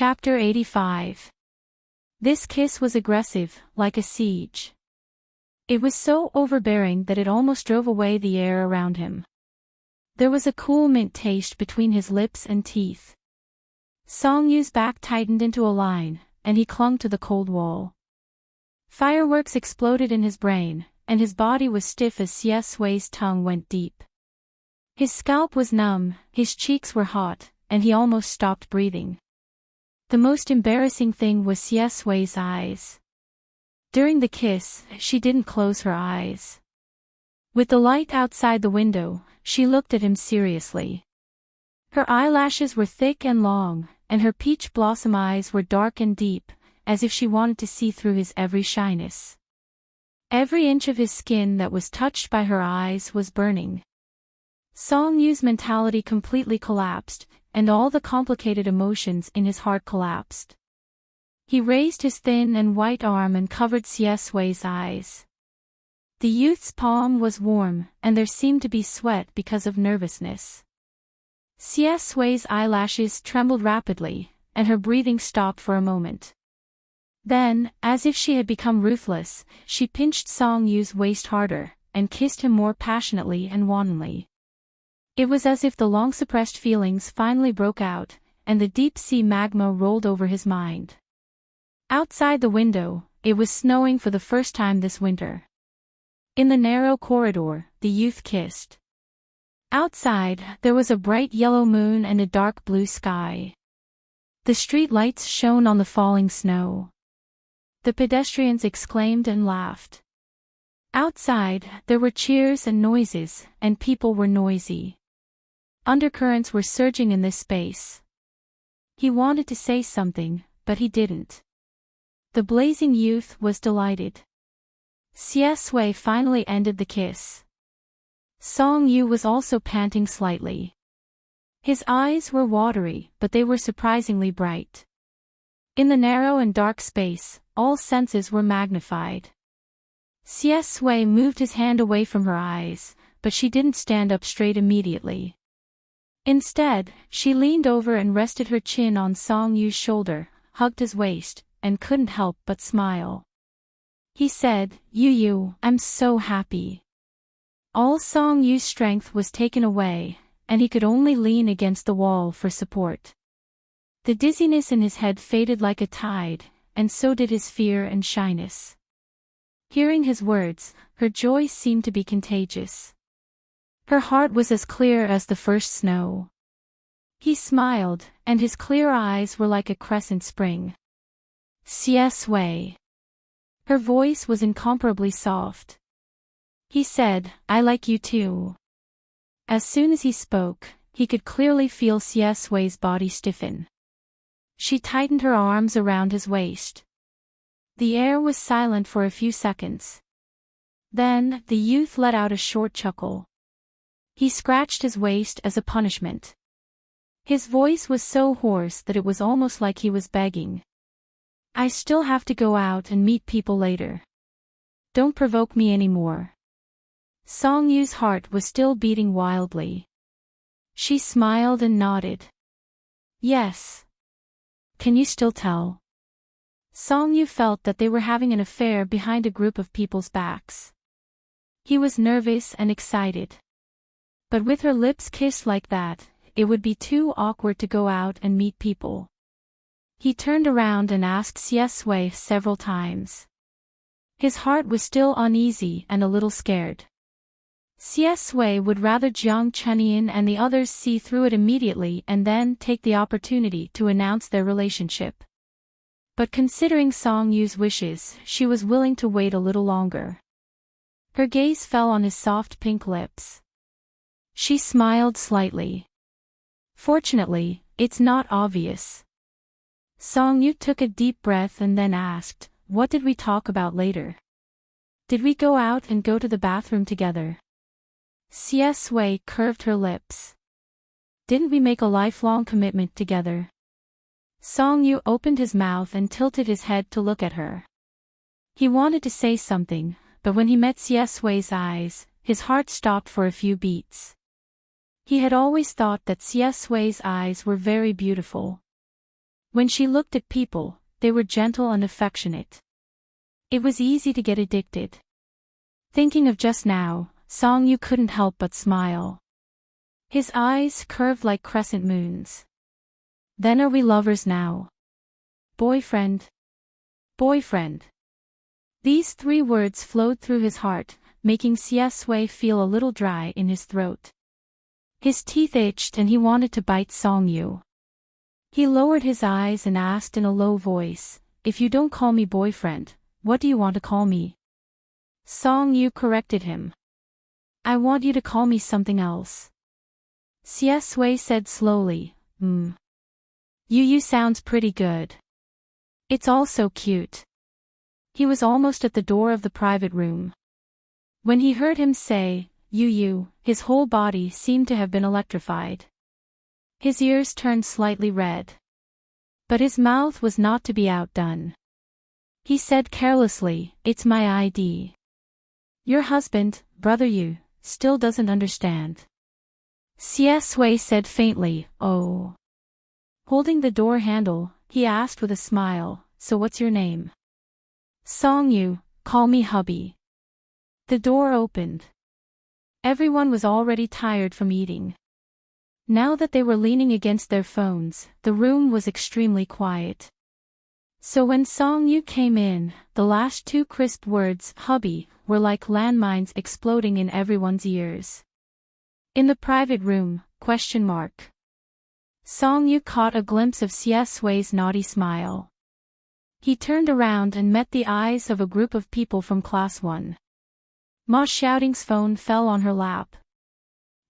Chapter 85. This kiss was aggressive, like a siege. It was so overbearing that it almost drove away the air around him. There was a cool mint taste between his lips and teeth. Songyu's back tightened into a line, and he clung to the cold wall. Fireworks exploded in his brain, and his body was stiff as Xie Sui's tongue went deep. His scalp was numb, his cheeks were hot, and he almost stopped breathing. The most embarrassing thing was Xie Sui's eyes. During the kiss, she didn't close her eyes. With the light outside the window, she looked at him seriously. Her eyelashes were thick and long, and her peach blossom eyes were dark and deep, as if she wanted to see through his every shyness. Every inch of his skin that was touched by her eyes was burning. Songyu's mentality completely collapsed, and all the complicated emotions in his heart collapsed. He raised his thin and white arm and covered Xie Sui's eyes. The youth's palm was warm, and there seemed to be sweat because of nervousness. Xie Sui's eyelashes trembled rapidly, and her breathing stopped for a moment. Then, as if she had become ruthless, she pinched Songyu's waist harder, and kissed him more passionately and wantonly. It was as if the long-suppressed feelings finally broke out, and the deep-sea magma rolled over his mind. Outside the window, it was snowing for the first time this winter. In the narrow corridor, the youth kissed. Outside, there was a bright yellow moon and a dark blue sky. The street lights shone on the falling snow. The pedestrians exclaimed and laughed. Outside, there were cheers and noises, and people were noisy. Undercurrents were surging in this space. He wanted to say something, but he didn't. The blazing youth was delighted. Xie Sui finally ended the kiss. Songyu was also panting slightly. His eyes were watery, but they were surprisingly bright. In the narrow and dark space, all senses were magnified. Xie Sui moved his hand away from her eyes, but she didn't stand up straight immediately. Instead, she leaned over and rested her chin on Songyu's shoulder, hugged his waist, and couldn't help but smile. He said, "Yu, I'm so happy." All Songyu's strength was taken away, and he could only lean against the wall for support. The dizziness in his head faded like a tide, and so did his fear and shyness. Hearing his words, her joy seemed to be contagious. Her heart was as clear as the first snow. He smiled, and his clear eyes were like a crescent spring. Xie Sui. Her voice was incomparably soft. He said, "I like you too." As soon as he spoke, he could clearly feel Xie Sui's body stiffen. She tightened her arms around his waist. The air was silent for a few seconds. Then, the youth let out a short chuckle. He scratched his waist as a punishment. His voice was so hoarse that it was almost like he was begging. "I still have to go out and meet people later. Don't provoke me anymore." Songyu's heart was still beating wildly. She smiled and nodded. "Yes. Can you still tell?" Songyu felt that they were having an affair behind a group of people's backs. He was nervous and excited. But with her lips kissed like that, it would be too awkward to go out and meet people. He turned around and asked Xie Sui several times. His heart was still uneasy and a little scared. Xie Sui would rather Jiang Chunyin and the others see through it immediately and then take the opportunity to announce their relationship. But considering Songyu's wishes, she was willing to wait a little longer. Her gaze fell on his soft pink lips. She smiled slightly. "Fortunately, it's not obvious." Songyu took a deep breath and then asked, "What did we talk about later? Did we go out and go to the bathroom together?" Xie Sui curved her lips. "Didn't we make a lifelong commitment together?" Songyu opened his mouth and tilted his head to look at her. He wanted to say something, but when he met Xie Sui's eyes, his heart stopped for a few beats. He had always thought that Xie Sui's eyes were very beautiful. When she looked at people, they were gentle and affectionate. It was easy to get addicted. Thinking of just now, Song Yu couldn't help but smile. His eyes curved like crescent moons. Then are we lovers now? Boyfriend? Boyfriend. These 3 words flowed through his heart, making Xie Sui feel a little dry in his throat. His teeth itched and he wanted to bite Song Yu. He lowered his eyes and asked in a low voice, "If you don't call me boyfriend, what do you want to call me?" Song Yu corrected him. "I want you to call me something else." Xie Sui said slowly, You sounds pretty good. It's all so cute." He was almost at the door of the private room. When he heard him say, You, his whole body seemed to have been electrified. His ears turned slightly red. But his mouth was not to be outdone. He said carelessly, "It's my ID." "Your husband, brother Yu, still doesn't understand." Xie Sui said faintly, "Oh." Holding the door handle, he asked with a smile, "So what's your name?" "Song Yu, call me hubby." The door opened. Everyone was already tired from eating. Now that they were leaning against their phones, the room was extremely quiet. So when Song Yu came in, the last 2 crisp words, "hubby," were like landmines exploding in everyone's ears. In the private room, ? Song Yu caught a glimpse of Xie Sui's naughty smile. He turned around and met the eyes of a group of people from Class 1. Ma Xiaoting's phone fell on her lap.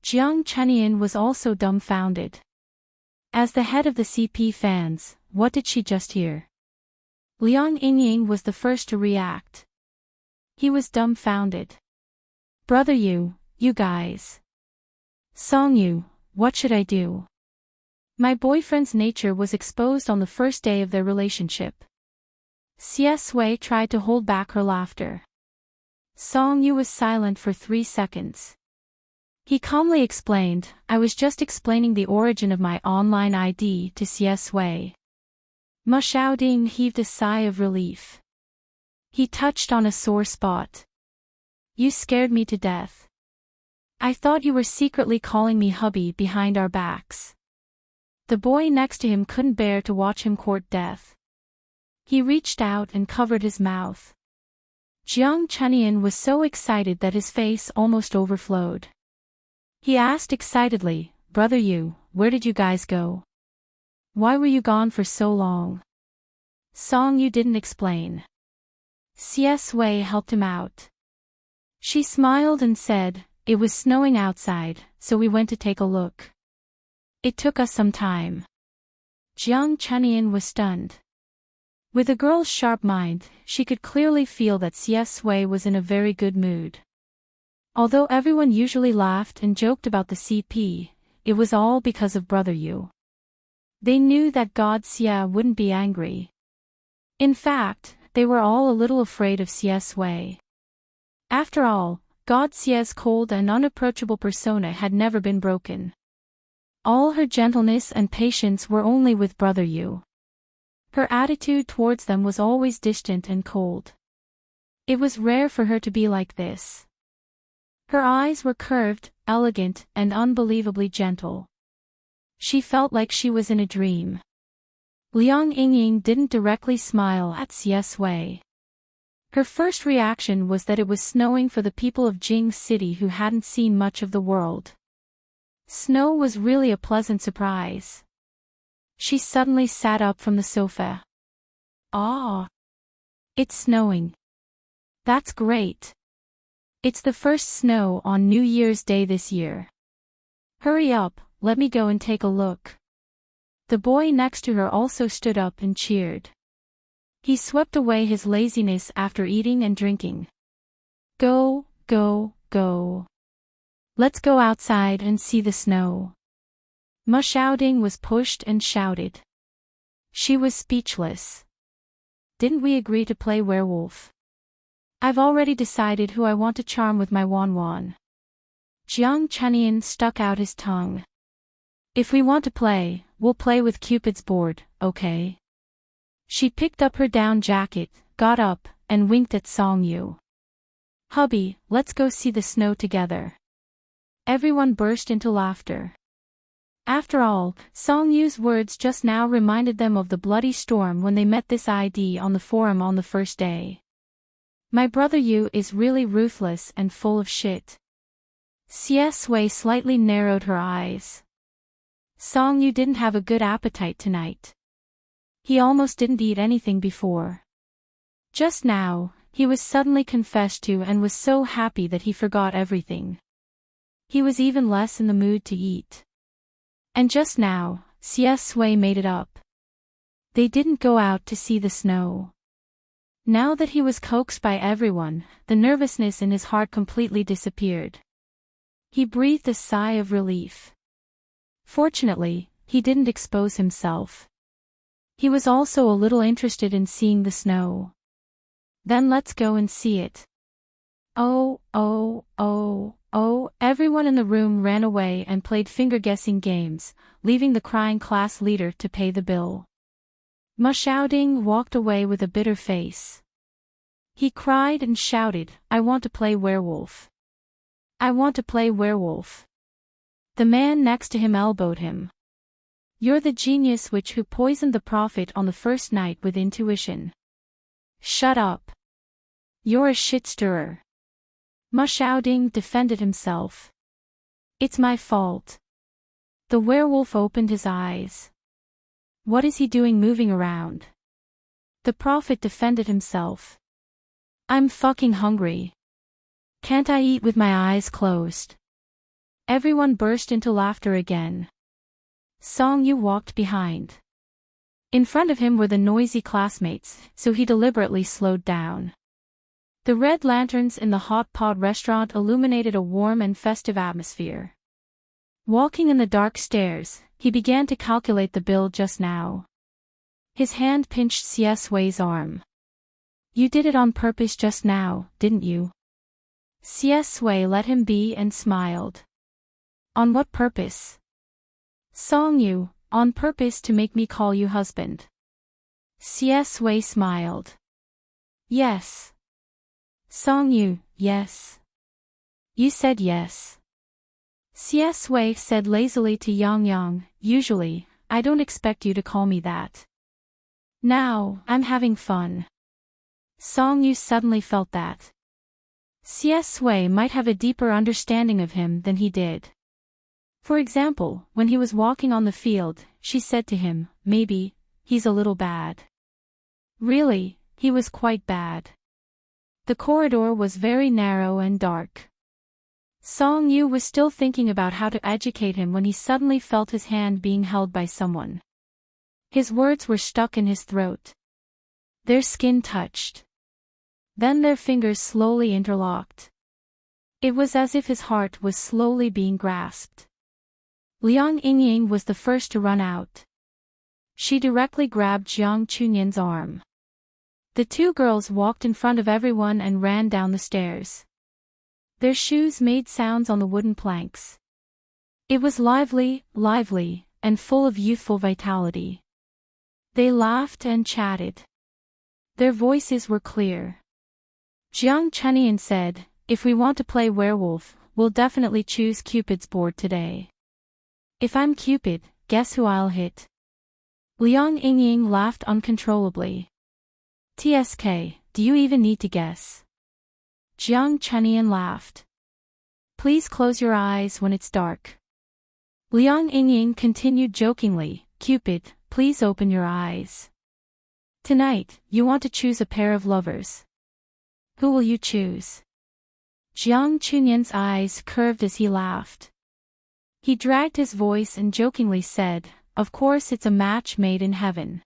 Jiang Chenian was also dumbfounded. As the head of the CP fans, what did she just hear? Liang Yingying was the first to react. He was dumbfounded. "Brother Yu, you guys. Song Yu, what should I do? My boyfriend's nature was exposed on the first day of their relationship." Xie Sui tried to hold back her laughter. Song Yu was silent for 3 seconds. He calmly explained, "I was just explaining the origin of my online ID to Xie Sui." Ma Xiaoding heaved a sigh of relief. He touched on a sore spot. "You scared me to death. I thought you were secretly calling me hubby behind our backs." The boy next to him couldn't bear to watch him court death. He reached out and covered his mouth. Jiang Chenian was so excited that his face almost overflowed. He asked excitedly, "Brother Yu, where did you guys go? Why were you gone for so long?" Song Yu didn't explain. Xie Sui helped him out. She smiled and said, "It was snowing outside, so we went to take a look. It took us some time." Jiang Chenian was stunned. With a girl's sharp mind, she could clearly feel that Xie Sui was in a very good mood. Although everyone usually laughed and joked about the CP, it was all because of Brother Yu. They knew that God Xie wouldn't be angry. In fact, they were all a little afraid of Xie Sui. After all, God Xie's cold and unapproachable persona had never been broken. All her gentleness and patience were only with Brother Yu. Her attitude towards them was always distant and cold. It was rare for her to be like this. Her eyes were curved, elegant, and unbelievably gentle. She felt like she was in a dream. Liang Yingying didn't directly smile at Xie Sui. Her first reaction was that it was snowing for the people of Jing City who hadn't seen much of the world. Snow was really a pleasant surprise. She suddenly sat up from the sofa. "Ah! It's snowing. That's great. It's the first snow on New Year's Day this year. Hurry up, let me go and take a look." The boy next to her also stood up and cheered. He swept away his laziness after eating and drinking. "Go, go, go. Let's go outside and see the snow." Ma Xiaoding was pushed and shouted. She was speechless. "Didn't we agree to play werewolf? I've already decided who I want to charm with my Wan. Jiang Chenian stuck out his tongue. "If we want to play, we'll play with Cupid's board, okay? She picked up her down jacket, got up, and winked at Song-yu. Hubby, let's go see the snow together. Everyone burst into laughter. After all, Song-yu's words just now reminded them of the bloody storm when they met this ID on the forum on the first day. My brother Yu is really ruthless and full of shit. Sui slightly narrowed her eyes. Song-yu didn't have a good appetite tonight. He almost didn't eat anything before. Just now, he was suddenly confessed to and was so happy that he forgot everything. He was even less in the mood to eat. And just now, Sui made it up. They didn't go out to see the snow. Now that he was coaxed by everyone, the nervousness in his heart completely disappeared. He breathed a sigh of relief. Fortunately, he didn't expose himself. He was also a little interested in seeing the snow. Then let's go and see it. Oh, everyone in the room ran away and played finger-guessing games, leaving the crying class leader to pay the bill. Enchanting walked away with a bitter face. He cried and shouted, "I want to play werewolf. I want to play werewolf." The man next to him elbowed him. "You're the genius witch who poisoned the prophet on the first night with intuition. Shut up. You're a shit-stirrer." Enchanting defended himself. "It's my fault." The werewolf opened his eyes. "What is he doing moving around?" The prophet defended himself. "I'm fucking hungry. Can't I eat with my eyes closed?" Everyone burst into laughter again. Song-yu walked behind. In front of him were the noisy classmates, so he deliberately slowed down. The red lanterns in the hot pot restaurant illuminated a warm and festive atmosphere. Walking in the dark stairs, he began to calculate the bill just now. His hand pinched Sui's arm. "You did it on purpose just now, didn't you?" Sui let him be and smiled. "On what purpose?" "Song-yu, on purpose to make me call you husband." Sui smiled. "Yes." Song-yu, "Yes." "You said yes." Sui said lazily to Yang, "Usually, I don't expect you to call me that. Now, I'm having fun." Song-yu suddenly felt that Sui might have a deeper understanding of him than he did. For example, when he was walking on the field, she said to him, "Maybe, he's a little bad." Really, he was quite bad. The corridor was very narrow and dark. Song-yu was still thinking about how to educate him when he suddenly felt his hand being held by someone. His words were stuck in his throat. Their skin touched. Then their fingers slowly interlocked. It was as if his heart was slowly being grasped. Liang Yingying was the first to run out. She directly grabbed Jiang Chunyan's arm. The two girls walked in front of everyone and ran down the stairs. Their shoes made sounds on the wooden planks. It was lively, and full of youthful vitality. They laughed and chatted. Their voices were clear. Jiang Chunyan said, "If we want to play werewolf, we'll definitely choose Cupid's board today. If I'm Cupid, guess who I'll hit?" Liang Yingying laughed uncontrollably. "TSK, do you even need to guess?" Jiang Chunyan laughed. "Please close your eyes when it's dark." Liang Yingying continued jokingly, "Cupid, please open your eyes. Tonight, you want to choose a pair of lovers. Who will you choose?" Jiang Chunyan's eyes curved as he laughed. He dragged his voice and jokingly said, "Of course it's a match made in heaven.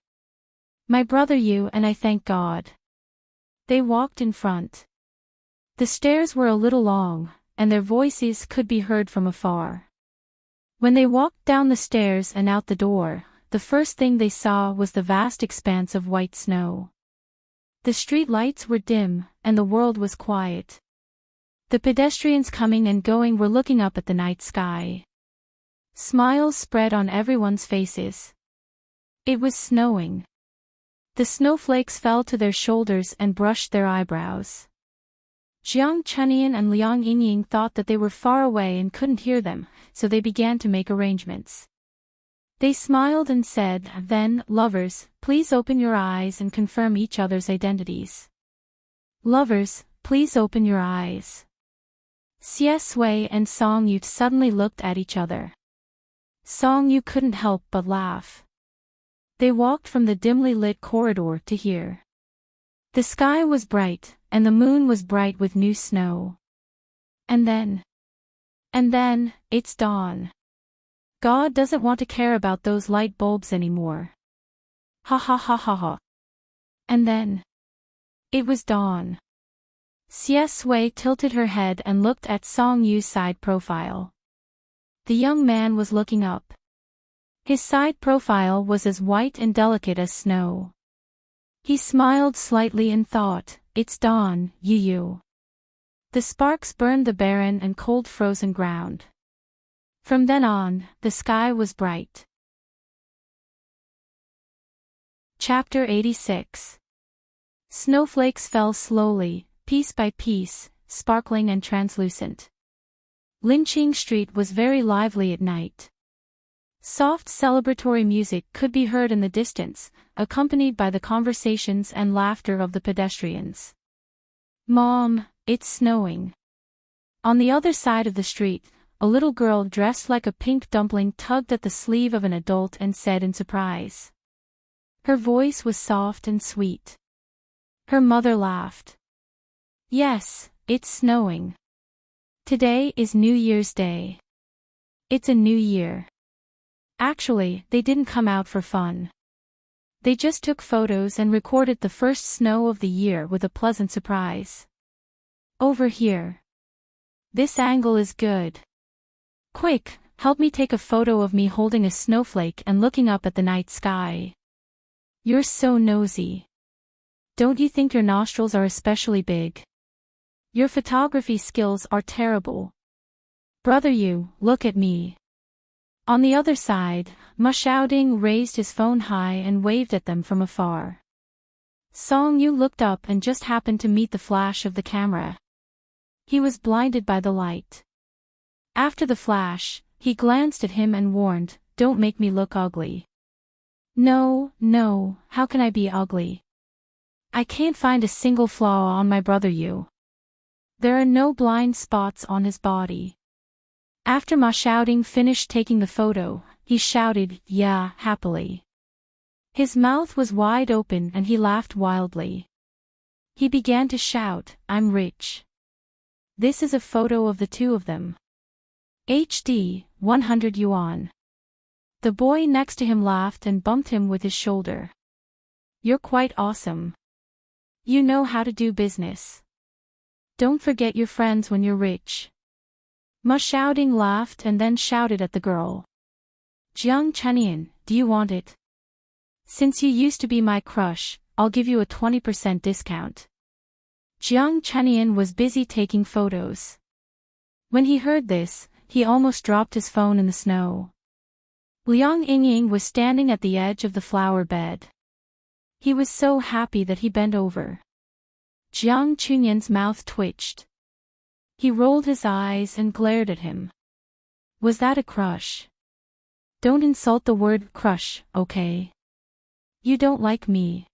My brother Yu and I, thank God." They walked in front. The stairs were a little long, and their voices could be heard from afar. When they walked down the stairs and out the door, the first thing they saw was the vast expanse of white snow. The street lights were dim, and the world was quiet. The pedestrians coming and going were looking up at the night sky. Smiles spread on everyone's faces. It was snowing. The snowflakes fell to their shoulders and brushed their eyebrows. Jiang Chunyan and Liang Yingying thought that they were far away and couldn't hear them, so they began to make arrangements. They smiled and said, "Then, lovers, please open your eyes and confirm each other's identities. Lovers, please open your eyes." Xie Sui and Song Yu suddenly looked at each other. Song Yu couldn't help but laugh. They walked from the dimly lit corridor to here. The sky was bright, and the moon was bright with new snow. And then, it's dawn. God doesn't want to care about those light bulbs anymore. Ha ha ha ha ha. And then, it was dawn. Xie Sui tilted her head and looked at Song Yu's side profile. The young man was looking up. His side profile was as white and delicate as snow. He smiled slightly and thought, "It's dawn, Yu." The sparks burned the barren and cold frozen ground. From then on, the sky was bright. Chapter 86. Snowflakes fell slowly, piece by piece, sparkling and translucent. Linqing Street was very lively at night. Soft celebratory music could be heard in the distance, accompanied by the conversations and laughter of the pedestrians. "Mom, it's snowing." On the other side of the street, a little girl dressed like a pink dumpling tugged at the sleeve of an adult and said in surprise. Her voice was soft and sweet. Her mother laughed. "Yes, it's snowing. Today is New Year's Day. It's a new year." Actually, they didn't come out for fun. They just took photos and recorded the first snow of the year with a pleasant surprise. "Over here. This angle is good. Quick, help me take a photo of me holding a snowflake and looking up at the night sky. You're so nosy. Don't you think your nostrils are especially big? Your photography skills are terrible. Brother Yu, look at me." On the other side, Ma Xiaoding raised his phone high and waved at them from afar. Song Yu looked up and just happened to meet the flash of the camera. He was blinded by the light. After the flash, he glanced at him and warned, "Don't make me look ugly." No, how can I be ugly? I can't find a single flaw on my brother Yu. There are no blind spots on his body. After Ma Xiaoding finished taking the photo, he shouted, "Yeah," happily. His mouth was wide open and he laughed wildly. He began to shout, "I'm rich. This is a photo of the two of them. HD, 100 yuan. The boy next to him laughed and bumped him with his shoulder. "You're quite awesome. You know how to do business. Don't forget your friends when you're rich." Ma Xiaoding laughed and then shouted at the girl. "Jiang Chunyan, do you want it? Since you used to be my crush, I'll give you a 20% discount." Jiang Chunyan was busy taking photos. When he heard this, he almost dropped his phone in the snow. Liang Yingying was standing at the edge of the flower bed. He was so happy that he bent over. Jiang Chunyan's mouth twitched. He rolled his eyes and glared at him. Was that a crush? Don't insult the word crush, okay? You don't like me.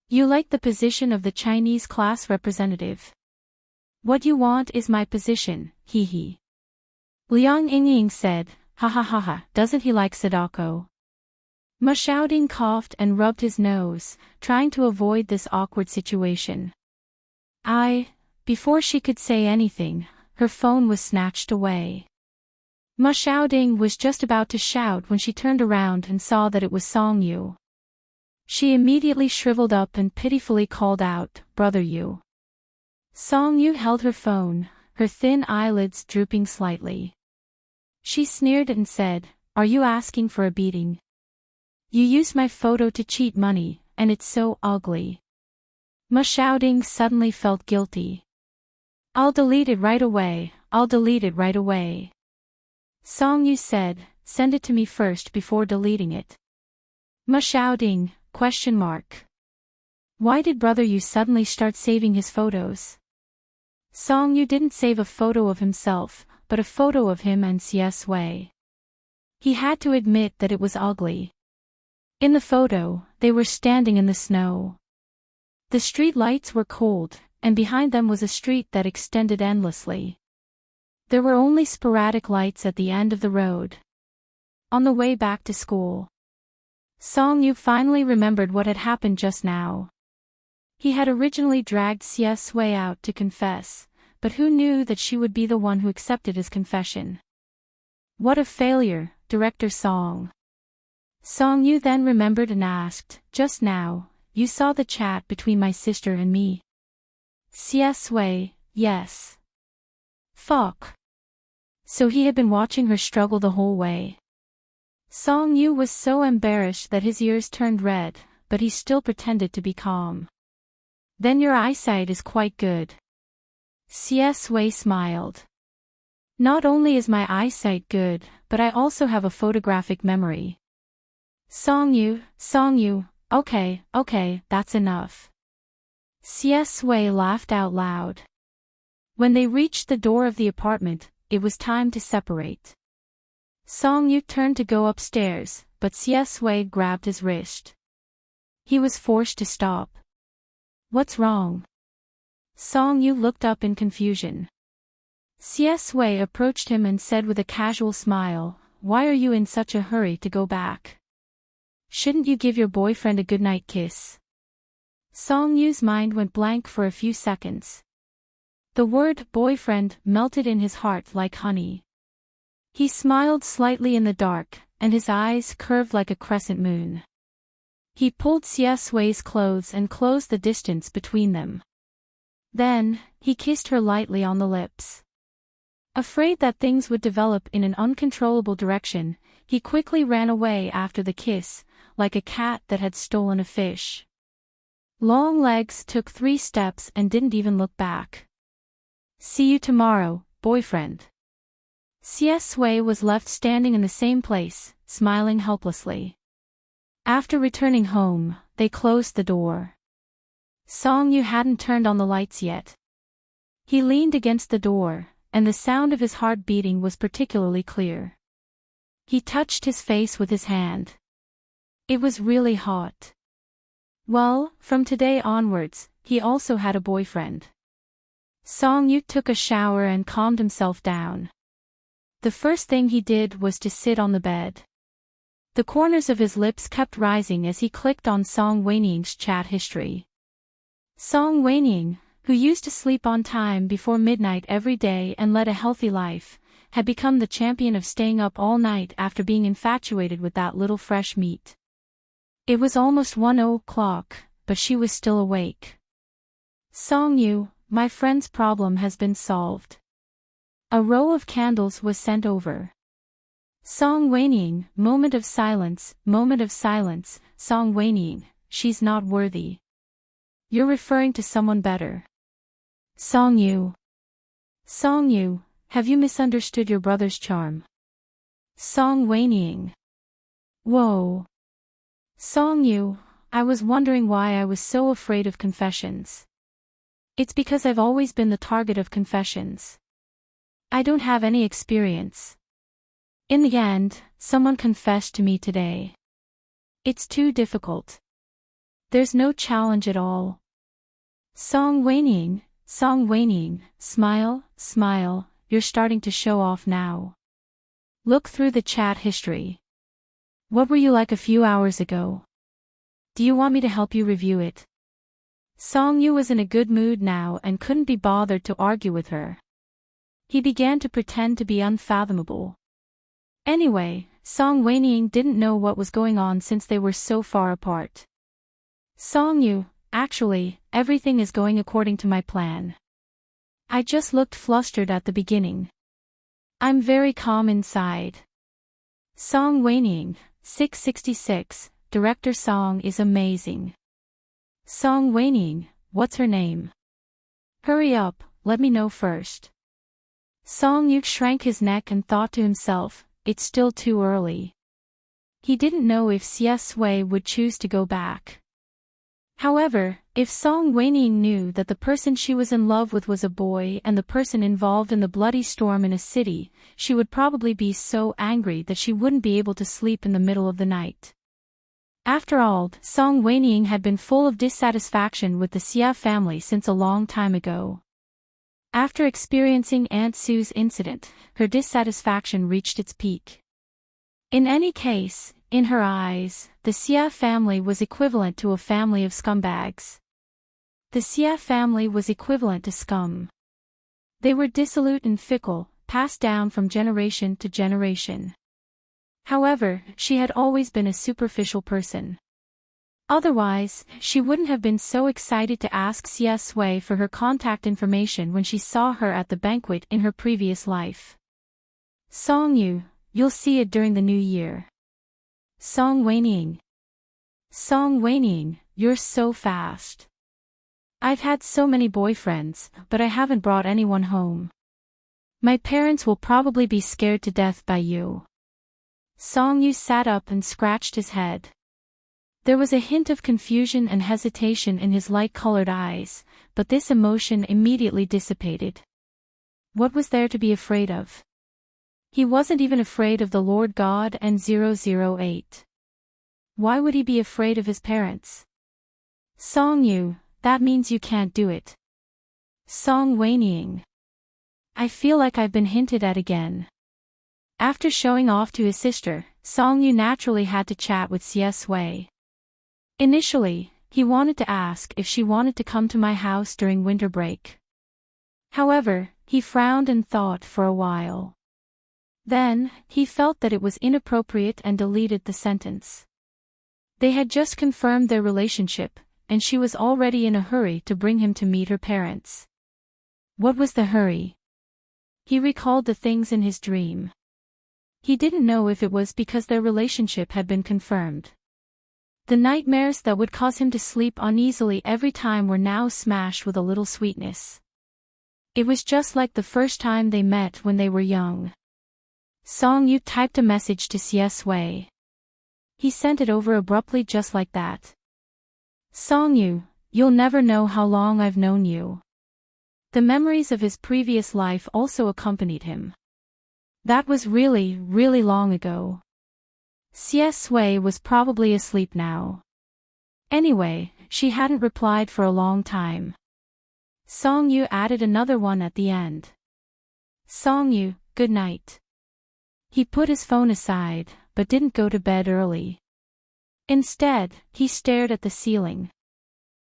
You like the position of the Chinese class representative. What you want is my position, hee hee. Liang Yingying said, "Ha ha ha ha, doesn't he like Sadako?" Ma Xiaoding coughed and rubbed his nose, trying to avoid this awkward situation. Before she could say anything, her phone was snatched away. Ma Xiaoding was just about to shout when she turned around and saw that it was Song Yu. She immediately shriveled up and pitifully called out, "Brother Yu." Song Yu held her phone, her thin eyelids drooping slightly. She sneered and said, "Are you asking for a beating? You used my photo to cheat money, and it's so ugly." Ma Xiaoding suddenly felt guilty. "I'll delete it right away, I'll delete it right away." Song Yu said, send it to me first before deleting it. Shouting, ? Why did brother you suddenly start saving his photos? Song Yu didn't save a photo of himself, but a photo of him and CS Wei. He had to admit that it was ugly. In the photo, they were standing in the snow. The street lights were cold, and behind them was a street that extended endlessly. There were only sporadic lights at the end of the road. On the way back to school, Song Yu finally remembered what had happened just now. He had originally dragged CS Wei out to confess, but who knew that she would be the one who accepted his confession? What a failure, Director Song. Song Yu then remembered and asked, just now, you saw the chat between my sister and me? CS Wei, yes. Fuck. So he had been watching her struggle the whole way. Song Yu was so embarrassed that his ears turned red, but he still pretended to be calm. Then your eyesight is quite good. CS Wei smiled. Not only is my eyesight good, but I also have a photographic memory. Song Yu, okay, that's enough. CS Wei laughed out loud. When they reached the door of the apartment, it was time to separate. Song Yu turned to go upstairs, but CS Wei grabbed his wrist. He was forced to stop. What's wrong? Song Yu looked up in confusion. CS Wei approached him and said with a casual smile, why are you in such a hurry to go back? Shouldn't you give your boyfriend a goodnight kiss? Song Yu's mind went blank for a few seconds. The word boyfriend melted in his heart like honey. He smiled slightly in the dark, and his eyes curved like a crescent moon. He pulled CS Wei's clothes and closed the distance between them. Then, he kissed her lightly on the lips. Afraid that things would develop in an uncontrollable direction, he quickly ran away after the kiss, like a cat that had stolen a fish. Longlegs took 3 steps and didn't even look back. See you tomorrow, boyfriend. CS Wei was left standing in the same place, smiling helplessly. After returning home, they closed the door. Song Yu hadn't turned on the lights yet. He leaned against the door, and the sound of his heart beating was particularly clear. He touched his face with his hand. It was really hot. Well, from today onwards, he also had a boyfriend. Song Yu took a shower and calmed himself down. The first thing he did was to sit on the bed. The corners of his lips kept rising as he clicked on Song Weiniang's chat history. Song Weiniang, who used to sleep on time before midnight every day and led a healthy life, had become the champion of staying up all night after being infatuated with that little fresh meat. It was almost 1 o'clock, but she was still awake. Song Yu, my friend's problem has been solved. A row of candles was sent over. Song Weiniang, moment of silence, Song Weiniang, she's not worthy. You're referring to someone better. Song Yu, have you misunderstood your brother's charm? Song Weiniang. Whoa. Song Yu, I was wondering why I was so afraid of confessions. It's because I've always been the target of confessions. I don't have any experience. In the end, someone confessed to me today. It's too difficult. There's no challenge at all. Song Weiniang, smile, you're starting to show off now. Look through the chat history. What were you like a few hours ago? Do you want me to help you review it? Song Yu was in a good mood now and couldn't be bothered to argue with her. He began to pretend to be unfathomable. Anyway, Song Weiniang didn't know what was going on since they were so far apart. Song Yu, actually, everything is going according to my plan. I just looked flustered at the beginning. I'm very calm inside. Song Weiniang, 666, Director Song is amazing. Song Weiniang, what's her name? Hurry up, let me know first. Song Yu shrank his neck and thought to himself, it's still too early. He didn't know if Xie Sui would choose to go back. However, if Song Weiniang knew that the person she was in love with was a boy and the person involved in the bloody storm in a city, she would probably be so angry that she wouldn't be able to sleep in the middle of the night. After all, Song Weiniang had been full of dissatisfaction with the Xia family since a long time ago. After experiencing Aunt Sue's incident, her dissatisfaction reached its peak. In any case, in her eyes, the Xia family was equivalent to a family of scumbags. The Xia family was equivalent to scum. They were dissolute and fickle, passed down from generation to generation. However, she had always been a superficial person. Otherwise, she wouldn't have been so excited to ask Xie Sui for her contact information when she saw her at the banquet in her previous life. Song Yu, you'll see it during the new year. Song Weiniang. Song Weiniang, you're so fast. I've had so many boyfriends, but I haven't brought anyone home. My parents will probably be scared to death by you. Song Yu sat up and scratched his head. There was a hint of confusion and hesitation in his light-colored eyes, but this emotion immediately dissipated. What was there to be afraid of? He wasn't even afraid of the Lord God and 008. Why would he be afraid of his parents? Song Yu, that means you can't do it. Song Weiniang. I feel like I've been hinted at again. After showing off to his sister, Song Yu naturally had to chat with Xie Sui. Initially, he wanted to ask if she wanted to come to my house during winter break. However, he frowned and thought for a while. Then, he felt that it was inappropriate and deleted the sentence. They had just confirmed their relationship, and she was already in a hurry to bring him to meet her parents. What was the hurry? He recalled the things in his dream. He didn't know if it was because their relationship had been confirmed. The nightmares that would cause him to sleep uneasily every time were now smashed with a little sweetness. It was just like the first time they met when they were young. Song Yu typed a message to Xie Sui. He sent it over abruptly just like that. Song Yu, you'll never know how long I've known you. The memories of his previous life also accompanied him. That was really, really long ago. Xie Sui was probably asleep now. Anyway, she hadn't replied for a long time. Song Yu added another one at the end. Song Yu, good night. He put his phone aside, but didn't go to bed early. Instead, he stared at the ceiling.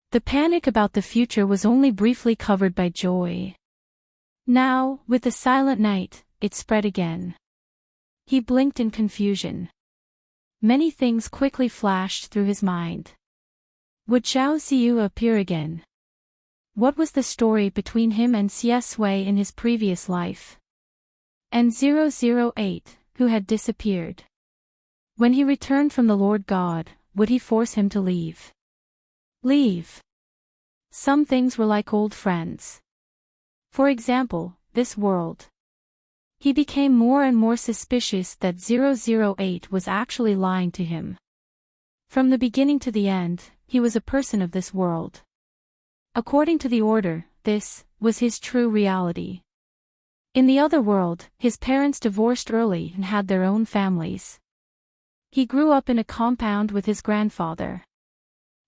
The panic about the future was only briefly covered by joy. Now, with the silent night, it spread again. He blinked in confusion. Many things quickly flashed through his mind. Would Zhao Ziyu appear again? What was the story between him and Xie Sui in his previous life? And 008, who had disappeared. When he returned from the Lord God, would he force him to leave? Leave. Some things were like old friends. For example, this world. He became more and more suspicious that 008 was actually lying to him. From the beginning to the end, he was a person of this world. According to the order, this was his true reality. In the other world, his parents divorced early and had their own families. He grew up in a compound with his grandfather.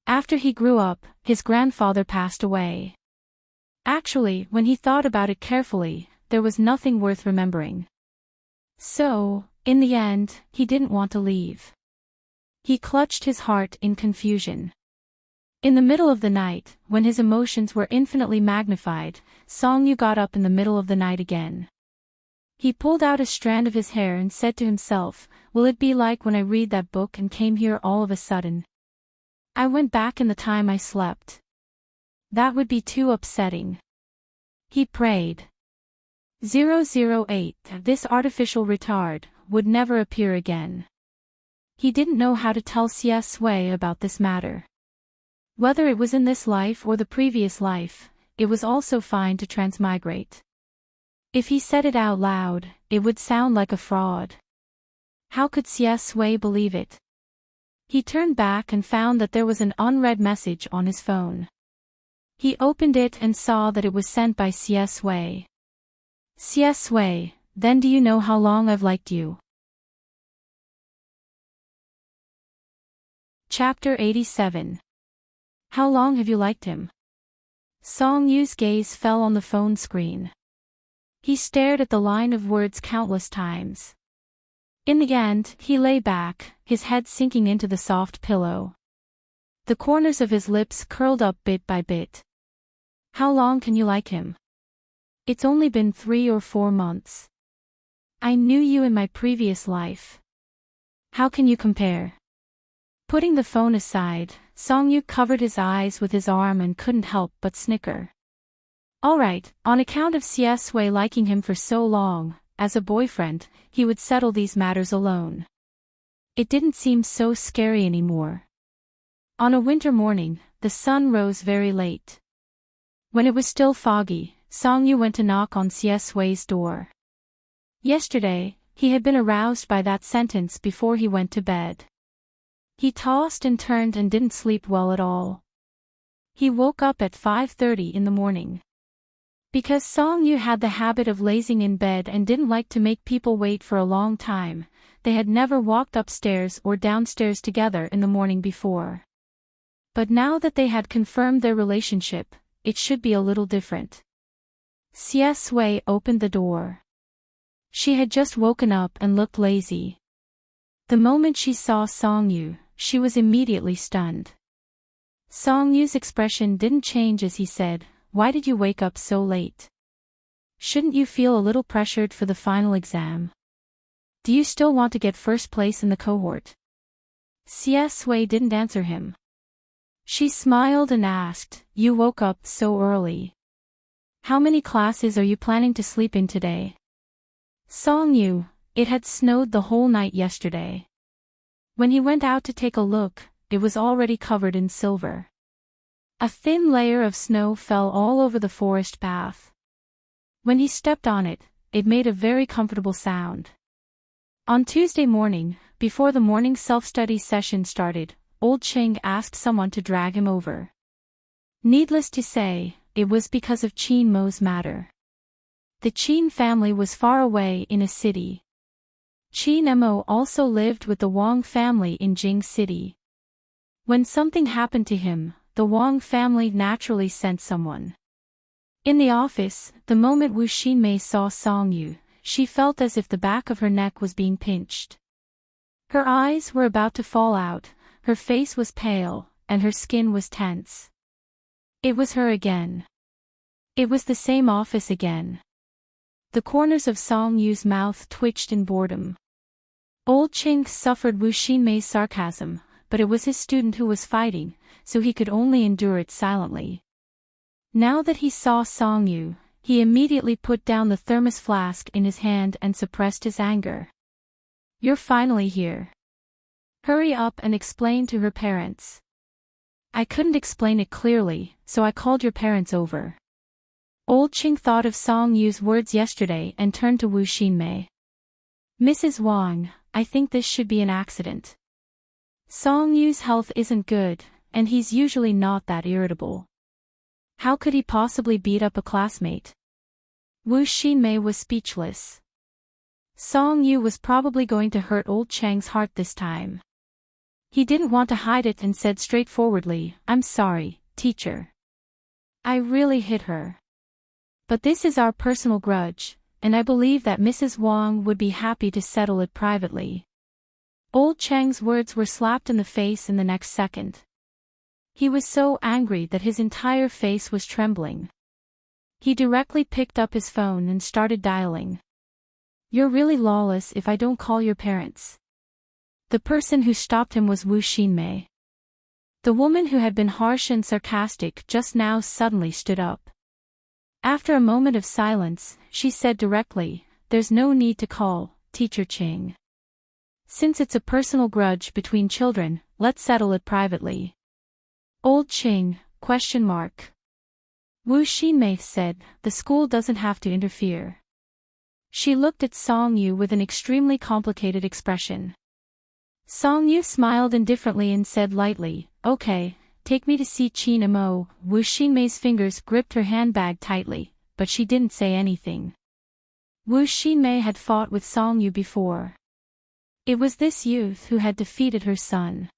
After he grew up, his grandfather passed away. Actually, when he thought about it carefully, there was nothing worth remembering. So, in the end, he didn't want to leave. He clutched his heart in confusion. In the middle of the night, when his emotions were infinitely magnified, Song Yu got up in the middle of the night again. He pulled out a strand of his hair and said to himself, will it be like when I read that book and came here all of a sudden? I went back in the time I slept. That would be too upsetting. He prayed. 008, this artificial retard, would never appear again. He didn't know how to tell Xie Sui about this matter. Whether it was in this life or the previous life, it was also fine to transmigrate. If he said it out loud, it would sound like a fraud. How could Xie Sui believe it? He turned back and found that there was an unread message on his phone. He opened it and saw that it was sent by Xie Sui. Xie Sui, then do you know how long I've liked you? Chapter 87. How long have you liked him? Song Yu's gaze fell on the phone screen. He stared at the line of words countless times. In the end, he lay back, his head sinking into the soft pillow. The corners of his lips curled up bit by bit. How long can you like him? It's only been 3 or 4 months. I knew you in my previous life. How can you compare? Putting the phone aside, Song Yu covered his eyes with his arm and couldn't help but snicker. All right, on account of Xie Sui liking him for so long, as a boyfriend, he would settle these matters alone. It didn't seem so scary anymore. On a winter morning, the sun rose very late. When it was still foggy, Song Yu went to knock on Xie Sui's door. Yesterday, he had been aroused by that sentence before he went to bed. He tossed and turned and didn't sleep well at all. He woke up at 5:30 in the morning. Because Song Yu had the habit of lazing in bed and didn't like to make people wait for a long time, they had never walked upstairs or downstairs together in the morning before. But now that they had confirmed their relationship, it should be a little different. Xie Sui opened the door. She had just woken up and looked lazy. The moment she saw Song Yu, she was immediately stunned. Song Yu's expression didn't change as he said, "Why did you wake up so late? Shouldn't you feel a little pressured for the final exam? Do you still want to get first place in the cohort?" Xie Sui didn't answer him. She smiled and asked, "You woke up so early. How many classes are you planning to sleep in today?" Song Yu, it had snowed the whole night yesterday. When he went out to take a look, it was already covered in silver. A thin layer of snow fell all over the forest path. When he stepped on it, it made a very comfortable sound. On Tuesday morning, before the morning self-study session started, Old Ching asked someone to drag him over. Needless to say, it was because of Qin Mo's matter. The Qin family was far away in a city. Qin Mo also lived with the Wang family in Jing City. When something happened to him, the Wang family naturally sent someone. In the office, the moment Wu Xinmei saw Song Yu, she felt as if the back of her neck was being pinched. Her eyes were about to fall out, her face was pale, and her skin was tense. It was her again. It was the same office again. The corners of Song Yu's mouth twitched in boredom. Old Ching suffered Wu Xinmei's sarcasm, but it was his student who was fighting, so he could only endure it silently. Now that he saw Song Yu, he immediately put down the thermos flask in his hand and suppressed his anger. "You're finally here. Hurry up and explain to her parents." "I couldn't explain it clearly, so I called your parents over." Old Ching thought of Song Yu's words yesterday and turned to Wu Xinmei. "Mrs. Wang, I think this should be an accident. Song Yu's health isn't good, and he's usually not that irritable. How could he possibly beat up a classmate?" Wu Xinmei was speechless. Song Yu was probably going to hurt Old Chang's heart this time. He didn't want to hide it and said straightforwardly, "I'm sorry, teacher. I really hit her. But this is our personal grudge, and I believe that Mrs. Wang would be happy to settle it privately." Old Chang's words were slapped in the face in the next second. He was so angry that his entire face was trembling. He directly picked up his phone and started dialing. "You're really lawless if I don't call your parents." The person who stopped him was Wu Xinmei. The woman who had been harsh and sarcastic just now suddenly stood up. After a moment of silence, she said directly, "There's no need to call, Teacher Ching. Since it's a personal grudge between children, let's settle it privately." "Old Ching, ? Wu Xinmei said, "The school doesn't have to interfere." She looked at Song Yu with an extremely complicated expression. Song Yu smiled indifferently and said lightly, "Okay, take me to see Qin Mo." Wu Xinmei's fingers gripped her handbag tightly, but she didn't say anything. Wu Xinmei had fought with Song Yu before. It was this youth who had defeated her son.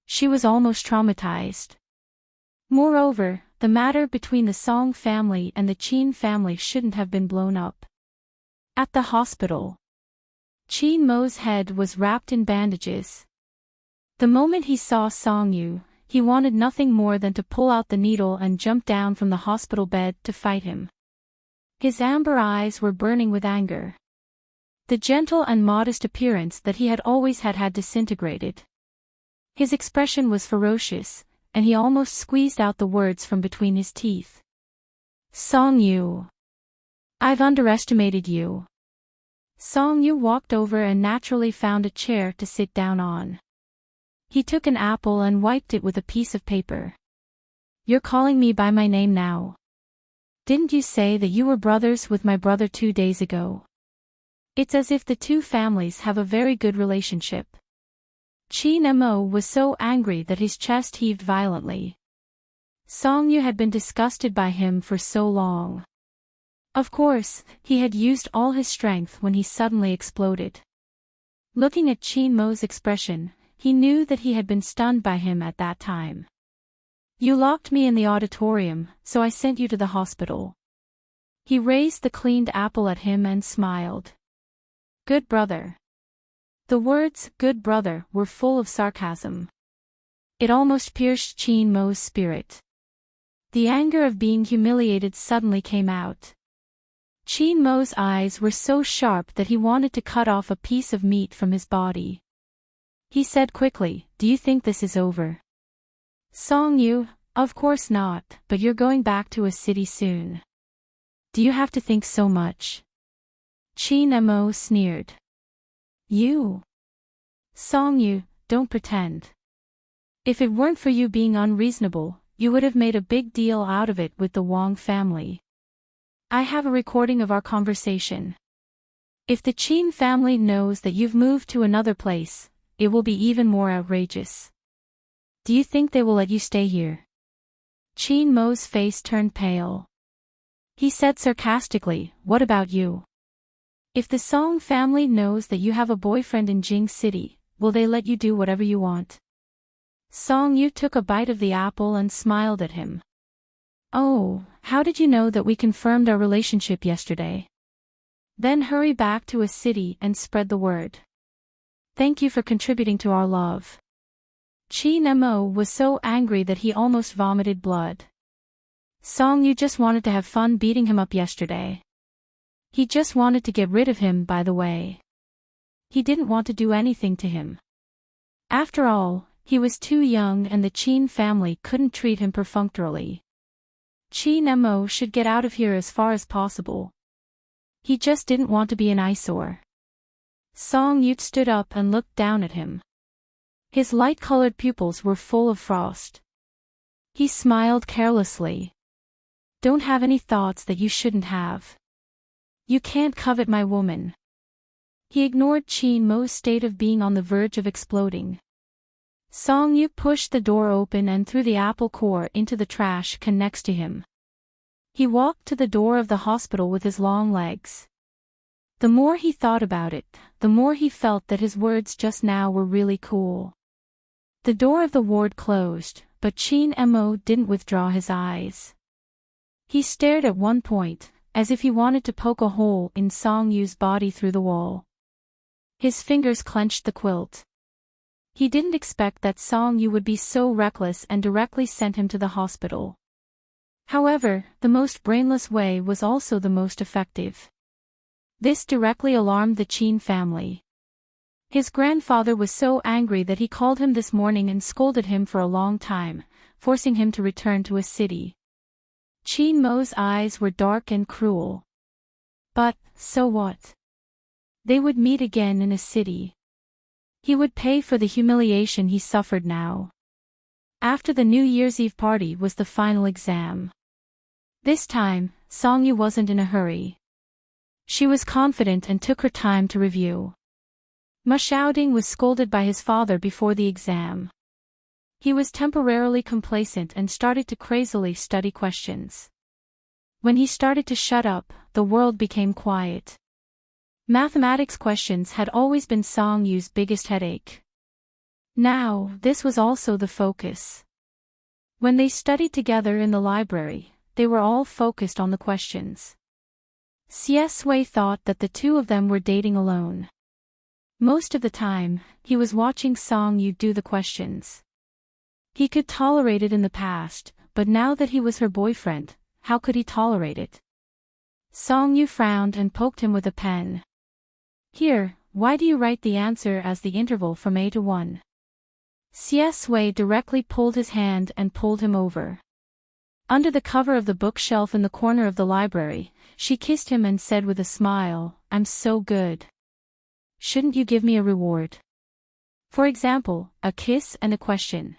She was almost traumatized. Moreover, the matter between the Song family and the Qin family shouldn't have been blown up. At the hospital, Qin Mo's head was wrapped in bandages. The moment he saw Song Yu, he wanted nothing more than to pull out the needle and jump down from the hospital bed to fight him. His amber eyes were burning with anger. The gentle and modest appearance that he had always had disintegrated. His expression was ferocious, and he almost squeezed out the words from between his teeth. "Song Yu, I've underestimated you." Song Yu walked over and naturally found a chair to sit down on. He took an apple and wiped it with a piece of paper. "You're calling me by my name now. Didn't you say that you were brothers with my brother 2 days ago? It's as if the two families have a very good relationship." Qin Mo was so angry that his chest heaved violently. Song Yu had been disgusted by him for so long. Of course, he had used all his strength when he suddenly exploded. Looking at Qin Mo's expression, he knew that he had been stunned by him at that time. "You locked me in the auditorium, so I sent you to the hospital." He raised the cleaned apple at him and smiled. "Good brother." The words, "good brother," were full of sarcasm. It almost pierced Qin Mo's spirit. The anger of being humiliated suddenly came out. Qin Mo's eyes were so sharp that he wanted to cut off a piece of meat from his body. He said quickly, "Do you think this is over?" "Song Yu, of course not, but you're going back to a city soon. Do you have to think so much?" Qin Mo sneered. "You? Song Yu, don't pretend. If it weren't for you being unreasonable, you would have made a big deal out of it with the Wang family. I have a recording of our conversation. If the Qin family knows that you've moved to another place, it will be even more outrageous. Do you think they will let you stay here?" Qin Mo's face turned pale. He said sarcastically, "What about you? If the Song family knows that you have a boyfriend in Jing City, will they let you do whatever you want?" Song Yu took a bite of the apple and smiled at him. "Oh, how did you know that we confirmed our relationship yesterday? Then hurry back to a city and spread the word. Thank you for contributing to our love." Qin Mo was so angry that he almost vomited blood. Song Yu just wanted to have fun beating him up yesterday. He just wanted to get rid of him, by the way. He didn't want to do anything to him. After all, he was too young and the Qin family couldn't treat him perfunctorily. Qin Mo should get out of here as far as possible. He just didn't want to be an eyesore. Song Yu stood up and looked down at him. His light-colored pupils were full of frost. He smiled carelessly. "Don't have any thoughts that you shouldn't have. You can't covet my woman." He ignored Qin Mo's state of being on the verge of exploding. Song Yu pushed the door open and threw the apple core into the trash can next to him. He walked to the door of the hospital with his long legs. The more he thought about it, the more he felt that his words just now were really cool. The door of the ward closed, but Qin Mo didn't withdraw his eyes. He stared at one point, as if he wanted to poke a hole in Song Yu's body through the wall. His fingers clenched the quilt. He didn't expect that Song Yu would be so reckless and directly sent him to the hospital. However, the most brainless way was also the most effective. This directly alarmed the Qin family. His grandfather was so angry that he called him this morning and scolded him for a long time, forcing him to return to a city. Qin Mo's eyes were dark and cruel. But, so what? They would meet again in a city. He would pay for the humiliation he suffered now. After the New Year's Eve party was the final exam. This time, Song Yu wasn't in a hurry. She was confident and took her time to review. Ma Xiaoding was scolded by his father before the exam. He was temporarily complacent and started to crazily study questions. When he started to shut up, the world became quiet. Mathematics questions had always been Song Yu's biggest headache. Now, this was also the focus. When they studied together in the library, they were all focused on the questions. Xie Sui thought that the two of them were dating alone. Most of the time, he was watching Song Yu do the questions. He could tolerate it in the past, but now that he was her boyfriend, how could he tolerate it? Song Yu frowned and poked him with a pen. Here, why do you write the answer as the interval from A to 1? Xie Sui directly pulled his hand and pulled him over. Under the cover of the bookshelf in the corner of the library, she kissed him and said with a smile, "I'm so good. Shouldn't you give me a reward? For example, a kiss and a question."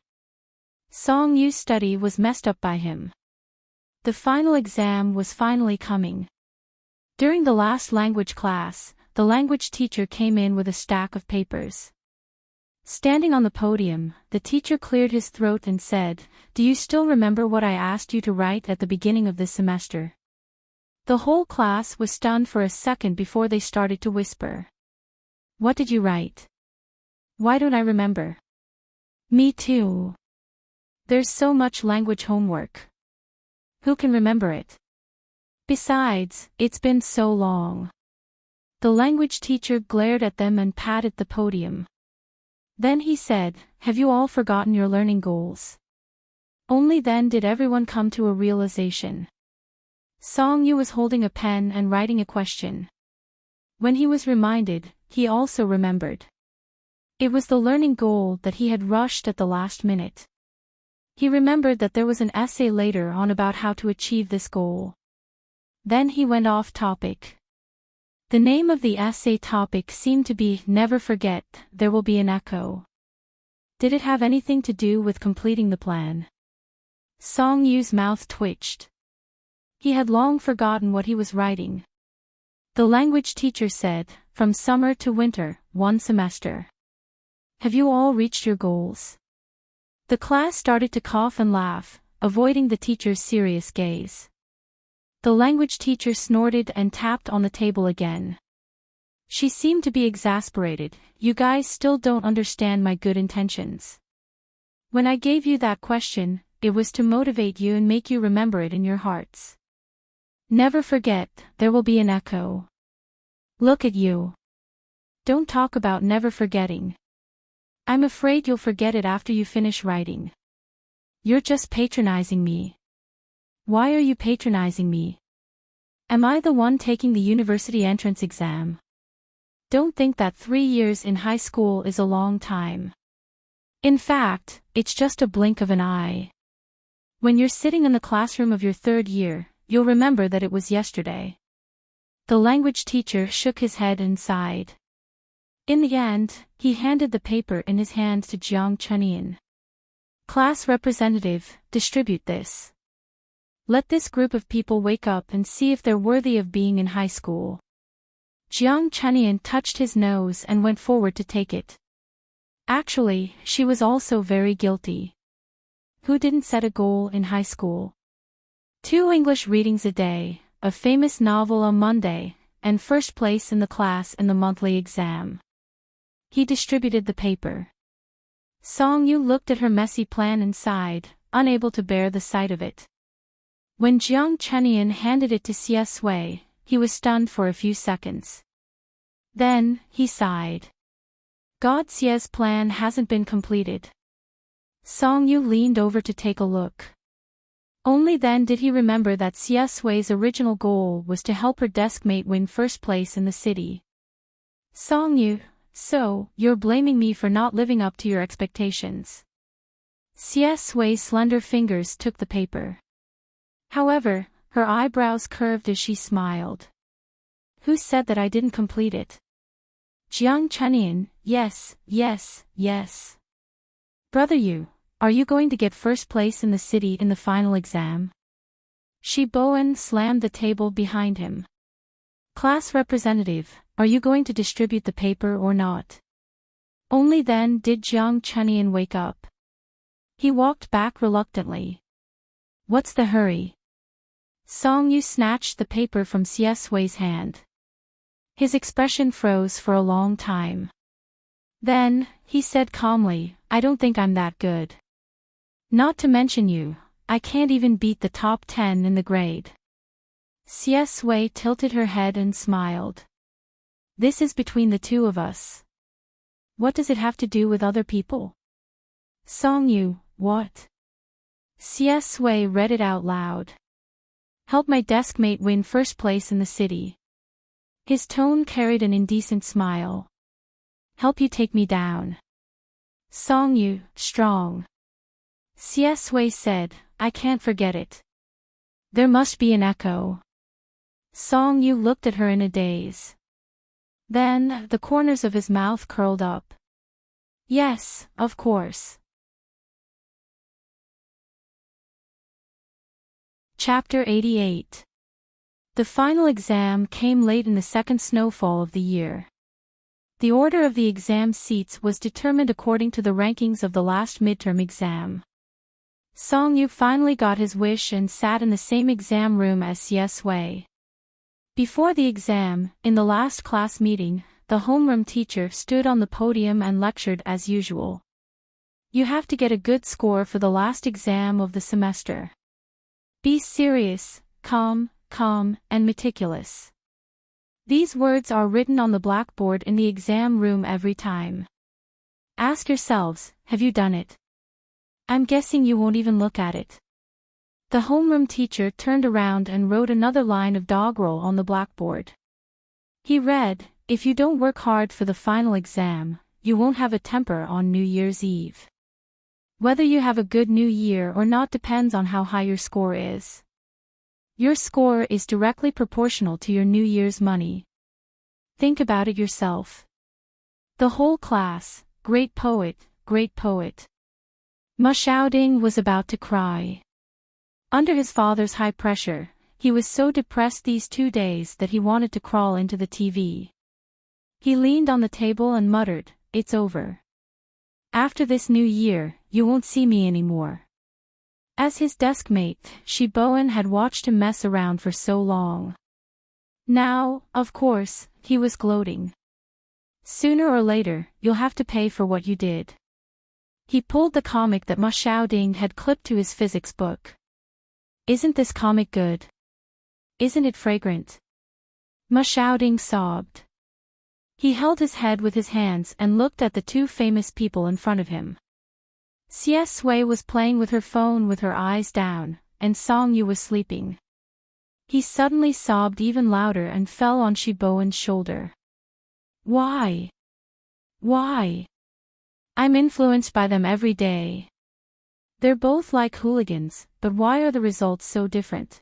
Song Yu's study was messed up by him. The final exam was finally coming. During the last language class, the language teacher came in with a stack of papers. Standing on the podium, the teacher cleared his throat and said, "Do you still remember what I asked you to write at the beginning of this semester?" The whole class was stunned for a second before they started to whisper. "What did you write? Why don't I remember?" "Me too. There's so much language homework. Who can remember it? Besides, it's been so long." The language teacher glared at them and patted the podium. Then he said, "Have you all forgotten your learning goals?" Only then did everyone come to a realization. Song Yu was holding a pen and writing a question. When he was reminded, he also remembered. It was the learning goal that he had rushed at the last minute. He remembered that there was an essay later on about how to achieve this goal. Then he went off topic. The name of the essay topic seemed to be "Never Forget, There Will Be an Echo." Did it have anything to do with completing the plan? Song Yu's mouth twitched. He had long forgotten what he was writing. The language teacher said, "From summer to winter, 1 semester. Have you all reached your goals?" The class started to cough and laugh, avoiding the teacher's serious gaze. The language teacher snorted and tapped on the table again. She seemed to be exasperated. "You guys still don't understand my good intentions. When I gave you that question, it was to motivate you and make you remember it in your hearts. Never forget, there will be an echo. Look at you. Don't talk about never forgetting. I'm afraid you'll forget it after you finish writing. You're just patronizing me." "Why are you patronizing me? Am I the one taking the university entrance exam? Don't think that 3 years in high school is a long time. In fact, it's just a blink of an eye. When you're sitting in the classroom of your 3rd year, you'll remember that it was yesterday." The language teacher shook his head and sighed. In the end, he handed the paper in his hand to Jiang Chenian. "Class representative, distribute this. Let this group of people wake up and see if they're worthy of being in high school." Jiang Chenian touched his nose and went forward to take it. Actually, she was also very guilty. Who didn't set a goal in high school? 2 English readings a day, a famous novel on Monday, and first place in the class in the monthly exam. He distributed the paper. Song Yu looked at her messy plan and sighed, unable to bear the sight of it. When Jiang Chenian handed it to Xie Sui, he was stunned for a few seconds. Then, he sighed. God, Xie's plan hasn't been completed. Song Yu leaned over to take a look. Only then did he remember that Xie Sui's original goal was to help her deskmate win first place in the city. "Song Yu, so, you're blaming me for not living up to your expectations." Xie Sui's slender fingers took the paper. However, her eyebrows curved as she smiled. "Who said that I didn't complete it?" Jiang Chenian, yes, yes, yes. "Brother Yu, are you going to get first place in the city in the final exam?" Shi Bowen slammed the table behind him. Class representative, are you going to distribute the paper or not? Only then did Jiang Chunian wake up. He walked back reluctantly. What's the hurry? Song Yu snatched the paper from Xie Sui's hand. His expression froze for a long time. Then, he said calmly, I don't think I'm that good. Not to mention you, I can't even beat the top 10 in the grade. Xie Sui tilted her head and smiled. This is between the two of us. What does it have to do with other people? Song Yu, what? Xie Sui read it out loud. Help my deskmate win first place in the city. His tone carried an indecent smile. Help you take me down. Song Yu, strong. Xie Sui said, I can't forget it. There must be an echo. Song Yu looked at her in a daze. Then, the corners of his mouth curled up. Yes, of course. Chapter 88. The final exam came late in the second snowfall of the year. The order of the exam seats was determined according to the rankings of the last midterm exam. Song Yu finally got his wish and sat in the same exam room as Xie Sui. Before the exam, in the last class meeting, the homeroom teacher stood on the podium and lectured as usual. You have to get a good score for the last exam of the semester. Be serious, calm, and meticulous. These words are written on the blackboard in the exam room every time. Ask yourselves, have you done it? I'm guessing you won't even look at it. The homeroom teacher turned around and wrote another line of doggerel on the blackboard. He read, if you don't work hard for the final exam, you won't have a temper on New Year's Eve. Whether you have a good new year or not depends on how high your score is. Your score is directly proportional to your New Year's money. Think about it yourself. The whole class, great poet, great poet. Ma Xiaoding was about to cry. Under his father's high pressure, he was so depressed these 2 days that he wanted to crawl into the TV. He leaned on the table and muttered, it's over. After this new year, you won't see me anymore. As his deskmate, Shi Bowen had watched him mess around for so long. Now, of course, he was gloating. Sooner or later, you'll have to pay for what you did. He pulled the comic that Ma Xiaoding had clipped to his physics book. Isn't this comic good? Isn't it fragrant? Ma Xiaoding sobbed. He held his head with his hands and looked at the two famous people in front of him. Xie Sui was playing with her phone with her eyes down, and Song Yu was sleeping. He suddenly sobbed even louder and fell on Shi Bowen's shoulder. Why? Why? I'm influenced by them every day. They're both like hooligans, but why are the results so different?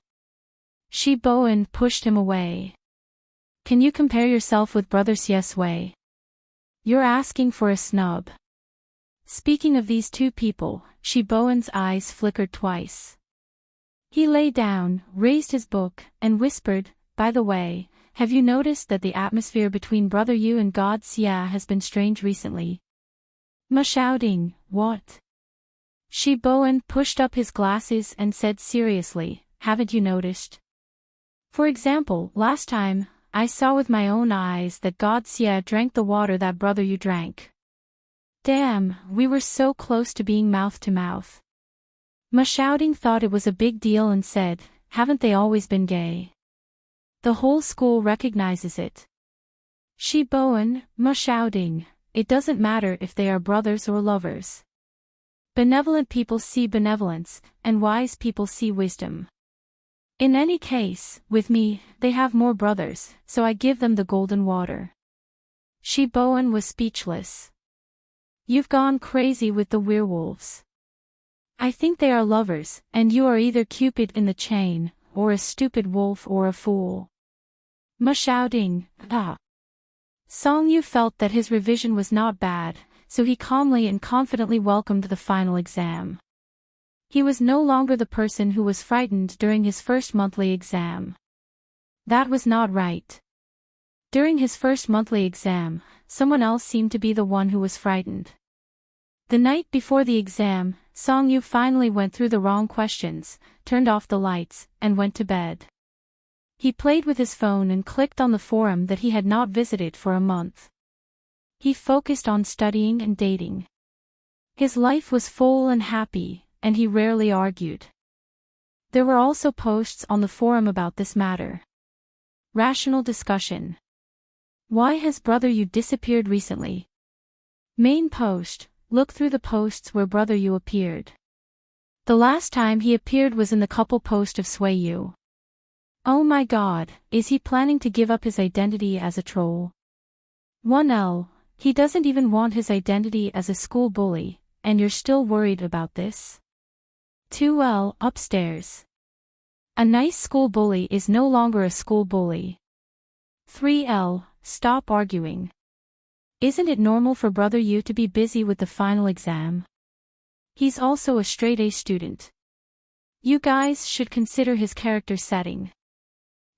Shi Bowen pushed him away. Can you compare yourself with brother Xie Sui? You're asking for a snub. Speaking of these two people, Shi Bowen's eyes flickered twice. He lay down, raised his book, and whispered, by the way, have you noticed that the atmosphere between brother Yu and God Xia has been strange recently? Ma Xiaoding, what? Shi Bowen pushed up his glasses and said seriously, haven't you noticed? For example, last time, I saw with my own eyes that God Xia drank the water that brother Yu drank. Damn, we were so close to being mouth to mouth. Ma Xiaoding thought it was a big deal and said, haven't they always been gay? The whole school recognizes it. Shi Bowen, Ma Xiaoding, it doesn't matter if they are brothers or lovers. Benevolent people see benevolence, and wise people see wisdom. In any case, with me, they have more brothers, so I give them the golden water. Shi Bowen was speechless. You've gone crazy with the werewolves. I think they are lovers, and you are either Cupid in the chain, or a stupid wolf or a fool. Ma Xiaoding, ah. Song Yu felt that his revision was not bad, so he calmly and confidently welcomed the final exam. He was no longer the person who was frightened during his first monthly exam. That was not right. During his first monthly exam, someone else seemed to be the one who was frightened. The night before the exam, Song-yu finally went through the wrong questions, turned off the lights, and went to bed. He played with his phone and clicked on the forum that he had not visited for a month. He focused on studying and dating. His life was full and happy, and he rarely argued. There were also posts on the forum about this matter. Rational discussion. Why has Brother Yu disappeared recently? Main post, look through the posts where Brother Yu appeared. The last time he appeared was in the couple post of Sway Yu. Oh my god, is he planning to give up his identity as a troll? 1L, he doesn't even want his identity as a school bully, and you're still worried about this? 2L, upstairs. A nice school bully is no longer a school bully. 3L, stop arguing. Isn't it normal for Brother Yu to be busy with the final exam? He's also a straight A student. You guys should consider his character setting.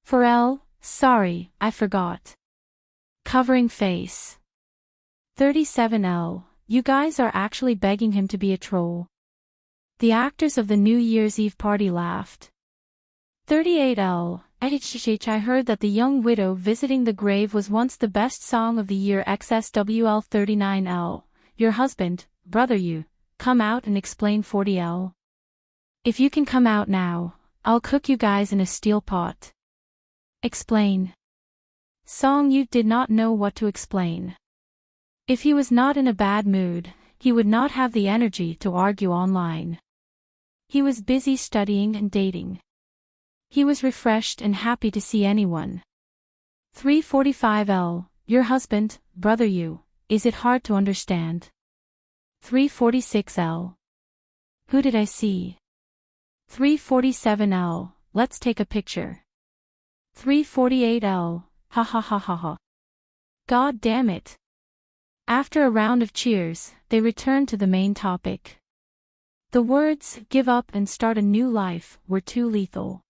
4L, sorry, I forgot. Covering face. 37L, you guys are actually begging him to be a troll. The actors of the New Year's Eve party laughed. 38L, I heard that the young widow visiting the grave was once the best song of the year XSWL. 39L, your husband, Brother Yu, come out and explain. 40L. If you can come out now, I'll cook you guys in a steel pot. Explain. Song-yu did not know what to explain. If he was not in a bad mood, he would not have the energy to argue online. He was busy studying and dating. He was refreshed and happy to see anyone. 345L, your husband, Brother Yu, is it hard to understand? 346L. Who did I see? 347L, let's take a picture. 348L, ha ha ha ha ha. God damn it. After a round of cheers, they returned to the main topic. The words, give up and start a new life, were too lethal.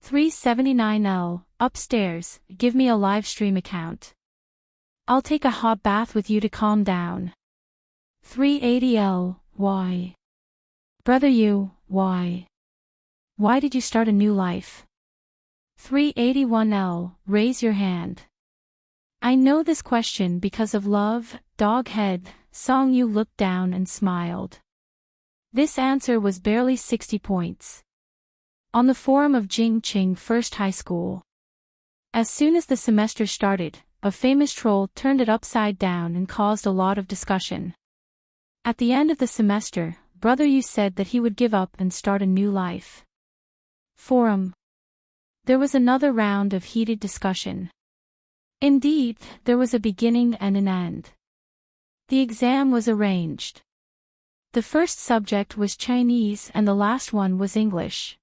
379L, upstairs, give me a live stream account. I'll take a hot bath with you to calm down. 380L, why? Brother Yu, why? Why did you start a new life? 381L, raise your hand. I know this question because of love, Doghead. Song-yu looked down and smiled. This answer was barely 60 points. On the forum of Jingqing First High School. As soon as the semester started, a famous troll turned it upside down and caused a lot of discussion. At the end of the semester, Brother Yu said that he would give up and start a new life. Forum. There was another round of heated discussion. Indeed, there was a beginning and an end. The exam was arranged. The first subject was Chinese and the last one was English.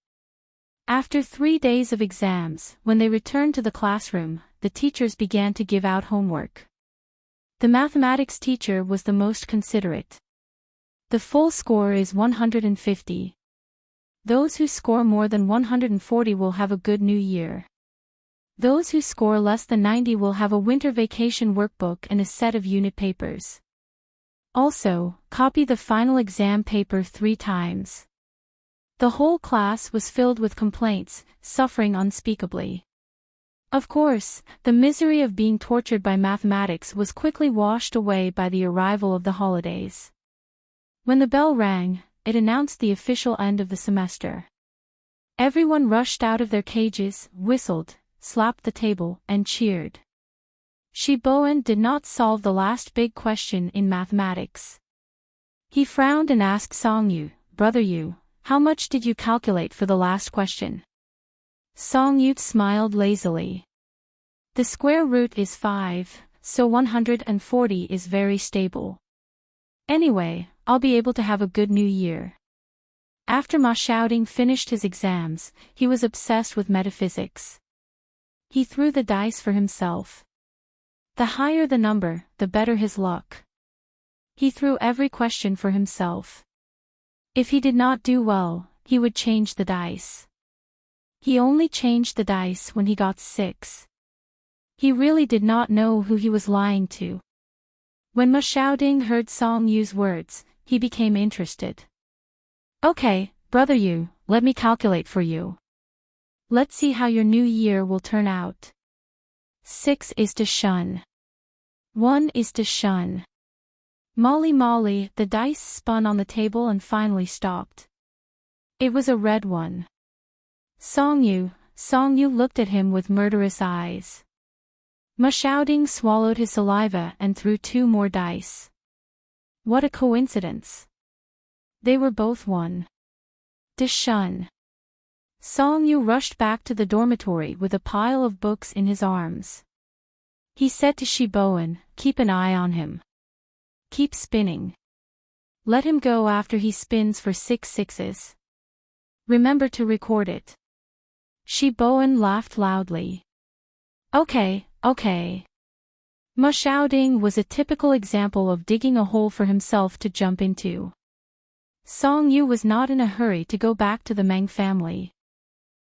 After 3 days of exams, when they returned to the classroom, the teachers began to give out homework. The mathematics teacher was the most considerate. The full score is 150. Those who score more than 140 will have a good new year. Those who score less than 90 will have a winter vacation workbook and a set of unit papers. Also, copy the final exam paper 3 times. The whole class was filled with complaints, suffering unspeakably. Of course, the misery of being tortured by mathematics was quickly washed away by the arrival of the holidays. When the bell rang, it announced the official end of the semester. Everyone rushed out of their cages, whistled, slapped the table, and cheered. Shiboen did not solve the last big question in mathematics. He frowned and asked Song-yu, Brother Yu, how much did you calculate for the last question? Song-yu smiled lazily. The square root is 5, so 140 is very stable. Anyway, I'll be able to have a good new year. After Ma Xiaoding finished his exams, he was obsessed with metaphysics. He threw the dice for himself. The higher the number, the better his luck. He threw every question for himself. If he did not do well, he would change the dice. He only changed the dice when he got 6. He really did not know who he was lying to. When Ma Xiaoding heard Song Yu's words, he became interested. Okay, brother Yu, let me calculate for you. Let's see how your new year will turn out. 6 is to shun. 1 is to shun. Molly, the dice spun on the table and finally stopped. It was a red one. Song Yu looked at him with murderous eyes. Ma Xiaoding swallowed his saliva and threw 2 more dice. What a coincidence. They were both 1. To shun. Song Yu rushed back to the dormitory with a pile of books in his arms. He said to Shi Bowen, keep an eye on him. Keep spinning. Let him go after he spins for 6 sixes. Remember to record it. Shi Bowen laughed loudly. Okay. Ma Xiaoding was a typical example of digging a hole for himself to jump into. Song Yu was not in a hurry to go back to the Meng family.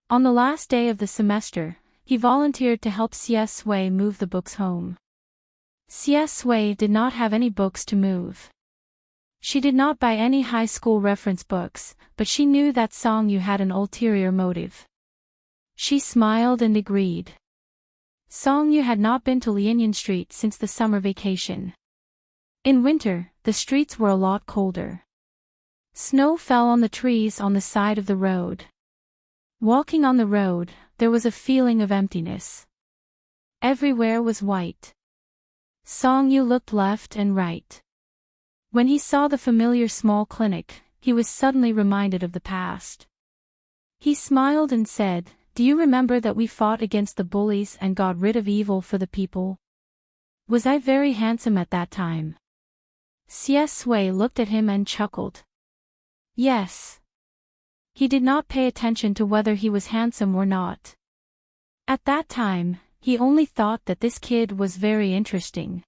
On the last day of the semester, he volunteered to help Xie Sui move the books home. Xie Sui did not have any books to move. She did not buy any high school reference books, but she knew that Song Yu had an ulterior motive. She smiled and agreed. Song Yu had not been to Lianyan Street since the summer vacation. In winter, the streets were a lot colder. Snow fell on the trees on the side of the road. Walking on the road, there was a feeling of emptiness. Everywhere was white. Song Yu looked left and right. When he saw the familiar small clinic, he was suddenly reminded of the past. He smiled and said, do you remember that we fought against the bullies and got rid of evil for the people? Was I very handsome at that time? Xie Sui looked at him and chuckled. Yes. He did not pay attention to whether he was handsome or not. At that time, he only thought that this kid was very interesting.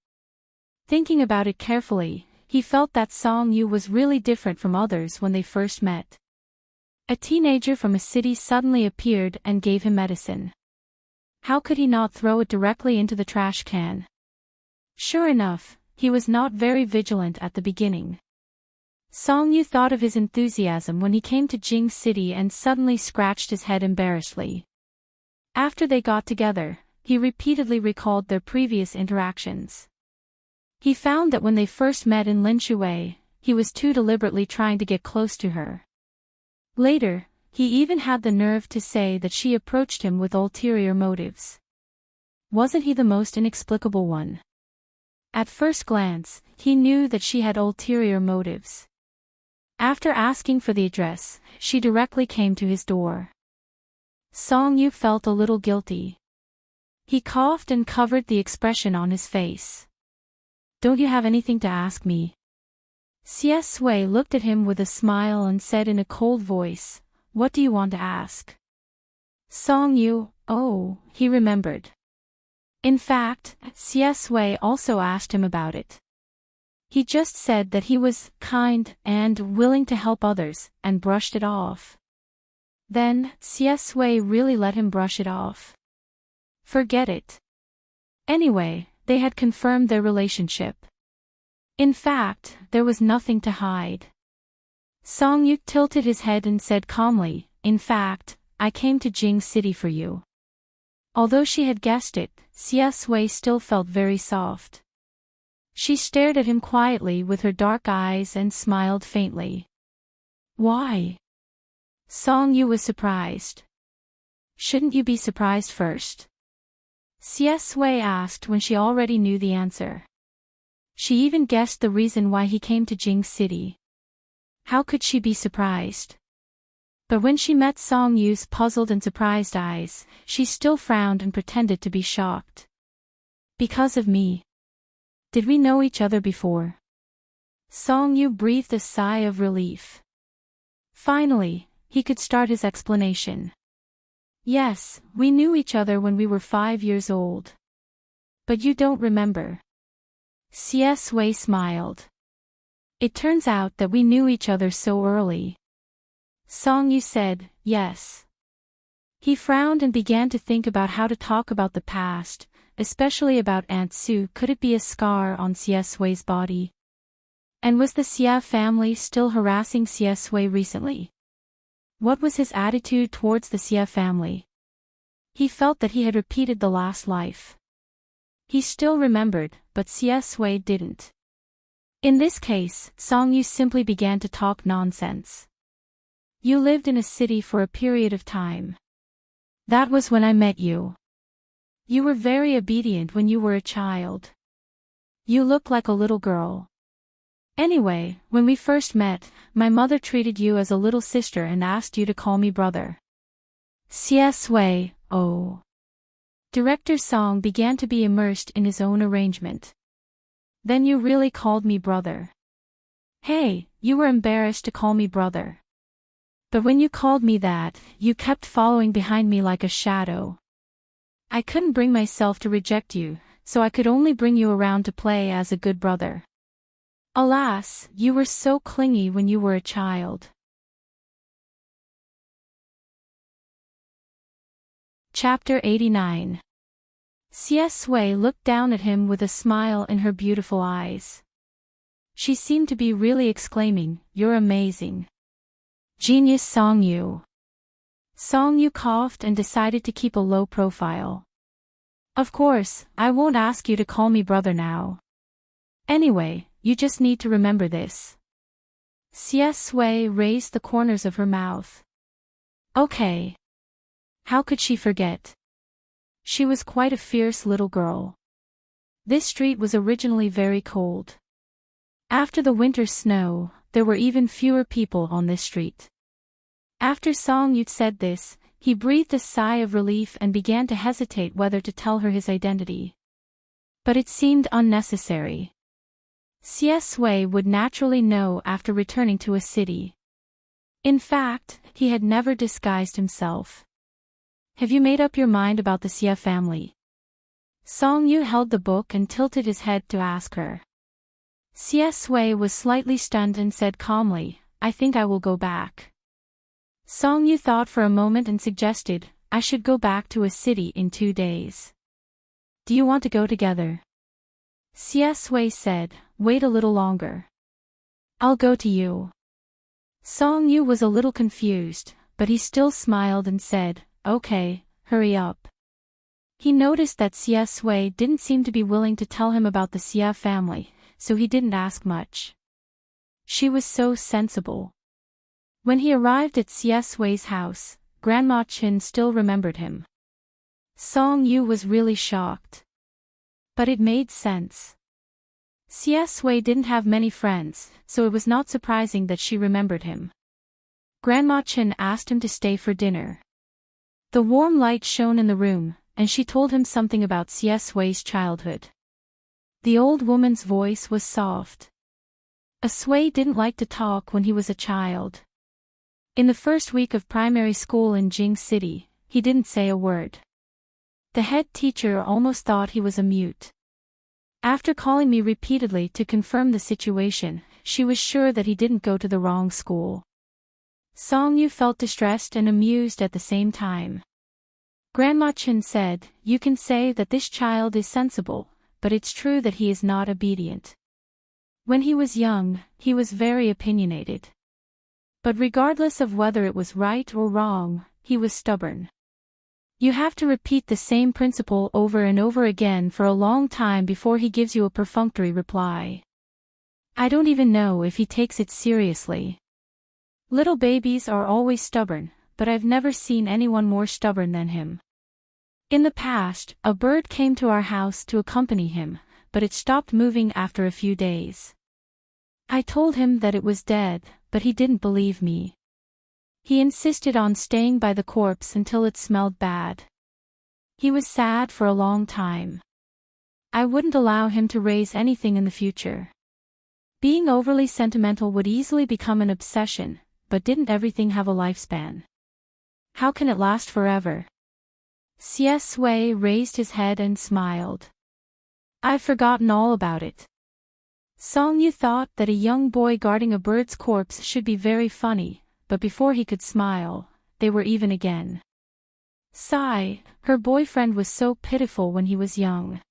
Thinking about it carefully, he felt that Song Yu was really different from others when they first met. A teenager from a city suddenly appeared and gave him medicine. How could he not throw it directly into the trash can? Sure enough, he was not very vigilant at the beginning. Song Yu thought of his enthusiasm when he came to Jing City and suddenly scratched his head embarrassedly. After they got together, he repeatedly recalled their previous interactions. He found that when they first met in Linshui, he was too deliberately trying to get close to her. Later, he even had the nerve to say that she approached him with ulterior motives. Wasn't he the most inexplicable one? At first glance, he knew that she had ulterior motives. After asking for the address, she directly came to his door. Song Yu felt a little guilty. He coughed and covered the expression on his face. Don't you have anything to ask me? Xie Sui looked at him with a smile and said in a cold voice, what do you want to ask? Song Yu, he remembered. In fact, Xie Sui also asked him about it. He just said that he was kind and willing to help others, and brushed it off. Then, Xie Sui really let him brush it off. Forget it. Anyway, they had confirmed their relationship. In fact, there was nothing to hide. Song Yu tilted his head and said calmly, in fact, I came to Jing City for you. Although she had guessed it, Xie Sui still felt very soft. She stared at him quietly with her dark eyes and smiled faintly. Why? Song Yu was surprised. Shouldn't you be surprised first? Xie Sui asked when she already knew the answer. She even guessed the reason why he came to Jing City. How could she be surprised? But when she met Song Yu's puzzled and surprised eyes, she still frowned and pretended to be shocked. Because of me. Did we know each other before? Song Yu breathed a sigh of relief. Finally, he could start his explanation. Yes, we knew each other when we were 5 years old. But you don't remember. Xie Sui smiled. It turns out that we knew each other so early. Song Yu said, yes. He frowned and began to think about how to talk about the past, especially about Aunt Sue. Could it be a scar on Siesway's body? And was the Xia family still harassing Siesway recently? What was his attitude towards the Xia family? He felt that he had repeated the last life. He still remembered, but Siesway didn't. In this case, Songyu simply began to talk nonsense. You lived in a city for a period of time. That was when I met you. You were very obedient when you were a child. You look like a little girl. Anyway, when we first met, my mother treated you as a little sister and asked you to call me brother. Siesway, oh. Director Song began to be immersed in his own arrangement. Then you really called me brother. Hey, you were embarrassed to call me brother. But when you called me that, you kept following behind me like a shadow. I couldn't bring myself to reject you, so I could only bring you around to play as a good brother. Alas, you were so clingy when you were a child. Chapter 89. Siesway looked down at him with a smile in her beautiful eyes. She seemed to be really exclaiming, "You're amazing. Genius Songyu." Songyu coughed and decided to keep a low profile. Of course, I won't ask you to call me brother now. Anyway, you just need to remember this. Siesway raised the corners of her mouth. Okay. How could she forget? She was quite a fierce little girl. This street was originally very cold. After the winter snow, there were even fewer people on this street. After Songyu said this, he breathed a sigh of relief and began to hesitate whether to tell her his identity. But it seemed unnecessary. Siesway would naturally know after returning to a city. In fact, he had never disguised himself. Have you made up your mind about the Xia family? Songyu held the book and tilted his head to ask her. Siesway was slightly stunned and said calmly, I think I will go back. Songyu thought for a moment and suggested, I should go back to a city in 2 days. Do you want to go together? Siesway said, wait a little longer. I'll go to you. Songyu was a little confused, but he still smiled and said, okay, hurry up. He noticed that Siesway didn't seem to be willing to tell him about the Xia family, so he didn't ask much. She was so sensible. When he arrived at Siesway's house, Grandma Chin still remembered him. Songyu was really shocked. But it made sense. Siesway didn't have many friends, so it was not surprising that she remembered him. Grandma Chin asked him to stay for dinner. The warm light shone in the room, and she told him something about Siesway's childhood. The old woman's voice was soft. Siesway didn't like to talk when he was a child. In the first week of primary school in Jing City, he didn't say a word. The head teacher almost thought he was a mute. After calling me repeatedly to confirm the situation, she was sure that he didn't go to the wrong school. Songyu felt distressed and amused at the same time. Grandma Chin said, you can say that this child is sensible, but it's true that he is not obedient. When he was young, he was very opinionated. But regardless of whether it was right or wrong, he was stubborn. You have to repeat the same principle over and over again for a long time before he gives you a perfunctory reply. I don't even know if he takes it seriously. Little babies are always stubborn, but I've never seen anyone more stubborn than him. In the past, a bird came to our house to accompany him, but it stopped moving after a few days. I told him that it was dead, but he didn't believe me. He insisted on staying by the corpse until it smelled bad. He was sad for a long time. I wouldn't allow him to raise anything in the future. Being overly sentimental would easily become an obsession, but didn't everything have a lifespan? How can it last forever? Siesway raised his head and smiled. I've forgotten all about it. Songyu thought that a young boy guarding a bird's corpse should be very funny, but before he could smile, they were even again. Sigh, her boyfriend was so pitiful when he was young.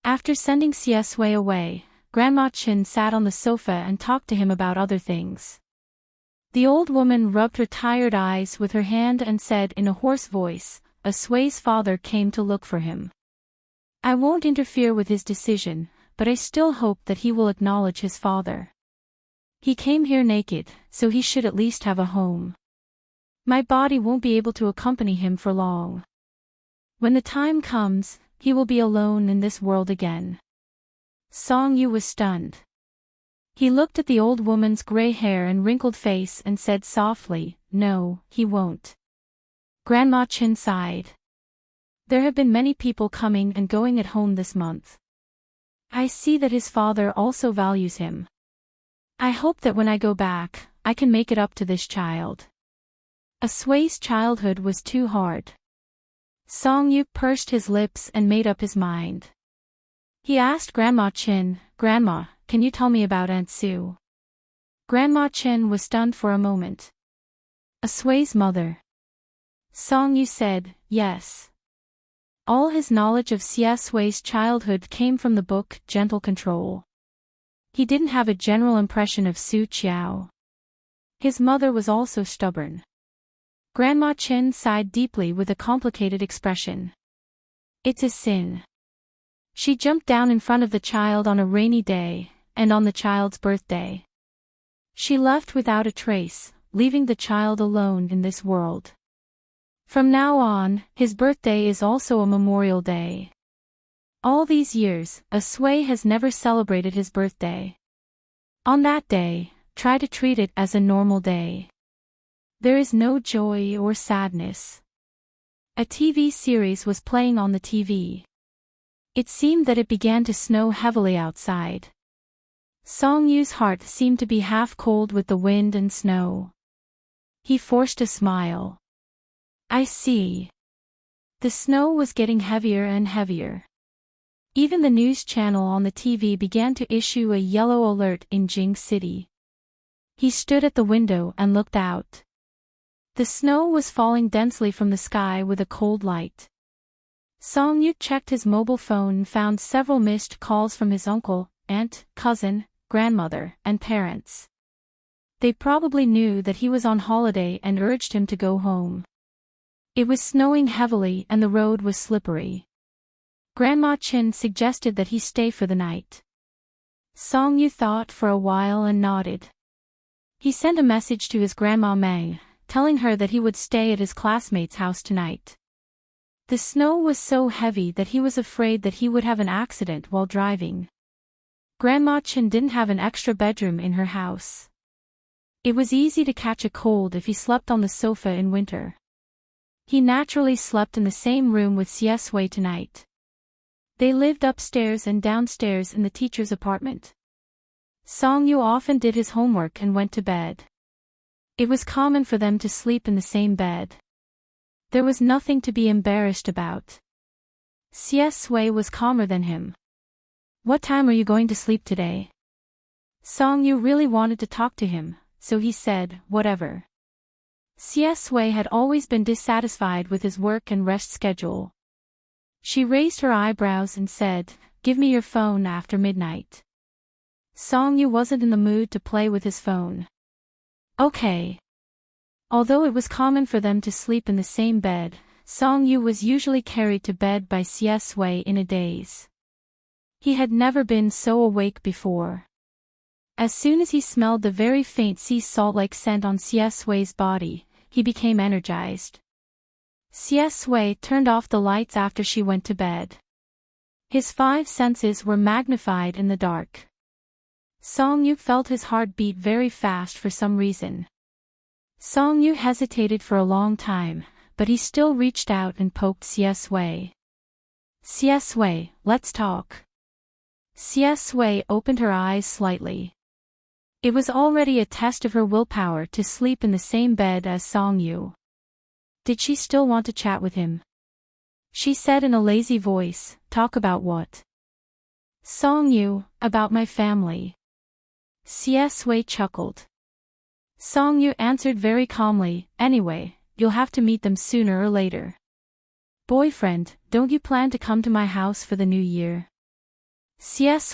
After sending Siesue away, Grandma Chin sat on the sofa and talked to him about other things. The old woman rubbed her tired eyes with her hand and said in a hoarse voice, Asue's father came to look for him. I won't interfere with his decision, but I still hope that he will acknowledge his father. He came here naked, so he should at least have a home. My body won't be able to accompany him for long. When the time comes, he will be alone in this world again. Song Yu was stunned. He looked at the old woman's gray hair and wrinkled face and said softly, No, he won't. Grandma Chin sighed. There have been many people coming and going at home this month. I see that his father also values him. I hope that when I go back, I can make it up to this child. Asue's childhood was too hard. Song Yu pursed his lips and made up his mind. He asked Grandma Chin, Grandma, can you tell me about Aunt Sue? Grandma Chin was stunned for a moment. Asue's mother. Song Yu said, yes. All his knowledge of Sieswe's childhood came from the book, Gentle Control. He didn't have a general impression of Su Qiao. His mother was also stubborn. Grandma Chin sighed deeply with a complicated expression. It's a sin. She jumped down in front of the child on a rainy day, and on the child's birthday. She left without a trace, leaving the child alone in this world. From now on, his birthday is also a memorial day. All these years, Asue has never celebrated his birthday. On that day, try to treat it as a normal day. There is no joy or sadness. A TV series was playing on the TV. It seemed that it began to snow heavily outside. Song Yu's heart seemed to be half cold with the wind and snow. He forced a smile. I see. The snow was getting heavier and heavier. Even the news channel on the TV began to issue a yellow alert in Jing City. He stood at the window and looked out. The snow was falling densely from the sky with a cold light. Song Yu checked his mobile phone and found several missed calls from his uncle, aunt, cousin, grandmother, and parents. They probably knew that he was on holiday and urged him to go home. It was snowing heavily and the road was slippery. Grandma Chin suggested that he stay for the night. Song Yu thought for a while and nodded. He sent a message to his grandma Meng, telling her that he would stay at his classmate's house tonight. The snow was so heavy that he was afraid that he would have an accident while driving. Grandma Chin didn't have an extra bedroom in her house. It was easy to catch a cold if he slept on the sofa in winter. He naturally slept in the same room with Siesue tonight. They lived upstairs and downstairs in the teacher's apartment. Song Yu often did his homework and went to bed. It was common for them to sleep in the same bed. There was nothing to be embarrassed about. Siesue was calmer than him. What time are you going to sleep today? Song Yu really wanted to talk to him, so he said, whatever. Siesue had always been dissatisfied with his work and rest schedule. She raised her eyebrows and said, give me your phone after midnight. Song Yu wasn't in the mood to play with his phone. Okay. Although it was common for them to sleep in the same bed, Song Yu was usually carried to bed by Siesue in a daze. He had never been so awake before. As soon as he smelled the very faint sea salt-like scent on Siesue's body, he became energized. Siesue turned off the lights after she went to bed. His 5 senses were magnified in the dark. Song Yu felt his heart beat very fast for some reason. Song Yu hesitated for a long time, but he still reached out and poked Siesue. Siesue, let's talk. Siesue opened her eyes slightly. It was already a test of her willpower to sleep in the same bed as Song Yu. Did she still want to chat with him? She said in a lazy voice, talk about what? Song Yu, about my family. Siesue chuckled. Song Yu answered very calmly, anyway, you'll have to meet them sooner or later. Boyfriend, don't you plan to come to my house for the new year?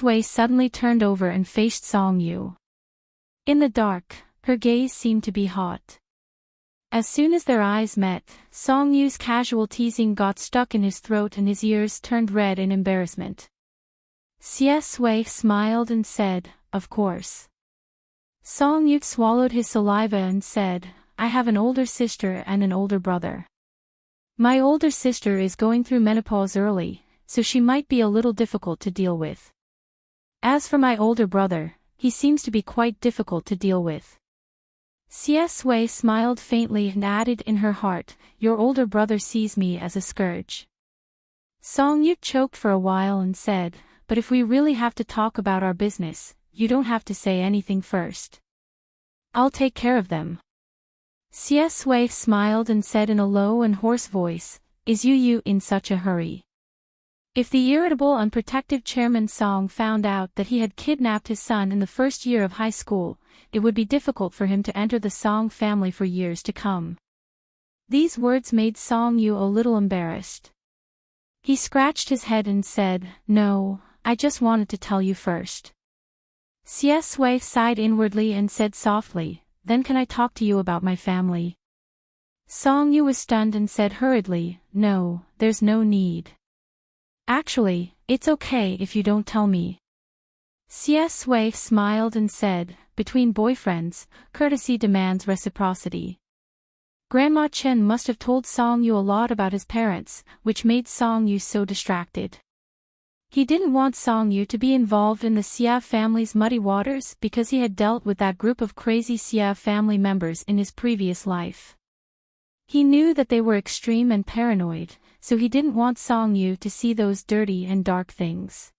Wei suddenly turned over and faced Song Yu. In the dark, her gaze seemed to be hot. As soon as their eyes met, Song Yu's casual teasing got stuck in his throat and his ears turned red in embarrassment. Wei smiled and said, "Of course." Song Yu swallowed his saliva and said, "I have an older sister and an older brother. My older sister is going through menopause early, so she might be a little difficult to deal with. As for my older brother, he seems to be quite difficult to deal with." Wei smiled faintly and added in her heart, "Your older brother sees me as a scourge." Song Yu choked for a while and said, "But if we really have to talk about our business, you don't have to say anything first. I'll take care of them." Wei smiled and said in a low and hoarse voice, "Is you in such a hurry?" If the irritable unprotective Chairman Song found out that he had kidnapped his son in the first year of high school, it would be difficult for him to enter the Song family for years to come. These words made Song Yu a little embarrassed. He scratched his head and said, "No, I just wanted to tell you first." Wei sighed inwardly and said softly, "Then can I talk to you about my family?" Song Yu was stunned and said hurriedly, "No, there's no need. Actually, it's okay if you don't tell me." Wei smiled and said, "Between boyfriends, courtesy demands reciprocity." Grandma Chen must have told Song Yu a lot about his parents, which made Song Yu so distracted. He didn't want Song Yu to be involved in the Xia family's muddy waters because he had dealt with that group of crazy Xia family members in his previous life. He knew that they were extreme and paranoid, so he didn't want Song Yu to see those dirty and dark things.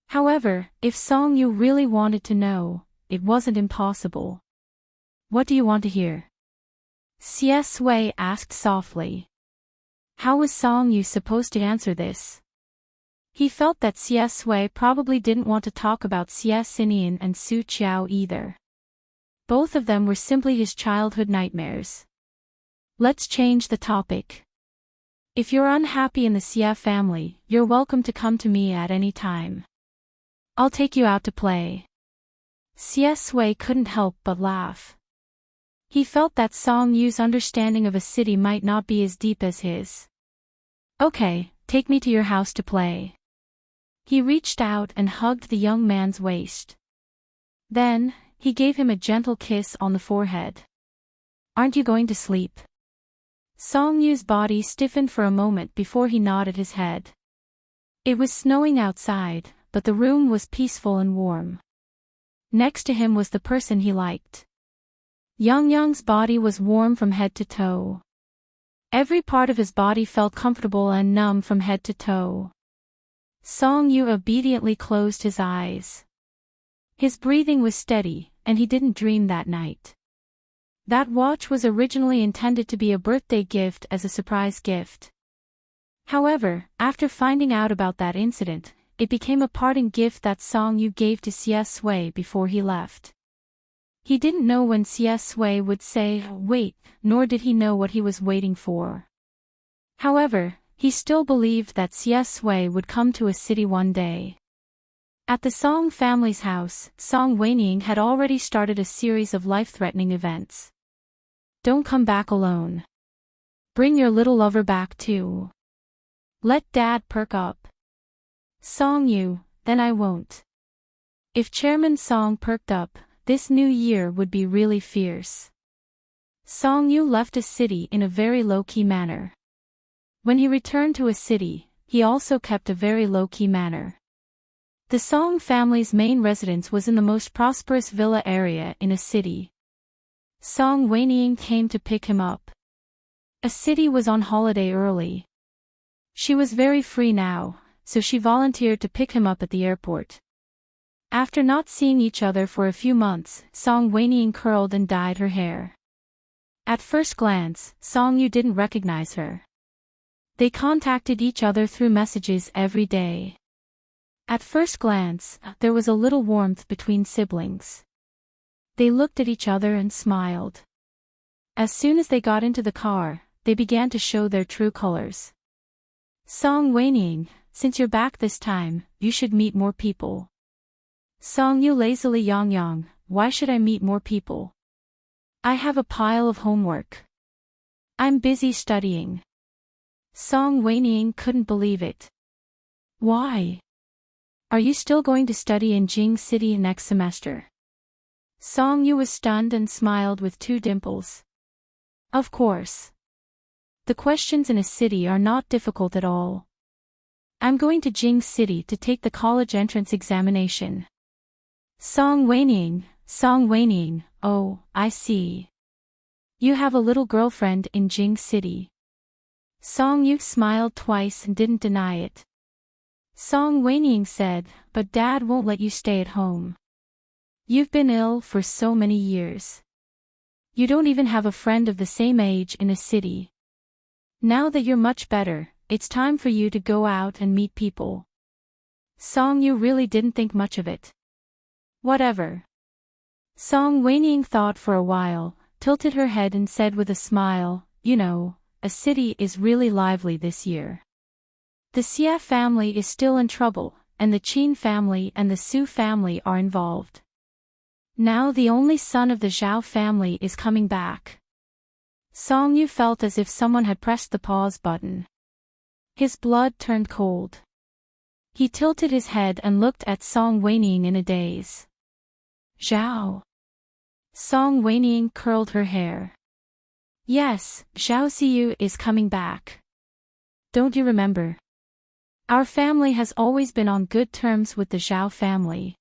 However, if Song Yu really wanted to know, it wasn't impossible. "What do you want to hear?" Wei asked softly. How was Song Yu supposed to answer this? He felt that Wei probably didn't want to talk about Xie Xinian and Su Qiao either. Both of them were simply his childhood nightmares. "Let's change the topic. If you're unhappy in the Xia family, you're welcome to come to me at any time. I'll take you out to play." Wei couldn't help but laugh. He felt that Song Yu's understanding of a city might not be as deep as his. "Okay, take me to your house to play." He reached out and hugged the young man's waist. Then, he gave him a gentle kiss on the forehead. "Aren't you going to sleep?" Song Yu's body stiffened for a moment before he nodded his head. It was snowing outside, but the room was peaceful and warm. Next to him was the person he liked. Young's body was warm from head to toe. Every part of his body felt comfortable and numb from head to toe. Song Yu obediently closed his eyes. His breathing was steady, and he didn't dream that night. That watch was originally intended to be a birthday gift as a surprise gift. However, after finding out about that incident, it became a parting gift that Song Yu gave to Wei before he left. He didn't know when Wei would say, "Wait," nor did he know what he was waiting for. However, he still believed that Wei would come to a city one day. At the Song family's house, Song Weiniang had already started a series of life-threatening events. "Don't come back alone. Bring your little lover back too. Let Dad perk up." "Song Yu, then I won't." If Chairman Song perked up, this new year would be really fierce. Song Yu left a city in a very low-key manner. When he returned to a city, he also kept a very low-key manner. The Song family's main residence was in the most prosperous villa area in a city. Song Weiniang came to pick him up. A city was on holiday early. She was very free now, so she volunteered to pick him up at the airport. After not seeing each other for a few months, Song Weiniang curled and dyed her hair. At first glance, Song Yu didn't recognize her. They contacted each other through messages every day. At first glance, there was a little warmth between siblings. They looked at each other and smiled. As soon as they got into the car, they began to show their true colors. Song Waining, since you're back this time, you should meet more people. Song Yu lazily Yang, why should I meet more people? I have a pile of homework. I'm busy studying. Song Waining couldn't believe it. Why? Are you still going to study in Jing City next semester? Song Yu was stunned and smiled with two dimples. Of course. The questions in a city are not difficult at all. I'm going to Jing City to take the college entrance examination. Song Waining, oh, I see. You have a little girlfriend in Jing City. Song Yu smiled twice and didn't deny it. Song Waining said, but Dad won't let you stay at home. You've been ill for so many years. You don't even have a friend of the same age in a city. Now that you're much better, it's time for you to go out and meet people. Song Yu really didn't think much of it. Whatever. Song Waining thought for a while, tilted her head and said with a smile, you know, a city is really lively this year. The Xia family is still in trouble, and the Qin family and the Su family are involved. Now the only son of the Zhao family is coming back. Song Yu felt as if someone had pressed the pause button. His blood turned cold. He tilted his head and looked at Song Waining in a daze. Zhao. Song Waining curled her hair. Yes, Zhao Ziyu is coming back. Don't you remember? Our family has always been on good terms with the Zhao family.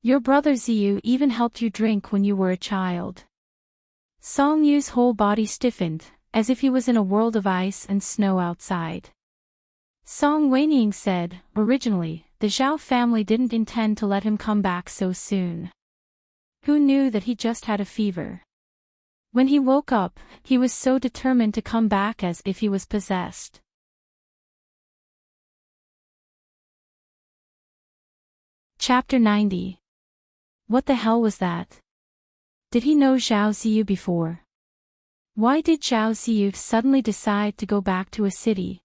Your brother Ziyu even helped you drink when you were a child. Song Yu's whole body stiffened, as if he was in a world of ice and snow outside. Song Waining said, originally, the Zhao family didn't intend to let him come back so soon. Who knew that he just had a fever? When he woke up, he was so determined to come back as if he was possessed. Chapter 90. What the hell was that? Did he know Zhao Ziyu before? Why did Zhao Ziyu suddenly decide to go back to a city?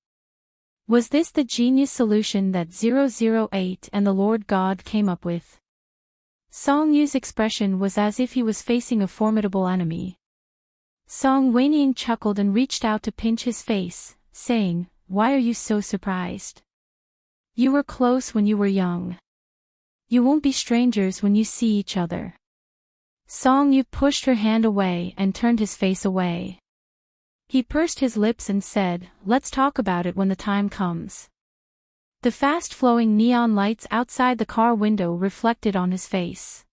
Was this the genius solution that 008 and the Lord God came up with? Song Yu's expression was as if he was facing a formidable enemy. Song Waining chuckled and reached out to pinch his face, saying, why are you so surprised? You were close when you were young. You won't be strangers when you see each other. Song Yu pushed her hand away and turned his face away. He pursed his lips and said, let's talk about it when the time comes. The fast-flowing neon lights outside the car window reflected on his face.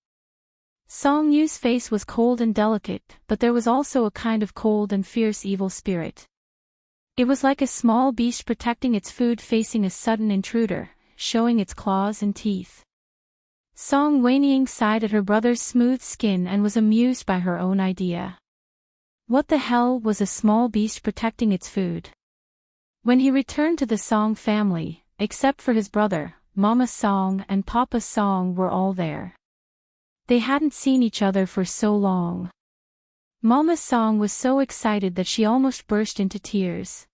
Song Yu's face was cold and delicate, but there was also a kind of cold and fierce evil spirit. It was like a small beast protecting its food facing a sudden intruder, showing its claws and teeth. Song Waining sighed at her brother's smooth skin and was amused by her own idea. What the hell was a small beast protecting its food? When he returned to the Song family, except for his brother, Mama Song and Papa Song were all there. They hadn't seen each other for so long. Mama Song was so excited that she almost burst into tears.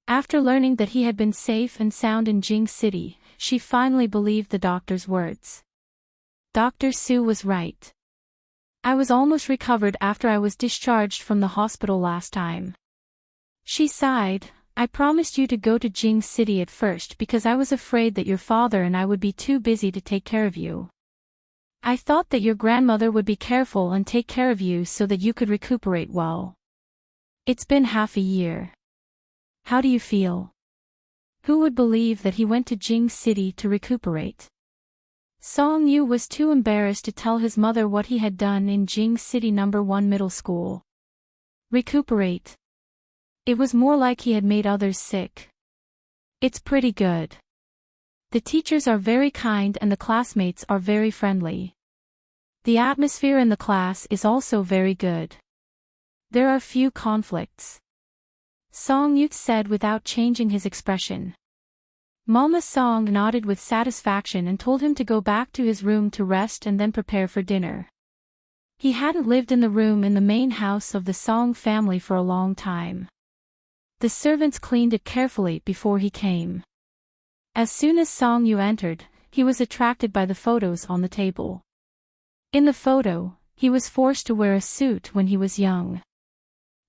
After learning that he had been safe and sound in Jing City, she finally believed the doctor's words. Dr. Su was right. I was almost recovered after I was discharged from the hospital last time. She sighed, I promised you to go to Jing City at first because I was afraid that your father and I would be too busy to take care of you. I thought that your grandmother would be careful and take care of you so that you could recuperate well. It's been half a year. How do you feel? Who would believe that he went to Jing City to recuperate? Song Yu was too embarrassed to tell his mother what he had done in Jing City No. 1 middle school. Recuperate. It was more like he had made others sick. It's pretty good. The teachers are very kind and the classmates are very friendly. The atmosphere in the class is also very good. There are few conflicts. Song Yu said without changing his expression. Mama Song nodded with satisfaction and told him to go back to his room to rest and then prepare for dinner. He hadn't lived in the room in the main house of the Song family for a long time. The servants cleaned it carefully before he came. As soon as Song Yu entered, he was attracted by the photos on the table. In the photo, he was forced to wear a suit when he was young.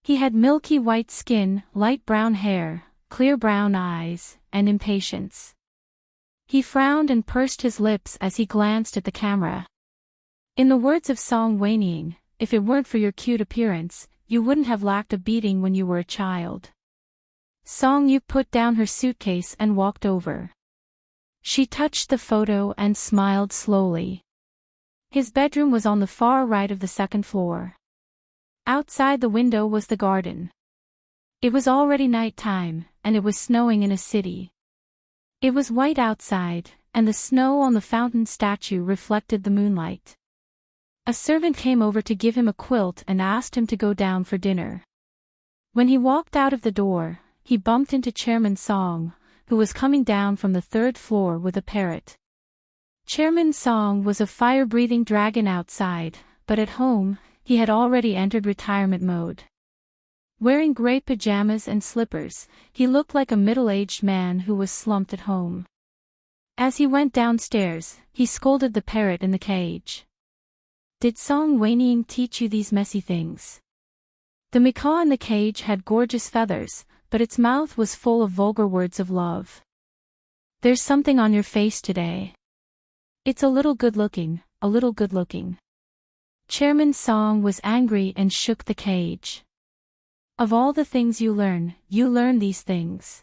He had milky white skin, light brown hair, clear brown eyes, and impatience. He frowned and pursed his lips as he glanced at the camera. In the words of Song Wenying, if it weren't for your cute appearance, you wouldn't have lacked a beating when you were a child. Song Yu put down her suitcase and walked over. She touched the photo and smiled slowly. His bedroom was on the far right of the second floor. Outside the window was the garden. It was already night time, and it was snowing in a city. It was white outside, and the snow on the fountain statue reflected the moonlight. A servant came over to give him a quilt and asked him to go down for dinner. When he walked out of the door, he bumped into Chairman Song, who was coming down from the third floor with a parrot. Chairman Song was a fire-breathing dragon outside, but at home, he had already entered retirement mode. Wearing gray pajamas and slippers, he looked like a middle-aged man who was slumped at home. As he went downstairs, he scolded the parrot in the cage. Did Song Wenying teach you these messy things? The macaw in the cage had gorgeous feathers, but its mouth was full of vulgar words of love. There's something on your face today. It's a little good-looking, a little good-looking. Chairman Song was angry and shook the cage. Of all the things you learn these things.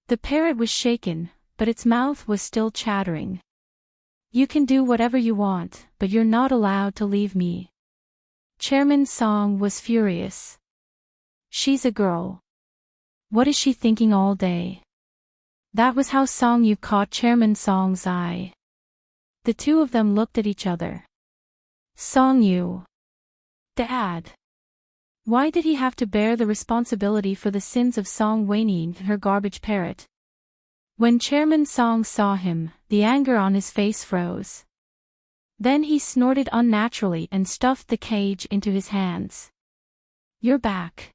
The parrot was shaken, but its mouth was still chattering. You can do whatever you want, but you're not allowed to leave me. Chairman Song was furious. She's a girl. What is she thinking all day? That was how Song Yu caught Chairman Song's eye. The two of them looked at each other. Song Yu. Dad. Why did he have to bear the responsibility for the sins of Song Wenying and her garbage parrot? When Chairman Song saw him, the anger on his face froze. Then he snorted unnaturally and stuffed the cage into his hands. You're back.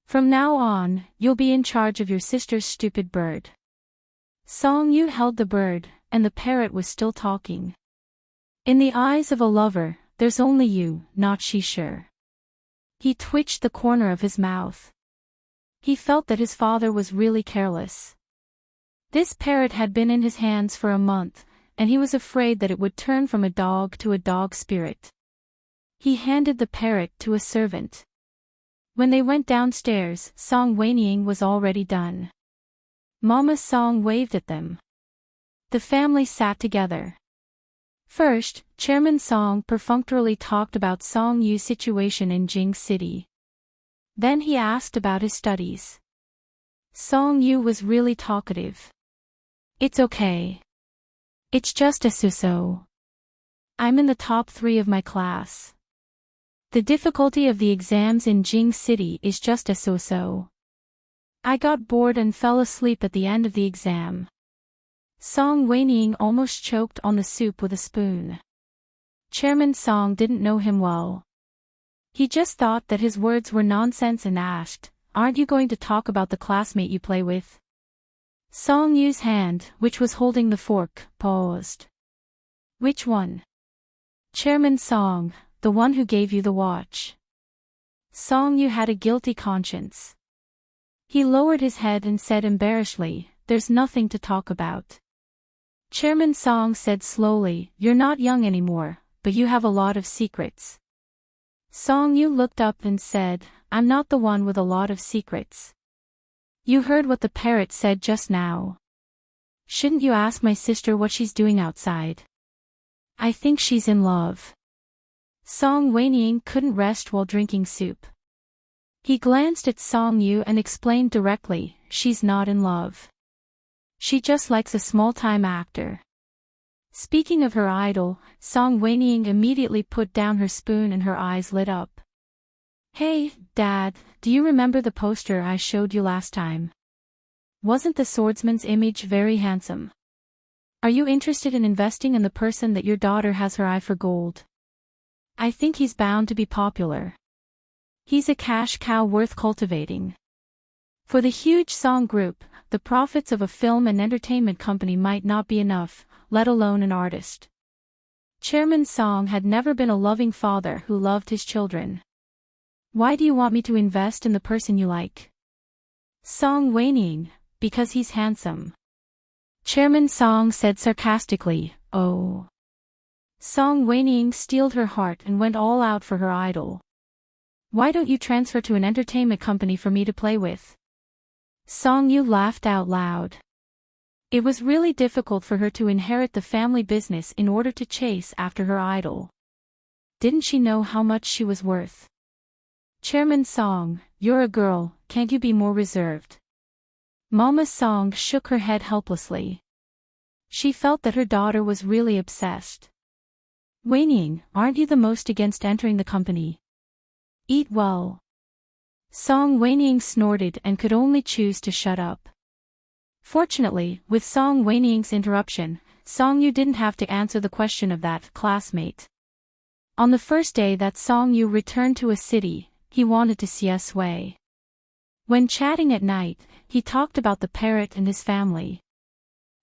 From now on, you'll be in charge of your sister's stupid bird. Song Yu held the bird, and the parrot was still talking. In the eyes of a lover, there's only you, not she sure. He twitched the corner of his mouth. He felt that his father was really careless. This parrot had been in his hands for a month, and he was afraid that it would turn from a dog to a dog spirit. He handed the parrot to a servant. When they went downstairs, Song Wenying was already done. Mama Song waved at them. The family sat together. First, Chairman Song perfunctorily talked about Song Yu's situation in Jing City. Then he asked about his studies. Song Yu was really talkative. It's okay. It's just a so-so. I'm in the top 3 of my class. The difficulty of the exams in Jing City is just a so-so. I got bored and fell asleep at the end of the exam. Song Wenying almost choked on the soup with a spoon. Chairman Song didn't know him well. He just thought that his words were nonsense and asked, "Aren't you going to talk about the classmate you play with?" Song Yu's hand, which was holding the fork, paused. Which one? Chairman Song, the one who gave you the watch. Song Yu had a guilty conscience. He lowered his head and said embarrassedly, "There's nothing to talk about." Chairman Song said slowly, "You're not young anymore, but you have a lot of secrets." Song Yu looked up and said, "I'm not the one with a lot of secrets." You heard what the parrot said just now. Shouldn't you ask my sister what she's doing outside? I think she's in love. Song Wenying couldn't rest while drinking soup. He glanced at Song Yu and explained directly, "She's not in love. She just likes a small-time actor." Speaking of her idol, Song Wenying immediately put down her spoon and her eyes lit up. "Hey, Dad, do you remember the poster I showed you last time? Wasn't the swordsman's image very handsome? Are you interested in investing in the person that your daughter has her eye for gold? I think he's bound to be popular. He's a cash cow worth cultivating." For the huge Song group, the profits of a film and entertainment company might not be enough, let alone an artist. Chairman Song had never been a loving father who loved his children. Why do you want me to invest in the person you like? Song whinnying, because he's handsome. Chairman Song said sarcastically, oh. Song whinnying steeled her heart and went all out for her idol. Why don't you transfer to an entertainment company for me to play with? Song Yu laughed out loud. It was really difficult for her to inherit the family business in order to chase after her idol. Didn't she know how much she was worth? Chairman Song, you're a girl, can't you be more reserved? Mama Song shook her head helplessly. She felt that her daughter was really obsessed. Whinnying, aren't you the most against entering the company? Eat well. Song whinnying snorted and could only choose to shut up. Fortunately, with Song whinnying's interruption, Song Yu didn't have to answer the question of that classmate. On the first day that Song Yu returned to a city, he wanted to see Sway. When chatting at night, he talked about the parrot and his family.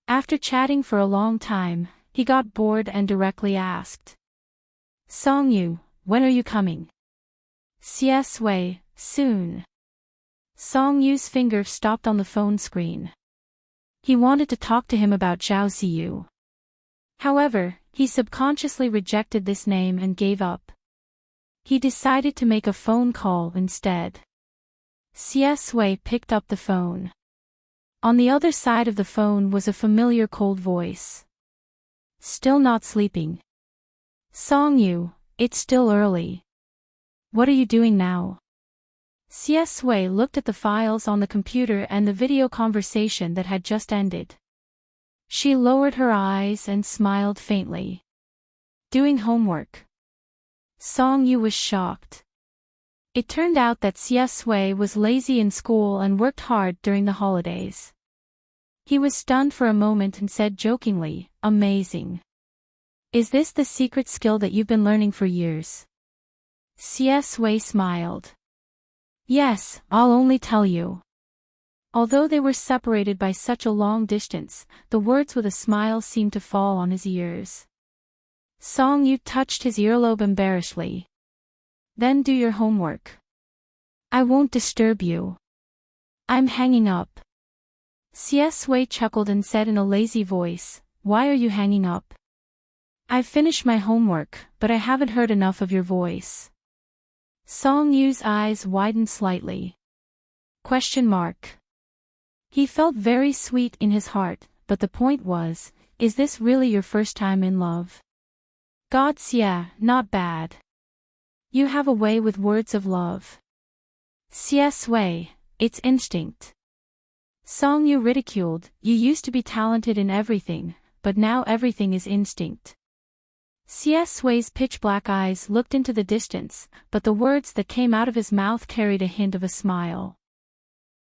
After chatting for a long time, he got bored and directly asked. Song Yu, when are you coming? Sway, soon. Song Yu's finger stopped on the phone screen. He wanted to talk to him about Zhao Ziyu. However, he subconsciously rejected this name and gave up. He decided to make a phone call instead. Sway picked up the phone. On the other side of the phone was a familiar cold voice. Still not sleeping? Song Yu, it's still early. What are you doing now? Sway looked at the files on the computer and the video conversation that had just ended. She lowered her eyes and smiled faintly. Doing homework. Song Yu was shocked. It turned out that Sway was lazy in school and worked hard during the holidays. He was stunned for a moment and said jokingly, amazing. Is this the secret skill that you've been learning for years? Sway smiled. Yes, I'll only tell you. Although they were separated by such a long distance, the words with a smile seemed to fall on his ears. Song Yu touched his earlobe embarrassedly. Then do your homework. I won't disturb you. I'm hanging up. Sway chuckled and said in a lazy voice, why are you hanging up? I've finished my homework, but I haven't heard enough of your voice. Song Yu's eyes widened slightly. Question mark. He felt very sweet in his heart, but the point was, is this really your first time in love? Gods, yeah, not bad. You have a way with words of love. Sway, it's instinct. Song Yu ridiculed, you used to be talented in everything, but now everything is instinct. Sway's pitch-black eyes looked into the distance, but the words that came out of his mouth carried a hint of a smile.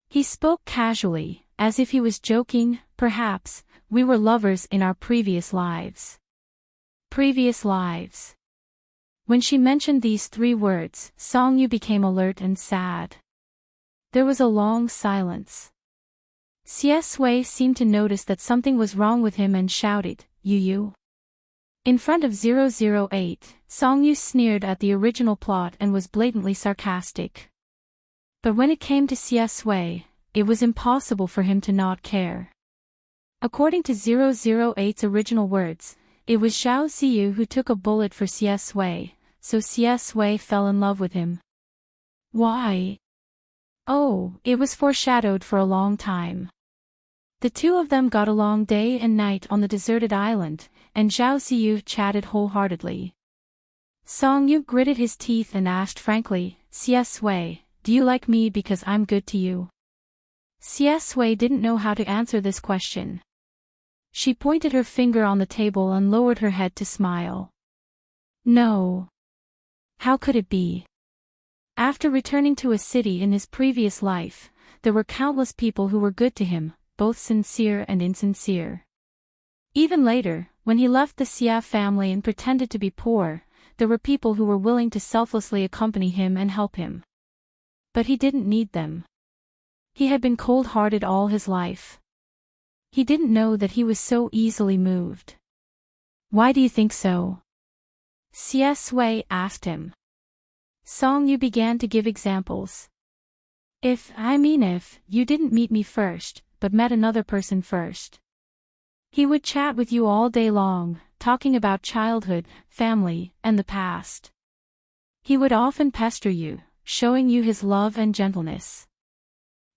He spoke casually, as if he was joking, perhaps, we were lovers in our previous lives. Previous lives. When she mentioned these three words, Song Yu became alert and sad. There was a long silence. Sway seemed to notice that something was wrong with him and shouted, Yu. In front of 008, Song Yu sneered at the original plot and was blatantly sarcastic. But when it came to Sway, it was impossible for him to not care. According to 008's original words, it was Zhao Ziyu who took a bullet for Sway, so Sway fell in love with him. Why? Oh, it was foreshadowed for a long time. The two of them got along day and night on the deserted island, and Zhao Ziyu chatted wholeheartedly. Song Yu gritted his teeth and asked frankly, Sway, do you like me because I'm good to you? Sway didn't know how to answer this question. She pointed her finger on the table and lowered her head to smile. No. How could it be? After returning to a city in his previous life, there were countless people who were good to him, both sincere and insincere. Even later, when he left the Xia family and pretended to be poor, there were people who were willing to selflessly accompany him and help him. But he didn't need them. He had been cold-hearted all his life. He didn't know that he was so easily moved. Why do you think so? C.S. Wei asked him. Song Yu began to give examples. If you didn't meet me first, but met another person first. He would chat with you all day long, talking about childhood, family, and the past. He would often pester you, showing you his love and gentleness.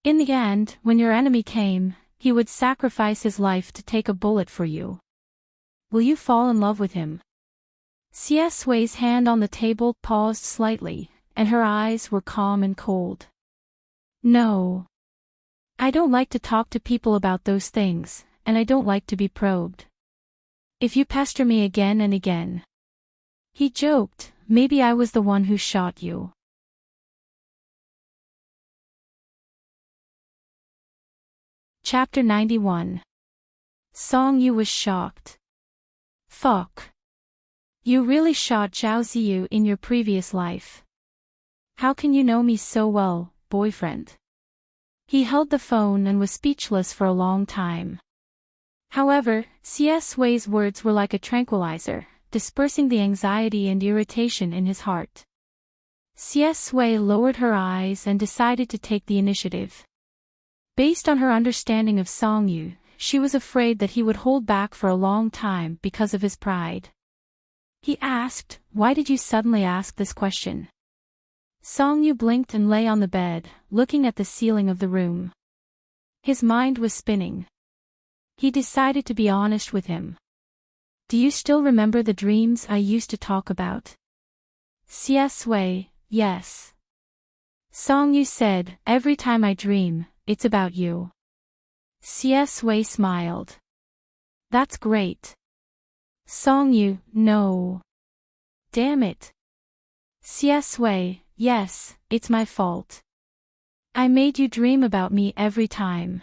In the end, when your enemy came, he would sacrifice his life to take a bullet for you. Will you fall in love with him? C.S. Wei's hand on the table paused slightly, and her eyes were calm and cold. No. I don't like to talk to people about those things, and I don't like to be probed. If you pester me again and again. He joked, maybe I was the one who shot you. Chapter 91. Song Yu was shocked. Fuck. You really shot Zhao Ziyu in your previous life. How can you know me so well, boyfriend? He held the phone and was speechless for a long time. However, C.S. Wei's words were like a tranquilizer, dispersing the anxiety and irritation in his heart. C.S. Wei lowered her eyes and decided to take the initiative. Based on her understanding of Song Yu, she was afraid that he would hold back for a long time because of his pride. He asked, why did you suddenly ask this question? Song Yu blinked and lay on the bed, looking at the ceiling of the room. His mind was spinning. He decided to be honest with him. Do you still remember the dreams I used to talk about? C.S. Wei, yes. Song Yu said, every time I dream, it's about you. C.S. Wei smiled. That's great. Song Yu, no. Damn it. C.S. Wei, yes, it's my fault. I made you dream about me every time.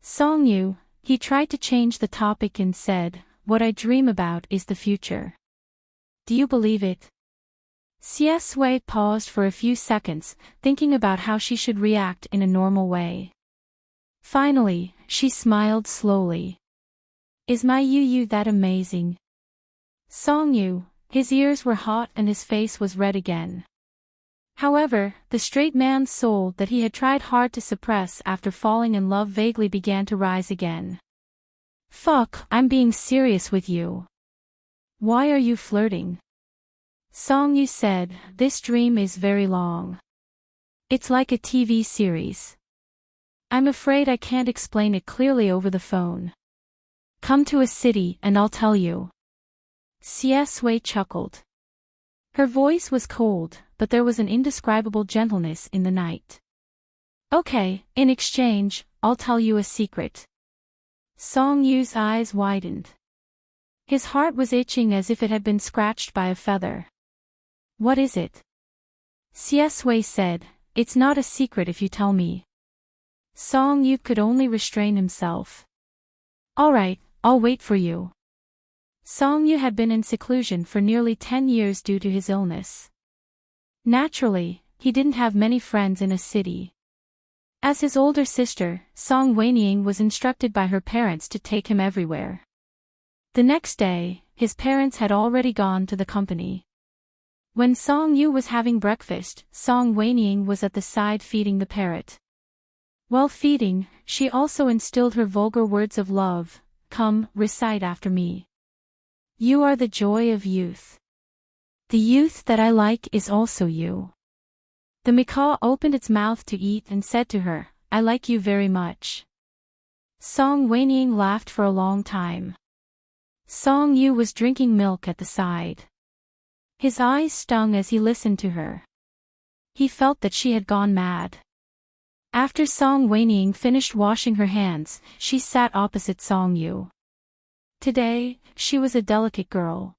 Song Yu, he tried to change the topic and said, what I dream about is the future. Do you believe it? C.S. Wei paused for a few seconds, thinking about how she should react in a normal way. Finally, she smiled slowly. Is my Yu that amazing? Song Yu, his ears were hot and his face was red again. However, the straight man's soul that he had tried hard to suppress after falling in love vaguely began to rise again. Fuck, I'm being serious with you. Why are you flirting? Song Yu said, this dream is very long. It's like a TV series. I'm afraid I can't explain it clearly over the phone. Come to a city and I'll tell you. C.S. Wei chuckled. Her voice was cold, but there was an indescribable gentleness in the night. Okay, in exchange, I'll tell you a secret. Song Yu's eyes widened. His heart was itching as if it had been scratched by a feather. What is it? C.S. Wei said, it's not a secret if you tell me. Song Yu could only restrain himself. Alright, I'll wait for you. Song Yu had been in seclusion for nearly 10 years due to his illness. Naturally, he didn't have many friends in a city. As his older sister, Song Weiniing was instructed by her parents to take him everywhere. The next day, his parents had already gone to the company. When Song Yu was having breakfast, Song Weiniing was at the side feeding the parrot. While feeding, she also instilled her vulgar words of love, come, recite after me. You are the joy of youth. The youth that I like is also you. The macaw opened its mouth to eat and said to her, I like you very much. Song Weiniing laughed for a long time. Song Yu was drinking milk at the side. His eyes stung as he listened to her. He felt that she had gone mad. After Song Weiniing finished washing her hands, she sat opposite Song Yu. Today, she was a delicate girl.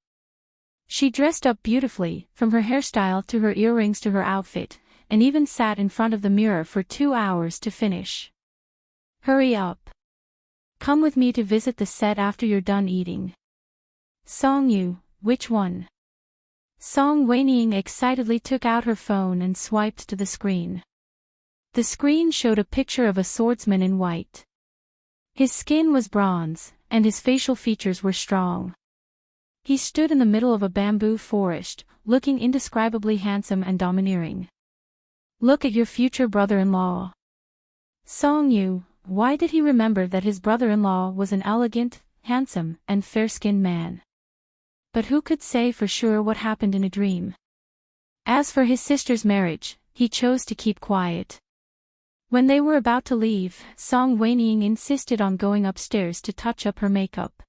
She dressed up beautifully, from her hairstyle to her earrings to her outfit, and even sat in front of the mirror for 2 hours to finish. Hurry up. Come with me to visit the set after you're done eating. Song Yu, which one? Song Weiniing excitedly took out her phone and swiped to the screen. The screen showed a picture of a swordsman in white. His skin was bronze, and his facial features were strong. He stood in the middle of a bamboo forest, looking indescribably handsome and domineering. Look at your future brother-in-law. Song Yu, why did he remember that his brother-in-law was an elegant, handsome, and fair-skinned man? But who could say for sure what happened in a dream? As for his sister's marriage, he chose to keep quiet. When they were about to leave, Song Weiying insisted on going upstairs to touch up her makeup.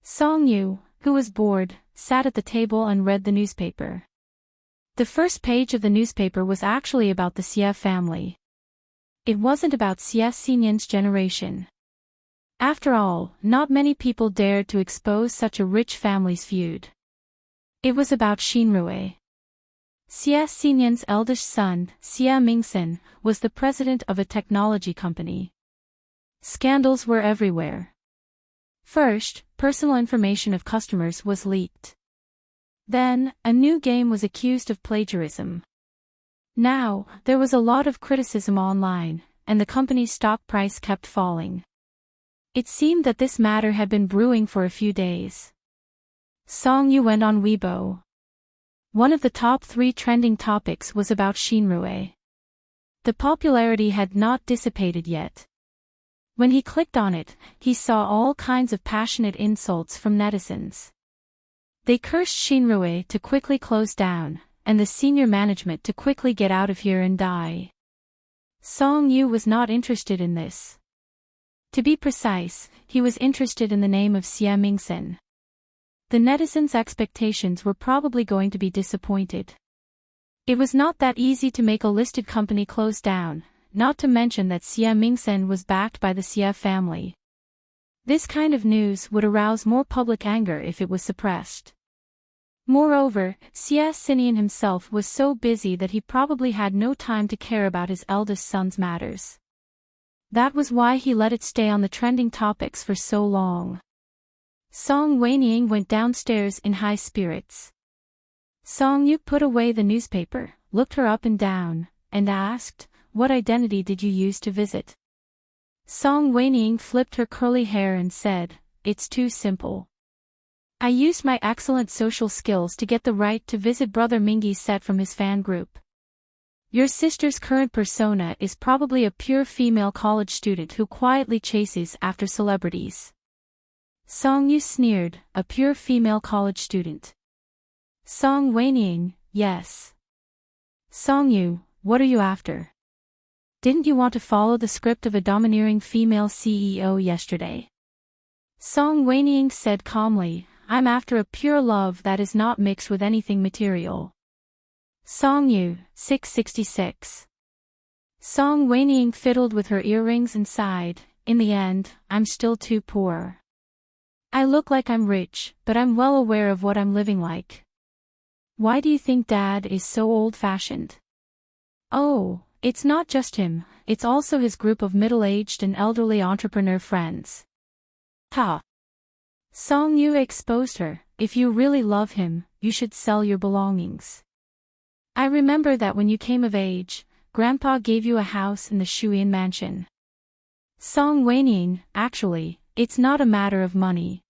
Song Yu, who was bored, sat at the table and read the newspaper. The first page of the newspaper was actually about the Xie family. It wasn't about Xie Xinyan's generation. After all, not many people dared to expose such a rich family's feud. It was about Xinrui. Xie Xinyan's eldest son, Xie Mingsen, was the president of a technology company. Scandals were everywhere. First, personal information of customers was leaked. Then, a new game was accused of plagiarism. Now, there was a lot of criticism online, and the company's stock price kept falling. It seemed that this matter had been brewing for a few days. Song Yu went on Weibo. One of the top 3 trending topics was about Xinrui. The popularity had not dissipated yet. When he clicked on it, he saw all kinds of passionate insults from netizens. They cursed Xinrui to quickly close down, and the senior management to quickly get out of here and die. Song Yu was not interested in this. To be precise, he was interested in the name of Xie Mingsen. The netizens' expectations were probably going to be disappointed. It was not that easy to make a listed company close down, not to mention that Xie Mingsen was backed by the Xie family. This kind of news would arouse more public anger if it was suppressed. Moreover, Xie Xinyan himself was so busy that he probably had no time to care about his eldest son's matters. That was why he let it stay on the trending topics for so long. Song Weiying went downstairs in high spirits. Song Yu put away the newspaper, looked her up and down, and asked, "What identity did you use to visit?" Song Weiying flipped her curly hair and said, "It's too simple. I used my excellent social skills to get the right to visit Brother Mingyi's set from his fan group. Your sister's current persona is probably a pure female college student who quietly chases after celebrities." Song Yu sneered, "A pure female college student." Song Weiying, "Yes." Song Yu, "What are you after? Didn't you want to follow the script of a domineering female CEO yesterday?" Song Weiying said calmly, "I'm after a pure love that is not mixed with anything material." Song Yu, 666. Song Weiying fiddled with her earrings and sighed, "In the end, I'm still too poor. I look like I'm rich, but I'm well aware of what I'm living like. Why do you think Dad is so old-fashioned?" "Oh, it's not just him, it's also his group of middle-aged and elderly entrepreneur friends." Ha! Song Yu exposed her, "If you really love him, you should sell your belongings. I remember that when you came of age, Grandpa gave you a house in the Shuyan mansion." Song Weiying, "Actually, it's not a matter of money.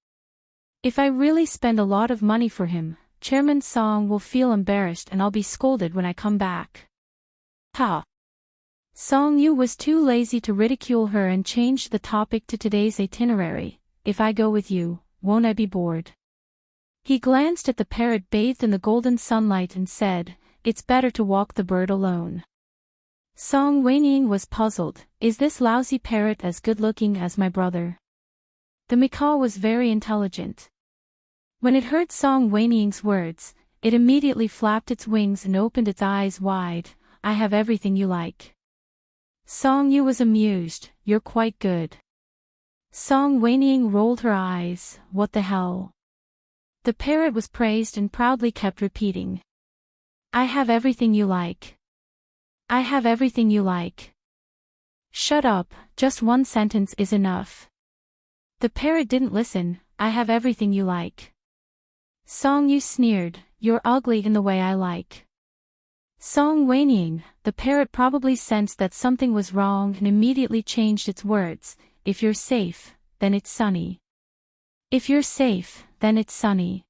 If I really spend a lot of money for him, Chairman Song will feel embarrassed and I'll be scolded when I come back." Ha! Song Yu was too lazy to ridicule her and changed the topic to today's itinerary. "If I go with you, won't I be bored?" He glanced at the parrot bathed in the golden sunlight and said, "It's better to walk the bird alone." Song Weiying was puzzled, "Is this lousy parrot as good-looking as my brother?" The macaw was very intelligent. When it heard Song Weiying's words, it immediately flapped its wings and opened its eyes wide. "I have everything you like." Song Yu was amused, "You're quite good." Song Weiying rolled her eyes, "What the hell?" The parrot was praised and proudly kept repeating, "I have everything you like. I have everything you like." "Shut up, just one sentence is enough." The parrot didn't listen, "I have everything you like." Song Yu sneered, "You're ugly in the way I like." Song whinnying, the parrot probably sensed that something was wrong and immediately changed its words. If you're safe, then it's sunny. If you're safe, then it's sunny.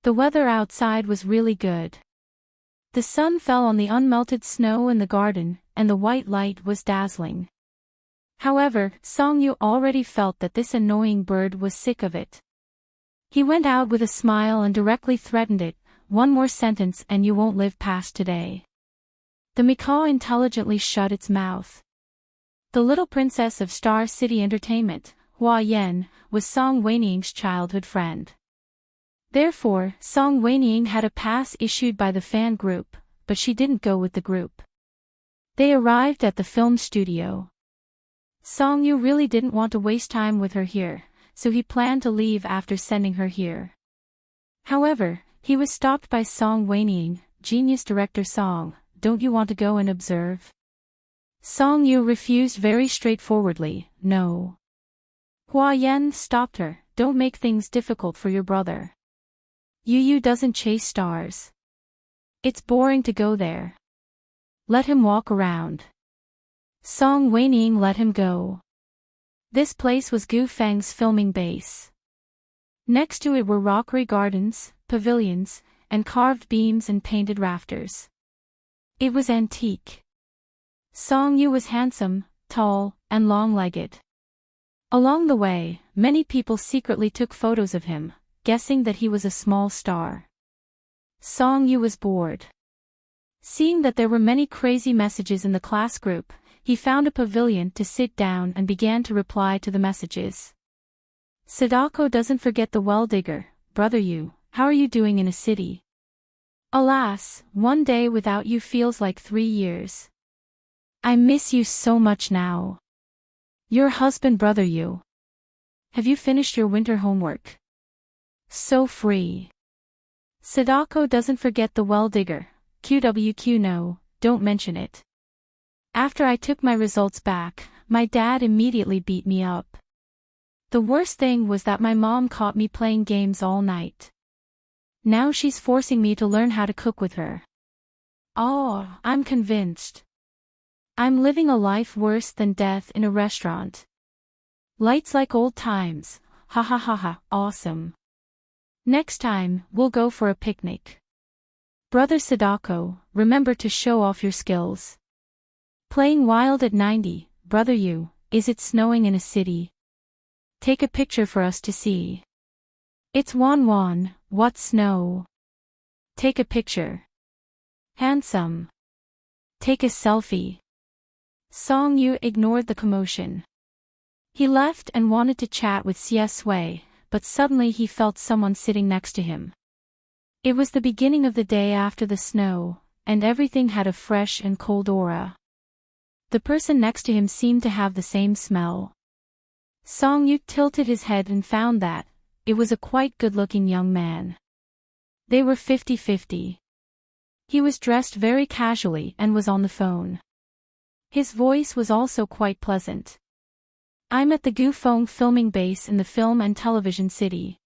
The weather outside was really good. The sun fell on the unmelted snow in the garden, and the white light was dazzling. However, Song-yu already felt that this annoying bird was sick of it. He went out with a smile and directly threatened it, "One more sentence and you won't live past today." The macaw intelligently shut its mouth. The little princess of Star City Entertainment, Hua Yen, was Song Whinnying's childhood friend. Therefore, Song Whinnying had a pass issued by the fan group, but she didn't go with the group. They arrived at the film studio. Song-yu really didn't want to waste time with her here, so he planned to leave after sending her here. However, he was stopped by Song Whinnying. "Genius director Song, don't you want to go and observe?" Song-yu refused very straightforwardly, "No." Hua Yen stopped her, "Don't make things difficult for your brother. Yu doesn't chase stars. It's boring to go there. Let him walk around." Song Whinnying let him go. This place was Gu Feng's filming base. Next to it were rockery gardens, pavilions, and carved beams and painted rafters. It was antique. Song-yu was handsome, tall, and long-legged. Along the way, many people secretly took photos of him, guessing that he was a small star. Song-yu was bored. Seeing that there were many crazy messages in the class group, he found a pavilion to sit down and began to reply to the messages. "Sadako doesn't forget the well digger, brother Yu, how are you doing in a city? Alas, one day without you feels like 3 years. I miss you so much now. Your husband brother Yu. Have you finished your winter homework? So free. Sadako doesn't forget the well digger, QWQ no, don't mention it. After I took my results back, my dad immediately beat me up. The worst thing was that my mom caught me playing games all night. Now she's forcing me to learn how to cook with her. Oh, I'm convinced. I'm living a life worse than death in a restaurant. Lights like old times, ha ha ha ha, awesome. Next time, we'll go for a picnic. Brother Sadako, remember to show off your skills. Playing wild at 90, brother Yu, is it snowing in a city? Take a picture for us to see. It's Wan, what snow? Take a picture. Handsome. Take a selfie. Song-yu ignored the commotion. He left and wanted to chat with Xie Sui, but suddenly he felt someone sitting next to him. It was the beginning of the day after the snow, and everything had a fresh and cold aura. The person next to him seemed to have the same smell. Song-yu tilted his head and found that it was a quite good-looking young man. They were 50-50. He was dressed very casually and was on the phone. His voice was also quite pleasant. "I'm at the Gufeng filming base in the film and television city.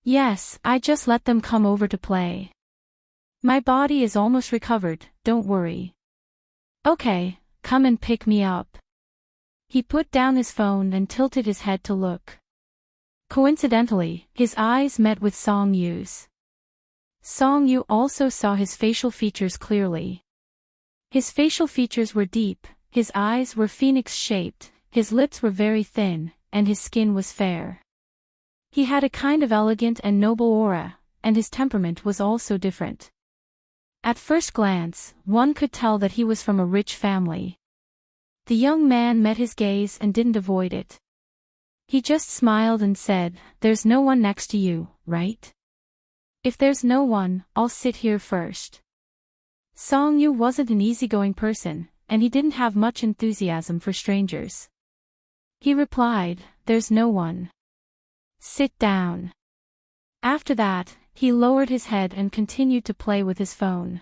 Yes, I just let them come over to play. My body is almost recovered, don't worry. Okay, come and pick me up." He put down his phone and tilted his head to look. Coincidentally, his eyes met with Song-yu's. Song-yu also saw his facial features clearly. His facial features were deep, his eyes were phoenix-shaped, his lips were very thin, and his skin was fair. He had a kind of elegant and noble aura, and his temperament was also different. At first glance, one could tell that he was from a rich family. The young man met his gaze and didn't avoid it. He just smiled and said, "There's no one next to you, right? If there's no one, I'll sit here first." Song-yu wasn't an easygoing person, and he didn't have much enthusiasm for strangers. He replied, "There's no one. Sit down." After that, he lowered his head and continued to play with his phone.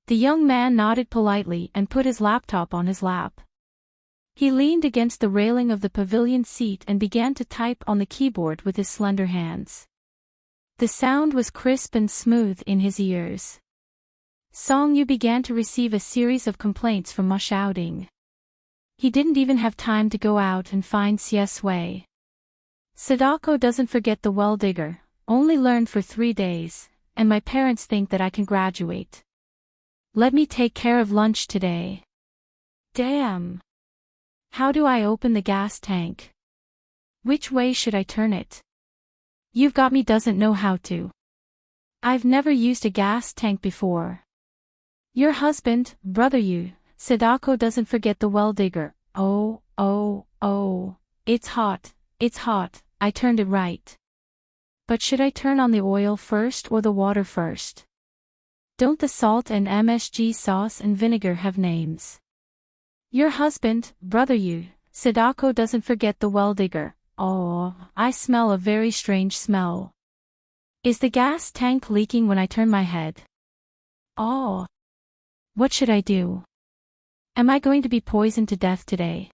The young man nodded politely and put his laptop on his lap. He leaned against the railing of the pavilion seat and began to type on the keyboard with his slender hands. The sound was crisp and smooth in his ears. Song Yu began to receive a series of complaints from Ma shouting. He didn't even have time to go out and find Xie Sui. Sadako doesn't forget the well digger, only learned for 3 days, and my parents think that I can graduate. Let me take care of lunch today. Damn. How do I open the gas tank? Which way should I turn it? You've got me doesn't know how to. I've never used a gas tank before. Your husband, brother Yu, Sadako doesn't forget the well digger. Oh, it's hot, I turned it right. But should I turn on the oil first or the water first? Don't the salt and MSG sauce and vinegar have names? Your husband, brother Yu, Sadako doesn't forget the well digger. Oh, I smell a very strange smell. Is the gas tank leaking when I turn my head? Oh. What should I do? Am I going to be poisoned to death today?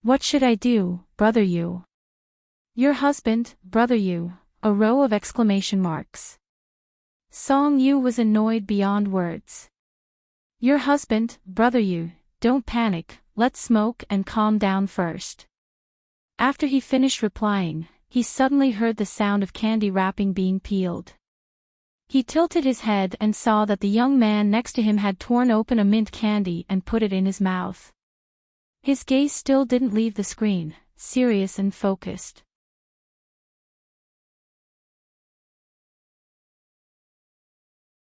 What should I do, brother Yu? Your husband, brother Yu, a row of exclamation marks. Song Yu was annoyed beyond words. Your husband, brother Yu, don't panic, let's smoke and calm down first. After he finished replying, he suddenly heard the sound of candy wrapping being peeled. He tilted his head and saw that the young man next to him had torn open a mint candy and put it in his mouth. His gaze still didn't leave the screen, serious and focused.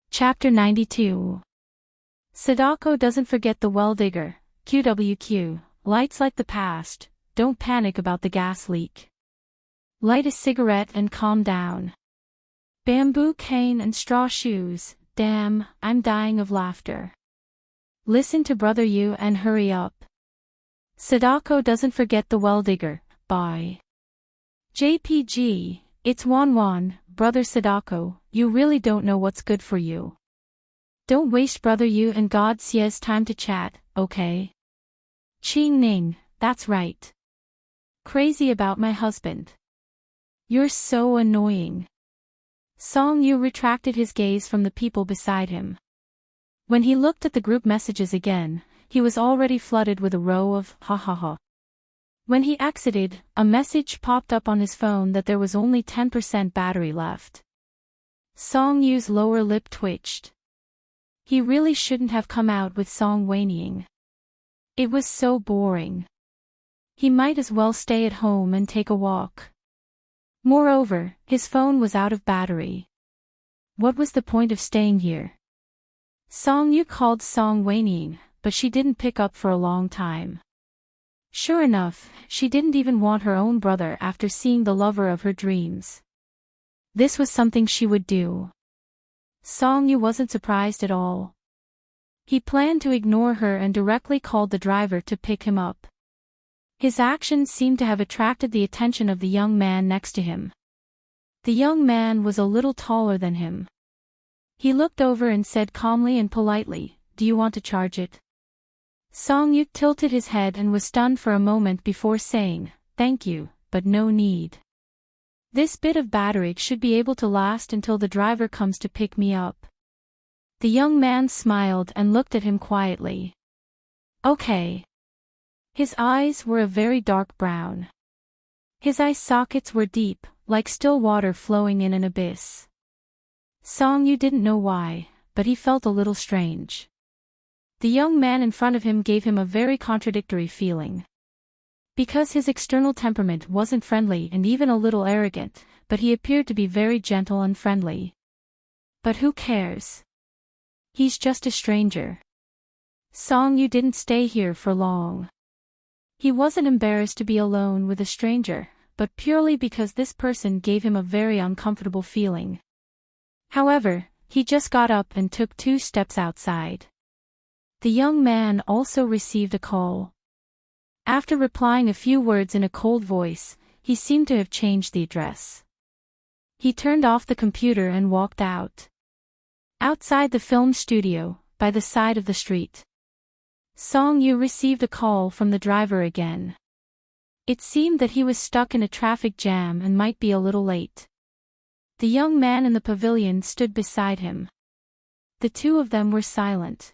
Chapter 92. Sadako doesn't forget the well digger. QWQ, lights like the past, don't panic about the gas leak. Light a cigarette and calm down. Bamboo cane and straw shoes, damn, I'm dying of laughter. Listen to brother Yu and hurry up. Sadako doesn't forget the well digger, bye. JPG, it's Wan, brother Sadako, you really don't know what's good for you. Don't waste brother Yu and God Xie's time to chat, okay? Qing Ning, that's right. Crazy about my husband. You're so annoying. Song Yu retracted his gaze from the people beside him. When he looked at the group messages again, he was already flooded with a row of ha ha ha. When he exited, a message popped up on his phone that there was only 10% battery left. Song Yu's lower lip twitched. He really shouldn't have come out with Song whinnying. It was so boring. He might as well stay at home and take a walk. Moreover, his phone was out of battery. What was the point of staying here? Song Yu called Song whinnying, but she didn't pick up for a long time. Sure enough, she didn't even want her own brother after seeing the lover of her dreams. This was something she would do. Song Yu wasn't surprised at all. He planned to ignore her and directly called the driver to pick him up. His actions seemed to have attracted the attention of the young man next to him. The young man was a little taller than him. He looked over and said calmly and politely, "Do you want to charge it?" Song Yu tilted his head and was stunned for a moment before saying, "Thank you, but no need. This bit of battery should be able to last until the driver comes to pick me up." The young man smiled and looked at him quietly. Okay. His eyes were a very dark brown. His eye sockets were deep, like still water flowing in an abyss. Song Yu didn't know why, but he felt a little strange. The young man in front of him gave him a very contradictory feeling. Because his external temperament wasn't friendly and even a little arrogant, but he appeared to be very gentle and friendly. But who cares? He's just a stranger. Song Yu didn't stay here for long. He wasn't embarrassed to be alone with a stranger, but purely because this person gave him a very uncomfortable feeling. However, he just got up and took 2 steps outside. The young man also received a call. After replying a few words in a cold voice, he seemed to have changed the address. He turned off the computer and walked out. Outside the film studio, by the side of the street, Song Yu received a call from the driver again. It seemed that he was stuck in a traffic jam and might be a little late. The young man in the pavilion stood beside him. The two of them were silent.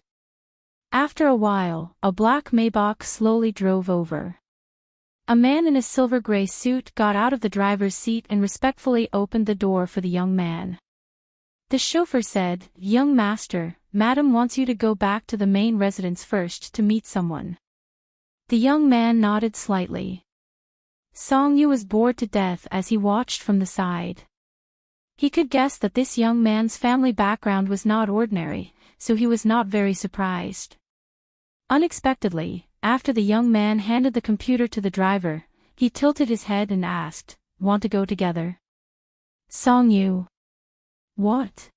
After a while, a black Maybach slowly drove over. A man in a silver-gray suit got out of the driver's seat and respectfully opened the door for the young man. The chauffeur said, "Young master, Madam wants you to go back to the main residence first to meet someone." The young man nodded slightly. Song-yu was bored to death as he watched from the side. He could guess that this young man's family background was not ordinary, so he was not very surprised. Unexpectedly, after the young man handed the computer to the driver, he tilted his head and asked, "Want to go together?" Song-yu. What?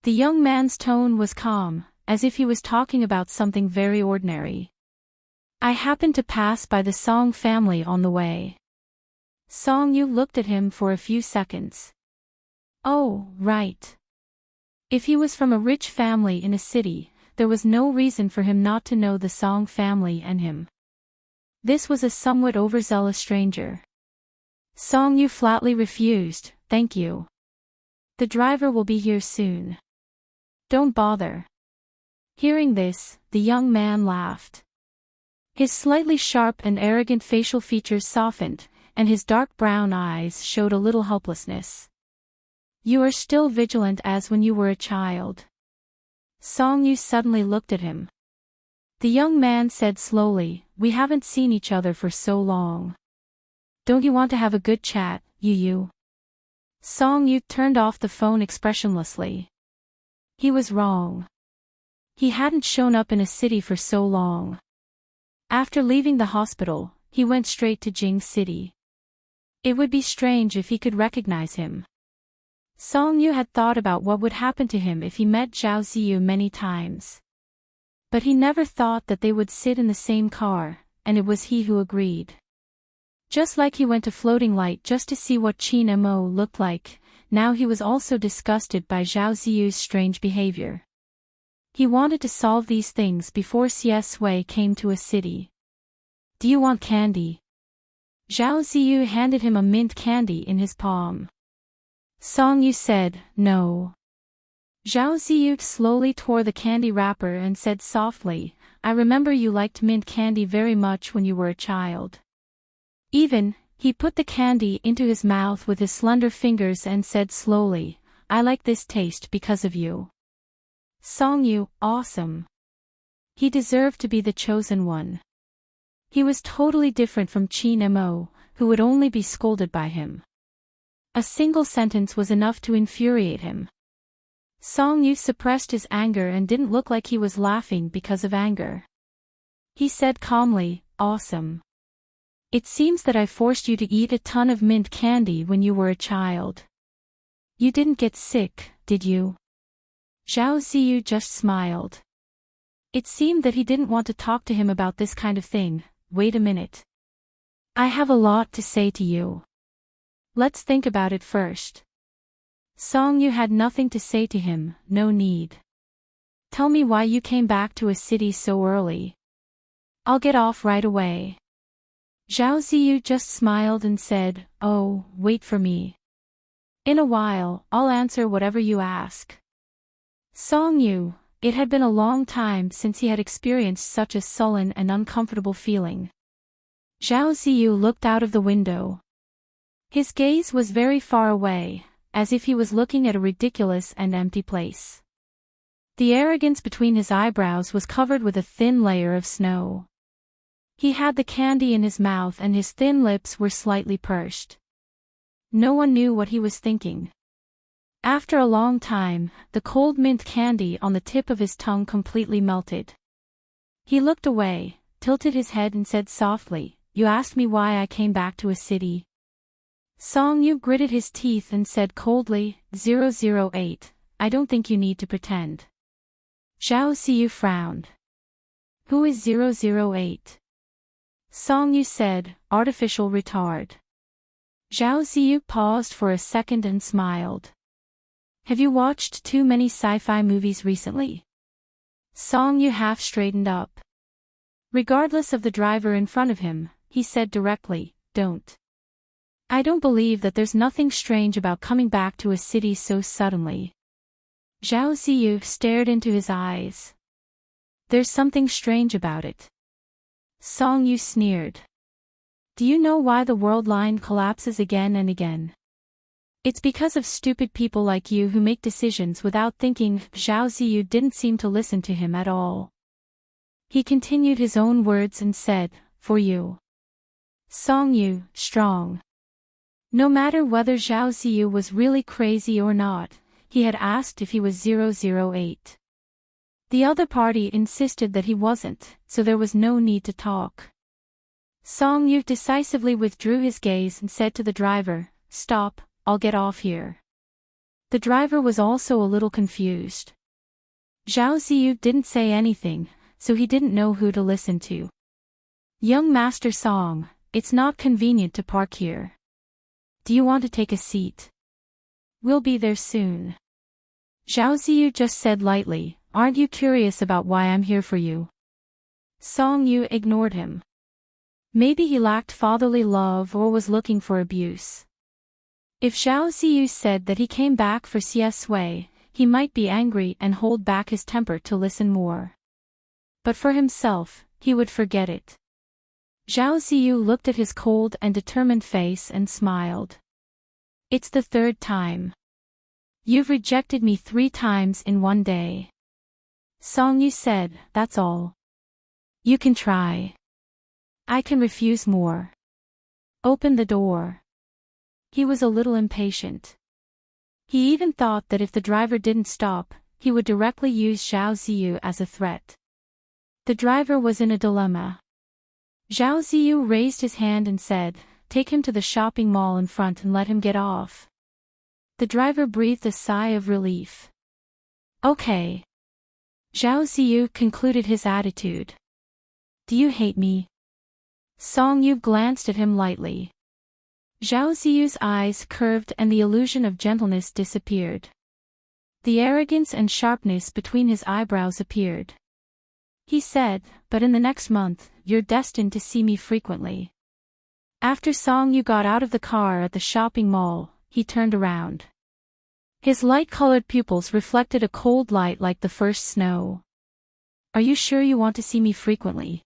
The young man's tone was calm, as if he was talking about something very ordinary. "I happened to pass by the Song family on the way." Song-yu looked at him for a few seconds. Oh, right. If he was from a rich family in a city, there was no reason for him not to know the Song family and him. This was a somewhat overzealous stranger. Song-yu flatly refused, "Thank you. The driver will be here soon. Don't bother." Hearing this, the young man laughed. His slightly sharp and arrogant facial features softened, and his dark brown eyes showed a little helplessness. "You are still vigilant as when you were a child." Song-yu suddenly looked at him. The young man said slowly, "We haven't seen each other for so long. Don't you want to have a good chat, Yu?" Song-yu turned off the phone expressionlessly. He was wrong. He hadn't shown up in a city for so long. After leaving the hospital, he went straight to Jing City. It would be strange if he could recognize him. Song-yu had thought about what would happen to him if he met Zhao Ziyu many times. But he never thought that they would sit in the same car, and it was he who agreed. Just like he went to Floating Light just to see what Qin Mo looked like, now he was also disgusted by Zhao Ziyu's strange behavior. He wanted to solve these things before Xie Sui came to a city. "Do you want candy?" Zhao Ziyu handed him a mint candy in his palm. Song-yu said, "No." Zhao Ziyu slowly tore the candy wrapper and said softly, "I remember you liked mint candy very much when you were a child." He put the candy into his mouth with his slender fingers and said slowly, "I like this taste because of you." Song-yu, awesome. He deserved to be the chosen one. He was totally different from Qin Mo, who would only be scolded by him. A single sentence was enough to infuriate him. Song-yu suppressed his anger and didn't look like he was laughing because of anger. He said calmly, "Awesome. It seems that I forced you to eat a ton of mint candy when you were a child. You didn't get sick, did you?" Zhao Ziyu just smiled. It seemed that he didn't want to talk to him about this kind of thing. "Wait a minute. I have a lot to say to you. Let's think about it first." Song-yu had nothing to say to him, no need. "Tell me why you came back to a city so early. I'll get off right away." Zhao Ziyu just smiled and said, "Oh, wait for me. In a while, I'll answer whatever you ask." Song-yu, it had been a long time since he had experienced such a sullen and uncomfortable feeling. Zhao Ziyu looked out of the window. His gaze was very far away, as if he was looking at a ridiculous and empty place. The arrogance between his eyebrows was covered with a thin layer of snow. He had the candy in his mouth and his thin lips were slightly pursed. No one knew what he was thinking. After a long time, the cold mint candy on the tip of his tongue completely melted. He looked away, tilted his head and said softly, "You asked me why I came back to a city." Song-yu gritted his teeth and said coldly, 008, "I don't think you need to pretend." Zhao Ziyu frowned. "Who is 008? Song-yu said, "Artificial retard." Zhao Ziyu paused for a second and smiled. "Have you watched too many sci-fi movies recently?" Song-yu half straightened up. Regardless of the driver in front of him, he said directly, "Don't. I don't believe that there's nothing strange about coming back to a city so suddenly. Zhao Ziyu stared into his eyes. There's something strange about it. Song Yu sneered. Do you know why the world line collapses again and again? It's because of stupid people like you who make decisions without thinking. Zhao Ziyu didn't seem to listen to him at all. He continued his own words and said, for you. Song Yu, strong. No matter whether Zhao Ziyu was really crazy or not, he had asked if he was 008. The other party insisted that he wasn't, so there was no need to talk. Song Yu decisively withdrew his gaze and said to the driver, stop, I'll get off here. The driver was also a little confused. Zhao Ziyu didn't say anything, so he didn't know who to listen to. Young Master Song, it's not convenient to park here. Do you want to take a seat? We'll be there soon. Zhao Ziyu just said lightly, aren't you curious about why I'm here for you? Song Yu ignored him. Maybe he lacked fatherly love or was looking for abuse. If Zhao Ziyu said that he came back for Xie Sui, he might be angry and hold back his temper to listen more. But for himself, he would forget it. Zhao Ziyu looked at his cold and determined face and smiled. It's the third time. You've rejected me 3 times in one day. Song Yu said, that's all. You can try. I can refuse more. Open the door. He was a little impatient. He even thought that if the driver didn't stop, he would directly use Zhao Ziyu as a threat. The driver was in a dilemma. Zhao Ziyu raised his hand and said, take him to the shopping mall in front and let him get off. The driver breathed a sigh of relief. Okay. Zhao Ziyu concluded his attitude. Do you hate me? Song Yu glanced at him lightly. Zhao Ziyu's eyes curved and the illusion of gentleness disappeared. The arrogance and sharpness between his eyebrows appeared. He said, but in the next month, you're destined to see me frequently. After Song Yu got out of the car at the shopping mall, he turned around. His light-colored pupils reflected a cold light like the first snow. Are you sure you want to see me frequently?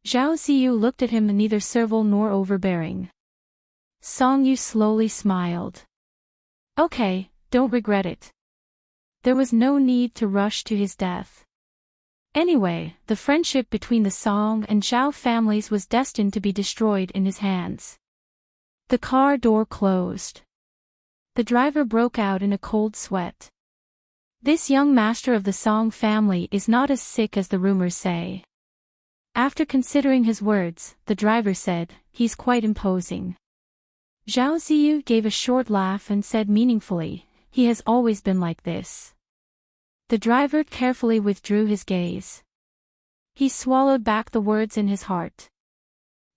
Zhao Ziyu looked at him neither servile nor overbearing. Song Yu slowly smiled. Okay, don't regret it. There was no need to rush to his death. Anyway, the friendship between the Song and Zhao families was destined to be destroyed in his hands. The car door closed. The driver broke out in a cold sweat. This young master of the Song family is not as sick as the rumors say. After considering his words, the driver said, he's quite imposing. Zhao Ziyu gave a short laugh and said meaningfully, he has always been like this. The driver carefully withdrew his gaze. He swallowed back the words in his heart.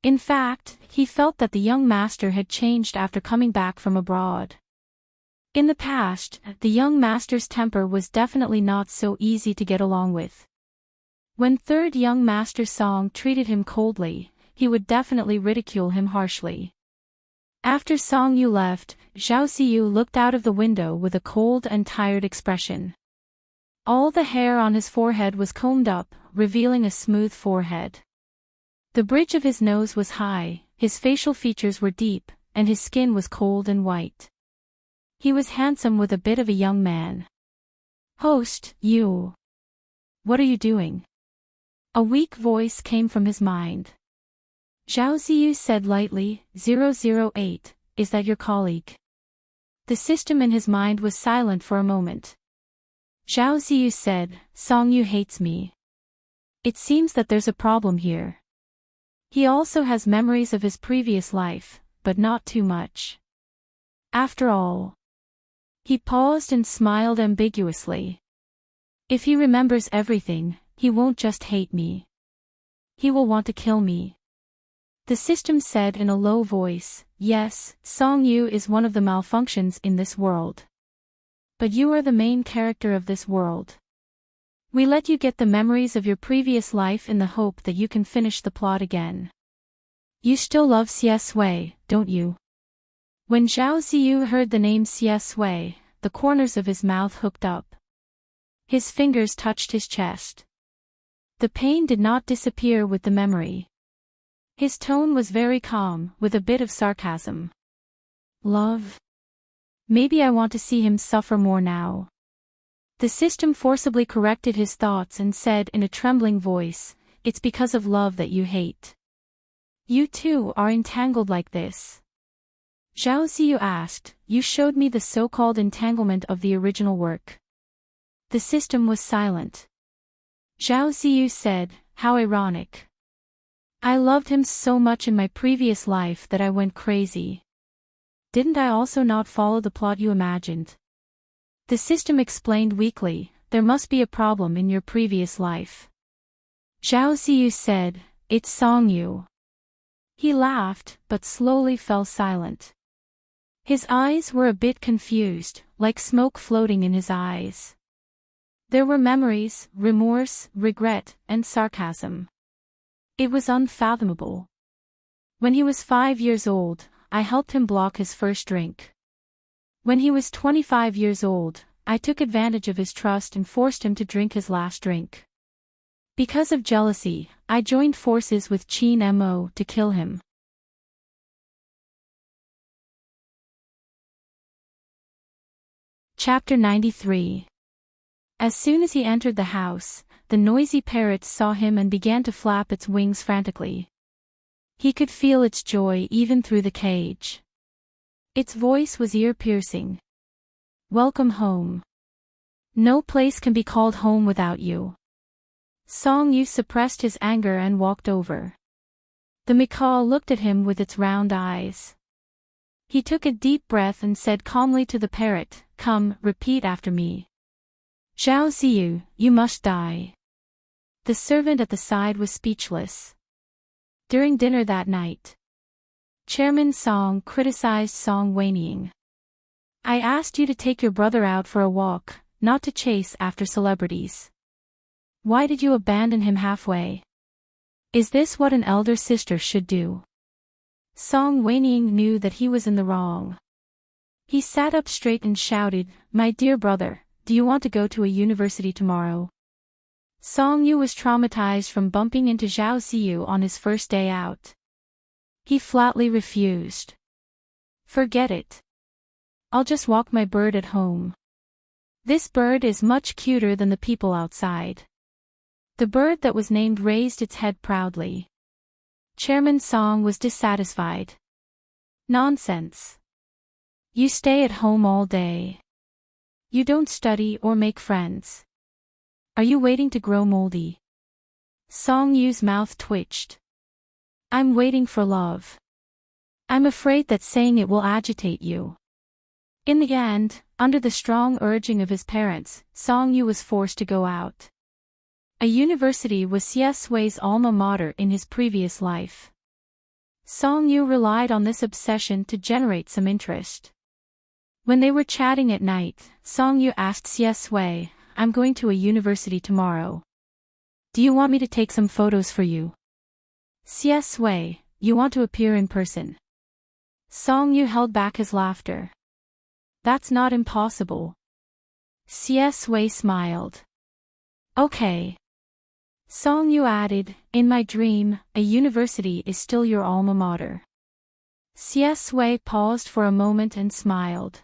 In fact, he felt that the young master had changed after coming back from abroad. In the past, the young master's temper was definitely not so easy to get along with. When third young master Song treated him coldly, he would definitely ridicule him harshly. After Song Yu left, Zhao Ziyu looked out of the window with a cold and tired expression. All the hair on his forehead was combed up, revealing a smooth forehead. The bridge of his nose was high, his facial features were deep, and his skin was cold and white. He was handsome with a bit of a young man. Host, you. What are you doing? A weak voice came from his mind. Zhao Ziyu said lightly, 008, is that your colleague? The system in his mind was silent for a moment. Zhao Ziyu said, Song Yu hates me. It seems that there's a problem here. He also has memories of his previous life, but not too much. After all. He paused and smiled ambiguously. If he remembers everything, he won't just hate me. He will want to kill me. The system said in a low voice, yes, Song Yu is one of the malfunctions in this world. But you are the main character of this world. We let you get the memories of your previous life in the hope that you can finish the plot again. You still love Xie Sui, don't you? When Zhao Ziyu heard the name Xie Sui, the corners of his mouth hooked up. His fingers touched his chest. The pain did not disappear with the memory. His tone was very calm, with a bit of sarcasm. Love? Maybe I want to see him suffer more now. The system forcibly corrected his thoughts and said in a trembling voice, "It's because of love that you hate. You too are entangled like this." Zhao Ziyu asked, "You showed me the so-called entanglement of the original work." The system was silent. Zhao Ziyu said, "How ironic. I loved him so much in my previous life that I went crazy. Didn't I also not follow the plot you imagined?" The system explained weakly, "There must be a problem in your previous life." Zhao Ziyu said, "It's Songyu." He laughed, but slowly fell silent. His eyes were a bit confused, like smoke floating in his eyes. There were memories, remorse, regret, and sarcasm. It was unfathomable. When he was 5 years old, I helped him block his first drink. When he was 25 years old, I took advantage of his trust and forced him to drink his last drink. Because of jealousy, I joined forces with Qin Mo to kill him. Chapter 93. As soon as he entered the house, the noisy parrot saw him and began to flap its wings frantically. He could feel its joy even through the cage. Its voice was ear-piercing. "Welcome home. No place can be called home without you." Songyu suppressed his anger and walked over. The macaw looked at him with its round eyes. He took a deep breath and said calmly to the parrot, "Come, repeat after me. Zhao Ziyu, you must die." The servant at the side was speechless. During dinner that night, Chairman Song criticized Song Wenying. "I asked you to take your brother out for a walk, not to chase after celebrities. Why did you abandon him halfway? Is this what an elder sister should do?" Song Wenying knew that he was in the wrong. He sat up straight and shouted, "My dear brother, do you want to go to a university tomorrow?" Songyu was traumatized from bumping into Zhao Ziyu on his first day out. He flatly refused. "Forget it. I'll just walk my bird at home. This bird is much cuter than the people outside." The bird that was named raised its head proudly. Chairman Song was dissatisfied. "Nonsense. You stay at home all day. You don't study or make friends. Are you waiting to grow moldy?" Songyu's mouth twitched. "I'm waiting for love. I'm afraid that saying it will agitate you." In the end, under the strong urging of his parents, Songyu was forced to go out. A university was Xie Sui's alma mater in his previous life. Songyu relied on this obsession to generate some interest. When they were chatting at night, Songyu asked Xie Sui, "I'm going to a university tomorrow. Do you want me to take some photos for you?" "Xie Sui, you want to appear in person?" Songyu held back his laughter. "That's not impossible." Xie Sui smiled. "Okay." Songyu added, "In my dream, a university is still your alma mater." Xie Sui paused for a moment and smiled.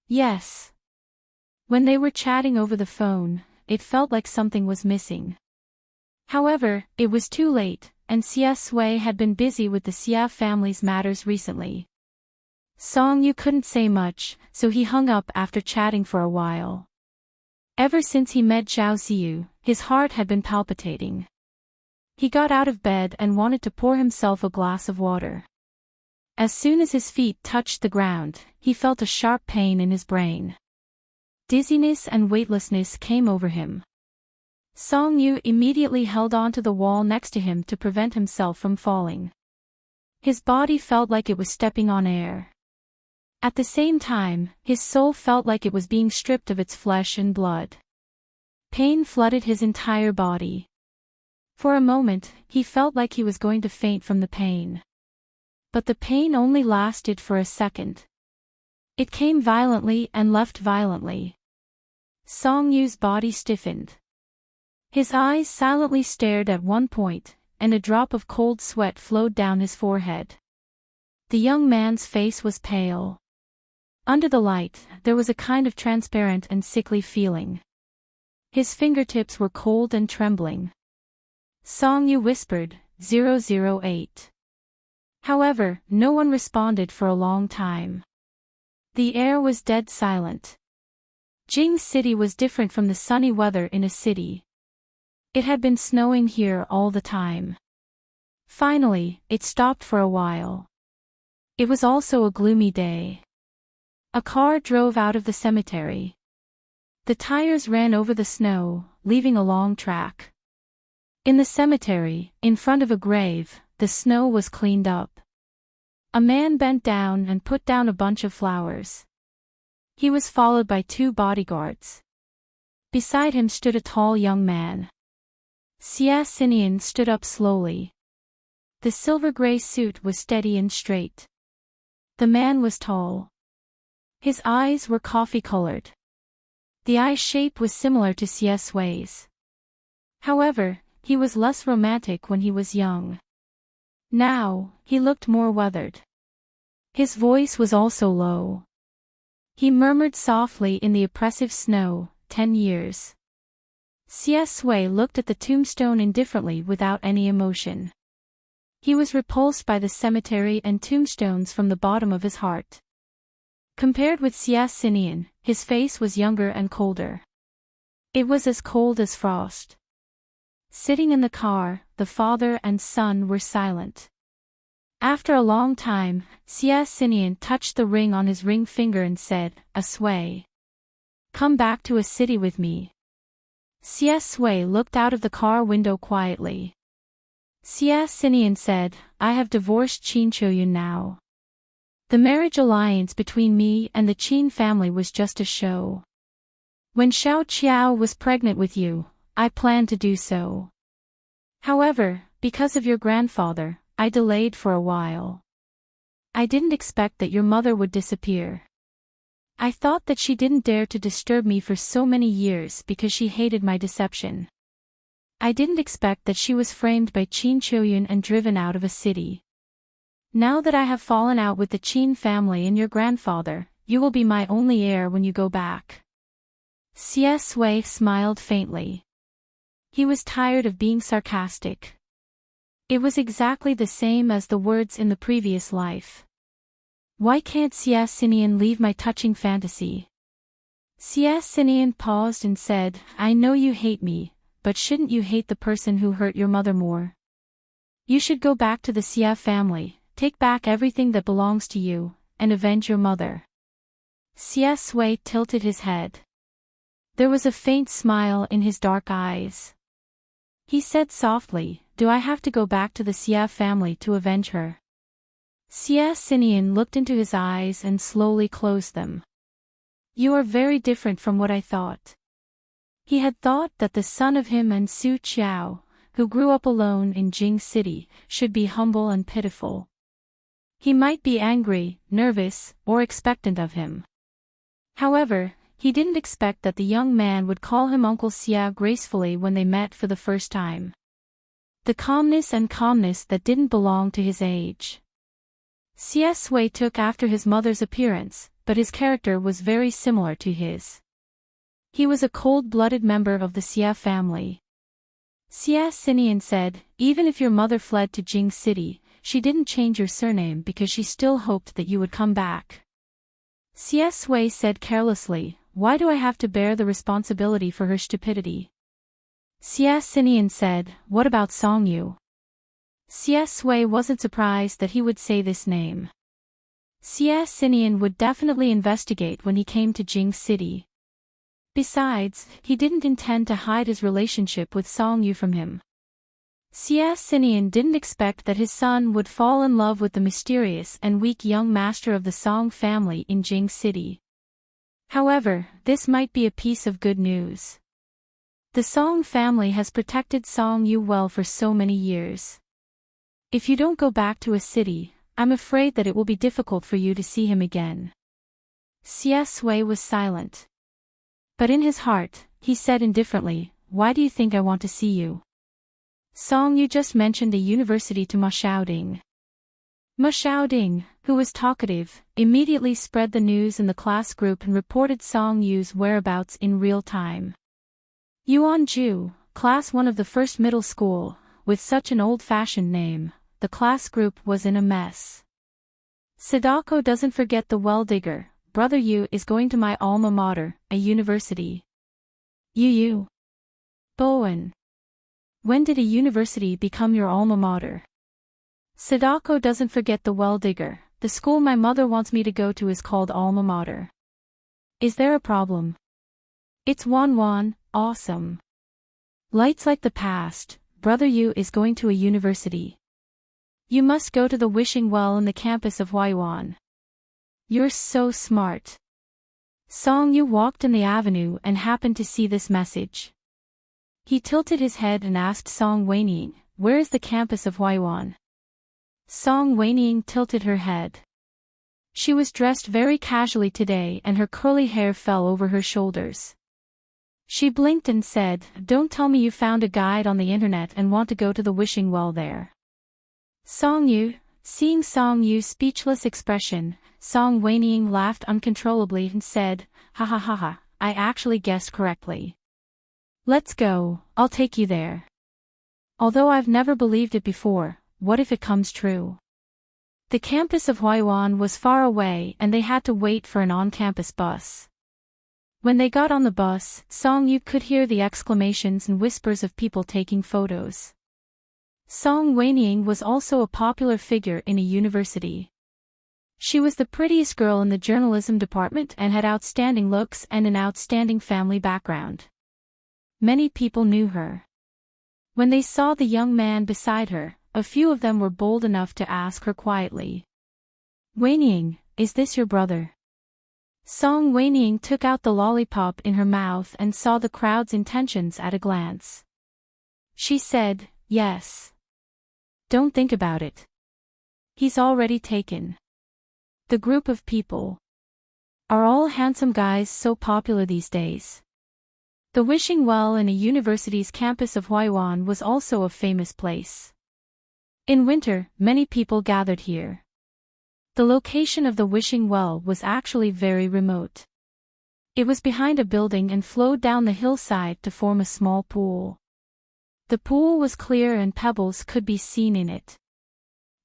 "Yes." When they were chatting over the phone, it felt like something was missing. However, it was too late, and Xie Sui had been busy with the Xie family's matters recently. Songyu couldn't say much, so he hung up after chatting for a while. Ever since he met Zhao Ziyu, his heart had been palpitating. He got out of bed and wanted to pour himself a glass of water. As soon as his feet touched the ground, he felt a sharp pain in his brain. Dizziness and weightlessness came over him. Songyu immediately held onto the wall next to him to prevent himself from falling. His body felt like it was stepping on air. At the same time, his soul felt like it was being stripped of its flesh and blood. Pain flooded his entire body. For a moment, he felt like he was going to faint from the pain. But the pain only lasted for a second. It came violently and left violently. Song Yu's body stiffened. His eyes silently stared at one point, and a drop of cold sweat flowed down his forehead. The young man's face was pale. Under the light, there was a kind of transparent and sickly feeling. His fingertips were cold and trembling. Song Yu whispered, 008. However, no one responded for a long time. The air was dead silent. Jing City was different from the sunny weather in a city. It had been snowing here all the time. Finally, it stopped for a while. It was also a gloomy day. A car drove out of the cemetery. The tires ran over the snow, leaving a long track. In the cemetery, in front of a grave, the snow was cleaned up. A man bent down and put down a bunch of flowers. He was followed by 2 bodyguards. Beside him stood a tall young man. Xia Xinian stood up slowly. The silver-gray suit was steady and straight. The man was tall. His eyes were coffee-colored. The eye shape was similar to Xia Sui's. However, he was less romantic when he was young. Now, he looked more weathered. His voice was also low. He murmured softly in the oppressive snow, 10 years. Xia Sui looked at the tombstone indifferently without any emotion. He was repulsed by the cemetery and tombstones from the bottom of his heart. Compared with Xia Xinian, his face was younger and colder. It was as cold as frost. Sitting in the car, the father and son were silent. After a long time, Xia Xinian touched the ring on his ring finger and said, "A Sui. Come back to a city with me." Xia Sui looked out of the car window quietly. Xia Xinian said, "I have divorced Qin Choyun now. The marriage alliance between me and the Qin family was just a show. When Xiao Qiao was pregnant with you, I planned to do so. However, because of your grandfather, I delayed for a while. I didn't expect that your mother would disappear. I thought that she didn't dare to disturb me for so many years because she hated my deception. I didn't expect that she was framed by Qin Choyun and driven out of a city. Now that I have fallen out with the Qin family and your grandfather, you will be my only heir when you go back." Xia Sui smiled faintly. He was tired of being sarcastic. It was exactly the same as the words in the previous life. Why can't Xia Xinian leave my touching fantasy? Xia Xinian paused and said, "I know you hate me, but shouldn't you hate the person who hurt your mother more? You should go back to the Xia family, take back everything that belongs to you, and avenge your mother." Xia Sui tilted his head. There was a faint smile in his dark eyes. He said softly, "Do I have to go back to the Xia family to avenge her?" Xia Xinian looked into his eyes and slowly closed them. "You are very different from what I thought." He had thought that the son of him and Su Qiao, who grew up alone in Jing City, should be humble and pitiful. He might be angry, nervous, or expectant of him. However, he didn't expect that the young man would call him Uncle Xia gracefully when they met for the first time. The calmness that didn't belong to his age. Xia Sui took after his mother's appearance, but his character was very similar to his. He was a cold-blooded member of the Xia family. Xia Xinian said, "Even if your mother fled to Jing City, she didn't change your surname because she still hoped that you would come back." Xia Sui said carelessly, "Why do I have to bear the responsibility for her stupidity?" Xia Xinian said, "What about Song Yu?" Xia Sui wasn't surprised that he would say this name. Xia Xinian would definitely investigate when he came to Jing City. Besides, he didn't intend to hide his relationship with Song Yu from him. Xia Xinian didn't expect that his son would fall in love with the mysterious and weak young master of the Song family in Jing City. However, this might be a piece of good news. The Song family has protected Song Yu well for so many years. If you don't go back to a city, I'm afraid that it will be difficult for you to see him again. Xia Sui was silent. But in his heart, he said indifferently, "Why do you think I want to see you? Song, you just mentioned the university to Ma Xiaoding." Ma Xiaoding, who was talkative, immediately spread the news in the class group and reported Song Yu's whereabouts in real time. Yuanju, class 1 of the first middle school, with such an old-fashioned name, the class group was in a mess. Sadako doesn't forget the well-digger, brother Yu is going to my alma mater, a university. Yu. Bowen. When did a university become your alma mater? Sadako doesn't forget the well-digger, the school my mother wants me to go to is called alma mater. Is there a problem? It's Wan, awesome. Lights like the past, brother Yu is going to a university. You must go to the wishing well in the campus of Huayuan. You're so smart. Song Yu walked in the avenue and happened to see this message. He tilted his head and asked Song Weining, "Where is the campus of Huayuan?" Song Weining tilted her head. She was dressed very casually today and her curly hair fell over her shoulders. She blinked and said, "Don't tell me you found a guide on the internet and want to go to the wishing well there." Song Yu, seeing Song Yu's speechless expression, Song Weining laughed uncontrollably and said, "Ha ha ha ha, I actually guessed correctly. Let's go, I'll take you there. Although I've never believed it before, what if it comes true?" The campus of Huayuan was far away and they had to wait for an on-campus bus. When they got on the bus, Song Yu could hear the exclamations and whispers of people taking photos. Song Weining was also a popular figure in a university. She was the prettiest girl in the journalism department and had outstanding looks and an outstanding family background. Many people knew her. When they saw the young man beside her, a few of them were bold enough to ask her quietly, "Weining, is this your brother?" Song Weining took out the lollipop in her mouth and saw the crowd's intentions at a glance. She said, "Yes. Don't think about it. He's already taken." The group of people. Are all handsome guys so popular these days? The wishing well in a university's campus of Huayuan was also a famous place. In winter, many people gathered here. The location of the wishing well was actually very remote. It was behind a building and flowed down the hillside to form a small pool. The pool was clear and pebbles could be seen in it.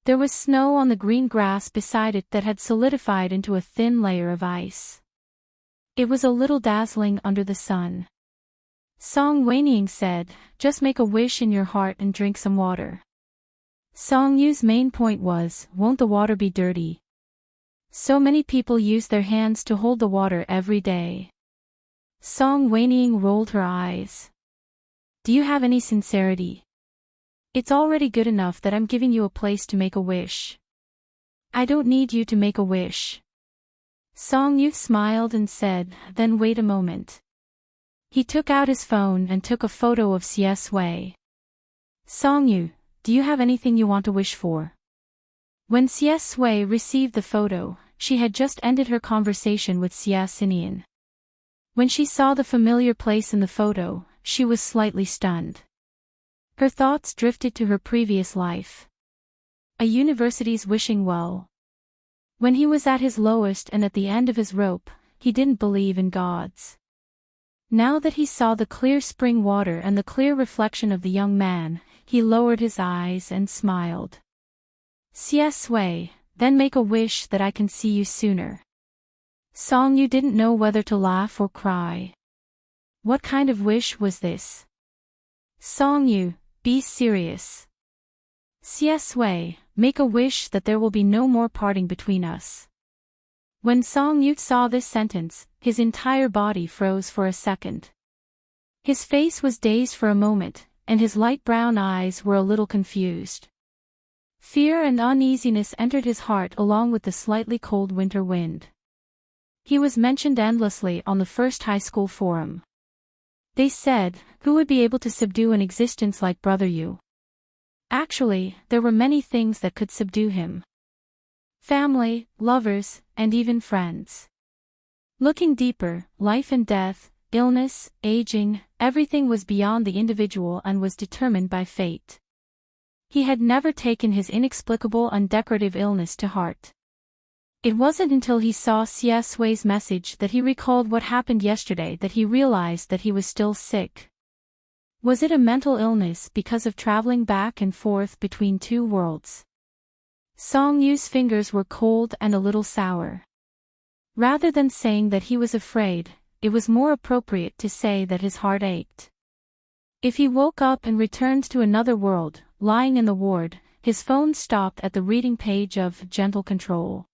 There was snow on the green grass beside it that had solidified into a thin layer of ice. It was a little dazzling under the sun. Song Weining said, "Just make a wish in your heart and drink some water." Song Yu's main point was, "Won't the water be dirty?" So many people use their hands to hold the water every day. Song Weining rolled her eyes. "Do you have any sincerity? It's already good enough that I'm giving you a place to make a wish. I don't need you to make a wish." Song Yu smiled and said, "Then wait a moment." He took out his phone and took a photo of Xie Sui. "Song Yu, do you have anything you want to wish for?" When Xie Sui received the photo, she had just ended her conversation with Xie Xinian. When she saw the familiar place in the photo, she was slightly stunned. Her thoughts drifted to her previous life. A university's wishing well. When he was at his lowest and at the end of his rope, he didn't believe in gods. Now that he saw the clear spring water and the clear reflection of the young man, he lowered his eyes and smiled. "Xie Sui, then make a wish that I can see you sooner." Song Yu didn't know whether to laugh or cry. What kind of wish was this? "Song Yu, be serious. Xie Sui, make a wish that there will be no more parting between us." When Song Yu saw this sentence, his entire body froze for a second. His face was dazed for a moment, and his light brown eyes were a little confused. Fear and uneasiness entered his heart along with the slightly cold winter wind. He was mentioned endlessly on the first high school forum. They said, who would be able to subdue an existence like Brother Yu? Actually, there were many things that could subdue him. Family, lovers, and even friends. Looking deeper, life and death, illness, aging, everything was beyond the individual and was determined by fate. He had never taken his inexplicable undecorative illness to heart. It wasn't until he saw Xie Sui's message that he recalled what happened yesterday that he realized that he was still sick. Was it a mental illness because of traveling back and forth between two worlds? Song Yu's fingers were cold and a little sour. Rather than saying that he was afraid, it was more appropriate to say that his heart ached. If he woke up and returned to another world, lying in the ward, his phone stopped at the reading page of Gentle Control.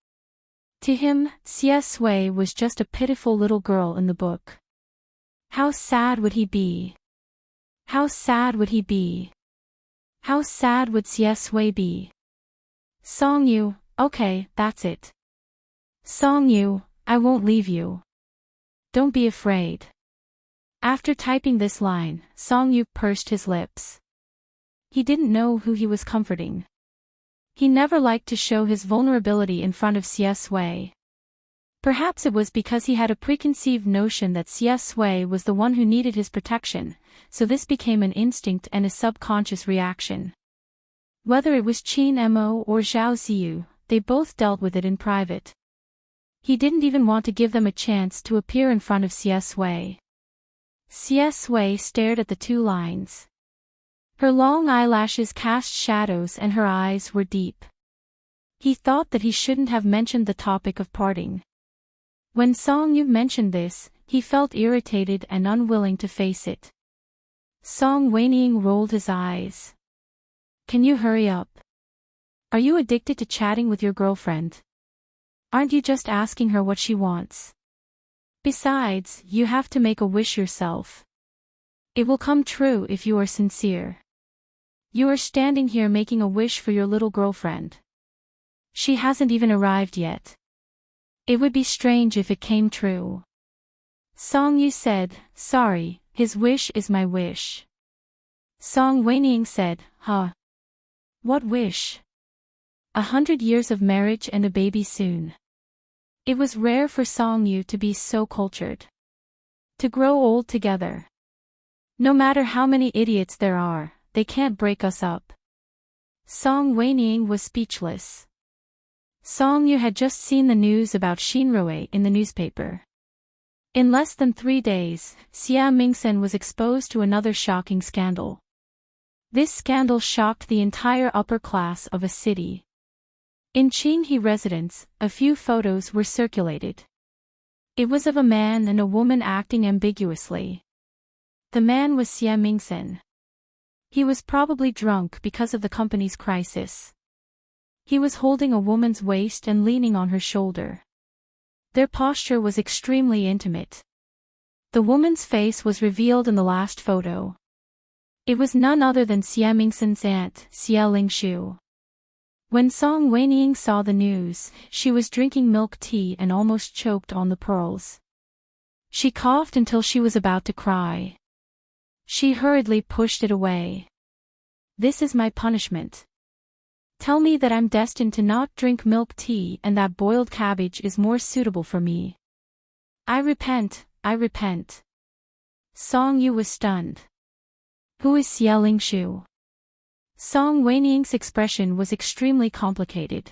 To him, Xie Sui was just a pitiful little girl in the book. How sad would he be? How sad would he be? How sad would Xie Sui be? Song Yu, okay, that's it. Song Yu, I won't leave you. Don't be afraid. After typing this line, Song Yu pursed his lips. He didn't know who he was comforting. He never liked to show his vulnerability in front of Xie Sui. Perhaps it was because he had a preconceived notion that Xie Sui was the one who needed his protection, so this became an instinct and a subconscious reaction. Whether it was Qin Mo or Zhao Ziyu, they both dealt with it in private. He didn't even want to give them a chance to appear in front of Xie Sui. Xie Sui stared at the two lines. Her long eyelashes cast shadows and her eyes were deep. He thought that he shouldn't have mentioned the topic of parting. When Song Yu mentioned this, he felt irritated and unwilling to face it. Song Weiniang rolled his eyes. Can you hurry up? Are you addicted to chatting with your girlfriend? Aren't you just asking her what she wants? Besides, you have to make a wish yourself. It will come true if you are sincere. You are standing here making a wish for your little girlfriend. She hasn't even arrived yet. It would be strange if it came true. Song Yu said, sorry, his wish is my wish. Song Weiniang said, huh? What wish? 100 years of marriage and a baby soon. It was rare for Song Yu to be so cultured. To grow old together. No matter how many idiots there are, they can't break us up. Song Weiniang was speechless. Song Yu had just seen the news about Xinrui in the newspaper. In less than 3 days, Xia Mingsen was exposed to another shocking scandal. This scandal shocked the entire upper class of a city. In Qinghe residence, a few photos were circulated. It was of a man and a woman acting ambiguously. The man was Xia Mingsen. He was probably drunk because of the company's crisis. He was holding a woman's waist and leaning on her shoulder. Their posture was extremely intimate. The woman's face was revealed in the last photo. It was none other than Xia Mingsen's aunt, Xia Lingshu. When Song Weiniang saw the news, she was drinking milk tea and almost choked on the pearls. She coughed until she was about to cry. She hurriedly pushed it away. This is my punishment. Tell me that I'm destined to not drink milk tea and that boiled cabbage is more suitable for me. I repent, I repent. Song Yu was stunned. Who is Xia Lingshu? Song Weiniang's expression was extremely complicated.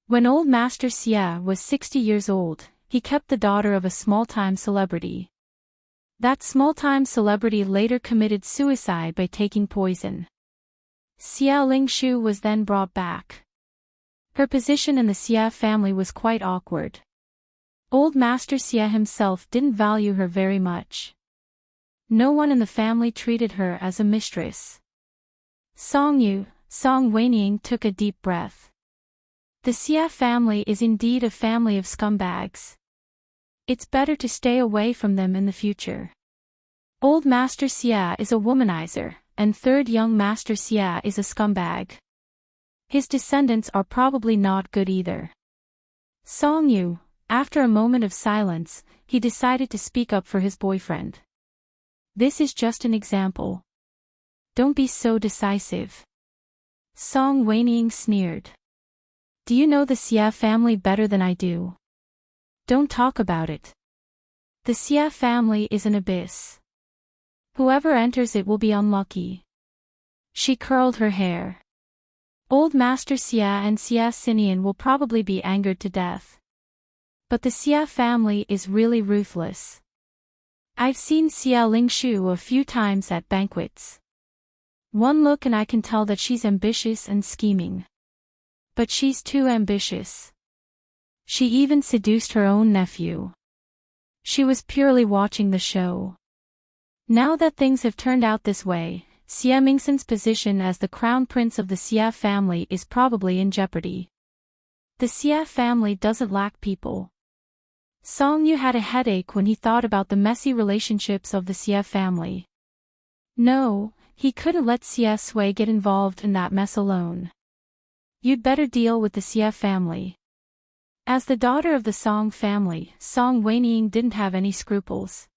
When old Master Xia was 60 years old, he kept the daughter of a small-time celebrity. That small-time celebrity later committed suicide by taking poison. Xia Lingshu was then brought back. Her position in the Xia family was quite awkward. Old Master Xia himself didn't value her very much. No one in the family treated her as a mistress. Song Weiniang took a deep breath. The Xia family is indeed a family of scumbags. It's better to stay away from them in the future. Old Master Xia is a womanizer, and third young Master Xia is a scumbag. His descendants are probably not good either. Song Yu, after a moment of silence, he decided to speak up for his boyfriend. This is just an example. Don't be so decisive. Song Weiniang sneered. Do you know the Xia family better than I do? Don't talk about it. The Xia family is an abyss. Whoever enters it will be unlucky. She curled her hair. Old Master Xia and Xia Xinian will probably be angered to death. But the Xia family is really ruthless. I've seen Xia Lingshu a few times at banquets. One look and I can tell that she's ambitious and scheming. But she's too ambitious. She even seduced her own nephew. She was purely watching the show. Now that things have turned out this way, Xia Mingxin's position as the crown prince of the Xia family is probably in jeopardy. The Xia family doesn't lack people. Song Yu had a headache when he thought about the messy relationships of the Xia family. No, he couldn't let Xia Sui get involved in that mess alone. You'd better deal with the Xia family. As the daughter of the Song family, Song Weiying didn't have any scruples.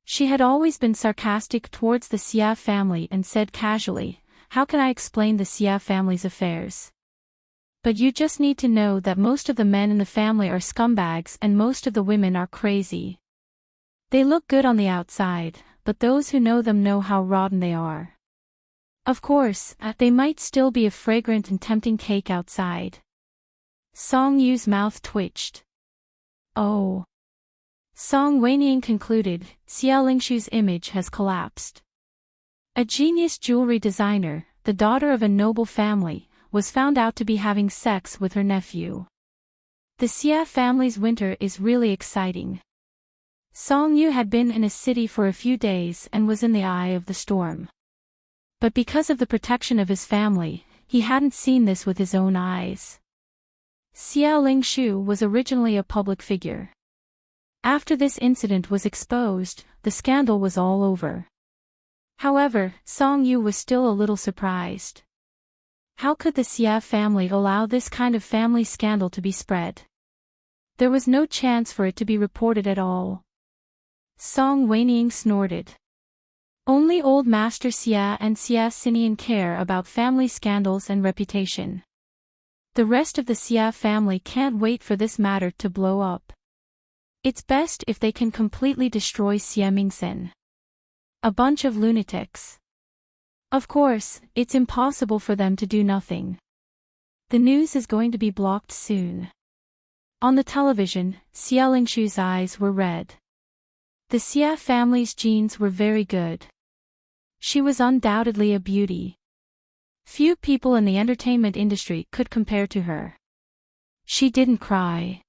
She had always been sarcastic towards the Xia family and said casually, "How can I explain the Xia family's affairs? But you just need to know that most of the men in the family are scumbags and most of the women are crazy. They look good on the outside, but those who know them know how rotten they are. Of course, they might still be a fragrant and tempting cake outside." Song Yu's mouth twitched. Oh. Song Weiying concluded, Xia Lingshu's image has collapsed. A genius jewelry designer, the daughter of a noble family, was found out to be having sex with her nephew. The Xia family's winter is really exciting. Song Yu had been in a city for a few days and was in the eye of the storm. But because of the protection of his family, he hadn't seen this with his own eyes. Xia Lingshu was originally a public figure. After this incident was exposed, the scandal was all over. However, Song Yu was still a little surprised. How could the Xia family allow this kind of family scandal to be spread? There was no chance for it to be reported at all. Song Weiying snorted. Only old Master Xia and Xia Xinian care about family scandals and reputation. The rest of the Xia family can't wait for this matter to blow up. It's best if they can completely destroy Xia Mingxin. A bunch of lunatics. Of course, it's impossible for them to do nothing. The news is going to be blocked soon. On the television, Xia Lingshu's eyes were red. The Xia family's genes were very good. She was undoubtedly a beauty. Few people in the entertainment industry could compare to her. She didn't cry.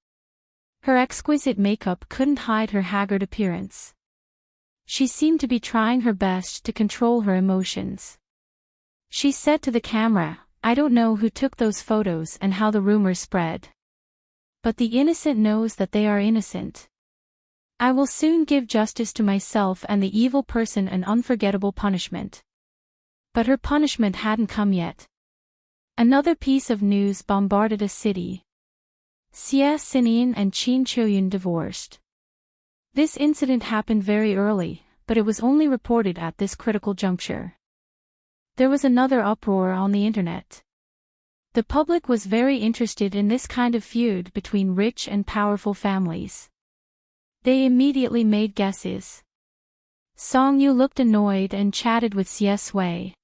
Her exquisite makeup couldn't hide her haggard appearance. She seemed to be trying her best to control her emotions. She said to the camera, "I don't know who took those photos and how the rumors spread. But the innocent knows that they are innocent. I will soon give justice to myself and the evil person an unforgettable punishment." But her punishment hadn't come yet. Another piece of news bombarded a city. Xia Xinian and Qin Qiuyun divorced. This incident happened very early, but it was only reported at this critical juncture. There was another uproar on the internet. The public was very interested in this kind of feud between rich and powerful families. They immediately made guesses. Song Yu looked annoyed and chatted with Xia Sui.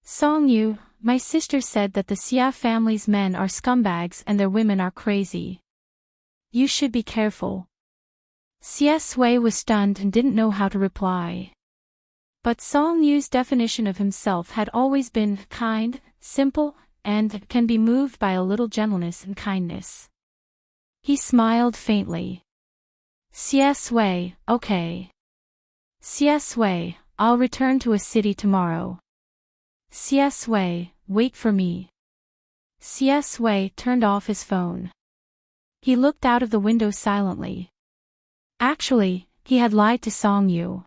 "Song Yu, my sister said that the Xia family's men are scumbags and their women are crazy. You should be careful." Xia Sui was stunned and didn't know how to reply. But Song Yu's definition of himself had always been kind, simple, and can be moved by a little gentleness and kindness. He smiled faintly. "Xia Sui, okay. Xia Sui, I'll return to a city tomorrow. Xia Sui, wait for me." Xia Sui turned off his phone. He looked out of the window silently. Actually, he had lied to Song Yu.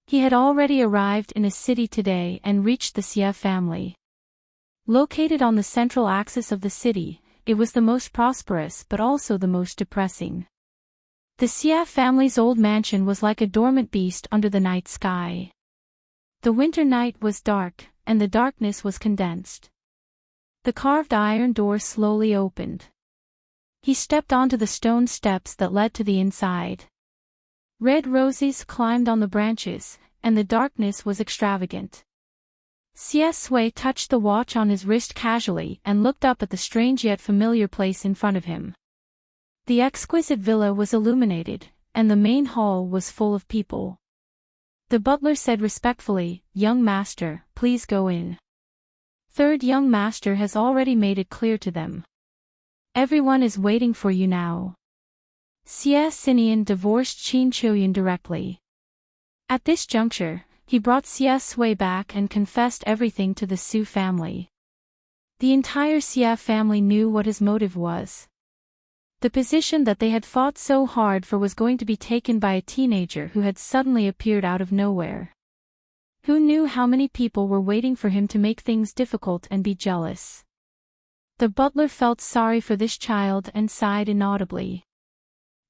He had already arrived in a city today and reached the Xia family. Located on the central axis of the city, it was the most prosperous but also the most depressing. The Xia family's old mansion was like a dormant beast under the night sky. The winter night was dark, and the darkness was condensed. The carved iron door slowly opened. He stepped onto the stone steps that led to the inside. Red roses climbed on the branches, and the darkness was extravagant. Xie Sui touched the watch on his wrist casually and looked up at the strange yet familiar place in front of him. The exquisite villa was illuminated, and the main hall was full of people. The butler said respectfully, "Young master, please go in. Third young master has already made it clear to them. Everyone is waiting for you now." Xie Xinian divorced Qin Chuyin directly. At this juncture, he brought Xie Sui back and confessed everything to the Su family. The entire Xie family knew what his motive was. The position that they had fought so hard for was going to be taken by a teenager who had suddenly appeared out of nowhere. Who knew how many people were waiting for him to make things difficult and be jealous? The butler felt sorry for this child and sighed inaudibly.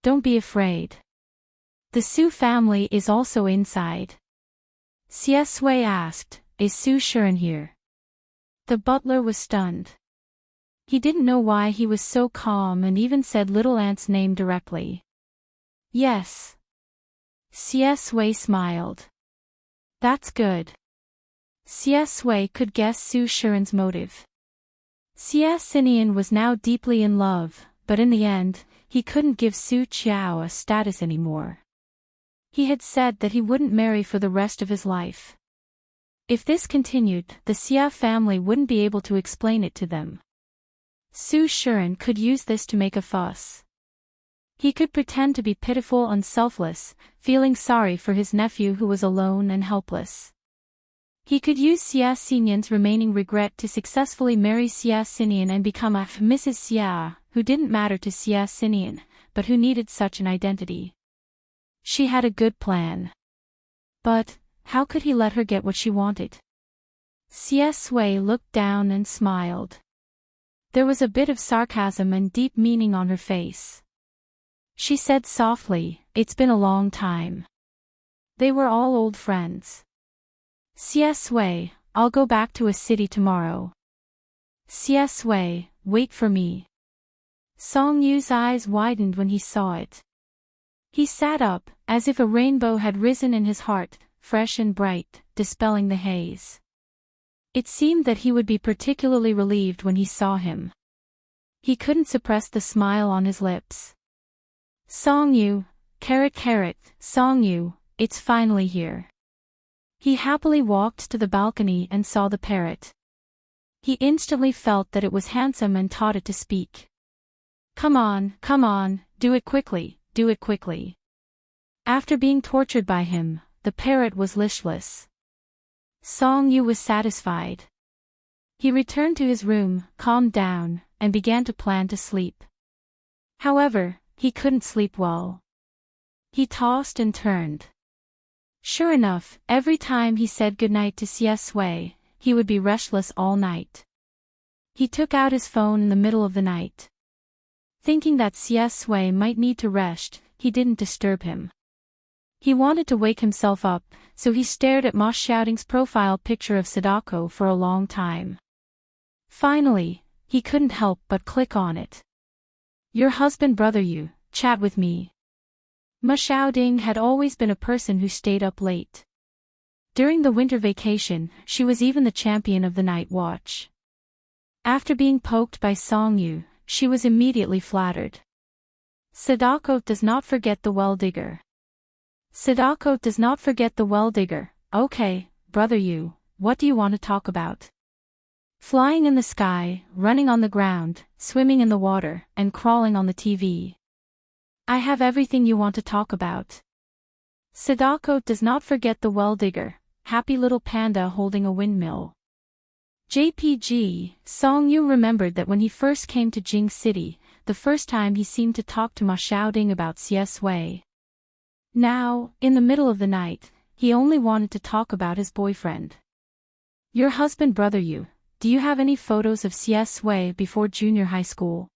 "Don't be afraid. The Su family is also inside." Xie Sui asked, "Is Su Shuren here?" The butler was stunned. He didn't know why he was so calm and even said little aunt's name directly. "Yes." Xie Sui smiled. "That's good." Xie Sui could guess Su Shuren's motive. Xie Xinian was now deeply in love, but in the end, he couldn't give Su Qiao a status anymore. He had said that he wouldn't marry for the rest of his life. If this continued, the Xia family wouldn't be able to explain it to them. Su Shuren could use this to make a fuss. He could pretend to be pitiful and selfless, feeling sorry for his nephew who was alone and helpless. He could use Xie Xinian's remaining regret to successfully marry Xie Xinian and become a Mrs. Xia, who didn't matter to Xie Xinian, but who needed such an identity. She had a good plan. But, how could he let her get what she wanted? Xie Sui looked down and smiled. There was a bit of sarcasm and deep meaning on her face. She said softly, "It's been a long time." They were all old friends. "Xie Sui, I'll go back to a city tomorrow." "Xie Sui, wait for me." Song Yu's eyes widened when he saw it. He sat up, as if a rainbow had risen in his heart, fresh and bright, dispelling the haze. It seemed that he would be particularly relieved when he saw him. He couldn't suppress the smile on his lips. "Song Yu, Song Yu, it's finally here." He happily walked to the balcony and saw the parrot. He instantly felt that it was handsome and taught it to speak. Come on, do it quickly, do it quickly." After being tortured by him, the parrot was listless. Song Yu was satisfied. He returned to his room, calmed down, and began to plan to sleep. However, he couldn't sleep well. He tossed and turned. Sure enough, every time he said goodnight to Xie Sui, he would be restless all night. He took out his phone in the middle of the night. Thinking that Xie Sui might need to rest, he didn't disturb him. He wanted to wake himself up, so he stared at Ma Xiaoting's profile picture of Sadako for a long time. Finally, he couldn't help but click on it. "Your husband brother Yu, chat with me." Ma Xiaoting had always been a person who stayed up late. During the winter vacation, she was even the champion of the night watch. After being poked by Song Yu, she was immediately flattered. Sadako does not forget the well-digger. Sadako does not forget the well-digger. "Okay, brother Yu, what do you want to talk about?" Flying in the sky, running on the ground, swimming in the water, and crawling on the TV. "I have everything you want to talk about." Sadako does not forget the well-digger, happy little panda holding a windmill. JPG, Song Yu remembered that when he first came to Jing City, the first time he seemed to talk to Ma Xiaoting about Xie Sui. Now, in the middle of the night, he only wanted to talk about his boyfriend. "Your husband brother Yu, do you have any photos of Xie Sui before junior high school?"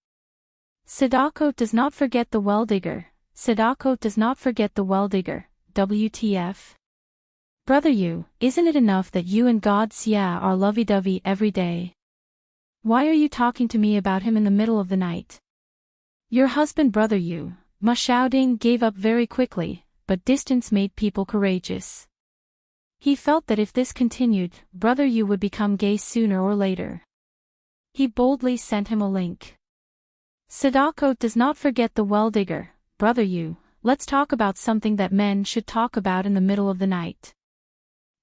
Sadako does not forget the well-digger. Sadako does not forget the well-digger. WTF? "Brother Yu, isn't it enough that you and God Xia are lovey-dovey every day? Why are you talking to me about him in the middle of the night?" "Your husband brother Yu." Ma Xiaoting gave up very quickly, but distance made people courageous. He felt that if this continued, Brother Yu would become gay sooner or later. He boldly sent him a link. Sadako does not forget the well-digger. Brother Yu, let's talk about something that men should talk about in the middle of the night.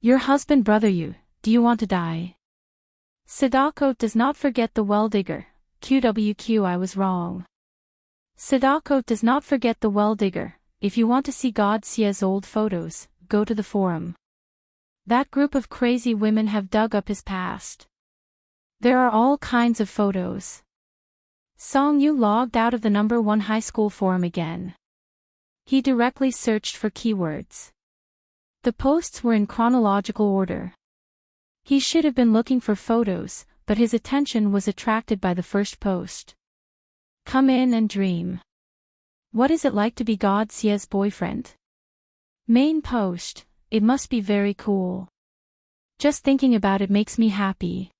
Your husband Brother Yu, do you want to die? Sadako does not forget the well-digger. QWQ, I was wrong. Sadako does not forget the well-digger. If you want to see God Xie's old photos, go to the forum. That group of crazy women have dug up his past. There are all kinds of photos. Song Yu logged out of the #1 high school forum again. He directly searched for keywords. The posts were in chronological order. He should have been looking for photos, but his attention was attracted by the first post. Come in and dream. What is it like to be God Xie's boyfriend? Main post, it must be very cool. Just thinking about it makes me happy.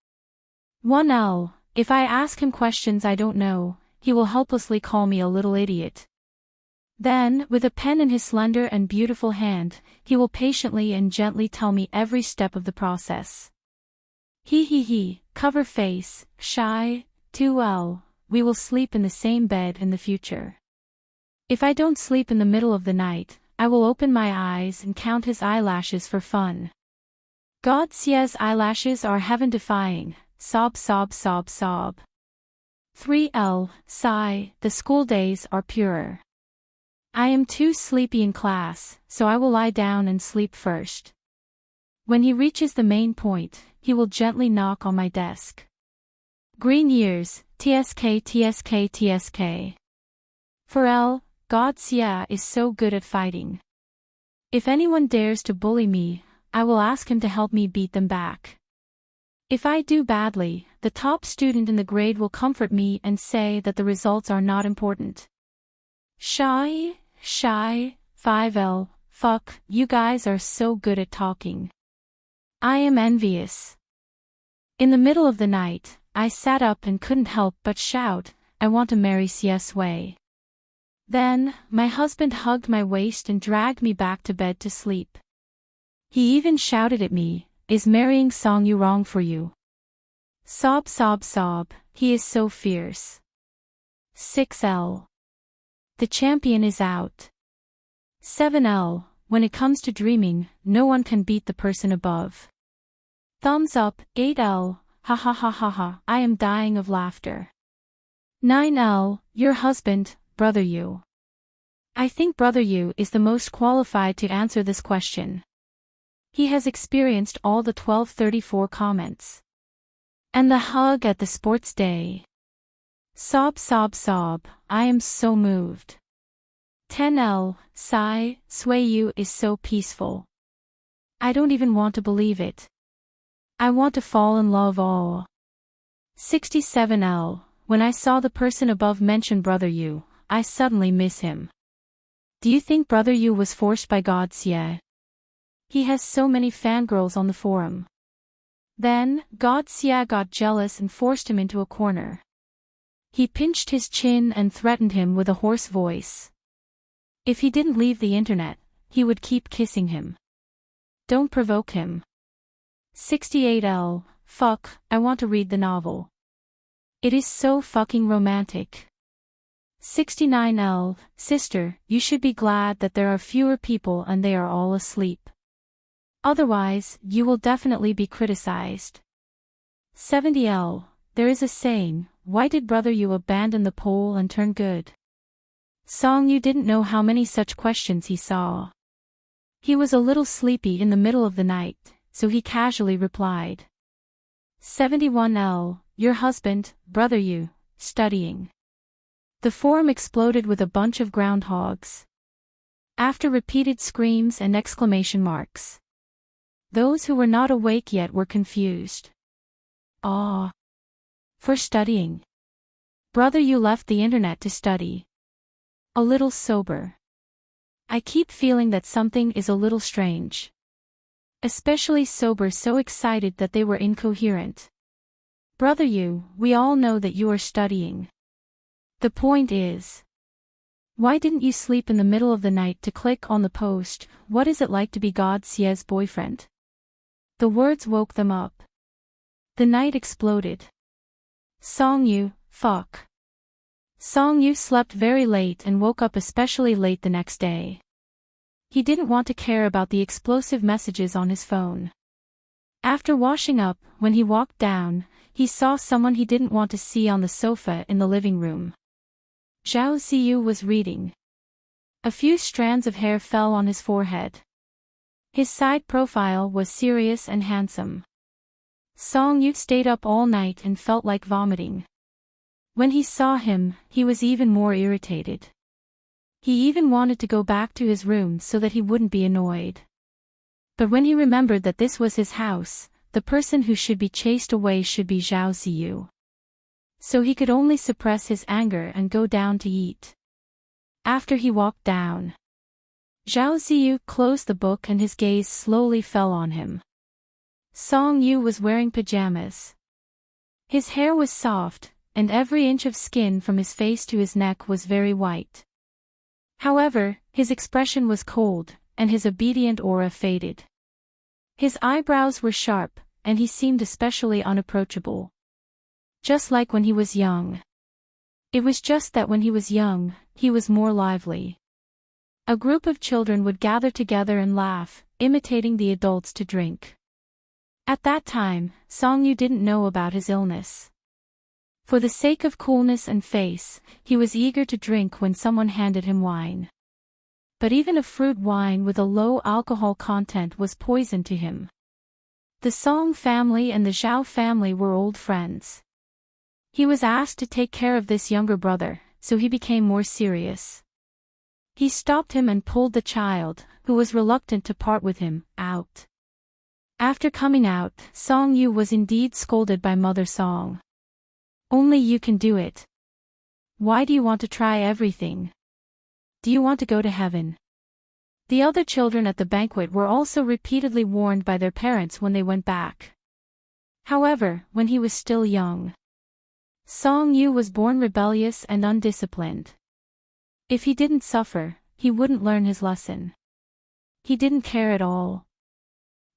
1L, if I ask him questions I don't know, he will helplessly call me a little idiot. Then, with a pen in his slender and beautiful hand, he will patiently and gently tell me every step of the process. He, cover face, shy, 2L, we will sleep in the same bed in the future. If I don't sleep in the middle of the night, I will open my eyes and count his eyelashes for fun. God Xie's eyelashes are heaven-defying, sob sob sob sob. 3L, sigh, the school days are purer. I am too sleepy in class, so I will lie down and sleep first. When he reaches the main point, he will gently knock on my desk. Green years, TSK TSK TSK. 4L, God Xie is so good at fighting. If anyone dares to bully me, I will ask him to help me beat them back. If I do badly, the top student in the grade will comfort me and say that the results are not important. Shy, 5L, fuck, you guys are so good at talking. I am envious. In the middle of the night, I sat up and couldn't help but shout, I want to marry CS Wei. Then, my husband hugged my waist and dragged me back to bed to sleep. He even shouted at me, is marrying Song Yu wrong for you? Sob sob sob, he is so fierce. 6L. The champion is out. 7L, when it comes to dreaming, no one can beat the person above. Thumbs up, 8L, ha ha ha ha ha, I am dying of laughter. 9L, your husband, Brother Yu. I think Brother Yu is the most qualified to answer this question. He has experienced all the 1234 comments. And the hug at the sports day. Sob sob sob, I am so moved. 10L, sigh, Sui Yu is so peaceful. I don't even want to believe it. I want to fall in love all. 67L, when I saw the person above mention Brother Yu, I suddenly miss him. Do you think Brother Yu was forced by God Xie? He has so many fangirls on the forum. Then, God Xie got jealous and forced him into a corner. He pinched his chin and threatened him with a hoarse voice. If he didn't leave the internet, he would keep kissing him. Don't provoke him. 68L, fuck, I want to read the novel. It is so fucking romantic. 69L, sister, you should be glad that there are fewer people and they are all asleep. Otherwise, you will definitely be criticized. 70L, there is a saying, why did Brother Yu abandon the pole and turn good? Song Yu didn't know how many such questions he saw. He was a little sleepy in the middle of the night, so he casually replied. 71L, your husband, Brother Yu, studying. The forum exploded with a bunch of groundhogs. After repeated screams and exclamation marks. Those who were not awake yet were confused. Ah. For studying. Brother Yu left the internet to study. A little sober. I keep feeling that something is a little strange. Especially sober, so excited that they were incoherent. Brother Yu, we all know that you are studying. The point is. Why didn't you sleep in the middle of the night to click on the post, "What is it like to be God Xie's boyfriend?" The words woke them up. The night exploded. Song Yu, fuck. Song Yu slept very late and woke up especially late the next day. He didn't want to care about the explosive messages on his phone. After washing up, when he walked down, he saw someone he didn't want to see on the sofa in the living room. Zhao Ziyu was reading. A few strands of hair fell on his forehead. His side profile was serious and handsome. Song Yu stayed up all night and felt like vomiting. When he saw him, he was even more irritated. He even wanted to go back to his room so that he wouldn't be annoyed. But when he remembered that this was his house, the person who should be chased away should be Zhao Ziyu. So he could only suppress his anger and go down to eat. After he walked down, Zhao Ziyu closed the book and his gaze slowly fell on him. Song Yu was wearing pajamas. His hair was soft, and every inch of skin from his face to his neck was very white. However, his expression was cold, and his obedient aura faded. His eyebrows were sharp, and he seemed especially unapproachable. Just like when he was young. It was just that when he was young, he was more lively. A group of children would gather together and laugh, imitating the adults to drink. At that time, Song Yu didn't know about his illness. For the sake of coolness and face, he was eager to drink when someone handed him wine. But even a fruit wine with a low alcohol content was poison to him. The Song family and the Zhao family were old friends. He was asked to take care of this younger brother, so he became more serious. He stopped him and pulled the child, who was reluctant to part with him, out. After coming out, Song Yu was indeed scolded by Mother Song. Only you can do it. Why do you want to try everything? Do you want to go to heaven? The other children at the banquet were also repeatedly warned by their parents when they went back. However, when he was still young, Song Yu was born rebellious and undisciplined. If he didn't suffer, he wouldn't learn his lesson. He didn't care at all.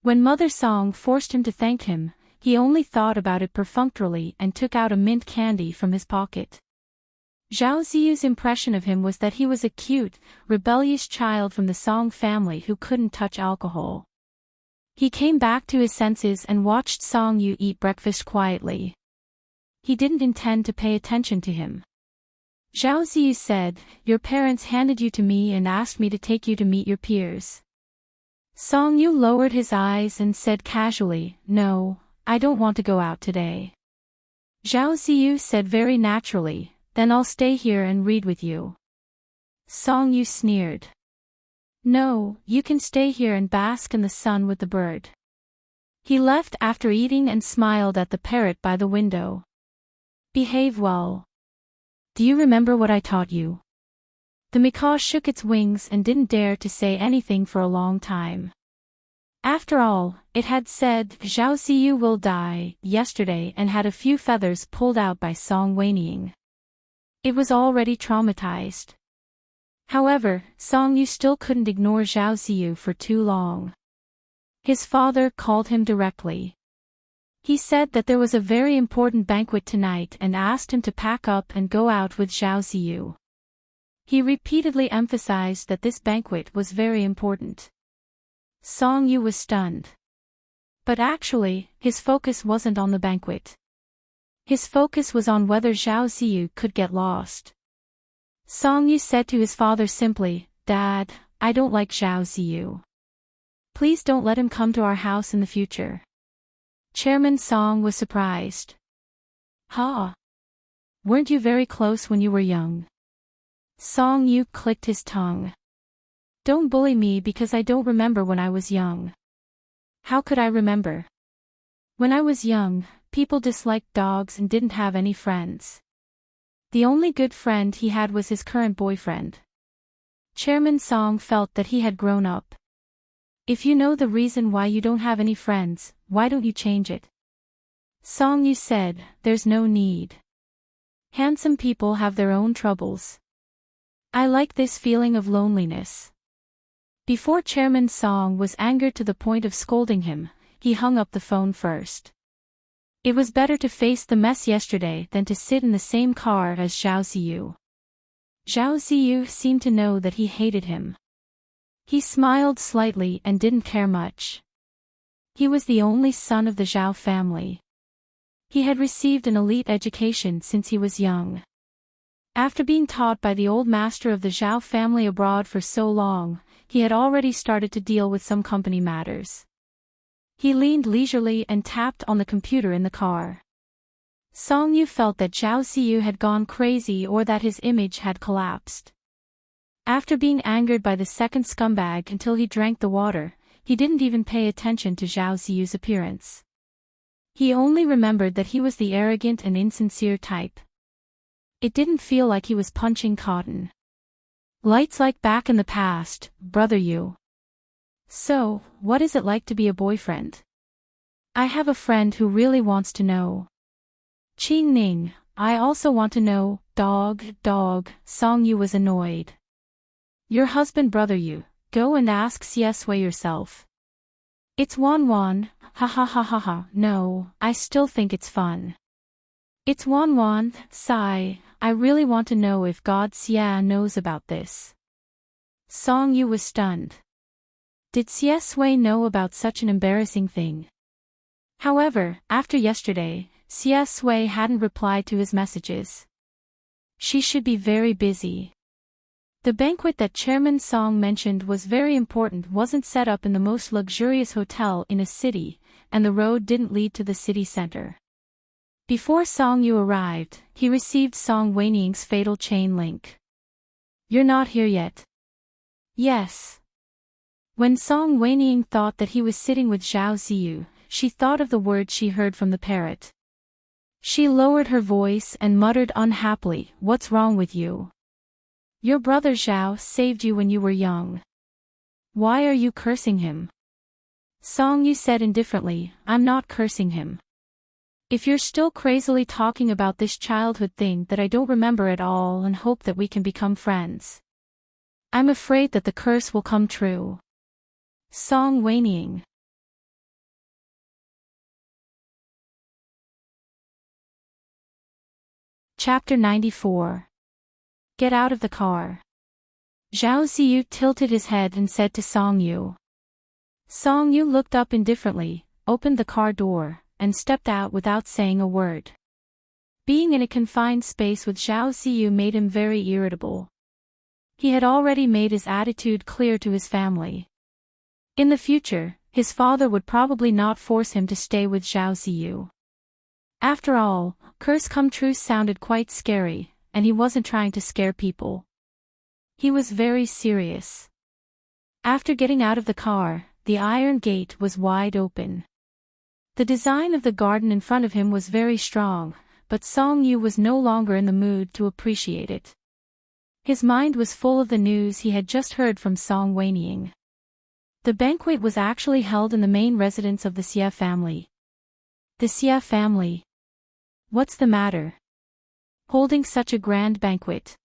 When Mother Song forced him to thank him, he only thought about it perfunctorily and took out a mint candy from his pocket. Zhao Ziyu's impression of him was that he was a cute, rebellious child from the Song family who couldn't touch alcohol. He came back to his senses and watched Song Yu eat breakfast quietly. He didn't intend to pay attention to him. Zhao Ziyu said, "Your parents handed you to me and asked me to take you to meet your peers." Song Yu lowered his eyes and said casually, "No, I don't want to go out today." Zhao Ziyu said very naturally, "Then I'll stay here and read with you." Song Yu sneered. "No, you can stay here and bask in the sun with the bird." He left after eating and smiled at the parrot by the window. "Behave well. Do you remember what I taught you?" The macaw shook its wings and didn't dare to say anything for a long time. After all, it had said, "Zhao Ziyu will die," yesterday and had a few feathers pulled out by Song Wanying. It was already traumatized. However, Song Yu still couldn't ignore Zhao Ziyu for too long. His father called him directly. He said that there was a very important banquet tonight and asked him to pack up and go out with Zhao Ziyu. He repeatedly emphasized that this banquet was very important. Song Yu was stunned. But actually, his focus wasn't on the banquet. His focus was on whether Zhao Ziyu could get lost. Song Yu said to his father simply, "Dad, I don't like Zhao Ziyu. Please don't let him come to our house in the future." Chairman Song was surprised. "Huh? Weren't you very close when you were young?" Song Yu clicked his tongue. "Don't bully me because I don't remember when I was young." "How could I remember? When I was young, people disliked dogs and didn't have any friends. The only good friend he had was his current boyfriend." Chairman Song felt that he had grown up. "If you know the reason why you don't have any friends, why don't you change it?" Song Yu said, "There's no need. Handsome people have their own troubles." I like this feeling of loneliness. Before Chairman Song was angered to the point of scolding him, he hung up the phone first. It was better to face the mess yesterday than to sit in the same car as Zhao Ziyu. Zhao Ziyu seemed to know that he hated him. He smiled slightly and didn't care much. He was the only son of the Zhao family. He had received an elite education since he was young. After being taught by the old master of the Zhao family abroad for so long, he had already started to deal with some company matters. He leaned leisurely and tapped on the computer in the car. Song Yu felt that Zhao Ziyu had gone crazy or that his image had collapsed. After being angered by the second scumbag until he drank the water, he didn't even pay attention to Zhao Ziyu's appearance. He only remembered that he was the arrogant and insincere type. It didn't feel like he was punching cotton. Lights like back in the past, brother Yu. So, what is it like to be a boyfriend? I have a friend who really wants to know. Qing Ning, I also want to know, dog, Song Yu was annoyed. Your husband brother Yu, go and ask Xie yourself. It's Wan, ha, no, I still think it's fun. It's Wan, sigh, I really want to know if God Xie knows about this. Song Yu was stunned. Did Xie know about such an embarrassing thing? However, after yesterday, Xie hadn't replied to his messages. She should be very busy. The banquet that Chairman Song mentioned was very important wasn't set up in the most luxurious hotel in a city, and the road didn't lead to the city center. Before Song Yu arrived, he received Song Weiniang's fatal chain link. You're not here yet. Yes. When Song Weiniang thought that he was sitting with Zhao Ziyu, she thought of the words she heard from the parrot. She lowered her voice and muttered unhappily, "What's wrong with you? Your brother Zhao saved you when you were young. Why are you cursing him?" Song Yu said indifferently, "I'm not cursing him. If you're still crazily talking about this childhood thing that I don't remember at all and hope that we can become friends, I'm afraid that the curse will come true." Song Weiniang. Chapter 94. Get out of the car. Zhao Ziyu tilted his head and said to Song Yu. Song Yu looked up indifferently, opened the car door, and stepped out without saying a word. Being in a confined space with Zhao Ziyu made him very irritable. He had already made his attitude clear to his family. In the future, his father would probably not force him to stay with Zhao Ziyu. After all, curse come true sounded quite scary, and he wasn't trying to scare people. He was very serious. After getting out of the car, the iron gate was wide open. The design of the garden in front of him was very strong, but Song Yu was no longer in the mood to appreciate it. His mind was full of the news he had just heard from Song Weiniang. The banquet was actually held in the main residence of the Xie family. The Xie family? What's the matter? Holding such a grand banquet.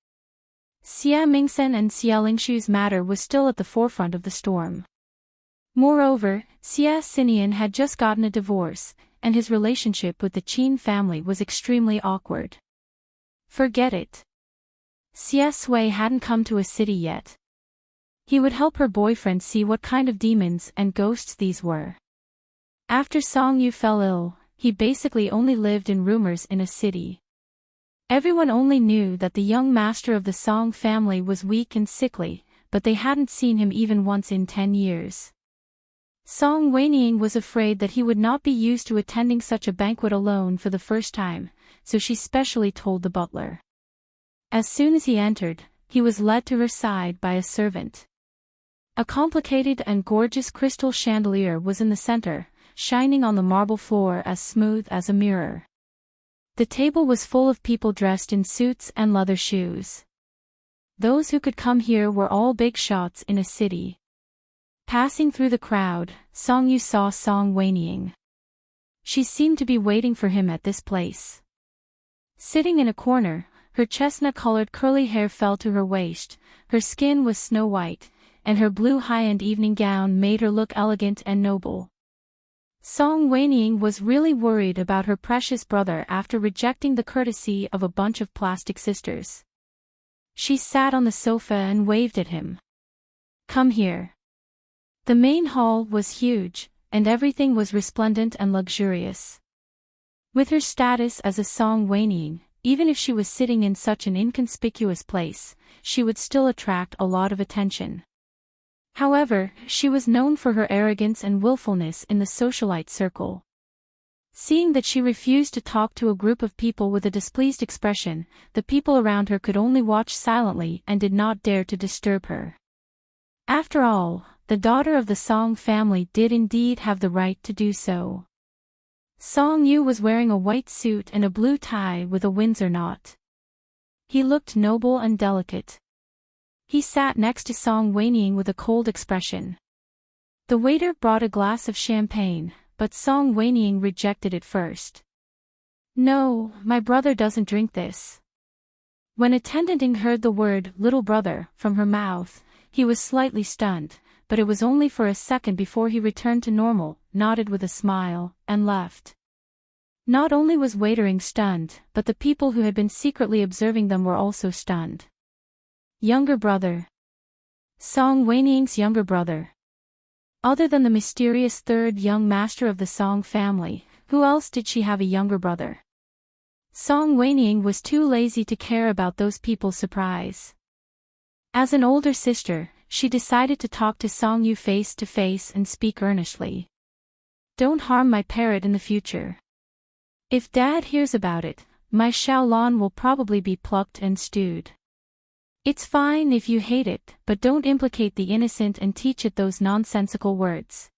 Xie Mingsen and Xie Lingshu's matter was still at the forefront of the storm. Moreover, Xie Xinian had just gotten a divorce, and his relationship with the Qin family was extremely awkward. Forget it. Xie Sui hadn't come to a city yet. He would help her boyfriend see what kind of demons and ghosts these were. After Song Yu fell ill, he basically only lived in rumors in a city. Everyone only knew that the young master of the Song family was weak and sickly, but they hadn't seen him even once in 10 years. Song Weiniang was afraid that he would not be used to attending such a banquet alone for the first time, so she specially told the butler. As soon as he entered, he was led to her side by a servant. A complicated and gorgeous crystal chandelier was in the center, shining on the marble floor as smooth as a mirror. The table was full of people dressed in suits and leather shoes. Those who could come here were all big shots in a city. Passing through the crowd, Song Yu saw Song Weiniang. She seemed to be waiting for him at this place. Sitting in a corner, Her chestnut-colored curly hair fell to her waist, her skin was snow-white, and her blue high-end evening gown made her look elegant and noble. Song Weiniang was really worried about her precious brother after rejecting the courtesy of a bunch of plastic sisters. She sat on the sofa and waved at him. "Come here." The main hall was huge, and everything was resplendent and luxurious. With her status as a Song Weiniang, even if she was sitting in such an inconspicuous place, she would still attract a lot of attention. However, she was known for her arrogance and willfulness in the socialite circle. Seeing that she refused to talk to a group of people with a displeased expression, the people around her could only watch silently and did not dare to disturb her. After all, the daughter of the Song family did indeed have the right to do so. Song Yu was wearing a white suit and a blue tie with a Windsor knot. He looked noble and delicate. He sat next to Song Weiniang with a cold expression. The waiter brought a glass of champagne, but Song Weiniang rejected it first. "No, my brother doesn't drink this." When Attendanting heard the word "little brother" from her mouth, he was slightly stunned, but it was only for a second before he returned to normal, nodded with a smile, and left. Not only was waitering stunned, but the people who had been secretly observing them were also stunned. Younger brother. Song Weiniang's younger brother. Other than the mysterious third young master of the Song family, who else did she have a younger brother? Song Weiniang was too lazy to care about those people's surprise. As an older sister, she decided to talk to Song Yu face to face and speak earnestly. "Don't harm my parrot in the future. If Dad hears about it, my Xiaolan will probably be plucked and stewed. It's fine if you hate it, but don't implicate the innocent and teach it those nonsensical words."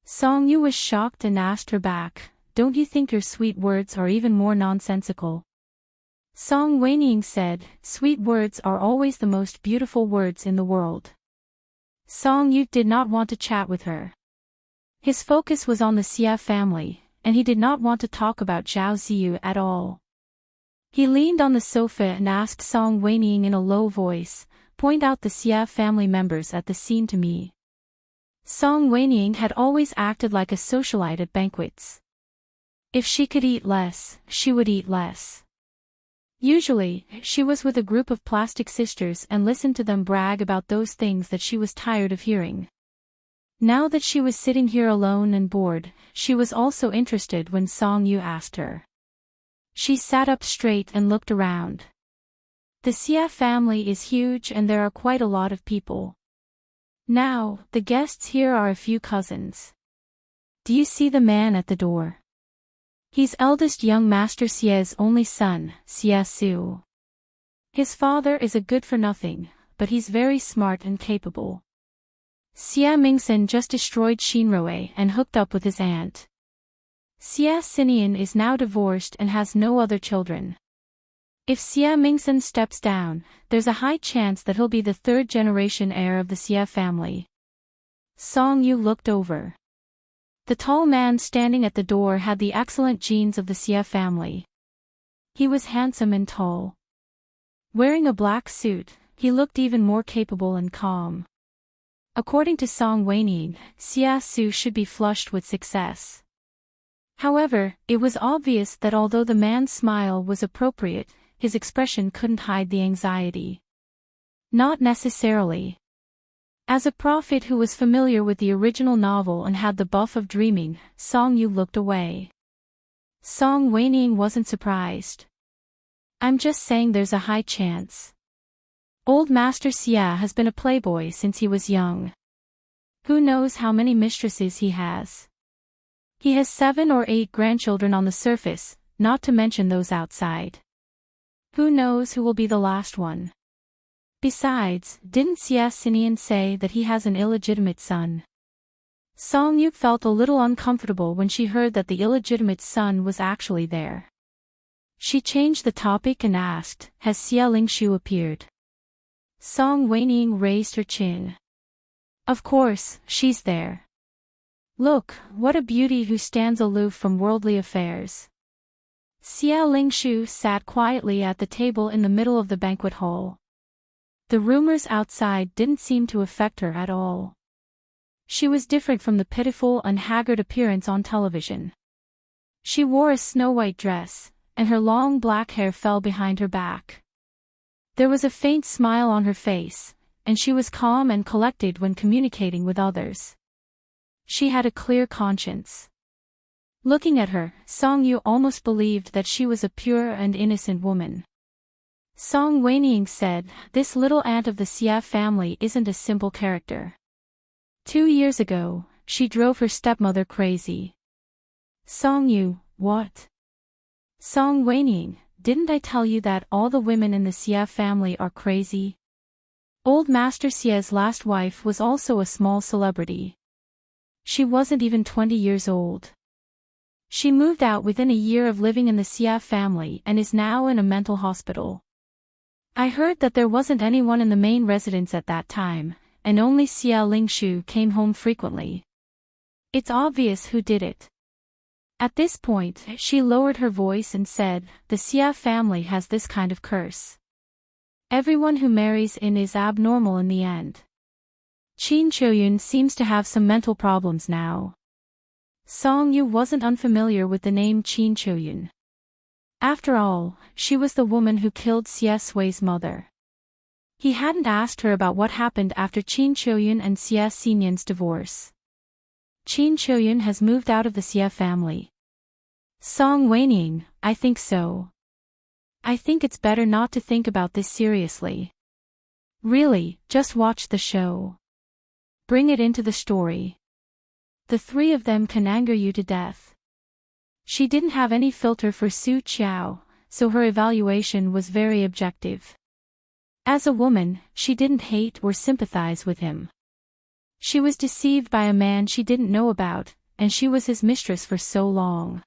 Song Yu was shocked and asked her back, "Don't you think your sweet words are even more nonsensical?" Song Weiniang said, "Sweet words are always the most beautiful words in the world." Song Yu did not want to chat with her. His focus was on the Xia family, and he did not want to talk about Zhao Ziyu at all. He leaned on the sofa and asked Song Weiniang in a low voice, "Point out the Xia family members at the scene to me." Song Weiniang had always acted like a socialite at banquets. If she could eat less, she would eat less. Usually, she was with a group of plastic sisters and listened to them brag about those things that she was tired of hearing. Now that she was sitting here alone and bored, she was also interested when Song Yu asked her. She sat up straight and looked around. The Xia family is huge and there are quite a lot of people. Now, the guests here are a few cousins. Do you see the man at the door? He's eldest young Master Xia's only son, Xia Su. His father is a good-for-nothing, but he's very smart and capable. Xia Mingsen just destroyed Xinrui and hooked up with his aunt. Xia Xinian is now divorced and has no other children. If Xia Mingsen steps down, there's a high chance that he'll be the third-generation heir of the Xia family. Song Yu looked over. The tall man standing at the door had the excellent genes of the Xia family. He was handsome and tall. Wearing a black suit, he looked even more capable and calm. According to Song Weiniang, Xia Su should be flushed with success. However, it was obvious that although the man's smile was appropriate, his expression couldn't hide the anxiety. Not necessarily. As a prophet who was familiar with the original novel and had the buff of dreaming, Song Yu looked away. Song Weiniang wasn't surprised. "I'm just saying there's a high chance. Old Master Xia has been a playboy since he was young. Who knows how many mistresses he has? He has 7 or 8 grandchildren on the surface, not to mention those outside. Who knows who will be the last one? Besides, didn't Xia Xinian say that he has an illegitimate son?" Song Yu felt a little uncomfortable when she heard that the illegitimate son was actually there. She changed the topic and asked, "Has Xia Lingshu appeared?" Song Weiniang raised her chin. "Of course, she's there. Look, what a beauty who stands aloof from worldly affairs." Xia Lingshu sat quietly at the table in the middle of the banquet hall. The rumors outside didn't seem to affect her at all. She was different from the pitiful and haggard appearance on television. She wore a snow-white dress, and her long black hair fell behind her back. There was a faint smile on her face, and she was calm and collected when communicating with others. She had a clear conscience. Looking at her, Song Yu almost believed that she was a pure and innocent woman. Song Weiniang said, "This little aunt of the Xia family isn't a simple character. 2 years ago, she drove her stepmother crazy." Song Yu, what? Song Weiniang, didn't I tell you that all the women in the Xia family are crazy? Old Master Xia's last wife was also a small celebrity. She wasn't even 20 years old. She moved out within a year of living in the Xia family and is now in a mental hospital. I heard that there wasn't anyone in the main residence at that time, and only Xia Lingshu came home frequently. It's obvious who did it. At this point, she lowered her voice and said, "The Xia family has this kind of curse. Everyone who marries in is abnormal in the end. Qin Choyun seems to have some mental problems now." Song Yu wasn't unfamiliar with the name Qin Choyun. After all, she was the woman who killed Xia Sui's mother. He hadn't asked her about what happened after Qin Choyun and Xia Xinyan's divorce. Qin Choyun has moved out of the Xia family. Song Weiniang, I think so. I think it's better not to think about this seriously. Really, just watch the show. Bring it into the story. The three of them can anger you to death. She didn't have any filter for Su Qiao, so her evaluation was very objective. As a woman, she didn't hate or sympathize with him. She was deceived by a man she didn't know about, and she was his mistress for so long.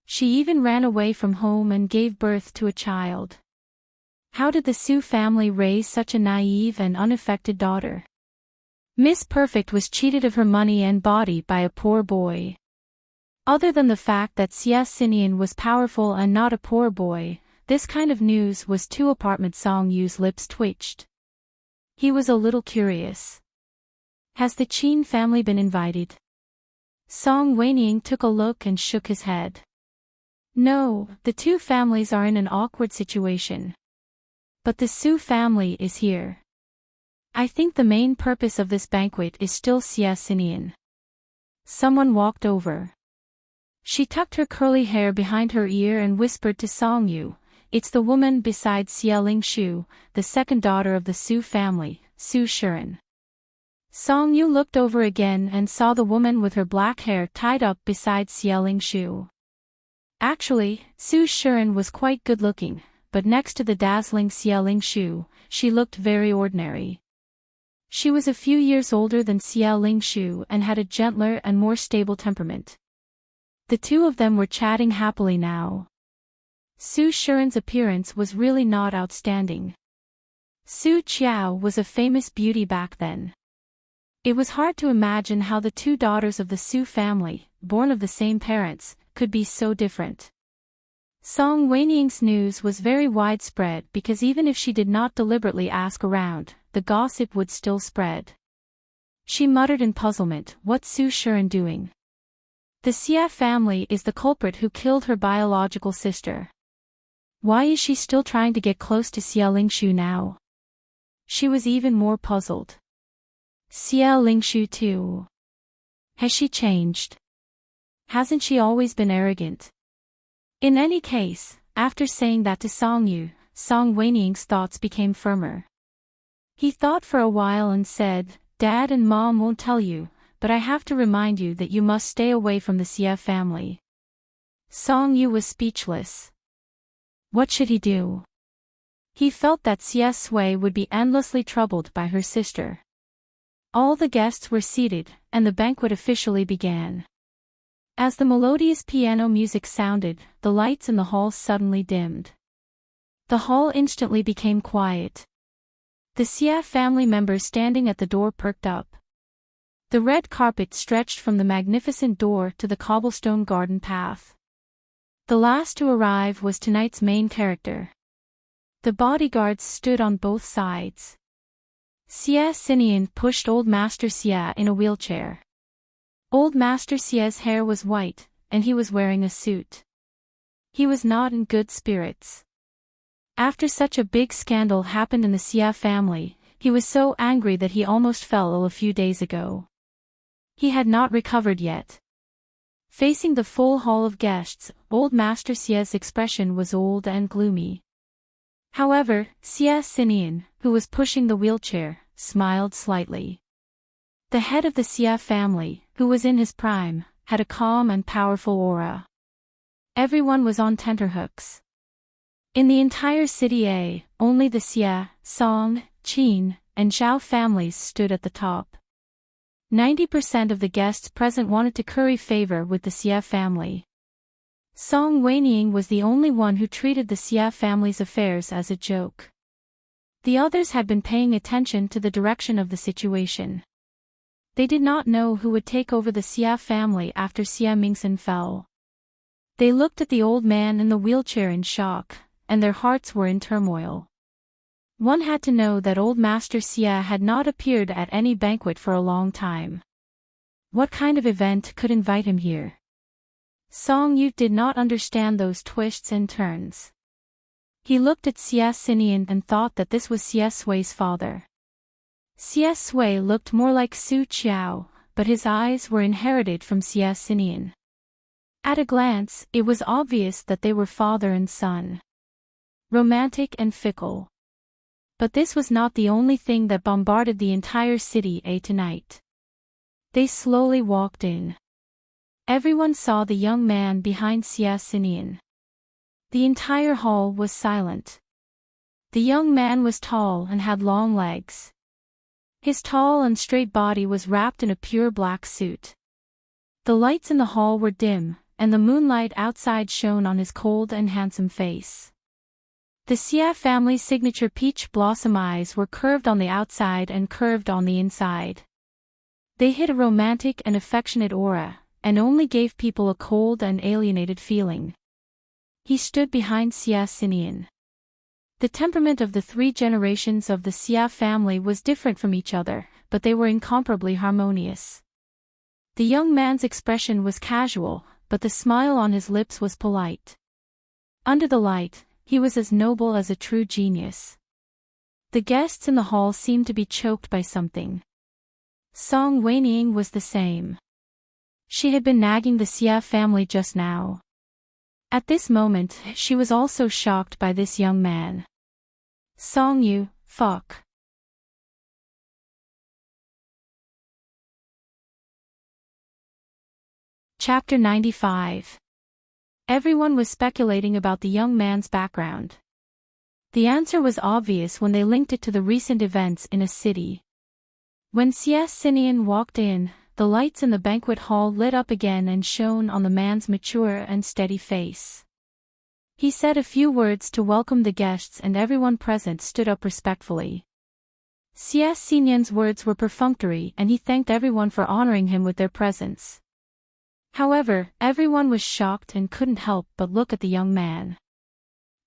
She even ran away from home and gave birth to a child. How did the Su family raise such a naive and unaffected daughter? Miss Perfect was cheated of her money and body by a poor boy. Other than the fact that Xia Xinyan was powerful and not a poor boy, this kind of news was too apparent. Song Yu's lips twitched. He was a little curious. Has the Qin family been invited? Song Weiniang took a look and shook his head. No, the two families are in an awkward situation. But the Su family is here. I think the main purpose of this banquet is still Xia Xinyan. Someone walked over. She tucked her curly hair behind her ear and whispered to Song Yu, "It's the woman besides Xia Lingshu, the second daughter of the Su family, Su Shiren." Song Yu looked over again and saw the woman with her black hair tied up beside Xia Lingshu. Actually, Su Shiren was quite good-looking, but next to the dazzling Xia Lingshu, she looked very ordinary. She was a few years older than Xia Lingshu and had a gentler and more stable temperament. The two of them were chatting happily now. Su Shiren's appearance was really not outstanding. Su Qiao was a famous beauty back then. It was hard to imagine how the two daughters of the Su family, born of the same parents, could be so different. Song Weiniang's news was very widespread because even if she did not deliberately ask around, the gossip would still spread. She muttered in puzzlement, "What's Su Shiren doing? The Xia family is the culprit who killed her biological sister. Why is she still trying to get close to Xia Lingshu now?" She was even more puzzled. Xia Lingshu too. Has she changed? Hasn't she always been arrogant? In any case, after saying that to Song Yu, Song Weiniang's thoughts became firmer. He thought for a while and said, "Dad and Mom won't tell you, but I have to remind you that you must stay away from the Xia family." Song Yu was speechless. What should he do? He felt that Xia Sui would be endlessly troubled by her sister. All the guests were seated, and the banquet officially began. As the melodious piano music sounded, the lights in the hall suddenly dimmed. The hall instantly became quiet. The Xia family members standing at the door perked up. The red carpet stretched from the magnificent door to the cobblestone garden path. The last to arrive was tonight's main character. The bodyguards stood on both sides. Xie Xinian pushed Old Master Xie in a wheelchair. Old Master Xie's hair was white, and he was wearing a suit. He was not in good spirits. After such a big scandal happened in the Xie family, he was so angry that he almost fell ill a few days ago. He had not recovered yet. Facing the full hall of guests, Old Master Xie's expression was old and gloomy. However, Xie Xinian, who was pushing the wheelchair, smiled slightly. The head of the Xie family, who was in his prime, had a calm and powerful aura. Everyone was on tenterhooks. In the entire city only the Xie, Song, Qin, and Zhao families stood at the top. 90% of the guests present wanted to curry favor with the Xie family. Song Weiniang was the only one who treated the Xie family's affairs as a joke. The others had been paying attention to the direction of the situation. They did not know who would take over the Xie family after Xie Mingxin fell. They looked at the old man in the wheelchair in shock, and their hearts were in turmoil. One had to know that Old Master Xie had not appeared at any banquet for a long time. What kind of event could invite him here? Song Yu did not understand those twists and turns. He looked at Xie Xinian and thought that this was Xie Sui's father. Xie Sui looked more like Su Qiao, but his eyes were inherited from Xie Xinian. At a glance, it was obvious that they were father and son. Romantic and fickle. But this was not the only thing that bombarded the entire city tonight. They slowly walked in. Everyone saw the young man behind Xie Xinian. The entire hall was silent. The young man was tall and had long legs. His tall and straight body was wrapped in a pure black suit. The lights in the hall were dim, and the moonlight outside shone on his cold and handsome face. The Xie family's signature peach blossom eyes were curved on the outside and curved on the inside. They hid a romantic and affectionate aura, and only gave people a cold and alienated feeling. He stood behind Xie Xinian. The temperament of the 3 generations of the Xie family was different from each other, but they were incomparably harmonious. The young man's expression was casual, but the smile on his lips was polite. Under the light, he was as noble as a true genius. The guests in the hall seemed to be choked by something. Song Weiniang was the same. She had been nagging the Xie family just now. At this moment, she was also shocked by this young man. Song Yu, fuck. Chapter 95. Everyone was speculating about the young man's background. The answer was obvious when they linked it to the recent events in a city. When Xie Xinian walked in, the lights in the banquet hall lit up again and shone on the man's mature and steady face. He said a few words to welcome the guests and everyone present stood up respectfully. Xie Xinian's words were perfunctory and he thanked everyone for honoring him with their presence. However, everyone was shocked and couldn't help but look at the young man.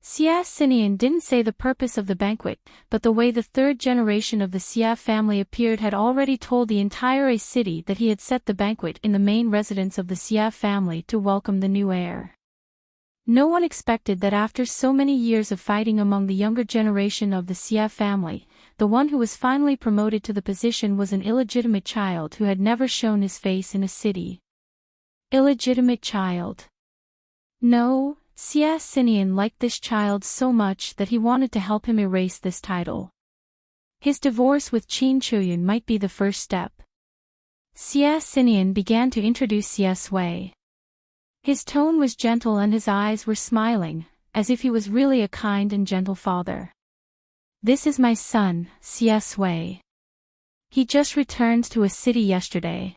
Xie Xinian didn't say the purpose of the banquet, but the way the 3rd generation of the Xie family appeared had already told the entire city that he had set the banquet in the main residence of the Xie family to welcome the new heir. No one expected that after so many years of fighting among the younger generation of the Xie family, the one who was finally promoted to the position was an illegitimate child who had never shown his face in a city. Illegitimate child. No, Xie Xinian liked this child so much that he wanted to help him erase this title. His divorce with Qin Chuyun might be the first step. Xie Xinian began to introduce Xie Sui. His tone was gentle and his eyes were smiling, as if he was really a kind and gentle father. This is my son, Xie Sui. He just returned to a city yesterday.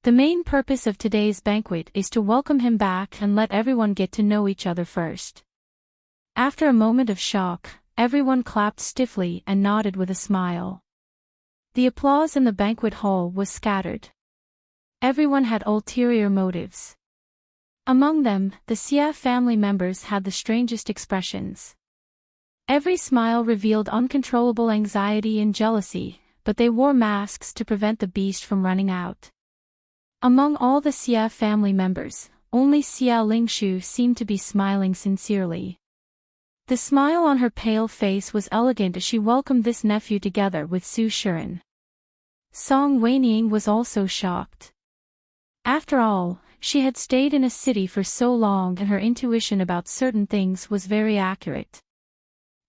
The main purpose of today's banquet is to welcome him back and let everyone get to know each other first. After a moment of shock, everyone clapped stiffly and nodded with a smile. The applause in the banquet hall was scattered. Everyone had ulterior motives. Among them, the Xia family members had the strangest expressions. Every smile revealed uncontrollable anxiety and jealousy, but they wore masks to prevent the beast from running out. Among all the Xia family members, only Xia Lingshu seemed to be smiling sincerely. The smile on her pale face was elegant as she welcomed this nephew together with Su Shiren. Song Weining was also shocked. After all, she had stayed in a city for so long and her intuition about certain things was very accurate.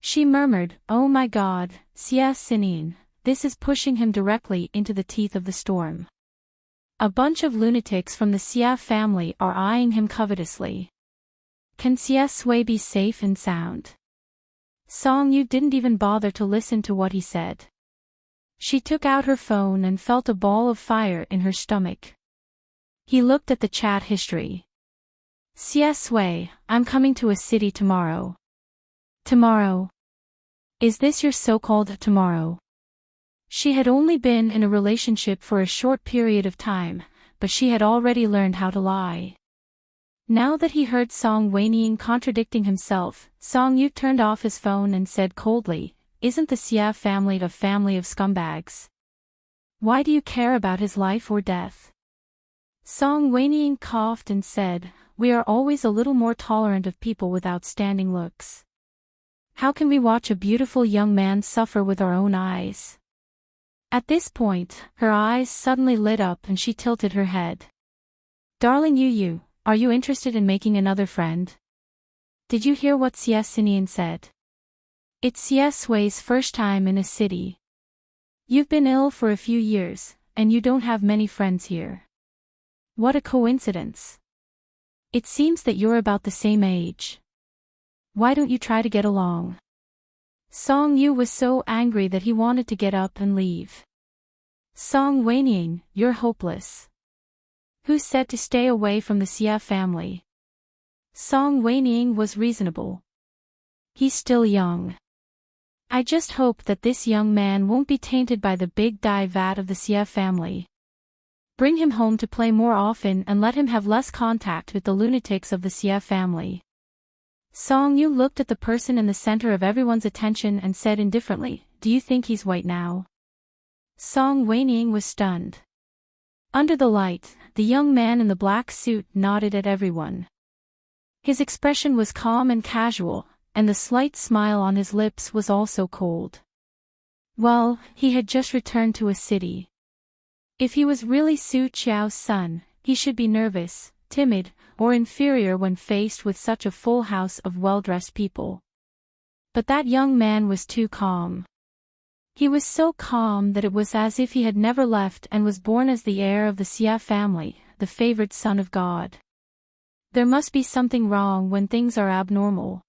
She murmured, "Oh my God, Xia Xinian, this is pushing him directly into the teeth of the storm. A bunch of lunatics from the Xia family are eyeing him covetously. Can Xia Sui be safe and sound?" Song Yu didn't even bother to listen to what he said. She took out her phone and felt a ball of fire in her stomach. He looked at the chat history. "Xia Sui, I'm coming to a city tomorrow." Tomorrow? Is this your so-called tomorrow? She had only been in a relationship for a short period of time, but she had already learned how to lie. Now that he heard Song Weining contradicting himself, Song Yu turned off his phone and said coldly, "Isn't the Xia family a family of scumbags? Why do you care about his life or death?" Song Weining coughed and said, "We are always a little more tolerant of people with outstanding looks. How can we watch a beautiful young man suffer with our own eyes?" At this point, her eyes suddenly lit up and she tilted her head. "Darling Yu, are you interested in making another friend? Did you hear what Xia Xinian said? It's Xia Sui's first time in a city. You've been ill for a few years, and you don't have many friends here. What a coincidence. It seems that you're about the same age. Why don't you try to get along?" Song Yu was so angry that he wanted to get up and leave. "Song Weining, you're hopeless. Who said to stay away from the Xia family?" Song Weining was reasonable. "He's still young. I just hope that this young man won't be tainted by the big dye vat of the Xia family. Bring him home to play more often and let him have less contact with the lunatics of the Xia family." Song Yu looked at the person in the center of everyone's attention and said indifferently, "Do you think he's white now?" Song Weining was stunned. Under the light, the young man in the black suit nodded at everyone. His expression was calm and casual, and the slight smile on his lips was also cold. Well, he had just returned to a city. If he was really Su Qiao's son, he should be nervous, timid, or inferior when faced with such a full house of well-dressed people. But that young man was too calm. He was so calm that it was as if he had never left and was born as the heir of the Xia family, the favored son of God. There must be something wrong when things are abnormal.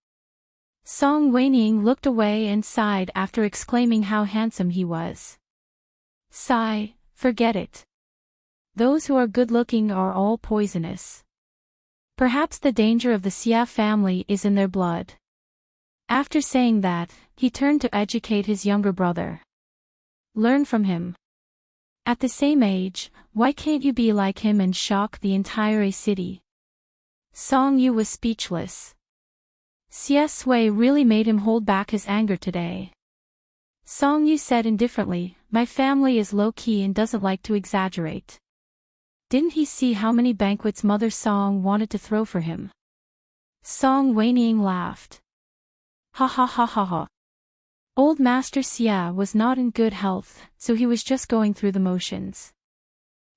Song Weining looked away and sighed after exclaiming how handsome he was. "Sigh, forget it. Those who are good-looking are all poisonous. Perhaps the danger of the Xia family is in their blood." After saying that, he turned to educate his younger brother. "Learn from him. At the same age, why can't you be like him and shock the entire city?" Song Yu was speechless. Xia Sui really made him hold back his anger today. Song Yu said indifferently, "My family is low-key and doesn't like to exaggerate. Didn't he see how many banquets Mother Song wanted to throw for him?" Song Weining laughed. "Ha ha ha ha ha. Old Master Xia was not in good health, so he was just going through the motions."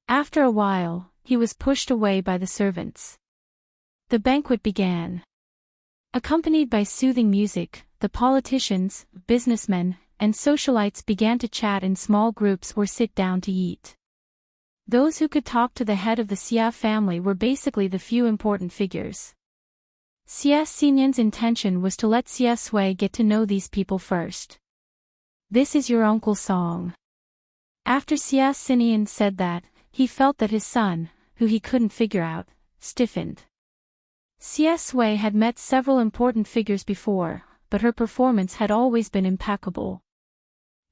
After a while, he was pushed away by the servants. The banquet began. Accompanied by soothing music, the politicians, businessmen, and socialites began to chat in small groups or sit down to eat. Those who could talk to the head of the Xia family were basically the few important figures. Xia Xinian's intention was to let Xia Sui get to know these people first. "This is your Uncle Song." After Xia Xinian said that, he felt that his son, who he couldn't figure out, stiffened. Xia Sui had met several important figures before, but her performance had always been impeccable.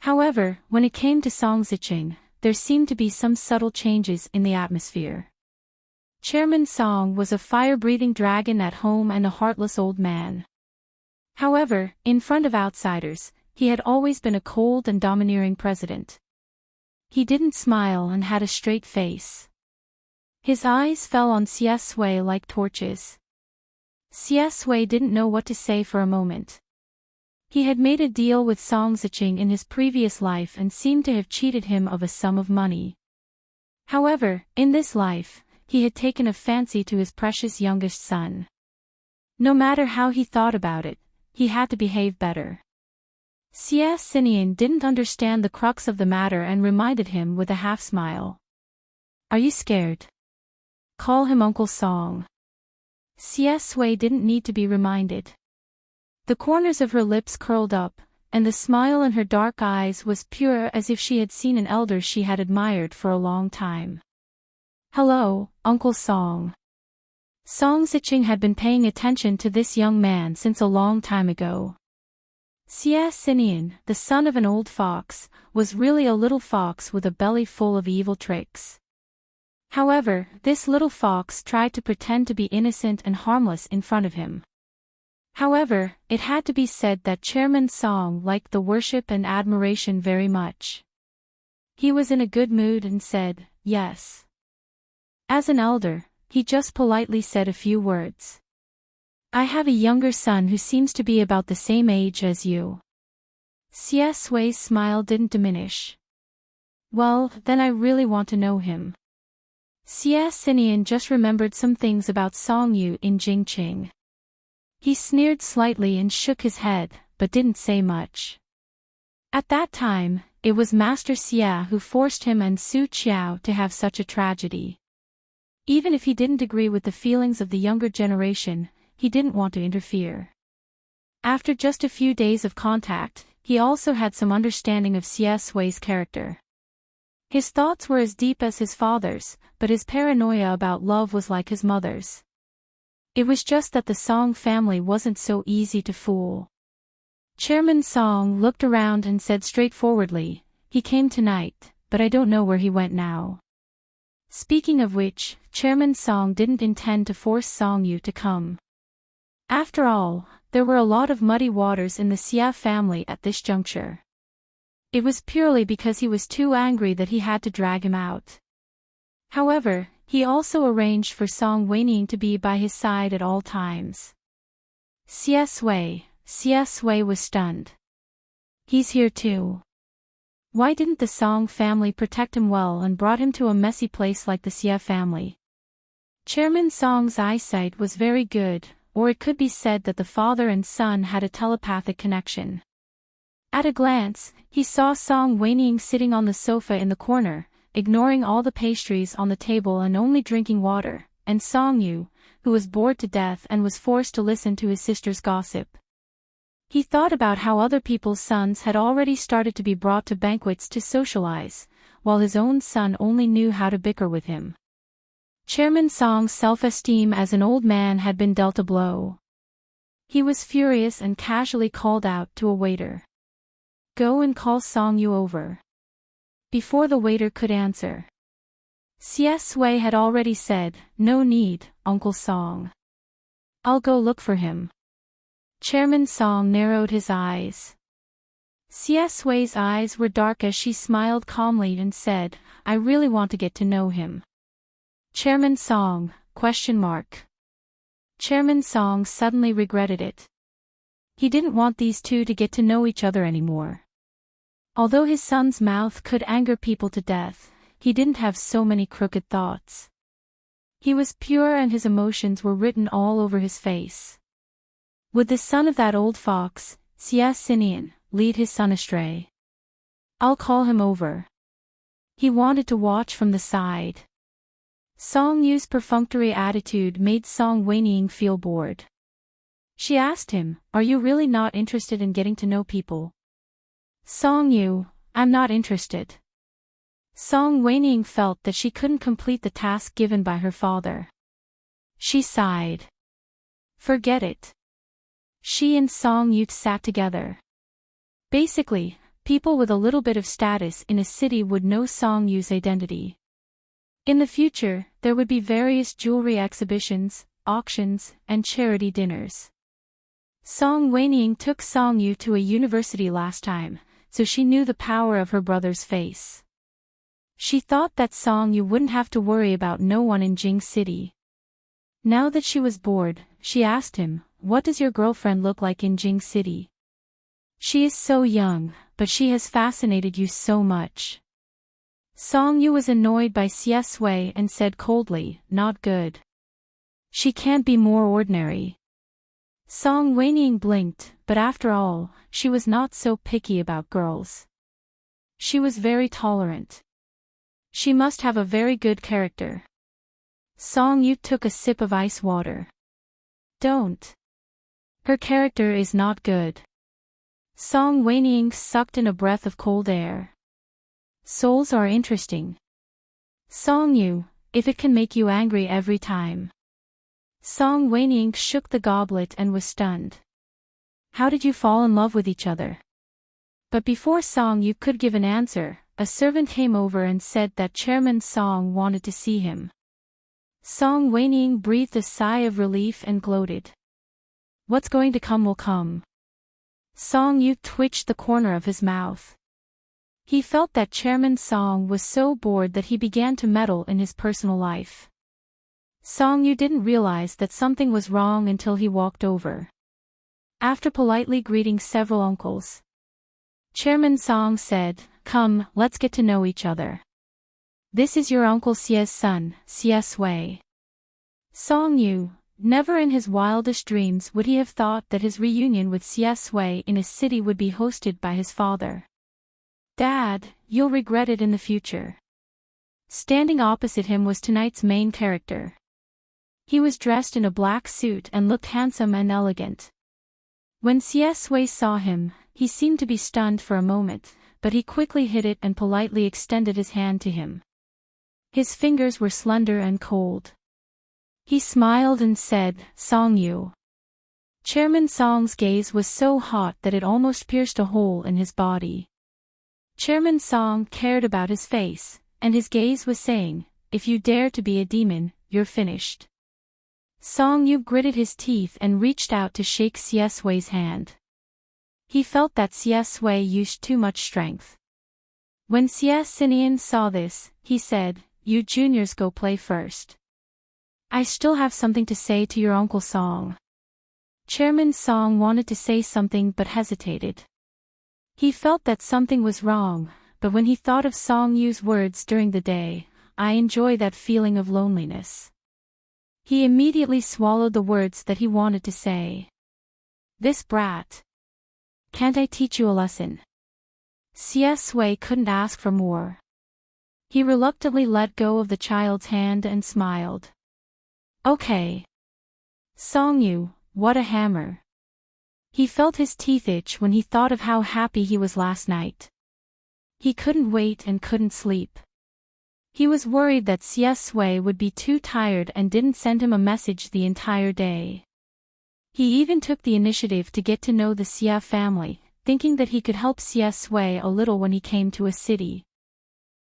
However, when it came to Song Ziqing, there seemed to be some subtle changes in the atmosphere. Chairman Song was a fire-breathing dragon at home and a heartless old man. However, in front of outsiders, he had always been a cold and domineering president. He didn't smile and had a straight face. His eyes fell on Xie Sui like torches. Xie Sui didn't know what to say for a moment. He had made a deal with Song Ziqing in his previous life and seemed to have cheated him of a sum of money. However, in this life, he had taken a fancy to his precious youngest son. No matter how he thought about it, he had to behave better. Xie Xinian didn't understand the crux of the matter and reminded him with a half-smile. "Are you scared? Call him Uncle Song." Xie Sui didn't need to be reminded. The corners of her lips curled up, and the smile in her dark eyes was pure as if she had seen an elder she had admired for a long time. "Hello, Uncle Song." Song Ziqing had been paying attention to this young man since a long time ago. Xie Xinian, the son of an old fox, was really a little fox with a belly full of evil tricks. However, this little fox tried to pretend to be innocent and harmless in front of him. However, it had to be said that Chairman Song liked the worship and admiration very much. He was in a good mood and said, "Yes." As an elder, he just politely said a few words. "I have a younger son who seems to be about the same age as you." Xie Sui's smile didn't diminish. "Well, then I really want to know him." Xie Xinian just remembered some things about Song Yu in Jingqing. He sneered slightly and shook his head, but didn't say much. At that time, it was Master Xia who forced him and Su Qiao to have such a tragedy. Even if he didn't agree with the feelings of the younger generation, he didn't want to interfere. After just a few days of contact, he also had some understanding of Xie Sui's character. His thoughts were as deep as his father's, but his paranoia about love was like his mother's. It was just that the Song family wasn't so easy to fool. Chairman Song looked around and said straightforwardly, "He came tonight, but I don't know where he went now." Speaking of which, Chairman Song didn't intend to force Song Yu to come. After all, there were a lot of muddy waters in the Xia family at this juncture. It was purely because he was too angry that he had to drag him out. However, he also arranged for Song Weining to be by his side at all times. Xie Sui was stunned. "He's here too. Why didn't the Song family protect him well and brought him to a messy place like the Xie family?" Chairman Song's eyesight was very good, or it could be said that the father and son had a telepathic connection. At a glance, he saw Song Weining sitting on the sofa in the corner, ignoring all the pastries on the table and only drinking water, and Song Yu, who was bored to death and was forced to listen to his sister's gossip. He thought about how other people's sons had already started to be brought to banquets to socialize, while his own son only knew how to bicker with him. Chairman Song's self-esteem as an old man had been dealt a blow. He was furious and casually called out to a waiter. "Go and call Song Yu over." Before the waiter could answer, Xie Sui had already said, "No need, Uncle Song. I'll go look for him." Chairman Song narrowed his eyes. Xie Sui's eyes were dark as she smiled calmly and said, "I really want to get to know him." Chairman Song, ? Chairman Song suddenly regretted it. He didn't want these two to get to know each other anymore. Although his son's mouth could anger people to death, he didn't have so many crooked thoughts. He was pure and his emotions were written all over his face. Would the son of that old fox, Xie Xinian, lead his son astray? "I'll call him over." He wanted to watch from the side. Song Yu's perfunctory attitude made Song Weining feel bored. She asked him, "Are you really not interested in getting to know people?" "Song Yu, I'm not interested." Song Weining felt that she couldn't complete the task given by her father. She sighed. Forget it. She and Song Yu sat together. Basically, people with a little bit of status in a city would know Song Yu's identity. In the future, there would be various jewelry exhibitions, auctions, and charity dinners. Song Wenying took Song Yu to a university last time, so she knew the power of her brother's face. She thought that Song Yu wouldn't have to worry about no one in Jing City. Now that she was bored, she asked him, "What does your girlfriend look like in Jing City? She is so young, but she has fascinated you so much." Song Yu was annoyed by Xie Sui and said coldly, "Not good. She can't be more ordinary." Song Wenying blinked, but after all, she was not so picky about girls. She was very tolerant. She must have a very good character. Song Yu took a sip of ice water. "Don't. Her character is not good." Song Wenying sucked in a breath of cold air. "Souls are interesting. Song Yu, if it can make you angry every time." Song Wenying shook the goblet and was stunned. "How did you fall in love with each other?" But before Song Yu could give an answer, a servant came over and said that Chairman Song wanted to see him. Song Wenying breathed a sigh of relief and gloated. "What's going to come will come." Song Yu twitched the corner of his mouth. He felt that Chairman Song was so bored that he began to meddle in his personal life. Song Yu didn't realize that something was wrong until he walked over. After politely greeting several uncles, Chairman Song said, "Come, let's get to know each other. This is your Uncle Xie's son, Xie Sui." Song Yu, never in his wildest dreams would he have thought that his reunion with Xie Sui in a city would be hosted by his father. "Dad, you'll regret it in the future." Standing opposite him was tonight's main character. He was dressed in a black suit and looked handsome and elegant. When Xie Sui saw him, he seemed to be stunned for a moment, but he quickly hid it and politely extended his hand to him. His fingers were slender and cold. He smiled and said, "Song Yu." Chairman Song's gaze was so hot that it almost pierced a hole in his body. Chairman Song cared about his face, and his gaze was saying, "If you dare to be a demon, you're finished." Song Yu gritted his teeth and reached out to shake Xie Sui's hand. He felt that Xie Sui used too much strength. When Xie Xinian saw this, he said, "You juniors go play first. I still have something to say to your Uncle Song." Chairman Song wanted to say something but hesitated. He felt that something was wrong, but when he thought of Song Yu's words during the day, "I enjoy that feeling of loneliness," he immediately swallowed the words that he wanted to say. "This brat. Can't I teach you a lesson?" Xie Sui couldn't ask for more. He reluctantly let go of the child's hand and smiled. "Okay. Song Yu, what a hammer." He felt his teeth itch when he thought of how happy he was last night. He couldn't wait and couldn't sleep. He was worried that Xie Sui would be too tired and didn't send him a message the entire day. He even took the initiative to get to know the Xie family, thinking that he could help Xie Sui a little when he came to a city.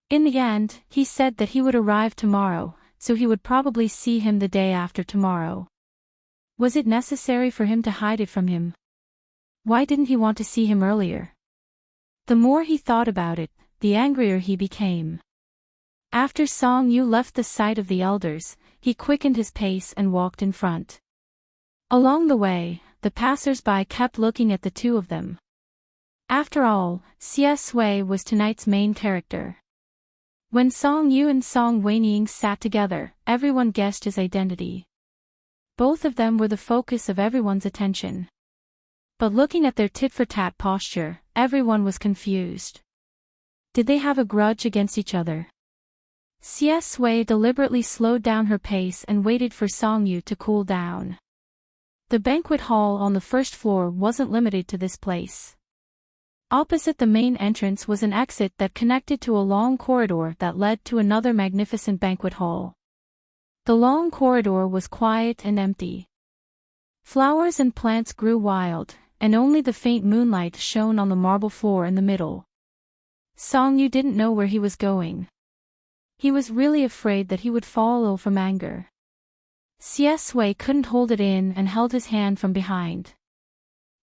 In the end, he said that he would arrive tomorrow, so he would probably see him the day after tomorrow. Was it necessary for him to hide it from him? Why didn't he want to see him earlier? The more he thought about it, the angrier he became. After Song Yu left the sight of the elders, he quickened his pace and walked in front. Along the way, the passers-by kept looking at the two of them. After all, Xie Sui was tonight's main character. When Song Yu and Song Wenying sat together, everyone guessed his identity. Both of them were the focus of everyone's attention. But looking at their tit-for-tat posture, everyone was confused. Did they have a grudge against each other? Xie Sui deliberately slowed down her pace and waited for Song Yu to cool down. The banquet hall on the first floor wasn't limited to this place. Opposite the main entrance was an exit that connected to a long corridor that led to another magnificent banquet hall. The long corridor was quiet and empty. Flowers and plants grew wild, and only the faint moonlight shone on the marble floor in the middle. Song Yu didn't know where he was going. He was really afraid that he would fall ill from anger. Xie Sui couldn't hold it in and held his hand from behind.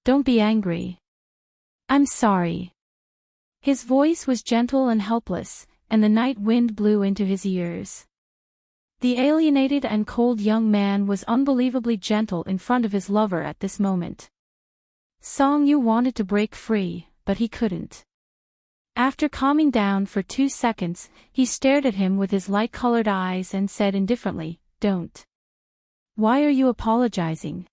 Don't be angry. I'm sorry. His voice was gentle and helpless, and the night wind blew into his ears. The alienated and cold young man was unbelievably gentle in front of his lover at this moment. Song Yu wanted to break free, but he couldn't. After calming down for 2 seconds, he stared at him with his light-colored eyes and said indifferently, "Don't. Why are you apologizing?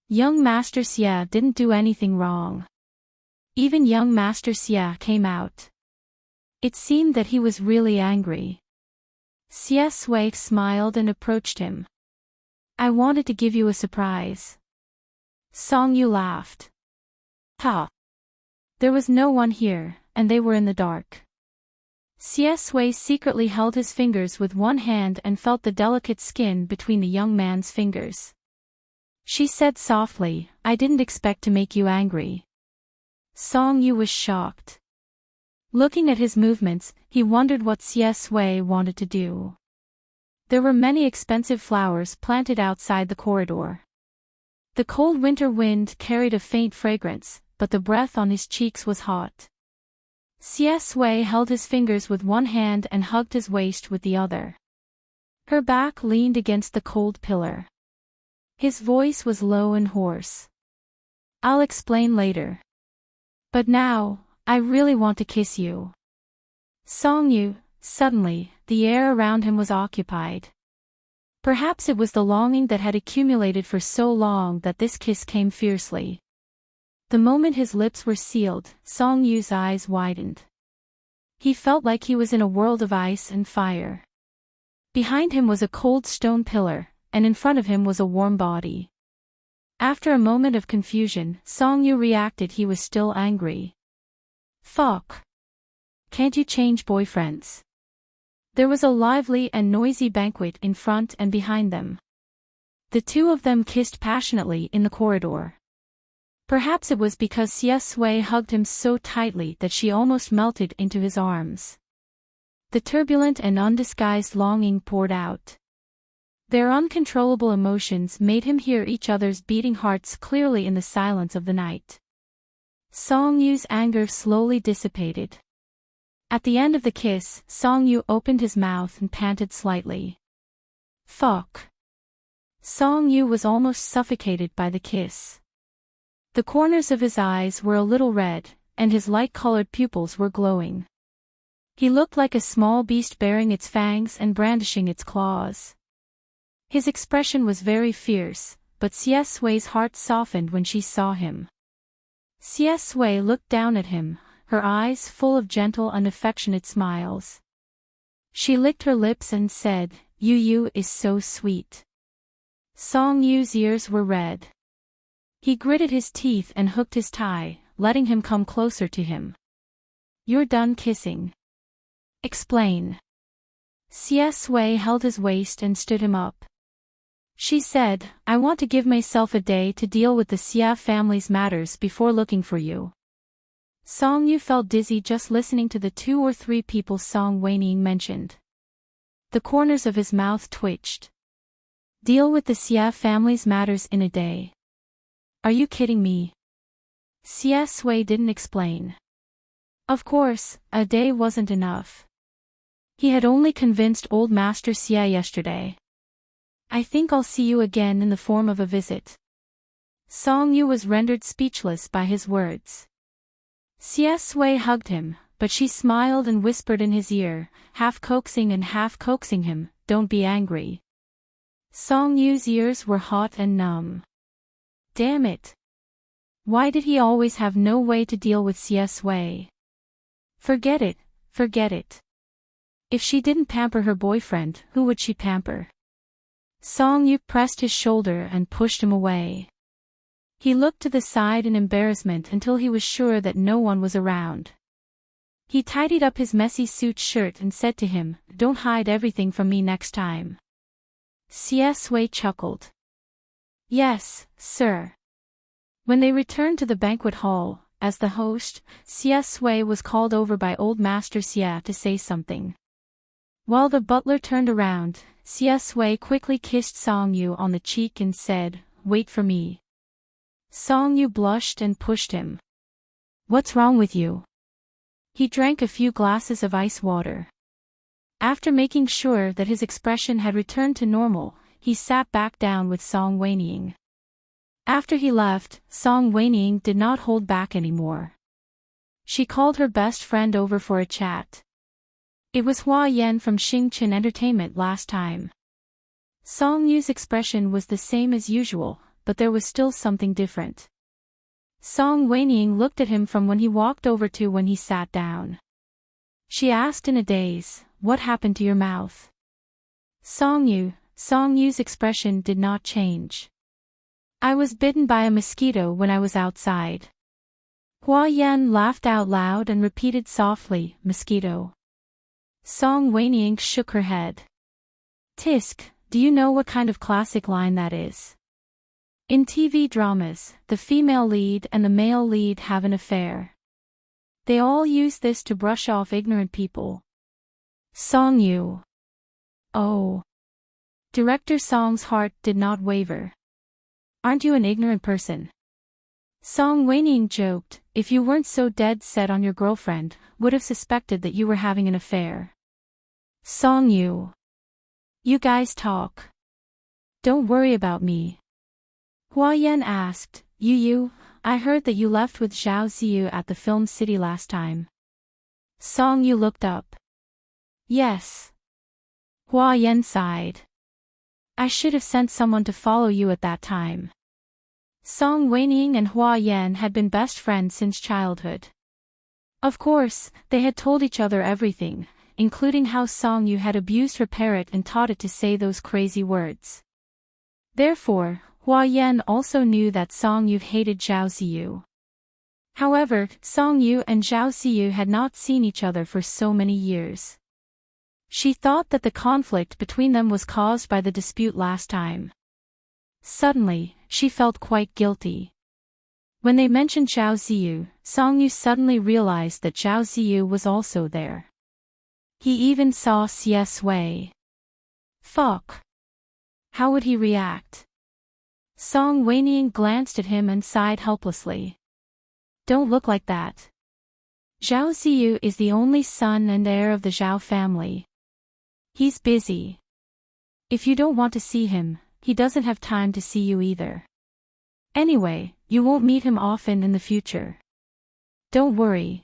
Young Master Xie didn't do anything wrong." Even young Master Xie came out. It seemed that he was really angry. Xie Sui smiled and approached him. "I wanted to give you a surprise." Song Yu laughed. "Ha." There was no one here, and they were in the dark. Xie Sui secretly held his fingers with one hand and felt the delicate skin between the young man's fingers. She said softly, "I didn't expect to make you angry." Song Yu was shocked. Looking at his movements, he wondered what Xie Sui wanted to do. There were many expensive flowers planted outside the corridor. The cold winter wind carried a faint fragrance, but the breath on his cheeks was hot. Xie Sui held his fingers with one hand and hugged his waist with the other. Her back leaned against the cold pillar. His voice was low and hoarse. "I'll explain later. But now, I really want to kiss you." Song Yu, suddenly, the air around him was occupied. Perhaps it was the longing that had accumulated for so long that this kiss came fiercely. The moment his lips were sealed, Song Yu's eyes widened. He felt like he was in a world of ice and fire. Behind him was a cold stone pillar, and in front of him was a warm body. After a moment of confusion, Song Yu reacted he was still angry. "Fuck. Can't you change boyfriends?" There was a lively and noisy banquet in front and behind them. The two of them kissed passionately in the corridor. Perhaps it was because Xie Sui hugged him so tightly that she almost melted into his arms. The turbulent and undisguised longing poured out. Their uncontrollable emotions made him hear each other's beating hearts clearly in the silence of the night. Song Yu's anger slowly dissipated. At the end of the kiss, Song Yu opened his mouth and panted slightly. "Fuck." Song Yu was almost suffocated by the kiss. The corners of his eyes were a little red, and his light-colored pupils were glowing. He looked like a small beast baring its fangs and brandishing its claws. His expression was very fierce, but Xie Sui's heart softened when she saw him. Xie Sui looked down at him, her eyes full of gentle and affectionate smiles. She licked her lips and said, "Yu is so sweet." Song Yu's ears were red. He gritted his teeth and hooked his tie, letting him come closer to him. "You're done kissing. Explain." Xie Sui held his waist and stood him up. She said, "I want to give myself a day to deal with the Xie family's matters before looking for you." Song Yu felt dizzy just listening to the 2 or 3 people Song Weiniing mentioned. The corners of his mouth twitched. Deal with the Xie family's matters in a day. Are you kidding me? Xie Sui didn't explain. Of course, a day wasn't enough. He had only convinced old Master Xie yesterday. "I think I'll see you again in the form of a visit." Song Yu was rendered speechless by his words. Xie Sui hugged him, but she smiled and whispered in his ear, half coaxing and half coaxing him, "Don't be angry." Song Yu's ears were hot and numb. Damn it. Why did he always have no way to deal with Xie Sui? Forget it, forget it. If she didn't pamper her boyfriend, who would she pamper? Song Yu pressed his shoulder and pushed him away. He looked to the side in embarrassment until he was sure that no one was around. He tidied up his messy suit shirt and said to him, "Don't hide everything from me next time." Xie Sui chuckled. "Yes, sir." When they returned to the banquet hall, as the host, Xie Sui was called over by old Master Xie to say something. While the butler turned around, Wei quickly kissed Song Yu on the cheek and said, "Wait for me." Song Yu blushed and pushed him. "What's wrong with you?" He drank a few glasses of ice water. After making sure that his expression had returned to normal, he sat back down with Song Weiniang. After he left, Song Weiniang did not hold back anymore. She called her best friend over for a chat. It was Hua Yan from Xingchen Entertainment last time. Song Yu's expression was the same as usual, but there was still something different. Song Weiniang looked at him from when he walked over to when he sat down. She asked in a daze, "What happened to your mouth?" Song Yu's expression did not change. "I was bitten by a mosquito when I was outside." Hua Yan laughed out loud and repeated softly, "Mosquito." Song Weiniang shook her head. "Tisk, do you know what kind of classic line that is? In TV dramas, the female lead and the male lead have an affair. They all use this to brush off ignorant people." Song Yu. Oh. Director Song's heart did not waver. "Aren't you an ignorant person?" Song Weiniang joked, "If you weren't so dead set on your girlfriend, would have suspected that you were having an affair." Song Yu. "You guys talk. Don't worry about me." Hua Yan asked, Yu, I heard that you left with Zhao Ziyu at the film city last time." Song Yu looked up. "Yes." Hua Yan sighed. "I should have sent someone to follow you at that time." Song Weiniang and Hua Yan had been best friends since childhood. Of course, they had told each other everything, including how Song Yu had abused her parrot and taught it to say those crazy words. Therefore, Hua Yan also knew that Song Yu hated Zhao Ziyu. However, Song Yu and Zhao Ziyu had not seen each other for so many years. She thought that the conflict between them was caused by the dispute last time. Suddenly, she felt quite guilty. When they mentioned Zhao Ziyu, Song Yu suddenly realized that Zhao Ziyu was also there. He even saw Wei. Fuck. How would he react? Song Weiniang glanced at him and sighed helplessly. "Don't look like that. Zhao Ziyu is the only son and heir of the Zhao family. He's busy. If you don't want to see him, he doesn't have time to see you either. Anyway, you won't meet him often in the future. Don't worry."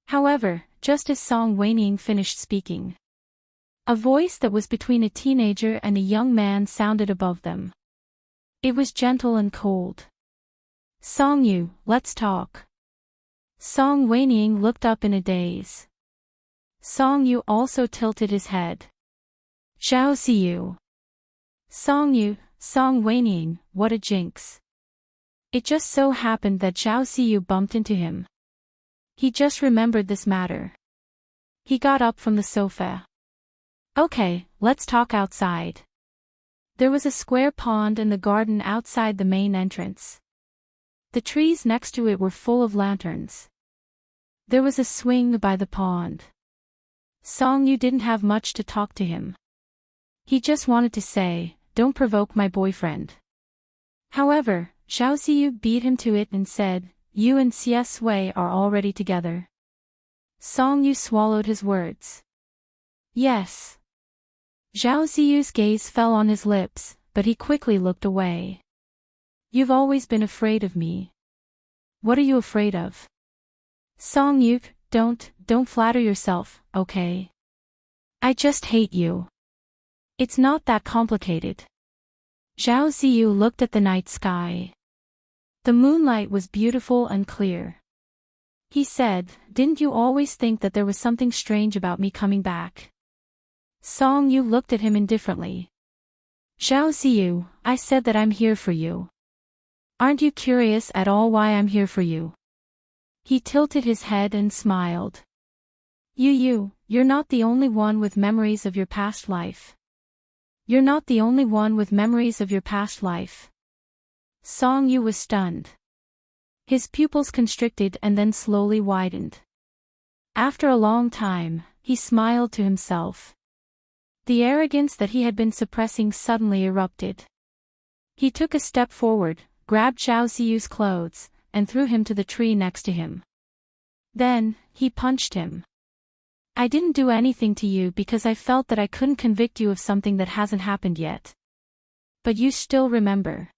However, just as Song Weiniang finished speaking, a voice that was between a teenager and a young man sounded above them. It was gentle and cold. "Song Yu, let's talk." Song Weiniang looked up in a daze. Song Yu also tilted his head. "Zhao Ziyu." Song Weiniang, what a jinx. It just so happened that Zhao Ziyu bumped into him. He just remembered this matter. He got up from the sofa. "Okay, let's talk outside." There was a square pond in the garden outside the main entrance. The trees next to it were full of lanterns. There was a swing by the pond. Song Yu didn't have much to talk to him. He just wanted to say, "Don't provoke my boyfriend." However, Zhao Ziyu beat him to it and said, "You and Wei are already together." Song Yu swallowed his words. "Yes." Zhao Ziyu's gaze fell on his lips, but he quickly looked away. "You've always been afraid of me. What are you afraid of?" Song Yu, don't flatter yourself, okay? I just hate you. It's not that complicated." Zhao Ziyu looked at the night sky. The moonlight was beautiful and clear. He said, "Didn't you always think that there was something strange about me coming back?" Song Yu looked at him indifferently. "Zhao Ziyu, I said that I'm here for you. Aren't you curious at all why I'm here for you?" He tilted his head and smiled. You're not the only one with memories of your past life. You're not the only one with memories of your past life." Song Yu was stunned. His pupils constricted and then slowly widened. After a long time, he smiled to himself. The arrogance that he had been suppressing suddenly erupted. He took a step forward, grabbed Xiao Ziyu's clothes, and threw him to the tree next to him. Then, he punched him. I didn't do anything to you because I felt that I couldn't convict you of something that hasn't happened yet. But you still remember.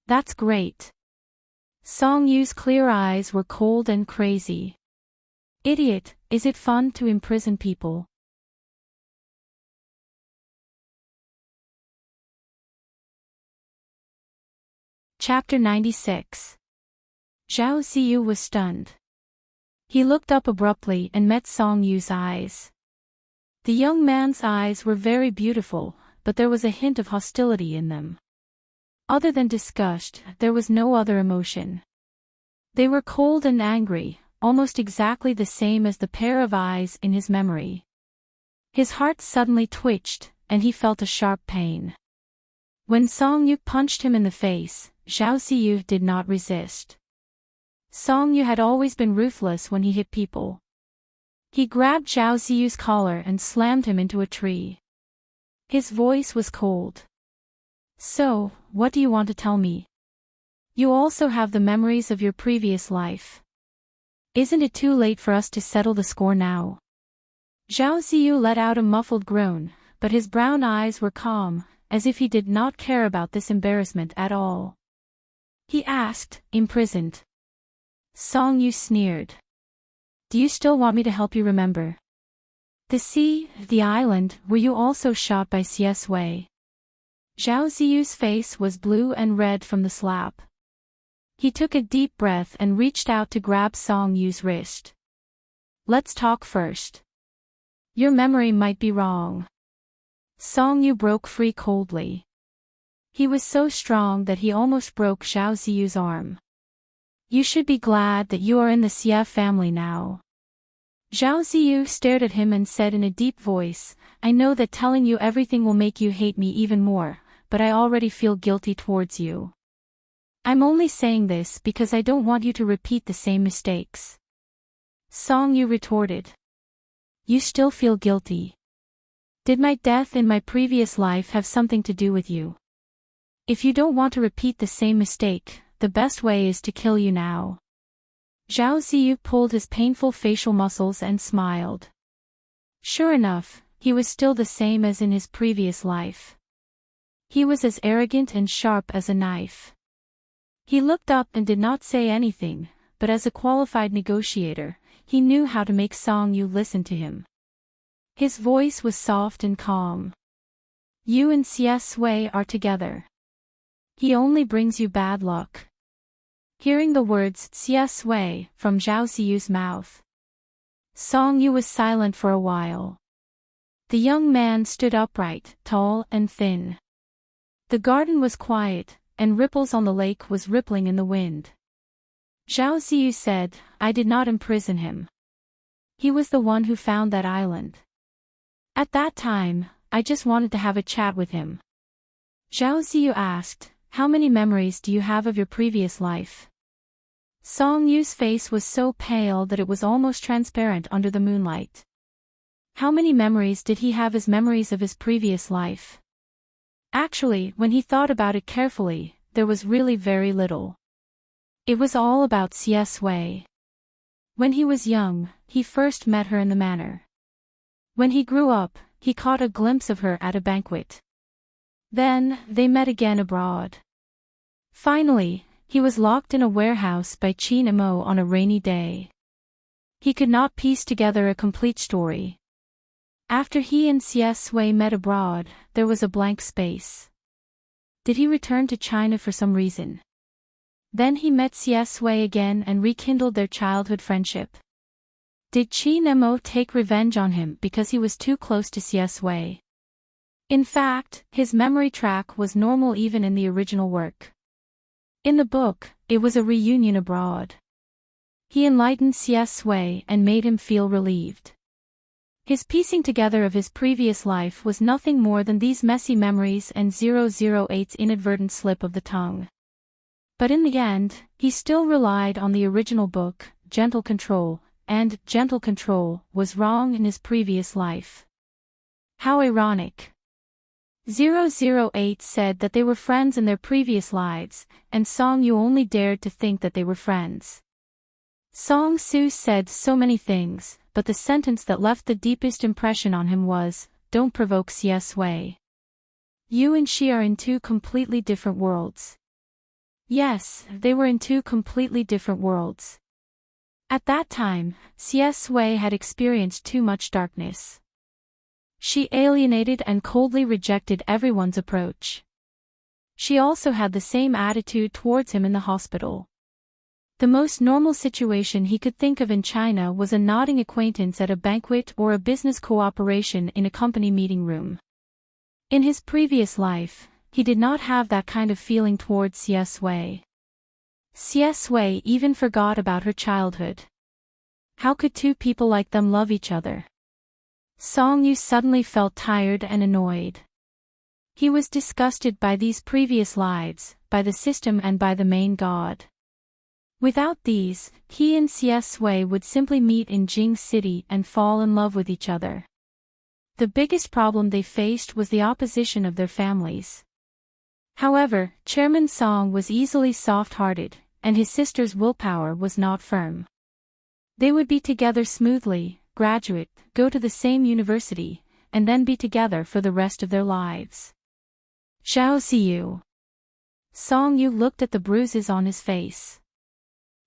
That's great. Song Yu's clear eyes were cold and crazy. Idiot, is it fun to imprison people? Chapter 96. Xiao Ziyu was stunned. He looked up abruptly and met Song Yu's eyes. The young man's eyes were very beautiful, but there was a hint of hostility in them. Other than disgust, there was no other emotion. They were cold and angry, almost exactly the same as the pair of eyes in his memory. His heart suddenly twitched, and he felt a sharp pain. When Song Yu punched him in the face, Xiao Ziyu did not resist. Song Yu had always been ruthless when he hit people. He grabbed Xiao Ziyu's collar and slammed him into a tree. His voice was cold. So, what do you want to tell me? You also have the memories of your previous life. Isn't it too late for us to settle the score now? Xiao Ziyu let out a muffled groan, but his brown eyes were calm, as if he did not care about this embarrassment at all. He asked, imprisoned. Song Yu sneered. Do you still want me to help you remember? The sea, the island, were you also shot by CS Wei? Xiao Ziyu's face was blue and red from the slap. He took a deep breath and reached out to grab Song Yu's wrist. Let's talk first. Your memory might be wrong. Song Yu broke free coldly. He was so strong that he almost broke Xiao Ziyu's arm. You should be glad that you are in the Xie family now. Xiao Ziyu stared at him and said in a deep voice, I know that telling you everything will make you hate me even more, but I already feel guilty towards you. I'm only saying this because I don't want you to repeat the same mistakes. Song Yu retorted. You still feel guilty. Did my death in my previous life have something to do with you? If you don't want to repeat the same mistake, the best way is to kill you now. Xiao Ziyu pulled his painful facial muscles and smiled. Sure enough, he was still the same as in his previous life. He was as arrogant and sharp as a knife. He looked up and did not say anything, but as a qualified negotiator, he knew how to make Song Yu listen to him. His voice was soft and calm. You and CS Wei are together. He only brings you bad luck. Hearing the words CS Wei from Xiao Ziyu's mouth, Song Yu was silent for a while. The young man stood upright, tall and thin. The garden was quiet, and ripples on the lake was rippling in the wind. Xiao Ziyu said, I did not imprison him. He was the one who found that island. At that time, I just wanted to have a chat with him. Xiao Ziyu asked, how many memories do you have of your previous life? Song Yu's face was so pale that it was almost transparent under the moonlight. How many memories did he have as memories of his previous life? Actually, when he thought about it carefully, there was really very little. It was all about CS Wei. When he was young, he first met her in the manor. When he grew up, he caught a glimpse of her at a banquet. Then, they met again abroad. Finally, he was locked in a warehouse by Qin Emo on a rainy day. He could not piece together a complete story. After he and CS Wei met abroad, there was a blank space. Did he return to China for some reason? Then he met CS Wei again and rekindled their childhood friendship. Did Qin Emo take revenge on him because he was too close to CS Wei? In fact, his memory track was normal even in the original work. In the book, it was a reunion abroad. He enlightened CS Wei and made him feel relieved. His piecing together of his previous life was nothing more than these messy memories and 008's inadvertent slip of the tongue. But in the end, he still relied on the original book, Gentle Control, and Gentle Control was wrong in his previous life. How ironic. 008 said that they were friends in their previous lives, and Song Yu only dared to think that they were friends. Song Su said so many things, but the sentence that left the deepest impression on him was, "Don't provoke CS Wei. You and she are in two completely different worlds." Yes, they were in two completely different worlds. At that time, CS Wei had experienced too much darkness. She alienated and coldly rejected everyone's approach. She also had the same attitude towards him in the hospital. The most normal situation he could think of in China was a nodding acquaintance at a banquet or a business cooperation in a company meeting room. In his previous life, he did not have that kind of feeling towards CS Wei. CS Wei even forgot about her childhood. How could two people like them love each other? Song Yu suddenly felt tired and annoyed. He was disgusted by these previous lives, by the system and by the main god. Without these, he and CS Wei would simply meet in Jing City and fall in love with each other. The biggest problem they faced was the opposition of their families. However, Chairman Song was easily soft-hearted, and his sister's willpower was not firm. They would be together smoothly, graduate, go to the same university, and then be together for the rest of their lives. Zhao Ziyu. Song Yu looked at the bruises on his face.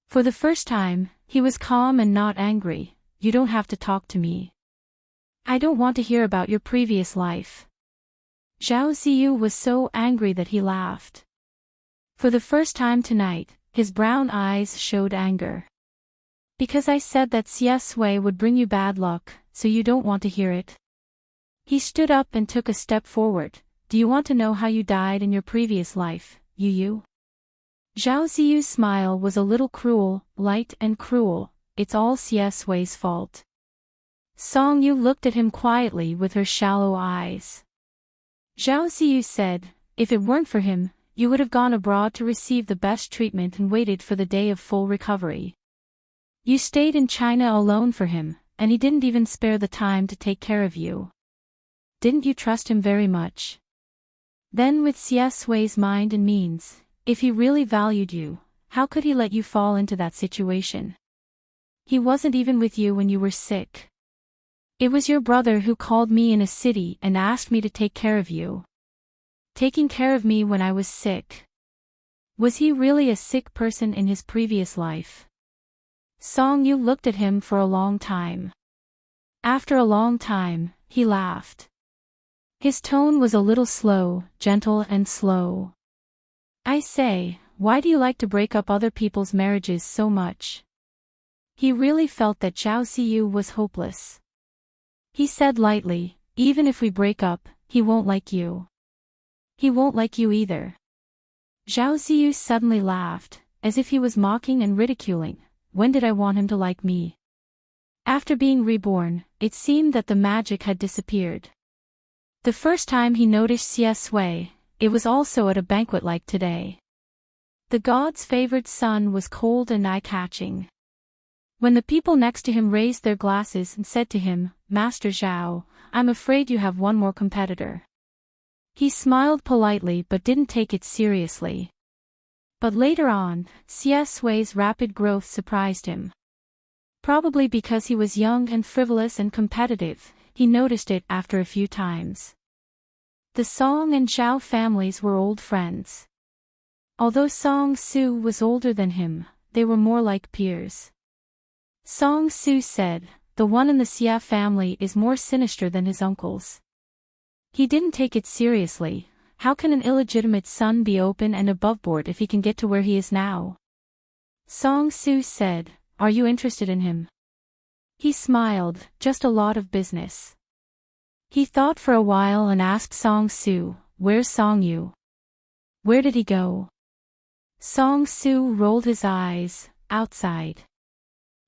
For the first time, he was calm and not angry. "You don't have to talk to me. I don't want to hear about your previous life." Zhao Ziyu was so angry that he laughed. For the first time tonight, his brown eyes showed anger. "Because I said that CS Wei would bring you bad luck, so you don't want to hear it?" He stood up and took a step forward. "Do you want to know how you died in your previous life, Yu?" Zhao Ziyu's smile was a little cruel, light and cruel. "It's all CS Wei's fault." Song Yu looked at him quietly with her shallow eyes. Zhao Ziyu said, "If it weren't for him, you would have gone abroad to receive the best treatment and waited for the day of full recovery. You stayed in China alone for him, and he didn't even spare the time to take care of you. Didn't you trust him very much? Then with CS Wei's mind and means, if he really valued you, how could he let you fall into that situation? He wasn't even with you when you were sick. It was your brother who called me in a city and asked me to take care of you. Taking care of me when I was sick. Was he really a sick person in his previous life?" Song Yu looked at him for a long time. After a long time, he laughed. His tone was a little slow, gentle and slow. "I say, why do you like to break up other people's marriages so much?" He really felt that Zhao Ziyu was hopeless. He said lightly, "Even if we break up, he won't like you. He won't like you either." Zhao Ziyu suddenly laughed, as if he was mocking and ridiculing. "When did I want him to like me?" After being reborn, it seemed that the magic had disappeared. The first time he noticed CS Wei, it was also at a banquet like today. The god's favored son was cold and eye-catching. When the people next to him raised their glasses and said to him, "Master Zhao, I'm afraid you have one more competitor." He smiled politely but didn't take it seriously. But later on, CS Wei's rapid growth surprised him. Probably because he was young and frivolous and competitive, he noticed it after a few times. The Song and Zhao families were old friends. Although Song Su was older than him, they were more like peers. Song Su said, "The one in the Xia family is more sinister than his uncles." He didn't take it seriously. How can an illegitimate son be open and aboveboard if he can get to where he is now? Song Su said, "Are you interested in him?" He smiled, "Just a lot of business." He thought for a while and asked Song Su, "Where's Song Yu? Where did he go?" Song Su rolled his eyes. "Outside."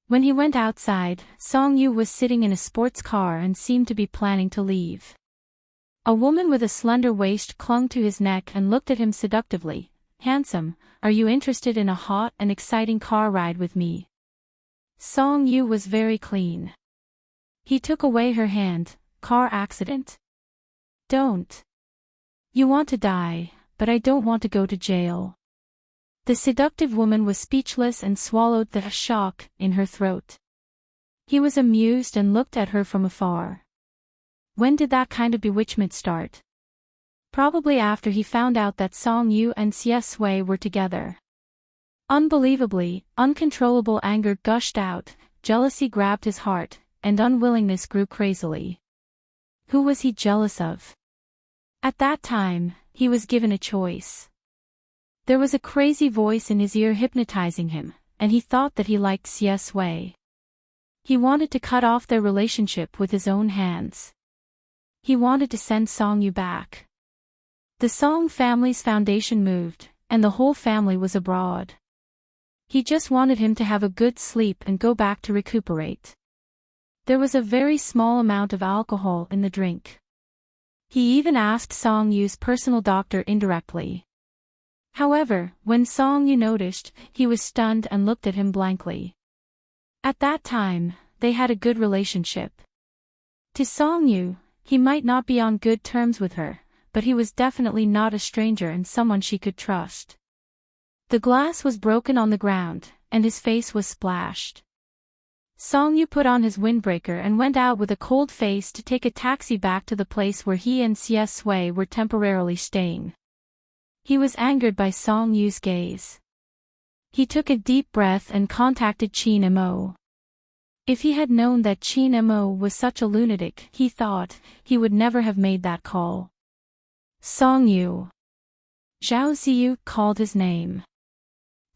When he went outside, Song Yu was sitting in a sports car and seemed to be planning to leave. A woman with a slender waist clung to his neck and looked at him seductively. "Handsome, are you interested in a hot and exciting car ride with me?" Song Yu was very clean. He took away her hand. "Car accident?" Don't. You want to die, but I don't want to go to jail. The seductive woman was speechless and swallowed the shock in her throat. He was amused and looked at her from afar. When did that kind of bewitchment start? Probably after he found out that Song Yu and Xie Sui were together. Unbelievably, uncontrollable anger gushed out, jealousy grabbed his heart, and unwillingness grew crazily. Who was he jealous of? At that time, he was given a choice. There was a crazy voice in his ear hypnotizing him, and he thought that he liked Xie Sui. He wanted to cut off their relationship with his own hands. He wanted to send Song Yu back. The Song family's foundation moved, and the whole family was abroad. He just wanted him to have a good sleep and go back to recuperate. There was a very small amount of alcohol in the drink. He even asked Song Yu's personal doctor indirectly. However, when Song Yu noticed, he was stunned and looked at him blankly. At that time, they had a good relationship. To Song Yu, he might not be on good terms with her, but he was definitely not a stranger and someone she could trust. The glass was broken on the ground, and his face was splashed. Song Yu put on his windbreaker and went out with a cold face to take a taxi back to the place where he and Xie Sui were temporarily staying. He was angered by Song Yu's gaze. He took a deep breath and contacted Qin Mo. If he had known that Qin Mo was such a lunatic, he thought, he would never have made that call. Song Yu. Zhao Ziyu called his name.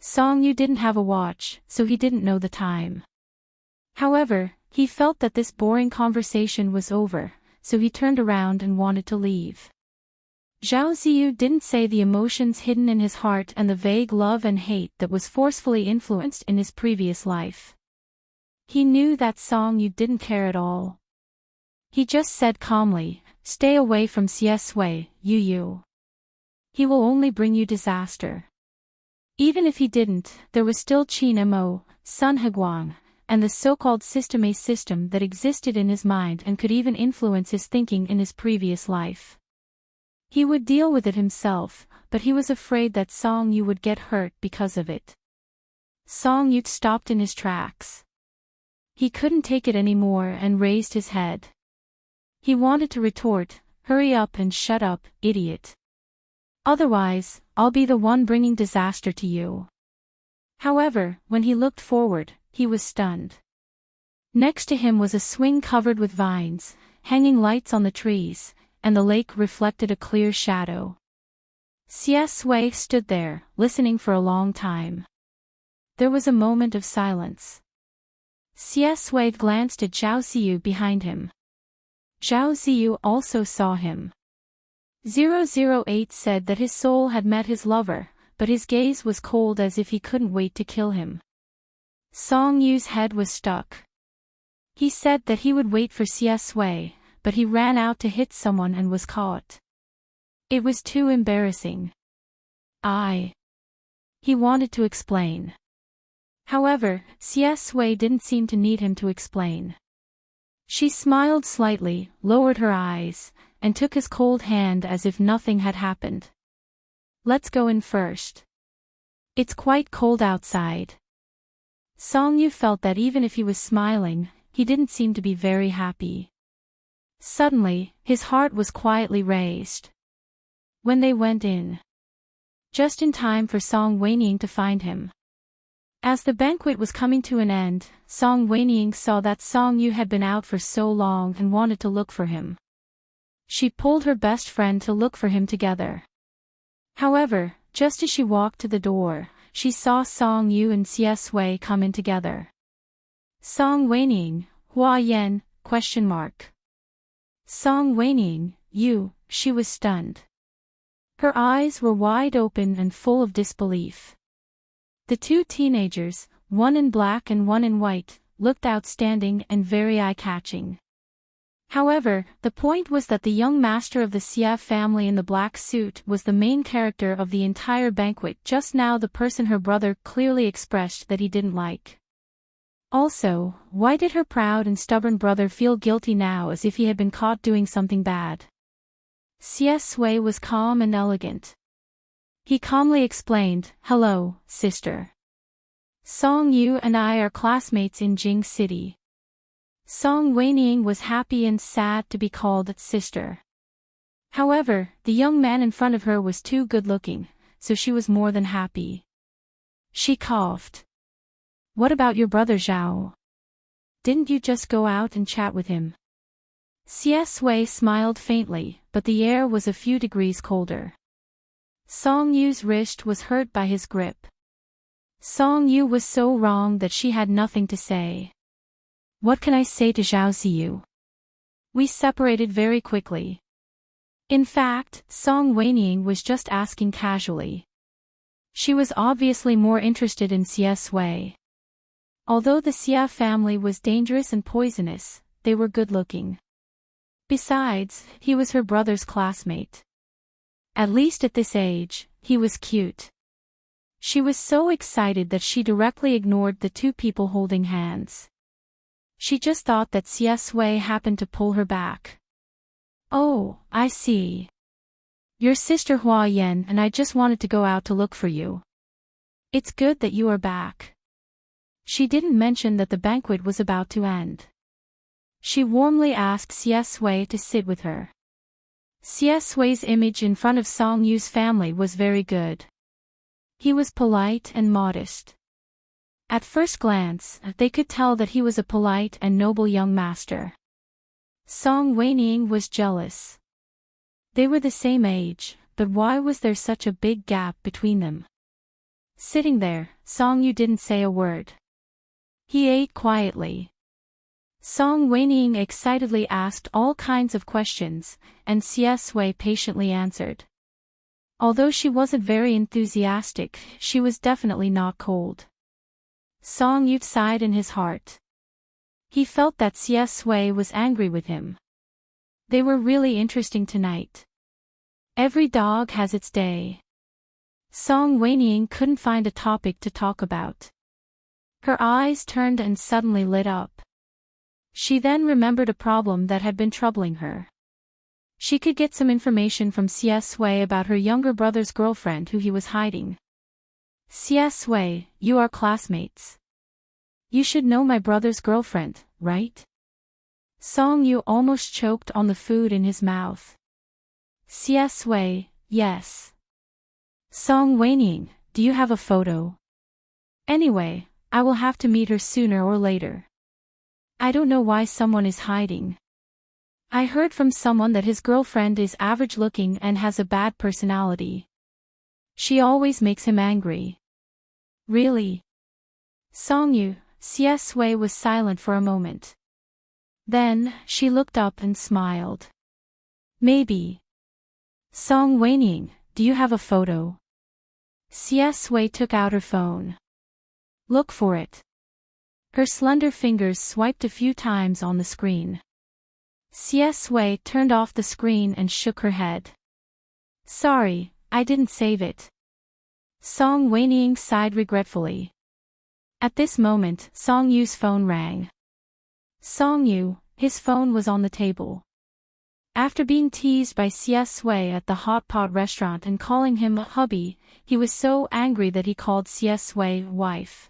Song Yu didn't have a watch, so he didn't know the time. However, he felt that this boring conversation was over, so he turned around and wanted to leave. Zhao Ziyu didn't say the emotions hidden in his heart and the vague love and hate that was forcefully influenced in his previous life. He knew that Song Yu didn't care at all. He just said calmly, "Stay away from Xie Sui, Yu. He will only bring you disaster." Even if he didn't, there was still Qin Mo, Sun Heguang, and the so-called System A system that existed in his mind and could even influence his thinking in his previous life. He would deal with it himself, but he was afraid that Song Yu would get hurt because of it. Song Yu stopped in his tracks. He couldn't take it anymore and raised his head. He wanted to retort, "Hurry up and shut up, idiot. Otherwise, I'll be the one bringing disaster to you." However, when he looked forward, he was stunned. Next to him was a swing covered with vines, hanging lights on the trees, and the lake reflected a clear shadow. Xie Sui stood there, listening for a long time. There was a moment of silence. Xie Sui glanced at Zhao Ziyu behind him. Zhao Ziyu also saw him. 008 said that his soul had met his lover, but his gaze was cold as if he couldn't wait to kill him. Song Yu's head was stuck. He said that he would wait for Xie Sui, but he ran out to hit someone and was caught. It was too embarrassing. He wanted to explain. However, Xie Sui didn't seem to need him to explain. She smiled slightly, lowered her eyes, and took his cold hand as if nothing had happened. "Let's go in first. It's quite cold outside." Song Yu felt that even if he was smiling, he didn't seem to be very happy. Suddenly, his heart was quietly raised. When they went in, just in time for Song Weiniang to find him. As the banquet was coming to an end, Song Weiniang saw that Song Yu had been out for so long and wanted to look for him. She pulled her best friend to look for him together. However, just as she walked to the door, she saw Song Yu and Xie Sui come in together. Song Weiniang, Hua Yan, ? Song Weiniang, you, she was stunned. Her eyes were wide open and full of disbelief. The two teenagers, one in black and one in white, looked outstanding and very eye-catching. However, the point was that the young master of the Xie family in the black suit was the main character of the entire banquet, just now the person her brother clearly expressed that he didn't like. Also, why did her proud and stubborn brother feel guilty now as if he had been caught doing something bad? Sui was calm and elegant. He calmly explained, "Hello, sister. Song Yu and I are classmates in Jing City." Song Weining was happy and sad to be called sister. However, the young man in front of her was too good-looking, so she was more than happy. She coughed. "What about your brother Zhao? Didn't you just go out and chat with him?" Sui smiled faintly, but the air was a few degrees colder. Song Yu's wrist was hurt by his grip. Song Yu was so wrong that she had nothing to say. "What can I say to Zhao Ziyu? We separated very quickly." In fact, Song Weining was just asking casually. She was obviously more interested in Sui. Although the Xia family was dangerous and poisonous, they were good-looking. Besides, he was her brother's classmate. At least at this age, he was cute. She was so excited that she directly ignored the two people holding hands. She just thought that Sui happened to pull her back. "Oh, I see. Your sister Hua Yan and I just wanted to go out to look for you. It's good that you are back." She didn't mention that the banquet was about to end. She warmly asked Sui to sit with her. Sui's image in front of Song Yu's family was very good. He was polite and modest. At first glance, they could tell that he was a polite and noble young master. Song Weining was jealous. They were the same age, but why was there such a big gap between them? Sitting there, Song Yu didn't say a word. He ate quietly. Song Weining excitedly asked all kinds of questions, and Sui patiently answered. Although she wasn't very enthusiastic, she was definitely not cold. Song Yu sighed in his heart. He felt that Sui was angry with him. They were really interesting tonight. Every dog has its day. Song Weining couldn't find a topic to talk about. Her eyes turned and suddenly lit up. She then remembered a problem that had been troubling her. She could get some information from Sui about her younger brother's girlfriend who he was hiding. "Sui, you are classmates. You should know my brother's girlfriend, right?" Song Yu almost choked on the food in his mouth. "Sui, yes." "Song Weining, do you have a photo? Anyway, I will have to meet her sooner or later. I don't know why someone is hiding. I heard from someone that his girlfriend is average-looking and has a bad personality. She always makes him angry." "Really?" Song Yu, Sui was silent for a moment. Then, she looked up and smiled. "Maybe." "Song Weining, do you have a photo?" Sui took out her phone. "Look for it." Her slender fingers swiped a few times on the screen. Sui turned off the screen and shook her head. "Sorry, I didn't save it." Song Weining sighed regretfully. At this moment, Song Yu's phone rang. Song Yu, his phone was on the table. After being teased by Sui at the hot pot restaurant and calling him a hubby, he was so angry that he called Sui wife.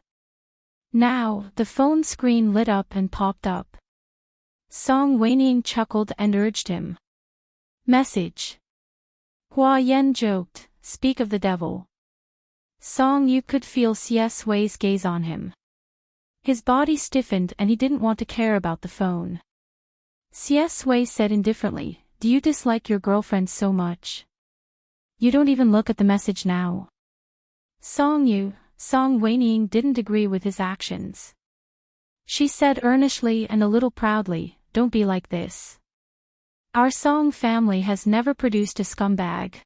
Now, the phone screen lit up and popped up. Song Weining chuckled and urged him. "Message." Hua Yan joked, "Speak of the devil." Song Yu could feel Sui's gaze on him. His body stiffened and he didn't want to care about the phone. Sui said indifferently, "Do you dislike your girlfriend so much? You don't even look at the message now." Song Weining didn't agree with his actions. She said earnestly and a little proudly, "Don't be like this. Our Song family has never produced a scumbag."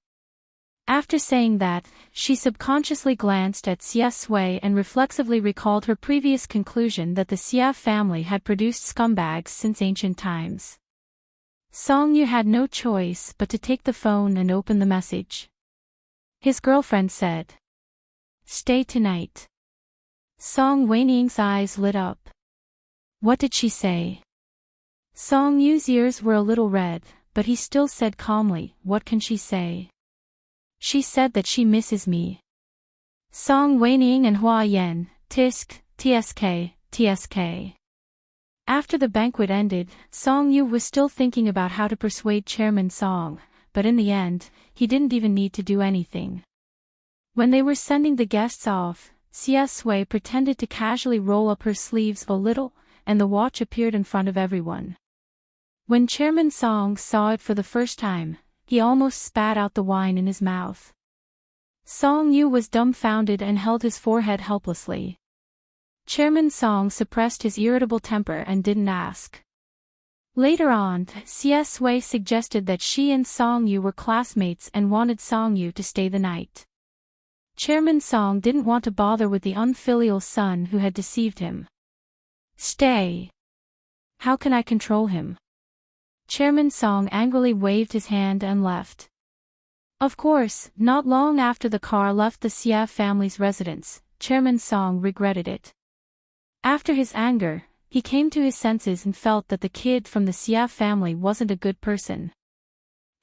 After saying that, she subconsciously glanced at Sui and reflexively recalled her previous conclusion that the Xia family had produced scumbags since ancient times. Song Yu had no choice but to take the phone and open the message. His girlfriend said, "Stay tonight." Song Weining's eyes lit up. What did she say? Song Yu's ears were a little red, but he still said calmly, "What can she say?" "She said that she misses me." Song Weining and Hua Yen, Tisk, Tsk. After the banquet ended, Song Yu was still thinking about how to persuade Chairman Song, but in the end, he didn't even need to do anything. When they were sending the guests off, Xia Sui pretended to casually roll up her sleeves a little, and the watch appeared in front of everyone. When Chairman Song saw it for the first time, he almost spat out the wine in his mouth. Song Yu was dumbfounded and held his forehead helplessly. Chairman Song suppressed his irritable temper and didn't ask. Later on, Xia Sui suggested that she and Song Yu were classmates and wanted Song Yu to stay the night. Chairman Song didn't want to bother with the unfilial son who had deceived him. "Stay. How can I control him?" Chairman Song angrily waved his hand and left. Of course, not long after the car left the Xia family's residence, Chairman Song regretted it. After his anger, he came to his senses and felt that the kid from the Xia family wasn't a good person.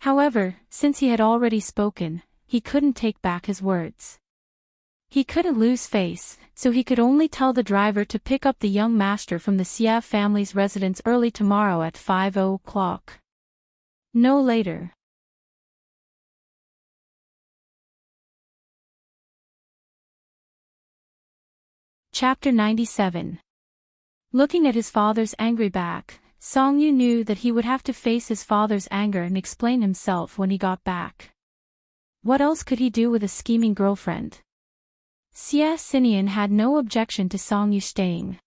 However, since he had already spoken, he couldn't take back his words. He couldn't lose face, so he could only tell the driver to pick up the young master from the Xia family's residence early tomorrow at 5:00. No later. Chapter 97. Looking at his father's angry back, Song Yu knew that he would have to face his father's anger and explain himself when he got back. What else could he do with a scheming girlfriend? Xia Xinian had no objection to Song Yu staying.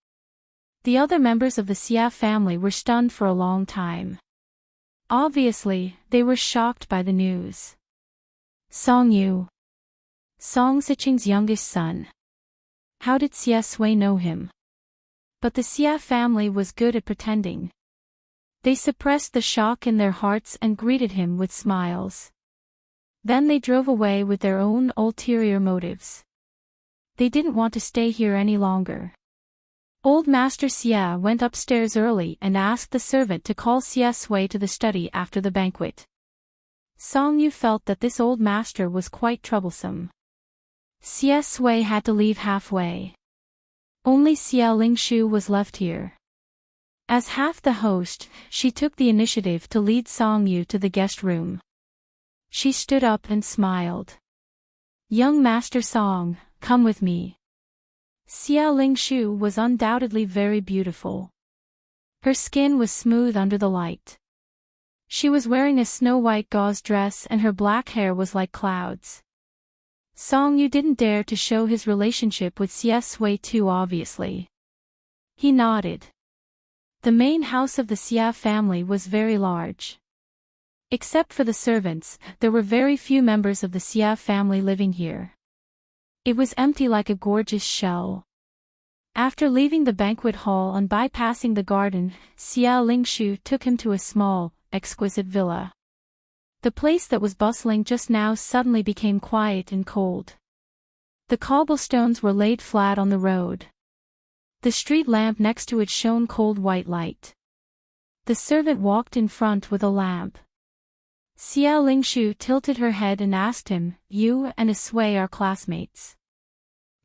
The other members of the Xia family were stunned for a long time. Obviously, they were shocked by the news. Song Yu, Song Ziqing's youngest son. How did Xia Sui know him? But the Xia family was good at pretending. They suppressed the shock in their hearts and greeted him with smiles. Then they drove away with their own ulterior motives. They didn't want to stay here any longer. Old Master Xia went upstairs early and asked the servant to call Xia Sui to the study after the banquet. Song Yu felt that this old master was quite troublesome. Xia Sui had to leave halfway. Only Xia Lingshu was left here. As half the host, she took the initiative to lead Song Yu to the guest room. She stood up and smiled. "Young Master Song, come with me." Xia Lingshu was undoubtedly very beautiful. Her skin was smooth under the light. She was wearing a snow-white gauze dress and her black hair was like clouds. Song Yu didn't dare to show his relationship with Xia Sui too obviously. He nodded. The main house of the Xia family was very large. Except for the servants, there were very few members of the Xia family living here. It was empty like a gorgeous shell. After leaving the banquet hall and bypassing the garden, Xia Lingshu took him to a small, exquisite villa. The place that was bustling just now suddenly became quiet and cold. The cobblestones were laid flat on the road. The street lamp next to it shone cold white light. The servant walked in front with a lamp. Xia Lingshu tilted her head and asked him, "You and Sui are classmates.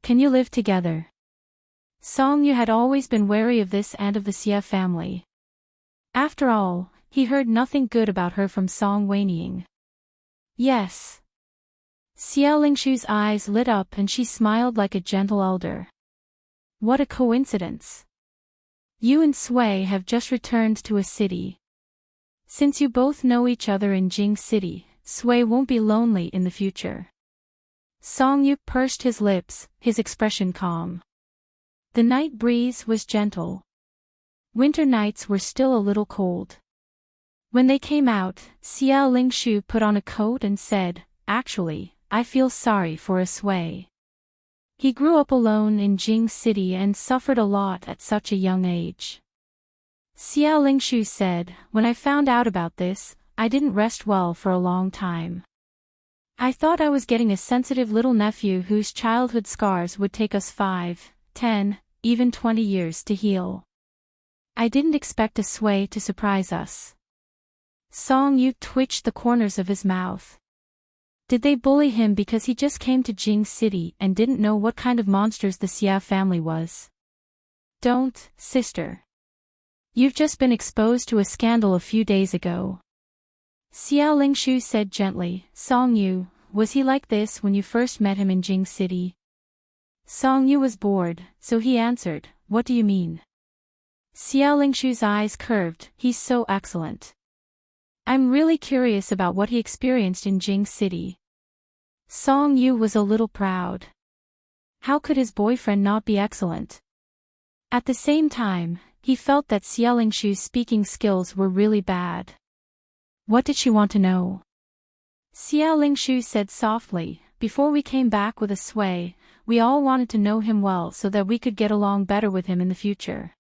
Can you live together?" Song Yu had always been wary of this and of the Xia family. After all, he heard nothing good about her from Song Weining. "Yes." Xia Lingshu's eyes lit up and she smiled like a gentle elder. "What a coincidence. You and Sui have just returned to a city. Since you both know each other in Jing City, Sui won't be lonely in the future." Song Yu pursed his lips, his expression calm. The night breeze was gentle. Winter nights were still a little cold. When they came out, Xia Lingshu put on a coat and said, "Actually, I feel sorry for Sui. He grew up alone in Jing City and suffered a lot at such a young age." Xia Lingshu said, "When I found out about this, I didn't rest well for a long time. I thought I was getting a sensitive little nephew whose childhood scars would take us 5, 10, even 20 years to heal. I didn't expect Sui to surprise us." Song Yu twitched the corners of his mouth. Did they bully him because he just came to Jing City and didn't know what kind of monsters the Xia family was? Don't, sister. You've just been exposed to a scandal a few days ago. Xia Lingshu said gently. Song Yu, was he like this when you first met him in Jing City? Song Yu was bored, so he answered, what do you mean? Xia Lingshu's eyes curved. He's so excellent. I'm really curious about what he experienced in Jing City. Song Yu was a little proud. How could his boyfriend not be excellent? At the same time, he felt that Xia Lingshu's speaking skills were really bad. What did she want to know? Xia Lingshu said softly, before we came back with a sway, we all wanted to know him well so that we could get along better with him in the future.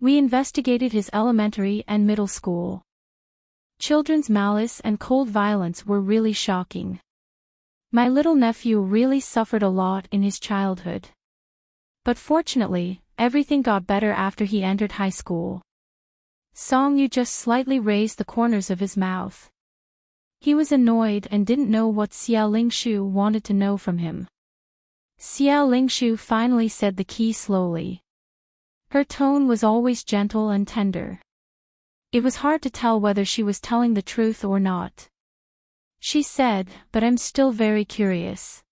We investigated his elementary and middle school. Children's malice and cold violence were really shocking. My little nephew really suffered a lot in his childhood. But fortunately, everything got better after he entered high school. Song Yu just slightly raised the corners of his mouth. He was annoyed and didn't know what Xia Lingshu wanted to know from him. Xia Lingshu finally said the key slowly. Her tone was always gentle and tender. It was hard to tell whether she was telling the truth or not. She said, but I'm still very curious.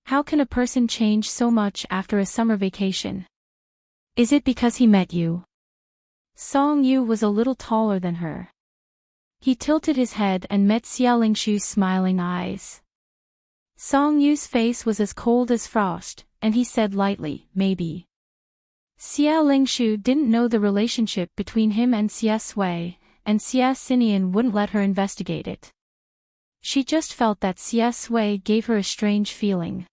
How can a person change so much after a summer vacation? Is it because he met you? Song Yu was a little taller than her. He tilted his head and met Xia Lingshu's smiling eyes. Song Yu's face was as cold as frost, and he said lightly, maybe. Xia Lingshu didn't know the relationship between him and Xia Sui, and Xia Xinian wouldn't let her investigate it. She just felt that Xia Sui gave her a strange feeling.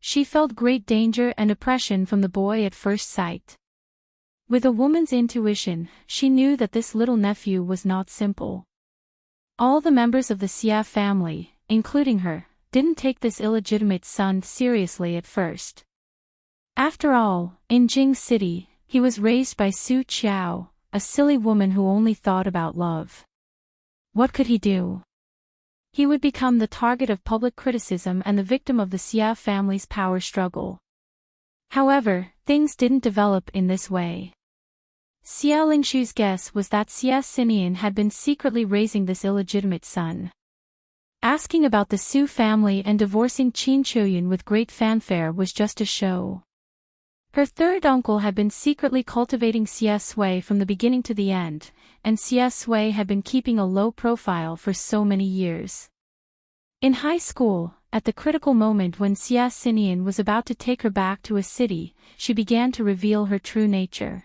She felt great danger and oppression from the boy at first sight. With a woman's intuition, she knew that this little nephew was not simple. All the members of the Xia family, including her, didn't take this illegitimate son seriously at first. After all, in Jing City, he was raised by Su Qiao, a silly woman who only thought about love. What could he do? He would become the target of public criticism and the victim of the Xia family's power struggle. However, things didn't develop in this way. Xia Lingshu's guess was that Xia Xinian had been secretly raising this illegitimate son. Asking about the Su family and divorcing Qin Choyun with great fanfare was just a show. Her third uncle had been secretly cultivating Xia Sui from the beginning to the end, and Xia Sui had been keeping a low profile for so many years. In high school, at the critical moment when Xia Xinian was about to take her back to a city, she began to reveal her true nature.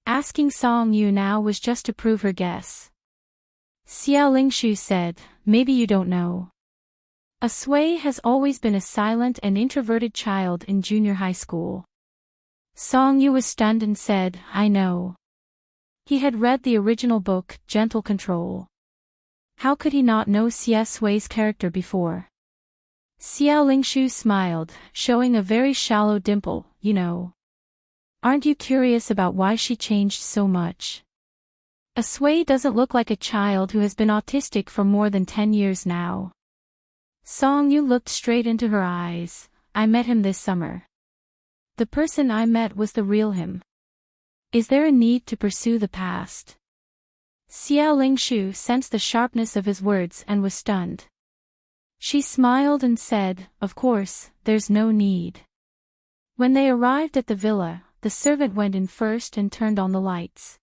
Asking Song Yu now was just to prove her guess. Xia Lingshu said, maybe you don't know. A Sui has always been a silent and introverted child in junior high school. Song Yu was stunned and said, I know. He had read the original book, Gentle Control. How could he not know Xia Sui's character before? Xia Lingshu smiled, showing a very shallow dimple, you know. Aren't you curious about why she changed so much? A Sui doesn't look like a child who has been autistic for more than 10 years now. Song Yu looked straight into her eyes. I met him this summer. The person I met was the real him. Is there a need to pursue the past? Xia Lingshu sensed the sharpness of his words and was stunned. She smiled and said, of course, there's no need. When they arrived at the villa, the servant went in first and turned on the lights.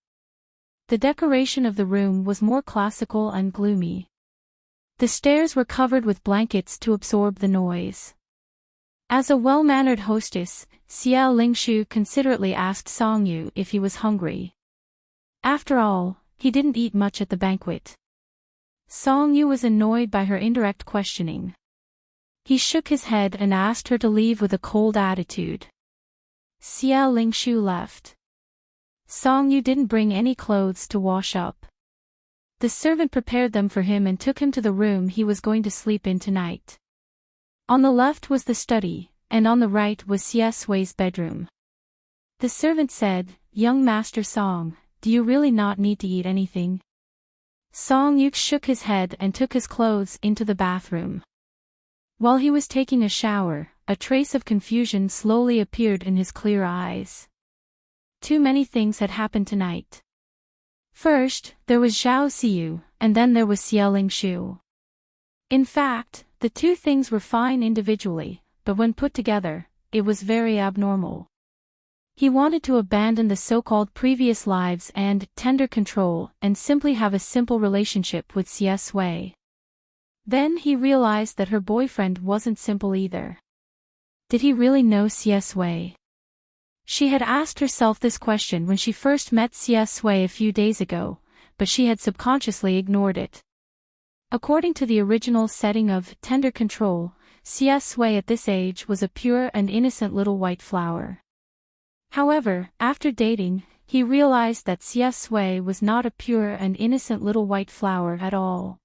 The decoration of the room was more classical and gloomy. The stairs were covered with blankets to absorb the noise. As a well-mannered hostess, Xia Lingshu considerately asked Song Yu if he was hungry. After all, he didn't eat much at the banquet. Song Yu was annoyed by her indirect questioning. He shook his head and asked her to leave with a cold attitude. Xia Lingshu left. Song Yu didn't bring any clothes to wash up. The servant prepared them for him and took him to the room he was going to sleep in tonight. On the left was the study, and on the right was Xia Sui's bedroom. The servant said, Young Master Song, do you really not need to eat anything? Song-yuk shook his head and took his clothes into the bathroom. While he was taking a shower, a trace of confusion slowly appeared in his clear eyes. Too many things had happened tonight. First, there was Zhao Xiu, and then there was Xie Lingshu. In fact, the two things were fine individually, but when put together, it was very abnormal. He wanted to abandon the so-called previous lives and tender control and simply have a simple relationship with Xie Sui. Then he realized that her boyfriend wasn't simple either. Did he really know Xie Sui? She had asked herself this question when she first met Xie Sui a few days ago, but she had subconsciously ignored it. According to the original setting of tender control, Xie Sui at this age was a pure and innocent little white flower. However, after dating, he realized that Xie Sui was not a pure and innocent little white flower at all.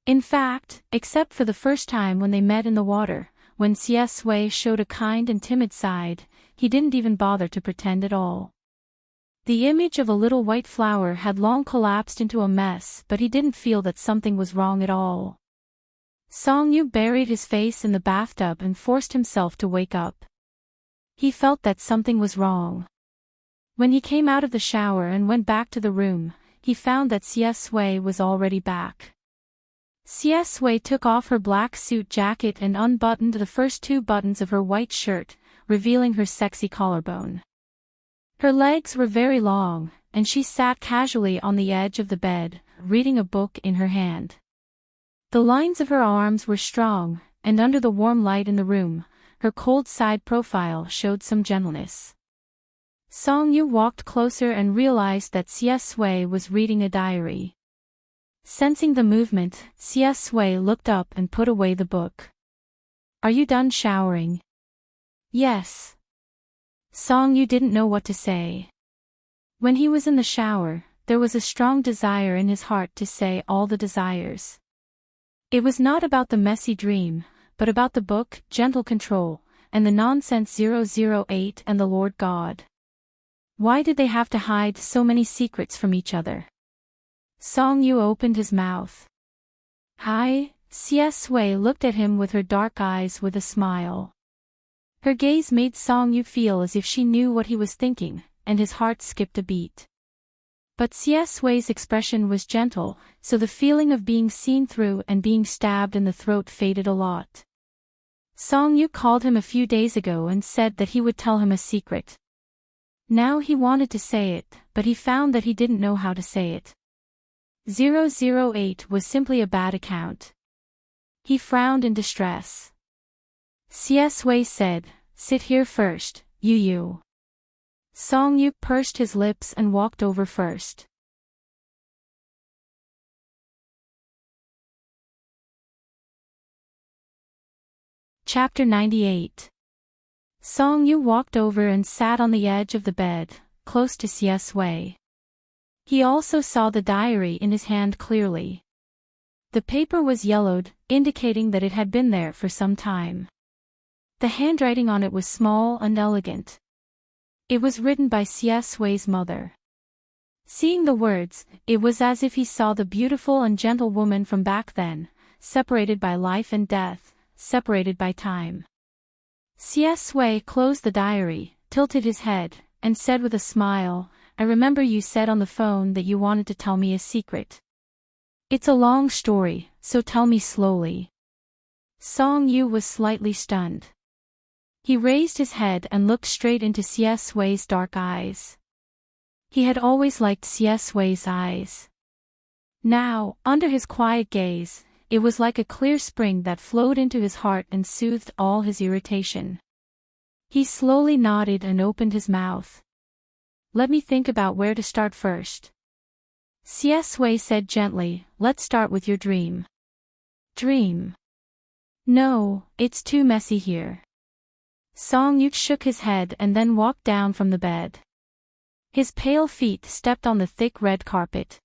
In fact, except for the first time when they met in the water, when Xie Sui showed a kind and timid side, he didn't even bother to pretend at all. The image of a little white flower had long collapsed into a mess, but he didn't feel that something was wrong at all. Song-yu buried his face in the bathtub and forced himself to wake up. He felt that something was wrong. When he came out of the shower and went back to the room, he found that Xie Sui was already back. Xie Sui took off her black suit jacket and unbuttoned the first two buttons of her white shirt, revealing her sexy collarbone. Her legs were very long, and she sat casually on the edge of the bed, reading a book in her hand. The lines of her arms were strong, and under the warm light in the room, her cold side profile showed some gentleness. Song-yu walked closer and realized that Xie Sui was reading a diary. Sensing the movement, Xie Sui looked up and put away the book. "Are you done showering?" "Yes." Song-yu didn't know what to say. When he was in the shower, there was a strong desire in his heart to say all the desires. It was not about the messy dream, but about the book, gentle control, and the nonsense 008 and the Lord God. Why did they have to hide so many secrets from each other? Song-yu opened his mouth. "Hi." Xie Sui looked at him with her dark eyes with a smile. Her gaze made Song-yu feel as if she knew what he was thinking, and his heart skipped a beat. But Xie Sui's expression was gentle, so the feeling of being seen through and being stabbed in the throat faded a lot. Song-yu called him a few days ago and said that he would tell him a secret. Now he wanted to say it, but he found that he didn't know how to say it. 008 was simply a bad account. He frowned in distress. Xie Sui said, "Sit here first, you." Song-yu pursed his lips and walked over first. Chapter 98. Song-yu walked over and sat on the edge of the bed, close to Xie Sui. He also saw the diary in his hand clearly. The paper was yellowed, indicating that it had been there for some time. The handwriting on it was small and elegant. It was written by Xie Sui's mother. Seeing the words, it was as if he saw the beautiful and gentle woman from back then, separated by life and death, separated by time. Xie Sui closed the diary, tilted his head, and said with a smile, "I remember you said on the phone that you wanted to tell me a secret. It's a long story, so tell me slowly." Song-yu was slightly stunned. He raised his head and looked straight into Xie Sui's dark eyes. He had always liked Xie Sui's eyes. Now, under his quiet gaze, it was like a clear spring that flowed into his heart and soothed all his irritation. He slowly nodded and opened his mouth. "Let me think about where to start first." Xie Sui said gently, "Let's start with your dream." "Dream? No, it's too messy here." Song-yu shook his head and then walked down from the bed. His pale feet stepped on the thick red carpet.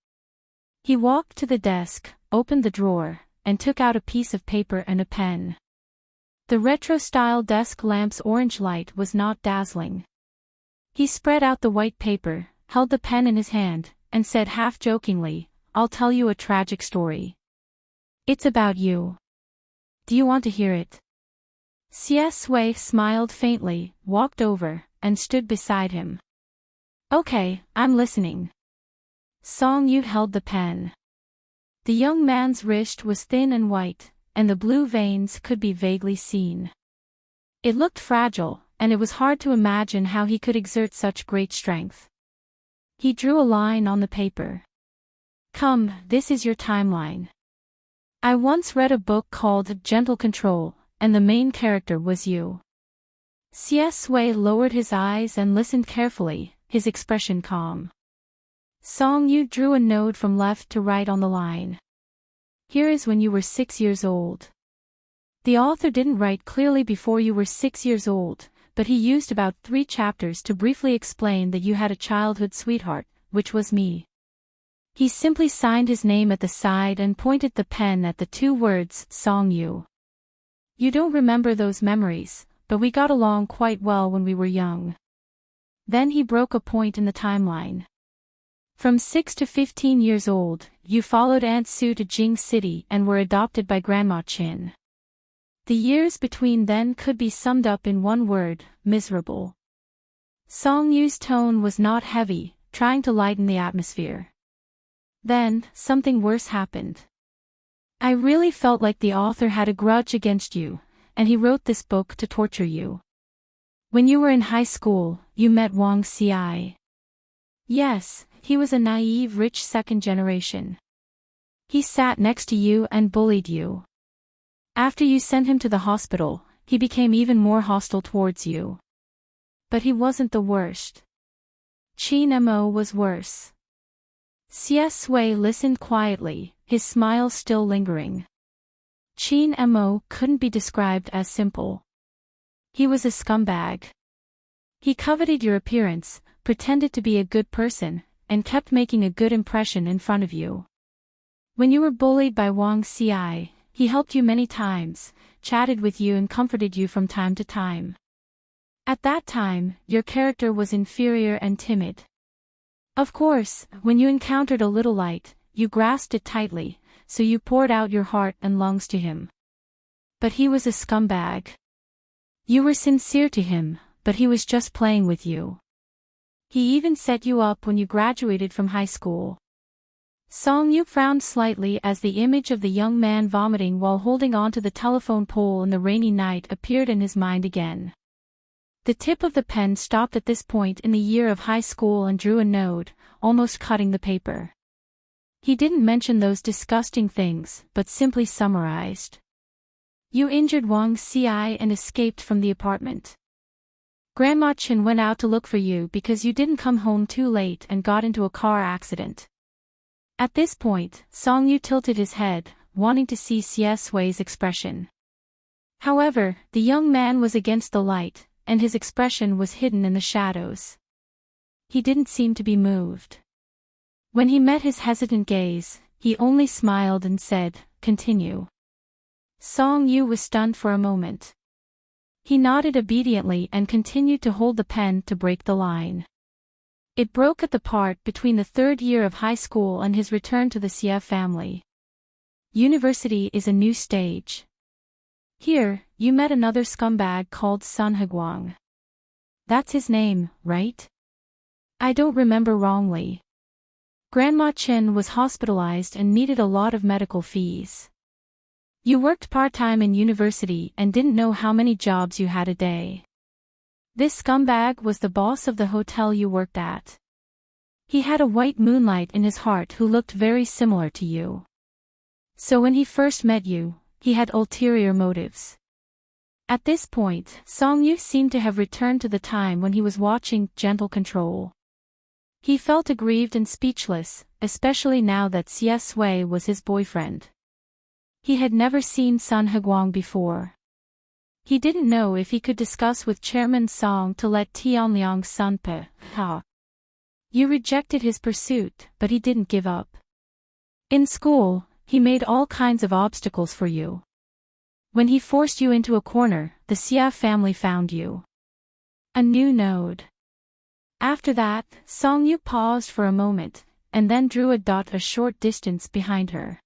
He walked to the desk, opened the drawer, and took out a piece of paper and a pen. The retro-style desk lamp's orange light was not dazzling. He spread out the white paper, held the pen in his hand, and said half-jokingly, I'll tell you a tragic story. It's about you. Do you want to hear it? Wei smiled faintly, walked over, and stood beside him. Okay, I'm listening. Song Yu held the pen. The young man's wrist was thin and white, and the blue veins could be vaguely seen. It looked fragile, and it was hard to imagine how he could exert such great strength. He drew a line on the paper. Come, this is your timeline. I once read a book called Gentle Control, and the main character was you. Wei lowered his eyes and listened carefully, his expression calm. Song Yu drew a node from left to right on the line. Here is when you were 6 years old. The author didn't write clearly before you were 6 years old, but he used about 3 chapters to briefly explain that you had a childhood sweetheart, which was me. He simply signed his name at the side and pointed the pen at the 2 words, Song Yu. You don't remember those memories, but we got along quite well when we were young. Then he broke a point in the timeline. From 6 to 15 years old, you followed Aunt Sue to Jing City and were adopted by Grandma Chin. The years between then could be summed up in one word, miserable. Song Yu's tone was not heavy, trying to lighten the atmosphere. Then, something worse happened. I really felt like the author had a grudge against you, and he wrote this book to torture you. When you were in high school, you met Wang Ci. Yes, he was a naive rich second generation. He sat next to you and bullied you. After you sent him to the hospital, he became even more hostile towards you. But he wasn't the worst. Qin Mo was worse. Wei listened quietly, his smile still lingering. Qin Mo couldn't be described as simple. He was a scumbag. He coveted your appearance, pretended to be a good person, and kept making a good impression in front of you. When you were bullied by Wang Ci, he helped you many times, chatted with you and comforted you from time to time. At that time, your character was inferior and timid. Of course, when you encountered a little light, you grasped it tightly, so you poured out your heart and lungs to him. But he was a scumbag. You were sincere to him, but he was just playing with you. He even set you up when you graduated from high school. Song Yu frowned slightly as the image of the young man vomiting while holding onto the telephone pole in the rainy night appeared in his mind again. The tip of the pen stopped at this point in the year of high school and drew a node, almost cutting the paper. He didn't mention those disgusting things, but simply summarized. You injured Wang Ci and escaped from the apartment. Grandma Chin went out to look for you because you didn't come home too late and got into a car accident. At this point, Song Yu tilted his head, wanting to see Wei's expression. However, the young man was against the light, and his expression was hidden in the shadows. He didn't seem to be moved. When he met his hesitant gaze, he only smiled and said, "Continue." Song Yu was stunned for a moment. He nodded obediently and continued to hold the pen to break the line. It broke at the part between the 3rd year of high school and his return to the Xie family. University is a new stage. Here, you met another scumbag called Sun Heguang. That's his name, right? I don't remember wrongly. Grandma Chen was hospitalized and needed a lot of medical fees. You worked part-time in university and didn't know how many jobs you had a day. This scumbag was the boss of the hotel you worked at. He had a white moonlight in his heart who looked very similar to you. So when he first met you, he had ulterior motives. At this point, Song Yu seemed to have returned to the time when he was watching Gentle Control. He felt aggrieved and speechless, especially now that Wei was his boyfriend. He had never seen Sun Heguang before. He didn't know if he could discuss with Chairman Song to let Tianliang's son Pe Ha. You rejected his pursuit, but he didn't give up. In school, he made all kinds of obstacles for you. When he forced you into a corner, the Xia family found you. A new node. After that, Song Yu paused for a moment, and then drew a dot a short distance behind her.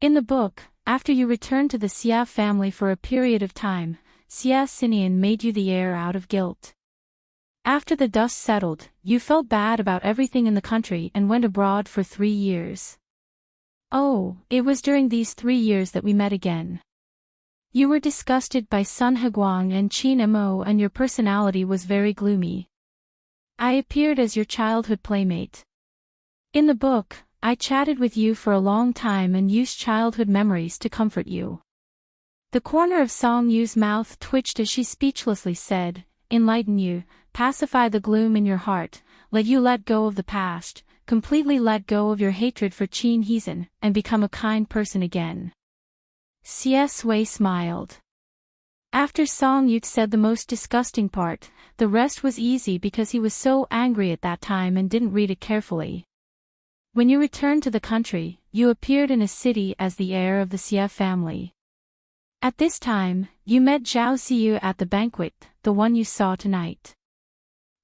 In the book, after you returned to the Xia family for a period of time, Xia Xinian made you the heir out of guilt. After the dust settled, you felt bad about everything in the country and went abroad for 3 years. Oh, it was during these 3 years that we met again. You were disgusted by Sun Heguang and Qin Mo, and your personality was very gloomy. I appeared as your childhood playmate. In the book, I chatted with you for a long time and used childhood memories to comfort you. The corner of Song Yu's mouth twitched as she speechlessly said, enlighten you, pacify the gloom in your heart, let you let go of the past, completely let go of your hatred for Qin Heezan, and become a kind person again. Xie Sui smiled. After Song Yu said the most disgusting part, the rest was easy because he was so angry at that time and didn't read it carefully. When you returned to the country, you appeared in a city as the heir of the Xie family. At this time, you met Zhao Ziyu at the banquet, the one you saw tonight.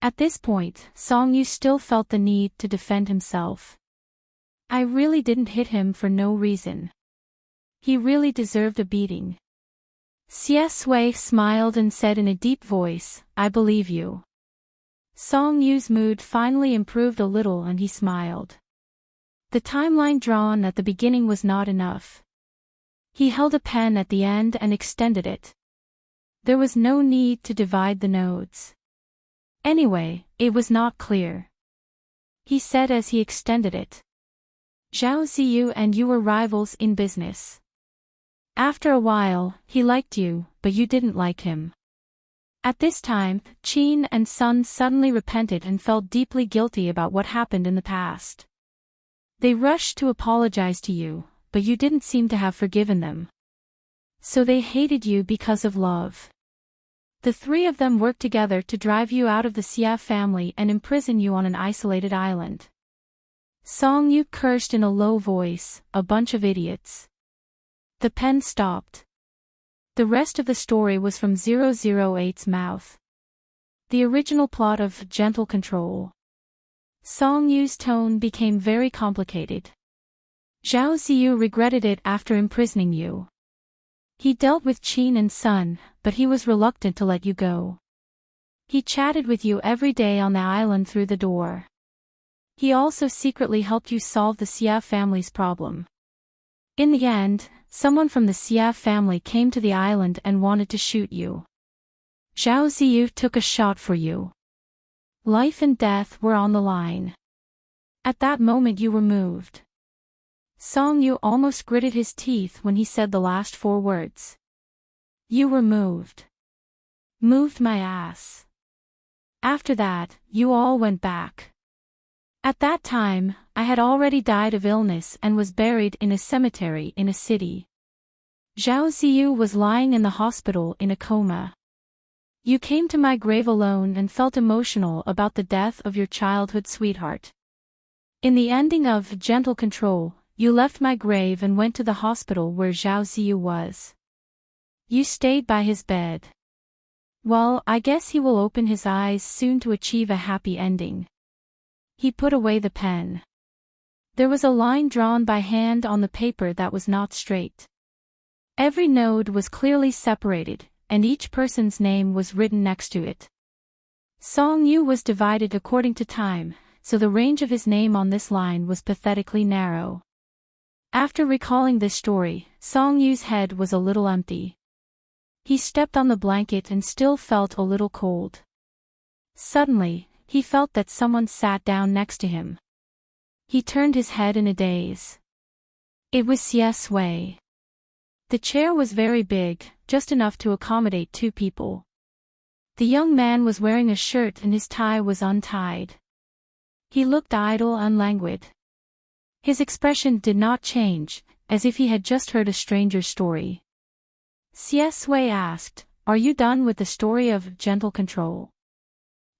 At this point, Song Yu still felt the need to defend himself. I really didn't hit him for no reason. He really deserved a beating. Xie Sui smiled and said in a deep voice, I believe you. Song Yu's mood finally improved a little and he smiled. The timeline drawn at the beginning was not enough. He held a pen at the end and extended it. There was no need to divide the nodes. Anyway, it was not clear. He said as he extended it. Zhao Ziyu and you were rivals in business. After a while, he liked you, but you didn't like him. At this time, Qin and Sun suddenly repented and felt deeply guilty about what happened in the past. They rushed to apologize to you, but you didn't seem to have forgiven them. So they hated you because of love. The 3 of them worked together to drive you out of the Xia family and imprison you on an isolated island. Song Yu cursed in a low voice, a bunch of idiots. The pen stopped. The rest of the story was from 008's mouth. The original plot of Gentle Control. Song Yu's tone became very complicated. Zhao Ziyu regretted it after imprisoning you. He dealt with Qin and Sun, but he was reluctant to let you go. He chatted with you every day on the island through the door. He also secretly helped you solve the Xia family's problem. In the end, someone from the Xia family came to the island and wanted to shoot you. Zhao Ziyu took a shot for you. Life and death were on the line. At that moment you were moved. Song Yu almost gritted his teeth when he said the last 4 words. You were moved. Moved my ass. After that, you all went back. At that time, I had already died of illness and was buried in a cemetery in a city. Zhao Ziyu was lying in the hospital in a coma. You came to my grave alone and felt emotional about the death of your childhood sweetheart. In the ending of Gentle Control, you left my grave and went to the hospital where Zhao Ziyu was. You stayed by his bed. Well, I guess he will open his eyes soon to achieve a happy ending. He put away the pen. There was a line drawn by hand on the paper that was not straight. Every node was clearly separated, and each person's name was written next to it. Song Yu was divided according to time, so the range of his name on this line was pathetically narrow. After recalling this story, Song Yu's head was a little empty. He stepped on the blanket and still felt a little cold. Suddenly, he felt that someone sat down next to him. He turned his head in a daze. It was Xie Sui. The chair was very big, just enough to accommodate 2 people. The young man was wearing a shirt and his tie was untied. He looked idle and languid. His expression did not change, as if he had just heard a stranger's story. Xie Sui asked, "Are you done with the story of Gentle Control?"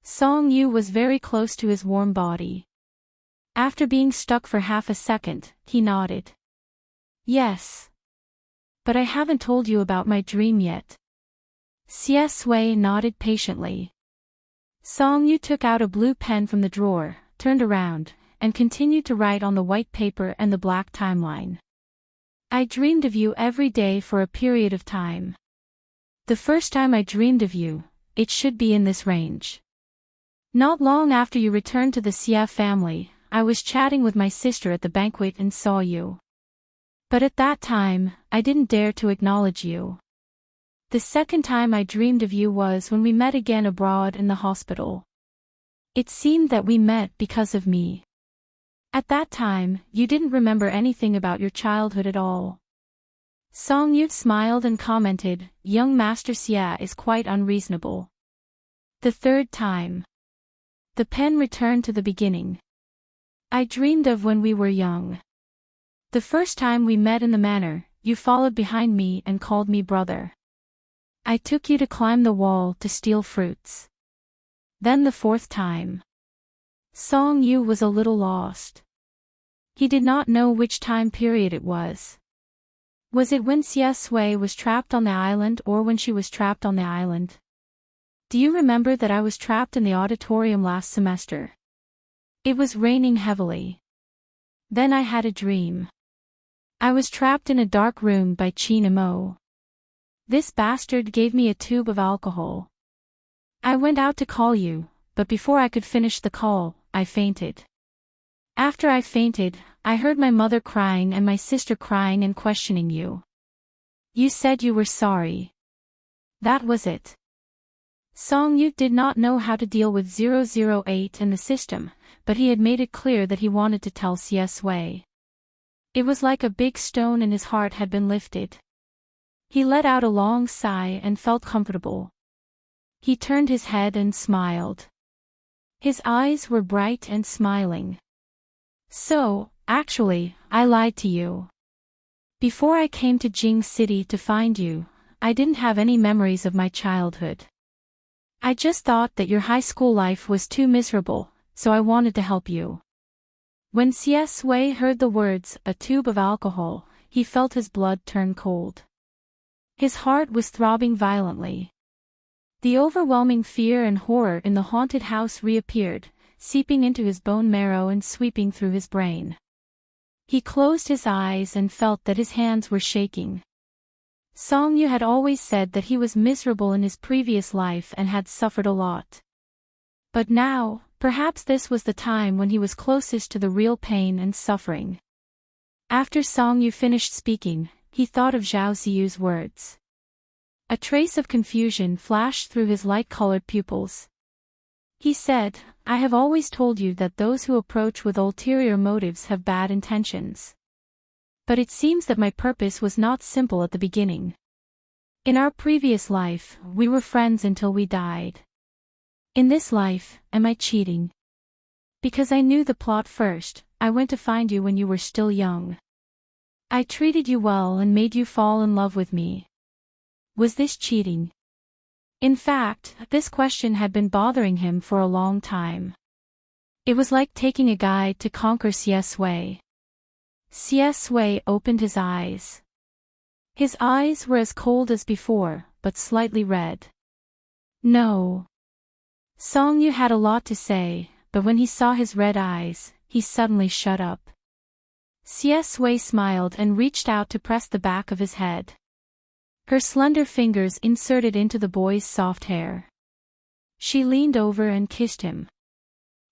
Song Yu was very close to his warm body. After being stuck for half a second, he nodded. Yes. But I haven't told you about my dream yet. Xie Sui nodded patiently. Song Yu took out a blue pen from the drawer, turned around, and continued to write on the white paper and the black timeline. I dreamed of you every day for a period of time. The first time I dreamed of you, it should be in this range. Not long after you returned to the Sia family, I was chatting with my sister at the banquet and saw you. But at that time, I didn't dare to acknowledge you. The second time I dreamed of you was when we met again abroad in the hospital. It seemed that we met because of me. At that time, you didn't remember anything about your childhood at all. Song Yu smiled and commented, "Young Master Xia is quite unreasonable." The third time. The pen returned to the beginning. I dreamed of when we were young. The first time we met in the manor, you followed behind me and called me brother. I took you to climb the wall to steal fruits. Then the fourth time. Song Yu was a little lost. He did not know which time period it was. Was it when Xia Sui was trapped on the island or when she was trapped on the island? Do you remember that I was trapped in the auditorium last semester? It was raining heavily. Then I had a dream. I was trapped in a dark room by Qin Mo. This bastard gave me a tube of alcohol. I went out to call you, but before I could finish the call, I fainted. After I fainted, I heard my mother crying and my sister crying and questioning you. You said you were sorry. That was it. Song Yu did not know how to deal with 008 and the system, but he had made it clear that he wanted to tell Xia Sui. It was like a big stone and his heart had been lifted. He let out a long sigh and felt comfortable. He turned his head and smiled. His eyes were bright and smiling. So, actually, I lied to you. Before I came to Jing City to find you, I didn't have any memories of my childhood. I just thought that your high school life was too miserable, so I wanted to help you. When Xia Sui heard the words, "a tube of alcohol," he felt his blood turn cold. His heart was throbbing violently. The overwhelming fear and horror in the haunted house reappeared, seeping into his bone marrow and sweeping through his brain. He closed his eyes and felt that his hands were shaking. Song Yu had always said that he was miserable in his previous life and had suffered a lot. But now, perhaps this was the time when he was closest to the real pain and suffering. After Song Yu finished speaking, he thought of Zhao Ziyu's words. A trace of confusion flashed through his light-colored pupils. He said, "I have always told you that those who approach with ulterior motives have bad intentions. But it seems that my purpose was not simple at the beginning. In our previous life, we were friends until we died. In this life, am I cheating? Because I knew the plot first, I went to find you when you were still young. I treated you well and made you fall in love with me. Was this cheating?" In fact, this question had been bothering him for a long time. It was like taking a guide to conquer Xia Sui. Xia Sui opened his eyes. His eyes were as cold as before, but slightly red. No. Song Yu had a lot to say, but when he saw his red eyes, he suddenly shut up. Xia Sui smiled and reached out to press the back of his head. Her slender fingers inserted into the boy's soft hair. She leaned over and kissed him.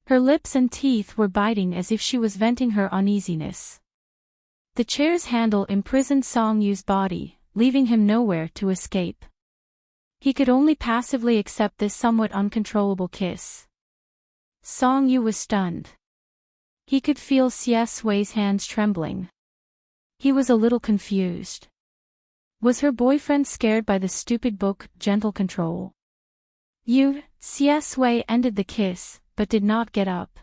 Her lips and teeth were biting as if she was venting her uneasiness. The chair's handle imprisoned Song Yu's body, leaving him nowhere to escape. He could only passively accept this somewhat uncontrollable kiss. Song Yu was stunned. He could feel Xia Sui's hands trembling. He was a little confused. Was her boyfriend scared by the stupid book, Gentle Control? Xia Sui ended the kiss, but did not get up.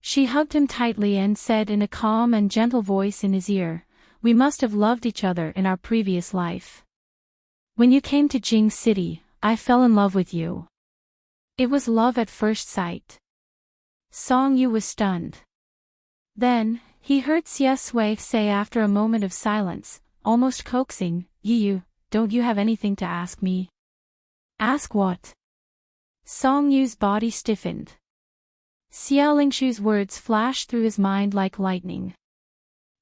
She hugged him tightly and said in a calm and gentle voice in his ear, "We must have loved each other in our previous life. When you came to Jing City, I fell in love with you. It was love at first sight." Song Yu was stunned. Then, he heard Xia Sui say after a moment of silence, almost coaxing, "Yu, don't you have anything to ask me?" "Ask what?" Song Yu's body stiffened. Xia Lingshu's words flashed through his mind like lightning.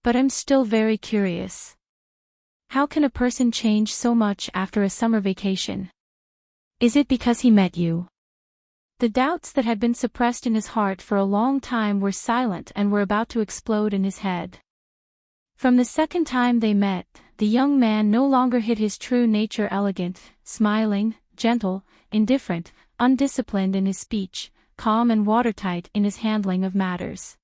But I'm still very curious. How can a person change so much after a summer vacation? Is it because he met you? The doubts that had been suppressed in his heart for a long time were silent and were about to explode in his head. From the second time they met, the young man no longer hid his true nature, elegant, smiling, gentle, indifferent, undisciplined in his speech, calm and watertight in his handling of matters.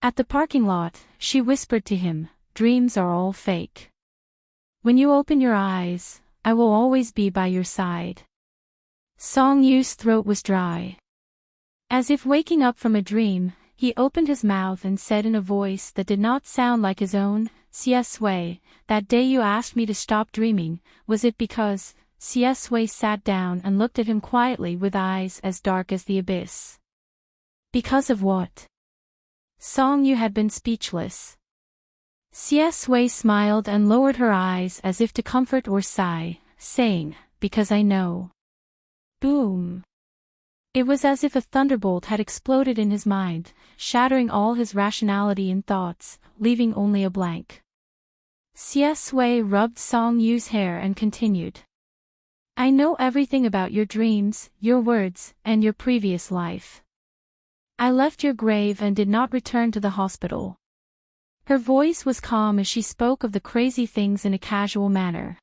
At the parking lot, she whispered to him, "Dreams are all fake. When you open your eyes, I will always be by your side." Song Yu's throat was dry. As if waking up from a dream, he opened his mouth and said in a voice that did not sound like his own, "Xie Sui, that day you asked me to stop dreaming, was it because..." Xie Sui sat down and looked at him quietly with eyes as dark as the abyss. Because of what? Song Yu had been speechless. Xie Sui smiled and lowered her eyes as if to comfort or sigh, saying, "Because I know." Boom! It was as if a thunderbolt had exploded in his mind, shattering all his rationality and thoughts, leaving only a blank. Xie Sui rubbed Song Yu's hair and continued. "I know everything about your dreams, your words, and your previous life. I left your grave and did not return to the hospital." Her voice was calm as she spoke of the crazy things in a casual manner.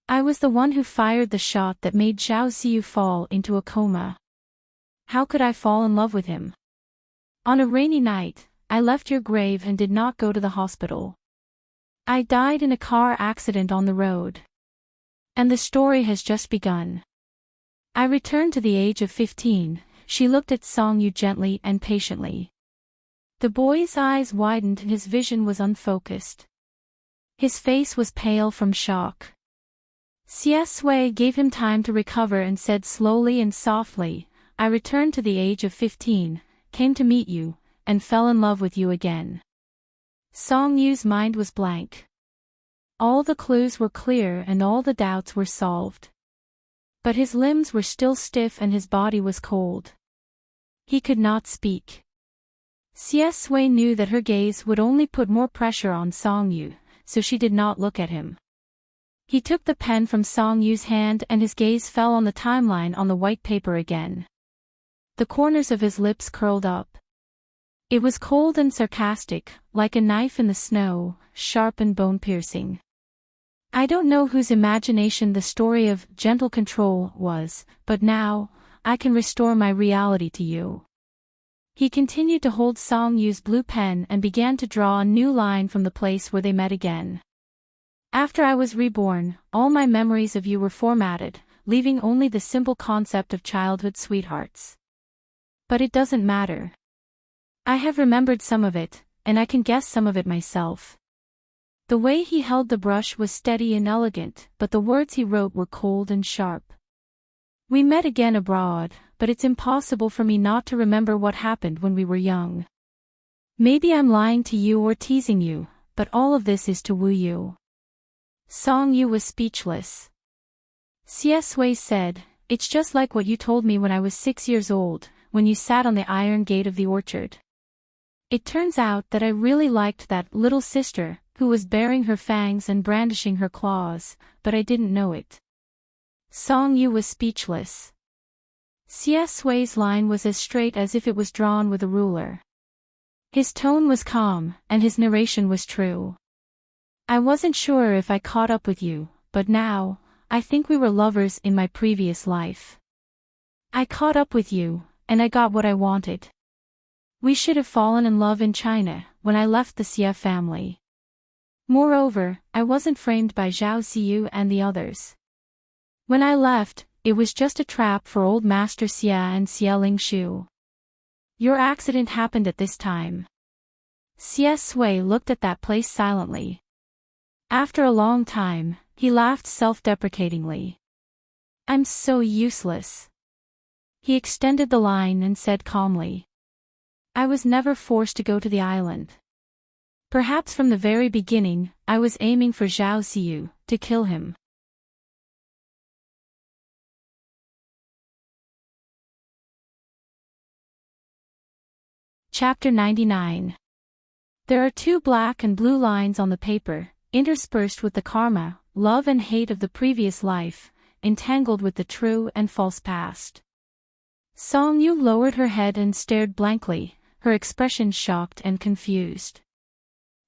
"I was the one who fired the shot that made Zhao Ziyu fall into a coma. How could I fall in love with him? On a rainy night, I left your grave and did not go to the hospital. I died in a car accident on the road. And the story has just begun. I returned to the age of 15, she looked at Song Yu gently and patiently. The boy's eyes widened and his vision was unfocused. His face was pale from shock. Xie Sui gave him time to recover and said slowly and softly, "I returned to the age of 15, came to meet you, and fell in love with you again." Song Yu's mind was blank. All the clues were clear and all the doubts were solved. But his limbs were still stiff and his body was cold. He could not speak. Xie Sui knew that her gaze would only put more pressure on Song Yu, so she did not look at him. He took the pen from Song Yu's hand and his gaze fell on the timeline on the white paper again. The corners of his lips curled up. It was cold and sarcastic, like a knife in the snow, sharp and bone-piercing. "I don't know whose imagination the story of gentle control was, but now, I can restore my reality to you." He continued to hold Song Yu's blue pen and began to draw a new line from the place where they met again. "After I was reborn, all my memories of you were formatted, leaving only the simple concept of childhood sweethearts. But it doesn't matter. I have remembered some of it, and I can guess some of it myself." The way he held the brush was steady and elegant, but the words he wrote were cold and sharp. "We met again abroad, but it's impossible for me not to remember what happened when we were young. Maybe I'm lying to you or teasing you, but all of this is to woo you." Song Yu was speechless. Xie Sui said, "It's just like what you told me when I was 6 years old, when you sat on the iron gate of the orchard. It turns out that I really liked that little sister, who was baring her fangs and brandishing her claws, but I didn't know it." Song Yu was speechless. Xie Sui's line was as straight as if it was drawn with a ruler. His tone was calm, and his narration was true. "I wasn't sure if I caught up with you, but now, I think we were lovers in my previous life. I caught up with you, and I got what I wanted. We should have fallen in love in China, when I left the Xie family. Moreover, I wasn't framed by Zhao Ziyu and the others. When I left, it was just a trap for old Master Xie and Xie Lingshu. Your accident happened at this time." Xie Sui looked at that place silently. After a long time, he laughed self-deprecatingly. "I'm so useless." He extended the line and said calmly, "I was never forced to go to the island. Perhaps from the very beginning, I was aiming for Zhao Ziyu, to kill him. Chapter 99. There are 2 black and blue lines on the paper, interspersed with the karma, love and hate of the previous life, entangled with the true and false past. Song Yu lowered her head and stared blankly, her expression shocked and confused.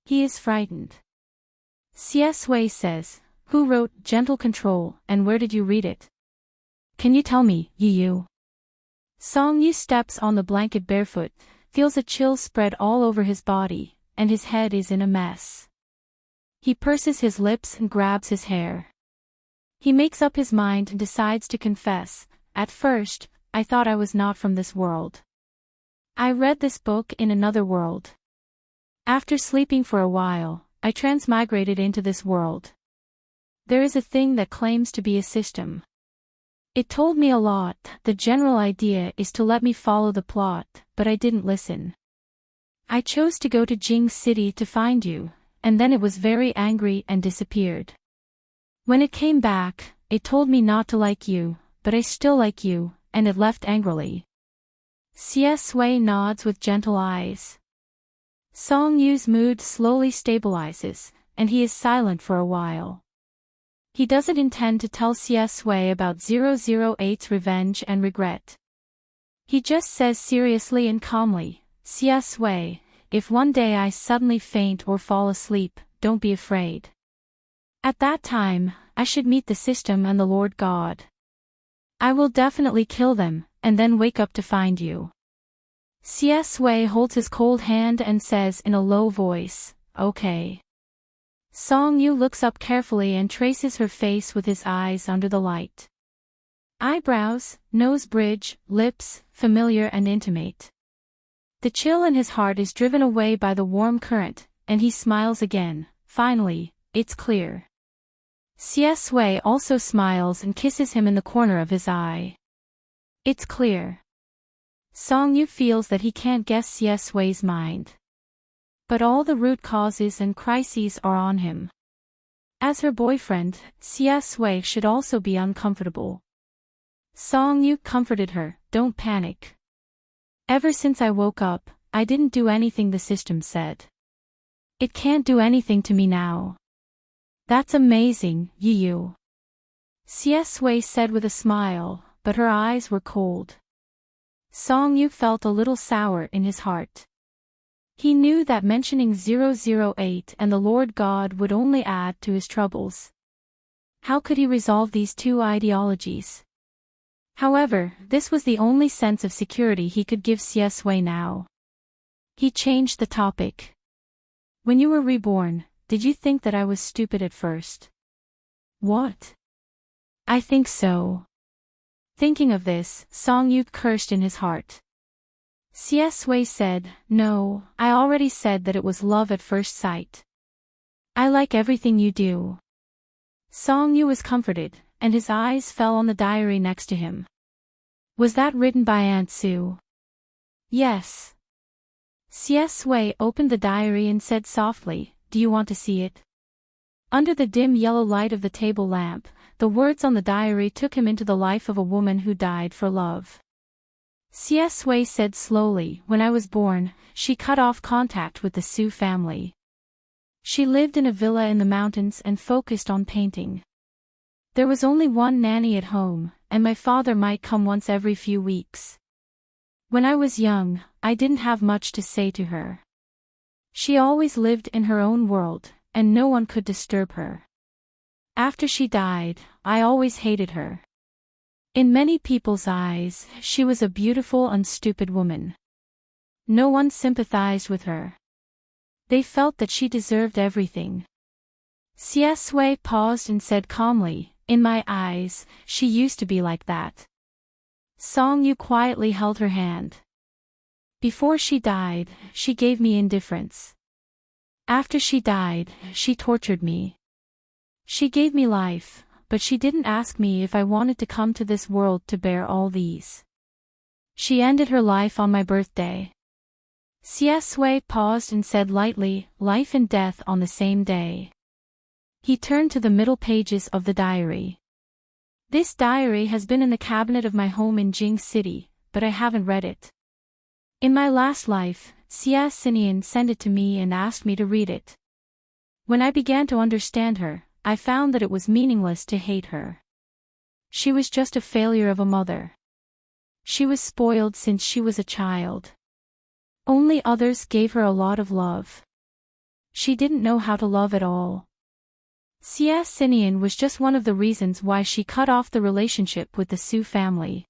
He is frightened. C.S. Wei says, "Who wrote Gentle Control, and where did you read it? Can you tell me, Yu?" Song Yu steps on the blanket barefoot, feels a chill spread all over his body, and his head is in a mess. He purses his lips and grabs his hair. He makes up his mind and decides to confess. At first, I thought I was not from this world. I read this book in another world. After sleeping for a while, I transmigrated into this world. There is a thing that claims to be a system. It told me a lot. The general idea is to let me follow the plot, but I didn't listen. I chose to go to Jing City to find you, and then it was very angry and disappeared. When it came back, it told me not to like you, but I still like you, and it left angrily. C.S. Wei nods with gentle eyes. Song Yu's mood slowly stabilizes, and he is silent for a while. He doesn't intend to tell C.S. Wei about 008's revenge and regret. He just says seriously and calmly, "C.S. Wei, if one day I suddenly faint or fall asleep, don't be afraid. At that time, I should meet the system and the Lord God. I will definitely kill them, and then wake up to find you." C.S. Wei holds his cold hand and says in a low voice, "Okay." Song Yu looks up carefully and traces her face with his eyes under the light. Eyebrows, nose bridge, lips, familiar and intimate. The chill in his heart is driven away by the warm current, and he smiles again. Finally, it's clear. C.S. Wei also smiles and kisses him in the corner of his eye. It's clear. Song Yu feels that he can't guess C.S. Wei's mind. But all the root causes and crises are on him. As her boyfriend, C.S. Wei should also be uncomfortable. Song Yu comforted her, "Don't panic. Ever since I woke up, I didn't do anything the system said. It can't do anything to me now." "That's amazing, Yu." C.S. Wei said with a smile, but her eyes were cold. Song Yu felt a little sour in his heart. He knew that mentioning 008 and the Lord God would only add to his troubles. How could he resolve these 2 ideologies? However, this was the only sense of security he could give C.S. Wei now. He changed the topic. "When you were reborn, did you think that I was stupid at first?" "What?" "I think so." Thinking of this, Song Yu cursed in his heart. C.S. Wei said, "No, I already said that it was love at first sight. I like everything you do." Song Yu was comforted, and his eyes fell on the diary next to him. "Was that written by Aunt Sue?" "Yes." C.S. Wei opened the diary and said softly, "Do you want to see it?" Under the dim yellow light of the table lamp, the words on the diary took him into the life of a woman who died for love. C.S. Wei said slowly, "When I was born, she cut off contact with the Sue family. She lived in a villa in the mountains and focused on painting. There was only one nanny at home, and my father might come once every few weeks. When I was young, I didn't have much to say to her. She always lived in her own world, and no one could disturb her. After she died, I always hated her. In many people's eyes, she was a beautiful and stupid woman. No one sympathized with her. They felt that she deserved everything." C.S. Wei paused and said calmly, "In my eyes, she used to be like that." Song Yu quietly held her hand. "Before she died, she gave me indifference. After she died, she tortured me. She gave me life, but she didn't ask me if I wanted to come to this world to bear all these. She ended her life on my birthday." C.S. Wei paused and said lightly, "Life and death on the same day." He turned to the middle pages of the diary. "This diary has been in the cabinet of my home in Jing City, but I haven't read it. In my last life, Fictional sent it to me and asked me to read it. When I began to understand her, I found that it was meaningless to hate her. She was just a failure of a mother. She was spoiled since she was a child. Only others gave her a lot of love. She didn't know how to love at all. Fictional was just one of the reasons why she cut off the relationship with the Sue family.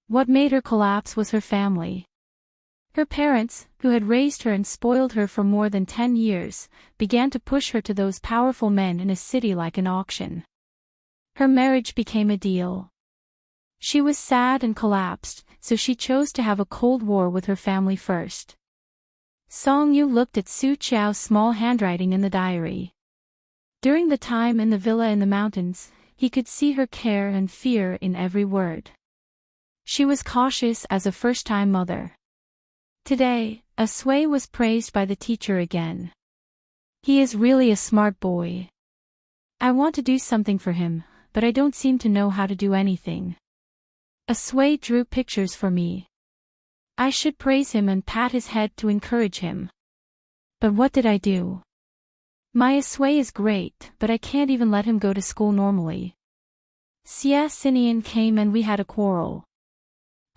What made her collapse was her family. Her parents, who had raised her and spoiled her for more than 10 years, began to push her to those powerful men in a city like an auction. Her marriage became a deal. She was sad and collapsed, so she chose to have a cold war with her family first. Song-yu looked at Su Qiao's small handwriting in the diary. During the time in the villa in the mountains, he could see her care and fear in every word. She was cautious as a first-time mother. Today, Asui was praised by the teacher again. He is really a smart boy. I want to do something for him, but I don't seem to know how to do anything. Asui drew pictures for me. I should praise him and pat his head to encourage him. But what did I do? My Asui is great, but I can't even let him go to school normally. Fictional came and we had a quarrel.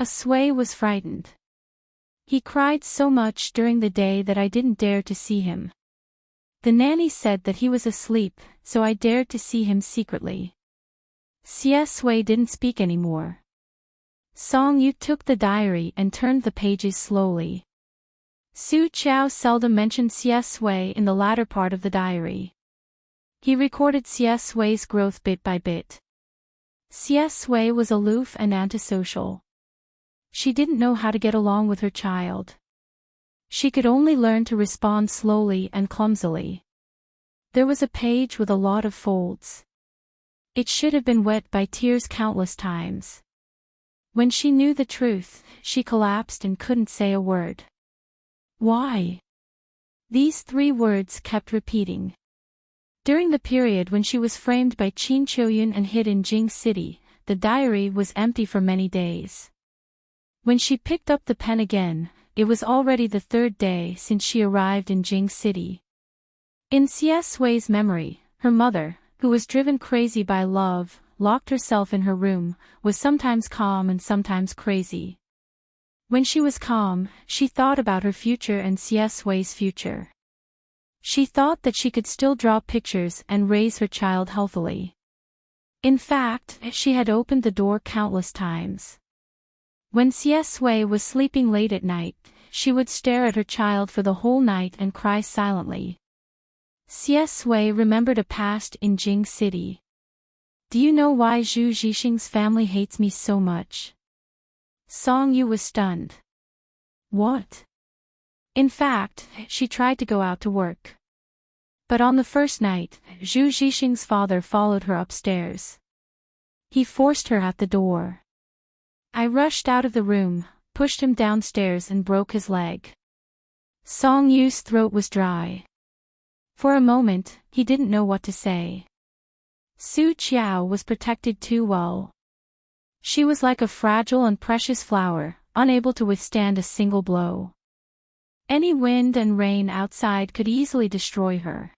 Asui was frightened. He cried so much during the day that I didn't dare to see him. The nanny said that he was asleep, so I dared to see him secretly. Asui didn't speak anymore. Song-yu took the diary and turned the pages slowly. Su Qiao seldom mentioned Asui in the latter part of the diary. He recorded Asui's growth bit by bit. Asui was aloof and antisocial. She didn't know how to get along with her child. She could only learn to respond slowly and clumsily. There was a page with a lot of folds. It should have been wet by tears countless times. When she knew the truth, she collapsed and couldn't say a word. Why? These 3 words kept repeating. During the period when she was framed by Qin Choyun and hid in Jing City, the diary was empty for many days. When she picked up the pen again, it was already the 3rd day since she arrived in Jing City. In Asui's memory, her mother, who was driven crazy by love, locked herself in her room, was sometimes calm and sometimes crazy. When she was calm, she thought about her future and Asui's future. She thought that she could still draw pictures and raise her child healthily. In fact, she had opened the door countless times. When Asui was sleeping late at night, she would stare at her child for the whole night and cry silently. Asui remembered a past in Jing City. Do you know why Zhu Zhixing's family hates me so much? Song-yu was stunned. What? In fact, she tried to go out to work. But on the first night, Zhu Zhixing's father followed her upstairs. He forced her at the door. I rushed out of the room, pushed him downstairs and broke his leg. Song-yu's throat was dry. For a moment, he didn't know what to say. Su Qiao was protected too well. She was like a fragile and precious flower, unable to withstand a single blow. Any wind and rain outside could easily destroy her.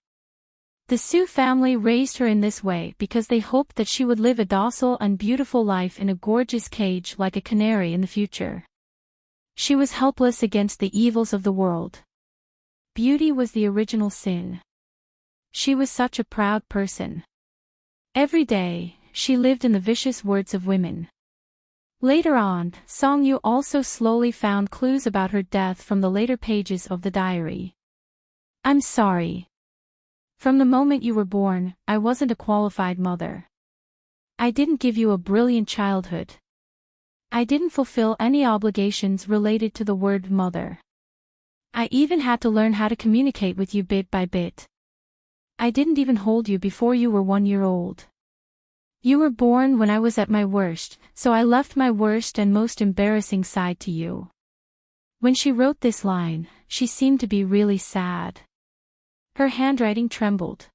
The Su family raised her in this way because they hoped that she would live a docile and beautiful life in a gorgeous cage like a canary in the future. She was helpless against the evils of the world. Beauty was the original sin. She was such a proud person. Every day, she lived in the vicious words of women. Later on, Song-yu also slowly found clues about her death from the later pages of the diary. I'm sorry. From the moment you were born, I wasn't a qualified mother. I didn't give you a brilliant childhood. I didn't fulfill any obligations related to the word mother. I even had to learn how to communicate with you bit by bit. I didn't even hold you before you were 1 year old. You were born when I was at my worst, so I left my worst and most embarrassing side to you. When she wrote this line, she seemed to be really sad. Her handwriting trembled.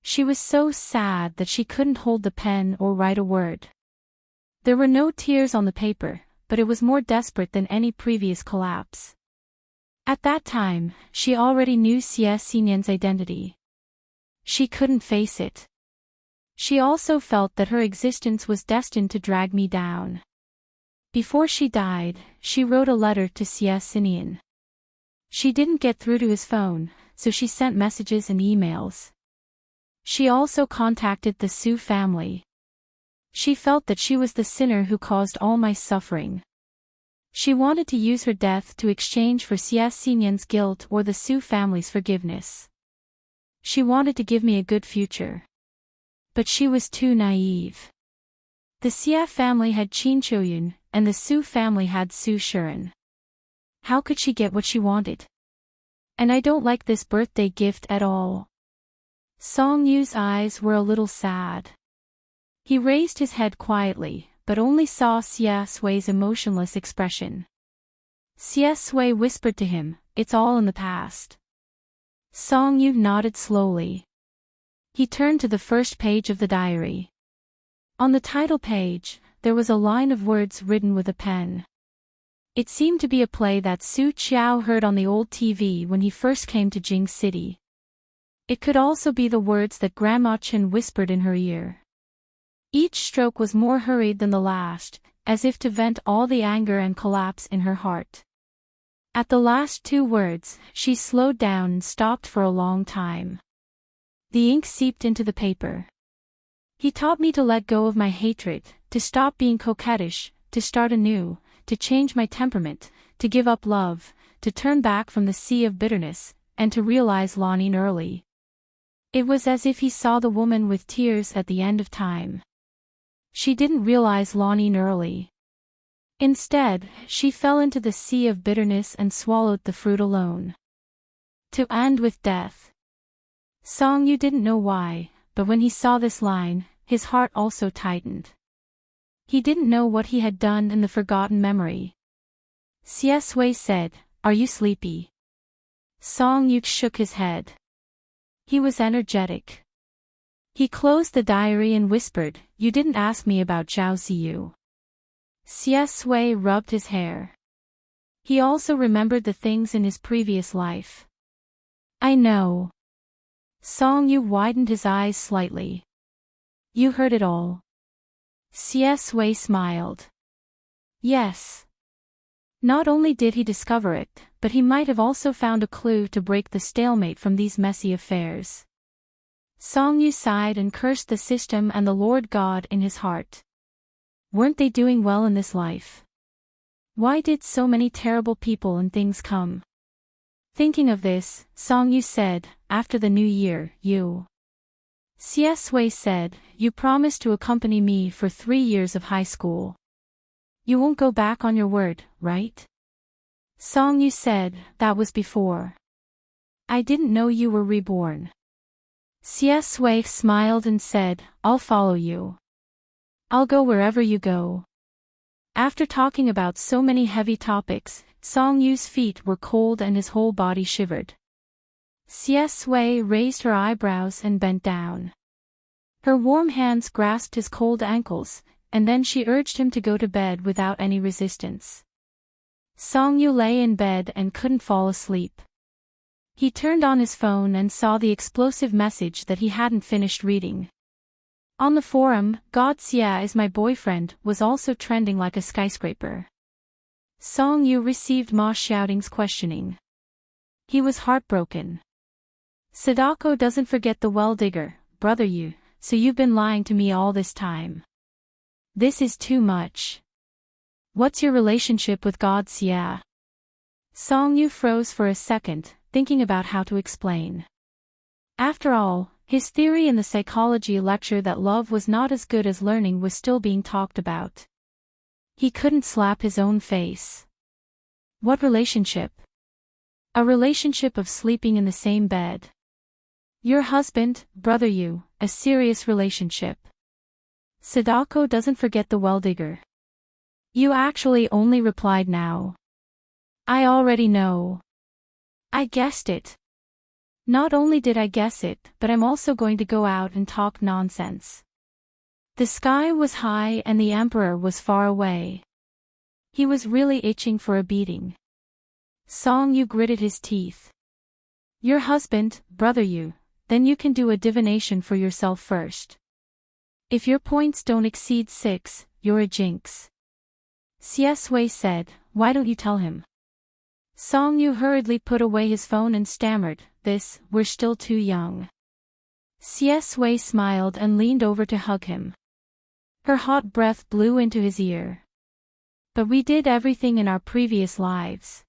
She was so sad that she couldn't hold the pen or write a word. There were no tears on the paper, but it was more desperate than any previous collapse. At that time, she already knew Xie Xinyan's identity. She couldn't face it. She also felt that her existence was destined to drag me down. Before she died, she wrote a letter to Xie Xinyan. She didn't get through to his phone, so she sent messages and emails. She also contacted the Su family. She felt that she was the sinner who caused all my suffering. She wanted to use her death to exchange for Xie Xinyan's guilt or the Su family's forgiveness. She wanted to give me a good future. But she was too naive. The Xie family had Qin Choyun, and the Su family had Su Shuren. How could she get what she wanted? And I don't like this birthday gift at all. Song Yu's eyes were a little sad. He raised his head quietly, but only saw Xie Sui's emotionless expression. Xie Sui whispered to him, "It's all in the past." Song Yu nodded slowly. He turned to the first page of the diary. On the title page, there was a line of words written with a pen. It seemed to be a play that Su Qiao heard on the old TV when he first came to Jing City. It could also be the words that Grandma Chen whispered in her ear. Each stroke was more hurried than the last, as if to vent all the anger and collapse in her heart. At the last two words, she slowed down and stopped for a long time. The ink seeped into the paper. He taught me to let go of my hatred, to stop being coquettish, to start anew, to change my temperament, to give up love, to turn back from the sea of bitterness, and to realize longing early. It was as if he saw the woman with tears at the end of time. She didn't realize longing early. Instead, she fell into the sea of bitterness and swallowed the fruit alone. To end with death. Song Yu didn't know why, but when he saw this line, his heart also tightened. He didn't know what he had done in the forgotten memory. Xie Sui said, "Are you sleepy?" Song Yu shook his head. He was energetic. He closed the diary and whispered, "You didn't ask me about Zhao Ziyu." Xie Sui rubbed his hair. He also remembered the things in his previous life. "I know." Song Yu widened his eyes slightly. "You heard it all?" Xie Sui smiled. "Yes." Not only did he discover it, but he might have also found a clue to break the stalemate from these messy affairs. Song Yu sighed and cursed the system and the Lord God in his heart. Weren't they doing well in this life? Why did so many terrible people and things come? Thinking of this, Song Yu said, "After the new year, you." Xie Sui said, "You promised to accompany me for 3 years of high school. You won't go back on your word, right?" Song Yu said, "That was before. I didn't know you were reborn." Xie Sui smiled and said, "I'll follow you. I'll go wherever you go." After talking about so many heavy topics, Song Yu's feet were cold and his whole body shivered. Xie Sui raised her eyebrows and bent down. Her warm hands grasped his cold ankles, and then she urged him to go to bed without any resistance. Song Yu lay in bed and couldn't fall asleep. He turned on his phone and saw the explosive message that he hadn't finished reading. On the forum, "God Xia is my boyfriend" was also trending like a skyscraper. Song Yu received Ma Xiaoting's questioning. He was heartbroken. "Sadako doesn't forget the well-digger, brother Yu, so you've been lying to me all this time. This is too much. What's your relationship with God Xia?" Song Yu froze for a second, thinking about how to explain. After all, his theory in the psychology lecture that love was not as good as learning was still being talked about. He couldn't slap his own face. What relationship? A relationship of sleeping in the same bed. Your husband, brother Yu, a serious relationship. Sadako doesn't forget the well-digger. You actually only replied now. I already know. I guessed it. Not only did I guess it, but I'm also going to go out and talk nonsense. The sky was high and the emperor was far away. He was really itching for a beating. Song Yu gritted his teeth. Your husband, brother Yu, then you can do a divination for yourself first. If your points don't exceed 6, you're a jinx. CS Wei said, why don't you tell him? Song Yu hurriedly put away his phone and stammered, we're still too young. CS Wei smiled and leaned over to hug him. Her hot breath blew into his ear. But we did everything in our previous lives.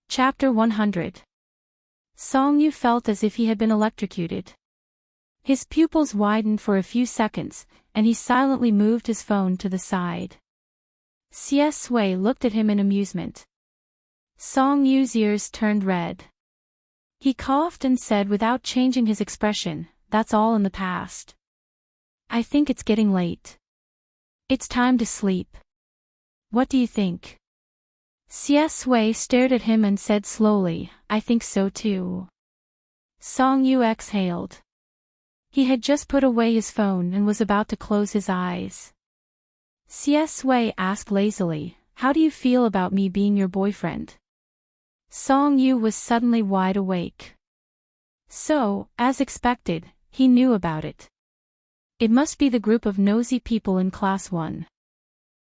Chapter 100. Song Yu felt as if he had been electrocuted. His pupils widened for a few seconds, and he silently moved his phone to the side. CS Wei looked at him in amusement. Song Yu's ears turned red. He coughed and said without changing his expression, that's all in the past. I think it's getting late. It's time to sleep. What do you think? CS Wei stared at him and said slowly, I think so too. Song Yu exhaled. He had just put away his phone and was about to close his eyes. CS Wei asked lazily, how do you feel about me being your boyfriend? Song Yu was suddenly wide awake. So, as expected, he knew about it. It must be the group of nosy people in Class 1.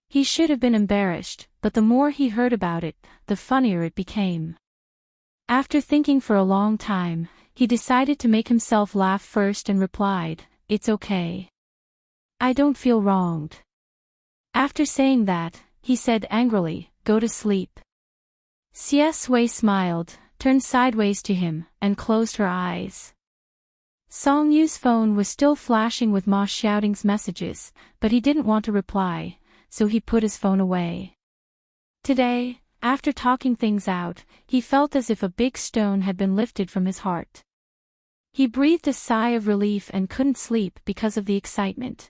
He should have been embarrassed, but the more he heard about it, the funnier it became. After thinking for a long time, he decided to make himself laugh first and replied, it's okay. I don't feel wronged. After saying that, he said angrily, go to sleep. CS Wei smiled, turned sideways to him, and closed her eyes. Song Yu's phone was still flashing with Ma Xiaoting's messages, but he didn't want to reply, so he put his phone away. Today, after talking things out, he felt as if a big stone had been lifted from his heart. He breathed a sigh of relief and couldn't sleep because of the excitement.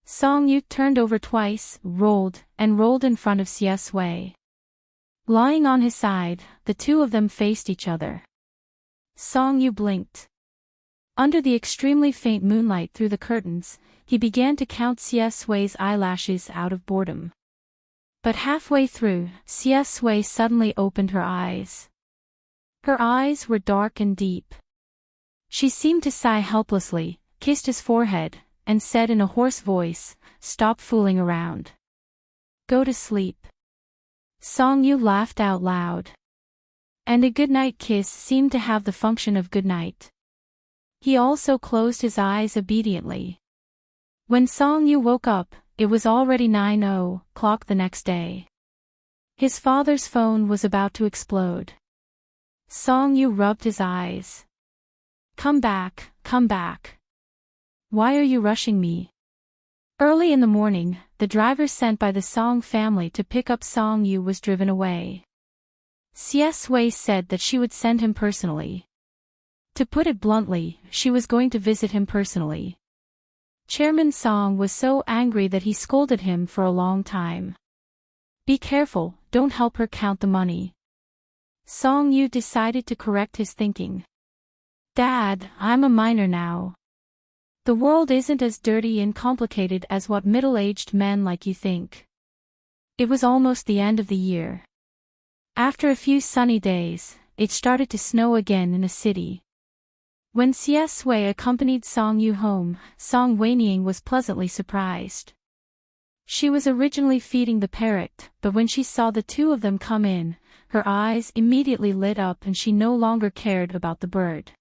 Song Yu turned over twice, rolled in front of CS Wei. Lying on his side, the two of them faced each other. Song Yu blinked. Under the extremely faint moonlight through the curtains, he began to count CS Wei's eyelashes out of boredom. But halfway through, CS Wei suddenly opened her eyes. Her eyes were dark and deep. She seemed to sigh helplessly, kissed his forehead, and said in a hoarse voice, stop fooling around. Go to sleep. Song Yu laughed out loud. And a goodnight kiss seemed to have the function of goodnight. He also closed his eyes obediently. When Song Yu woke up, it was already 9:00 the next day. His father's phone was about to explode. Song Yu rubbed his eyes. Come back, come back. Why are you rushing me? Early in the morning, the driver sent by the Song family to pick up Song Yu was driven away. CS Wei said that she would send him personally. To put it bluntly, she was going to visit him personally. Chairman Song was so angry that he scolded him for a long time. Be careful, don't help her count the money. Song Yu decided to correct his thinking. Dad, I'm a minor now. The world isn't as dirty and complicated as what middle-aged men like you think. It was almost the end of the year. After a few sunny days, it started to snow again in the city. When CS Wei accompanied Song Yu home, Song Weining was pleasantly surprised. She was originally feeding the parrot, but when she saw the two of them come in, her eyes immediately lit up and she no longer cared about the bird.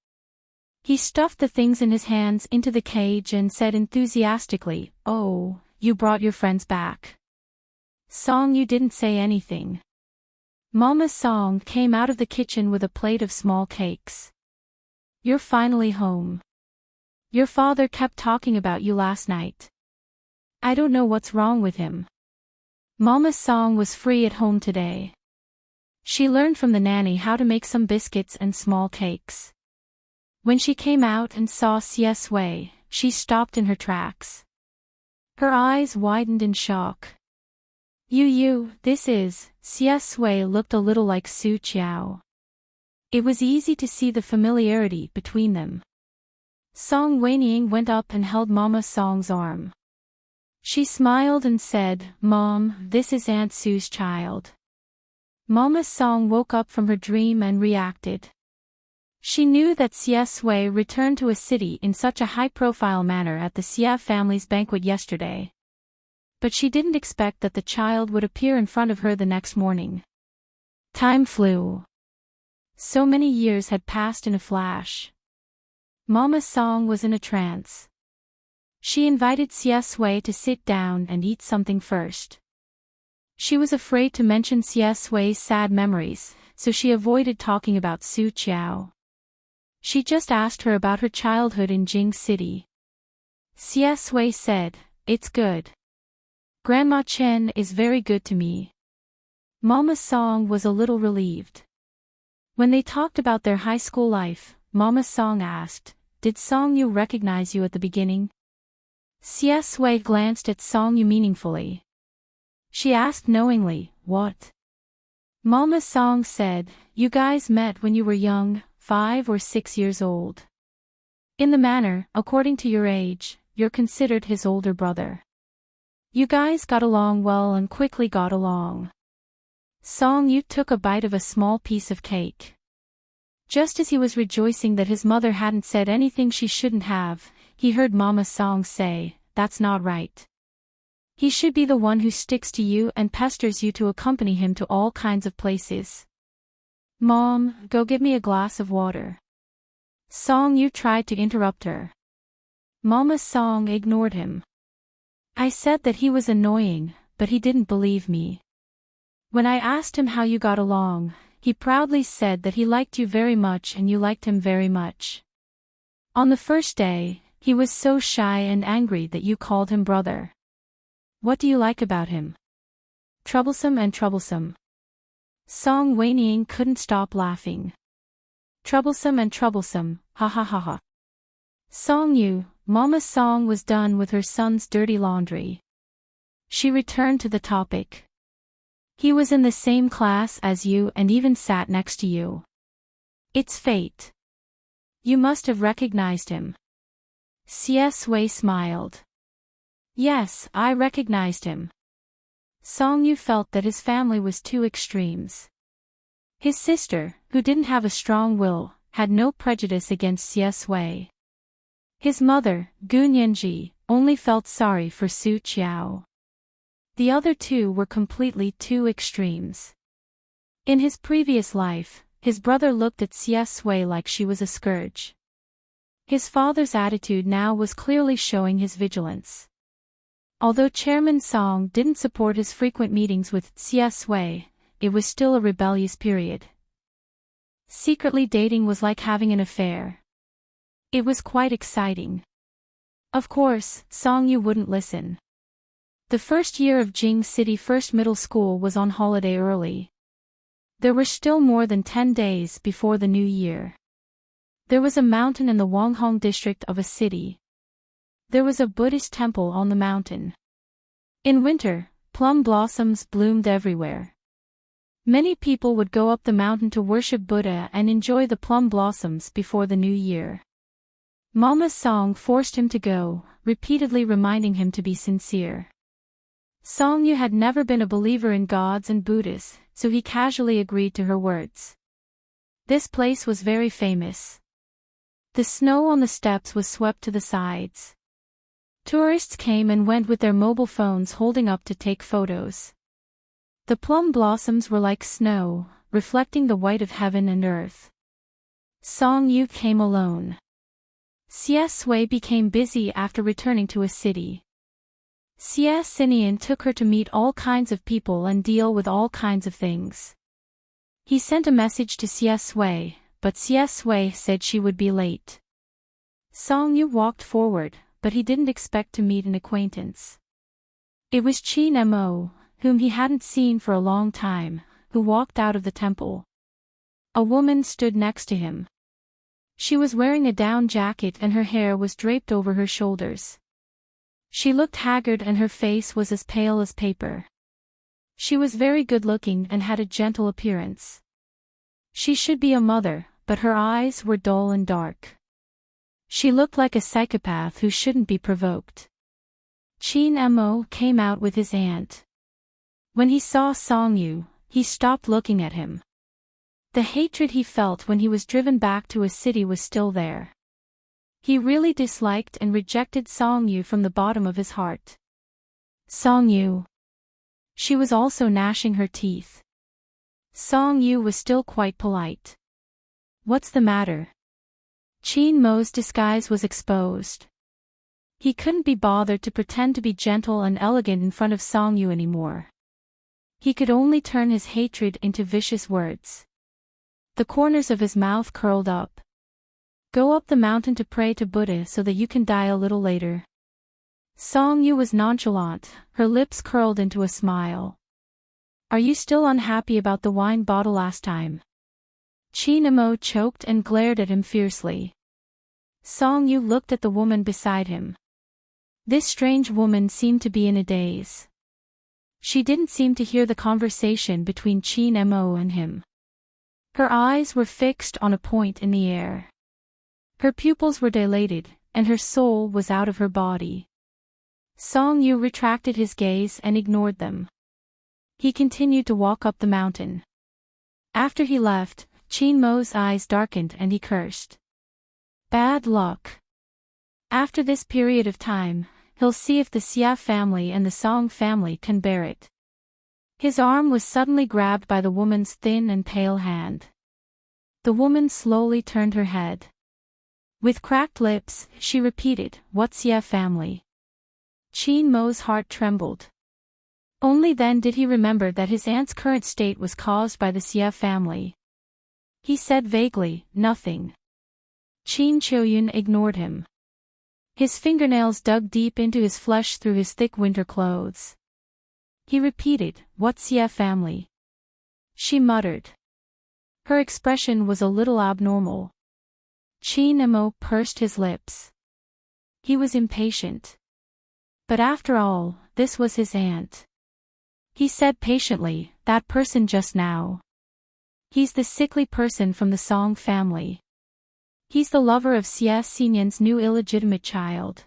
He stuffed the things in his hands into the cage and said enthusiastically, "Oh, you brought your friends back." Song Yu didn't say anything. Mama Song came out of the kitchen with a plate of small cakes. "You're finally home. Your father kept talking about you last night. I don't know what's wrong with him." Mama Song was free at home today. She learned from the nanny how to make some biscuits and small cakes. When she came out and saw CS Wei, she stopped in her tracks. Her eyes widened in shock. This is, CS Wei looked a little like Su Qiao. It was easy to see the familiarity between them. Song Wanying went up and held Mama Song's arm. She smiled and said, "Mom, this is Aunt Sue's child." Mama Song woke up from her dream and reacted. She knew that Xie Sui returned to a city in such a high-profile manner at the Xie family's banquet yesterday. But she didn't expect that the child would appear in front of her the next morning. Time flew. So many years had passed in a flash. Mama Song was in a trance. She invited Xie Sui to sit down and eat something first. She was afraid to mention Xie Sui's sad memories, so she avoided talking about Su Qiao. She just asked her about her childhood in Jing City. Xie Sui said, "It's good. Grandma Chen is very good to me." Mama Song was a little relieved. When they talked about their high school life, Mama Song asked, "Did Song Yu recognize you at the beginning?" Xie Sui glanced at Song Yu meaningfully. She asked knowingly, "What?" Mama Song said, "You guys met when you were young, 5 or 6 years old. In the manner, according to your age, you're considered his older brother. You guys got along well and quickly got along." Song Yu took a bite of a small piece of cake. Just as he was rejoicing that his mother hadn't said anything she shouldn't have, he heard Mama Song say, "That's not right. He should be the one who sticks to you and pesters you to accompany him to all kinds of places." "Mom, go give me a glass of water." Song Yu tried to interrupt her. Mama Song ignored him. "I said that he was annoying, but he didn't believe me. When I asked him how you got along, he proudly said that he liked you very much and you liked him very much. On the first day, he was so shy and angry that you called him brother. What do you like about him? Troublesome and troublesome." Song Wanying couldn't stop laughing. "Troublesome and troublesome, ha ha ha ha." Song Yu, Mama Song was done with her son's dirty laundry. She returned to the topic. "He was in the same class as you and even sat next to you. It's fate. You must have recognized him." Xie Sui smiled. "Yes, I recognized him." Song Yu felt that his family was two extremes. His sister, who didn't have a strong will, had no prejudice against Xie Sui. His mother, Gu Nianji, only felt sorry for Su Qiao. The other two were completely two extremes. In his previous life, his brother looked at Xie Sui like she was a scourge. His father's attitude now was clearly showing his vigilance. Although Chairman Song didn't support his frequent meetings with Xie Sui, it was still a rebellious period. Secretly dating was like having an affair. It was quite exciting. Of course, Song Yu wouldn't listen. The first year of Jing City First Middle School was on holiday early. There were still more than 10 days before the new year. There was a mountain in the Wanghong district of a city. There was a Buddhist temple on the mountain. In winter, plum blossoms bloomed everywhere. Many people would go up the mountain to worship Buddha and enjoy the plum blossoms before the new year. Mama Song forced him to go, repeatedly reminding him to be sincere. Song Yu had never been a believer in gods and Buddhas, so he casually agreed to her words. This place was very famous. The snow on the steps was swept to the sides. Tourists came and went with their mobile phones holding up to take photos. The plum blossoms were like snow, reflecting the white of heaven and earth. Song Yu came alone. Xie Sui became busy after returning to a city. Xie Sinian took her to meet all kinds of people and deal with all kinds of things. He sent a message to Xie Sui, but Xie Sui said she would be late. Song Yu walked forward, but he didn't expect to meet an acquaintance. It was Qin Mo, whom he hadn't seen for a long time, who walked out of the temple. A woman stood next to him. She was wearing a down jacket and her hair was draped over her shoulders. She looked haggard and her face was as pale as paper. She was very good-looking and had a gentle appearance. She should be a mother, but her eyes were dull and dark. She looked like a psychopath who shouldn't be provoked. Chin Mo came out with his aunt. When he saw Song Yu, he stopped looking at him. The hatred he felt when he was driven back to a city was still there. He really disliked and rejected Song Yu from the bottom of his heart. Song Yu. She was also gnashing her teeth. Song Yu was still quite polite. What's the matter? Chin Mo's disguise was exposed. He couldn't be bothered to pretend to be gentle and elegant in front of Song Yu anymore. He could only turn his hatred into vicious words. The corners of his mouth curled up. Go up the mountain to pray to Buddha so that you can die a little later. Song Yu was nonchalant, her lips curled into a smile. Are you still unhappy about the wine bottle last time? Chin Mo choked and glared at him fiercely. Song Yu looked at the woman beside him. This strange woman seemed to be in a daze. She didn't seem to hear the conversation between Chin Mo and him. Her eyes were fixed on a point in the air. Her pupils were dilated, and her soul was out of her body. Song Yu retracted his gaze and ignored them. He continued to walk up the mountain. After he left, Chin Mo's eyes darkened and he cursed. Bad luck. After this period of time, he'll see if the Xia family and the Song family can bear it. His arm was suddenly grabbed by the woman's thin and pale hand. The woman slowly turned her head. With cracked lips, she repeated, "What Xia family?" Chin Mo's heart trembled. Only then did he remember that his aunt's current state was caused by the Xia family. He said vaguely, "Nothing." Chin Choyun ignored him. His fingernails dug deep into his flesh through his thick winter clothes. He repeated, "What Xia family?" She muttered. Her expression was a little abnormal. Chin Mo pursed his lips. He was impatient. But after all, this was his aunt. He said patiently, "That person just now. He's the sickly person from the Song family. He's the lover of Xia Xinyan's new illegitimate child."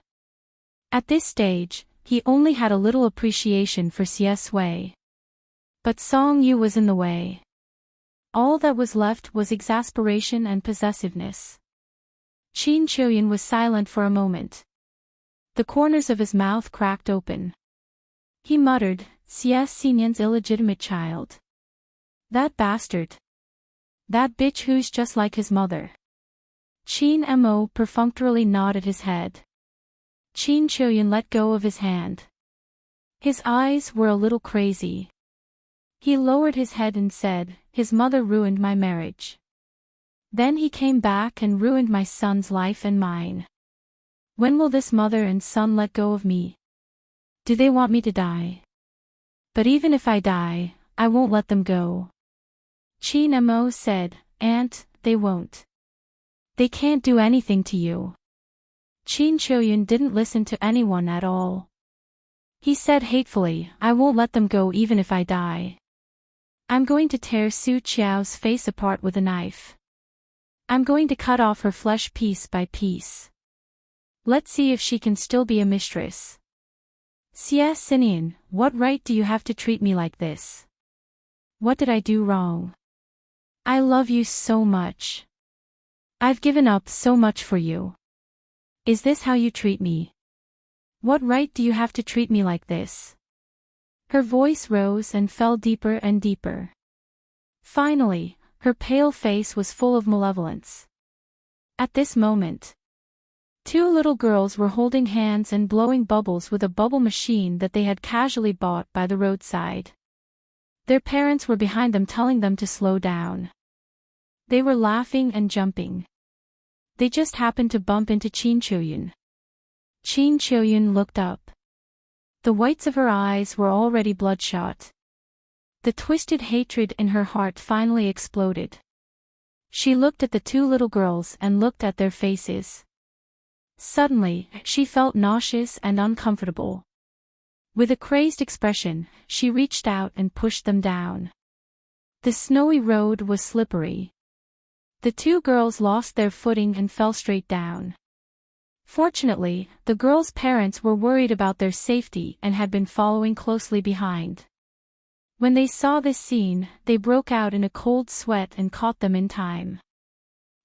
At this stage, he only had a little appreciation for Xia Sui. But Song Yu was in the way. All that was left was exasperation and possessiveness. Chin Choyun was silent for a moment. The corners of his mouth cracked open. He muttered, "Xia Xinyan's illegitimate child. That bastard. That bitch who's just like his mother." Chin Mo perfunctorily nodded his head. Chin Choyun let go of his hand. His eyes were a little crazy. He lowered his head and said, "His mother ruined my marriage. Then he came back and ruined my son's life and mine. When will this mother and son let go of me? Do they want me to die? But even if I die, I won't let them go." Chin Mo said, "Aunt, they won't. They can't do anything to you." Chin Choyun didn't listen to anyone at all. He said hatefully, "I won't let them go even if I die. I'm going to tear Su Qiao's face apart with a knife. I'm going to cut off her flesh piece by piece. Let's see if she can still be a mistress. Xia Xinyan, what right do you have to treat me like this? What did I do wrong? I love you so much. I've given up so much for you. Is this how you treat me? What right do you have to treat me like this?" Her voice rose and fell deeper and deeper. Finally, her pale face was full of malevolence. At this moment, two little girls were holding hands and blowing bubbles with a bubble machine that they had casually bought by the roadside. Their parents were behind them telling them to slow down. They were laughing and jumping. They just happened to bump into Chin Choyun. Chin Choyun looked up. The whites of her eyes were already bloodshot. The twisted hatred in her heart finally exploded. She looked at the two little girls and looked at their faces. Suddenly, she felt nauseous and uncomfortable. With a crazed expression, she reached out and pushed them down. The snowy road was slippery. The two girls lost their footing and fell straight down. Fortunately, the girls' parents were worried about their safety and had been following closely behind. When they saw this scene, they broke out in a cold sweat and caught them in time.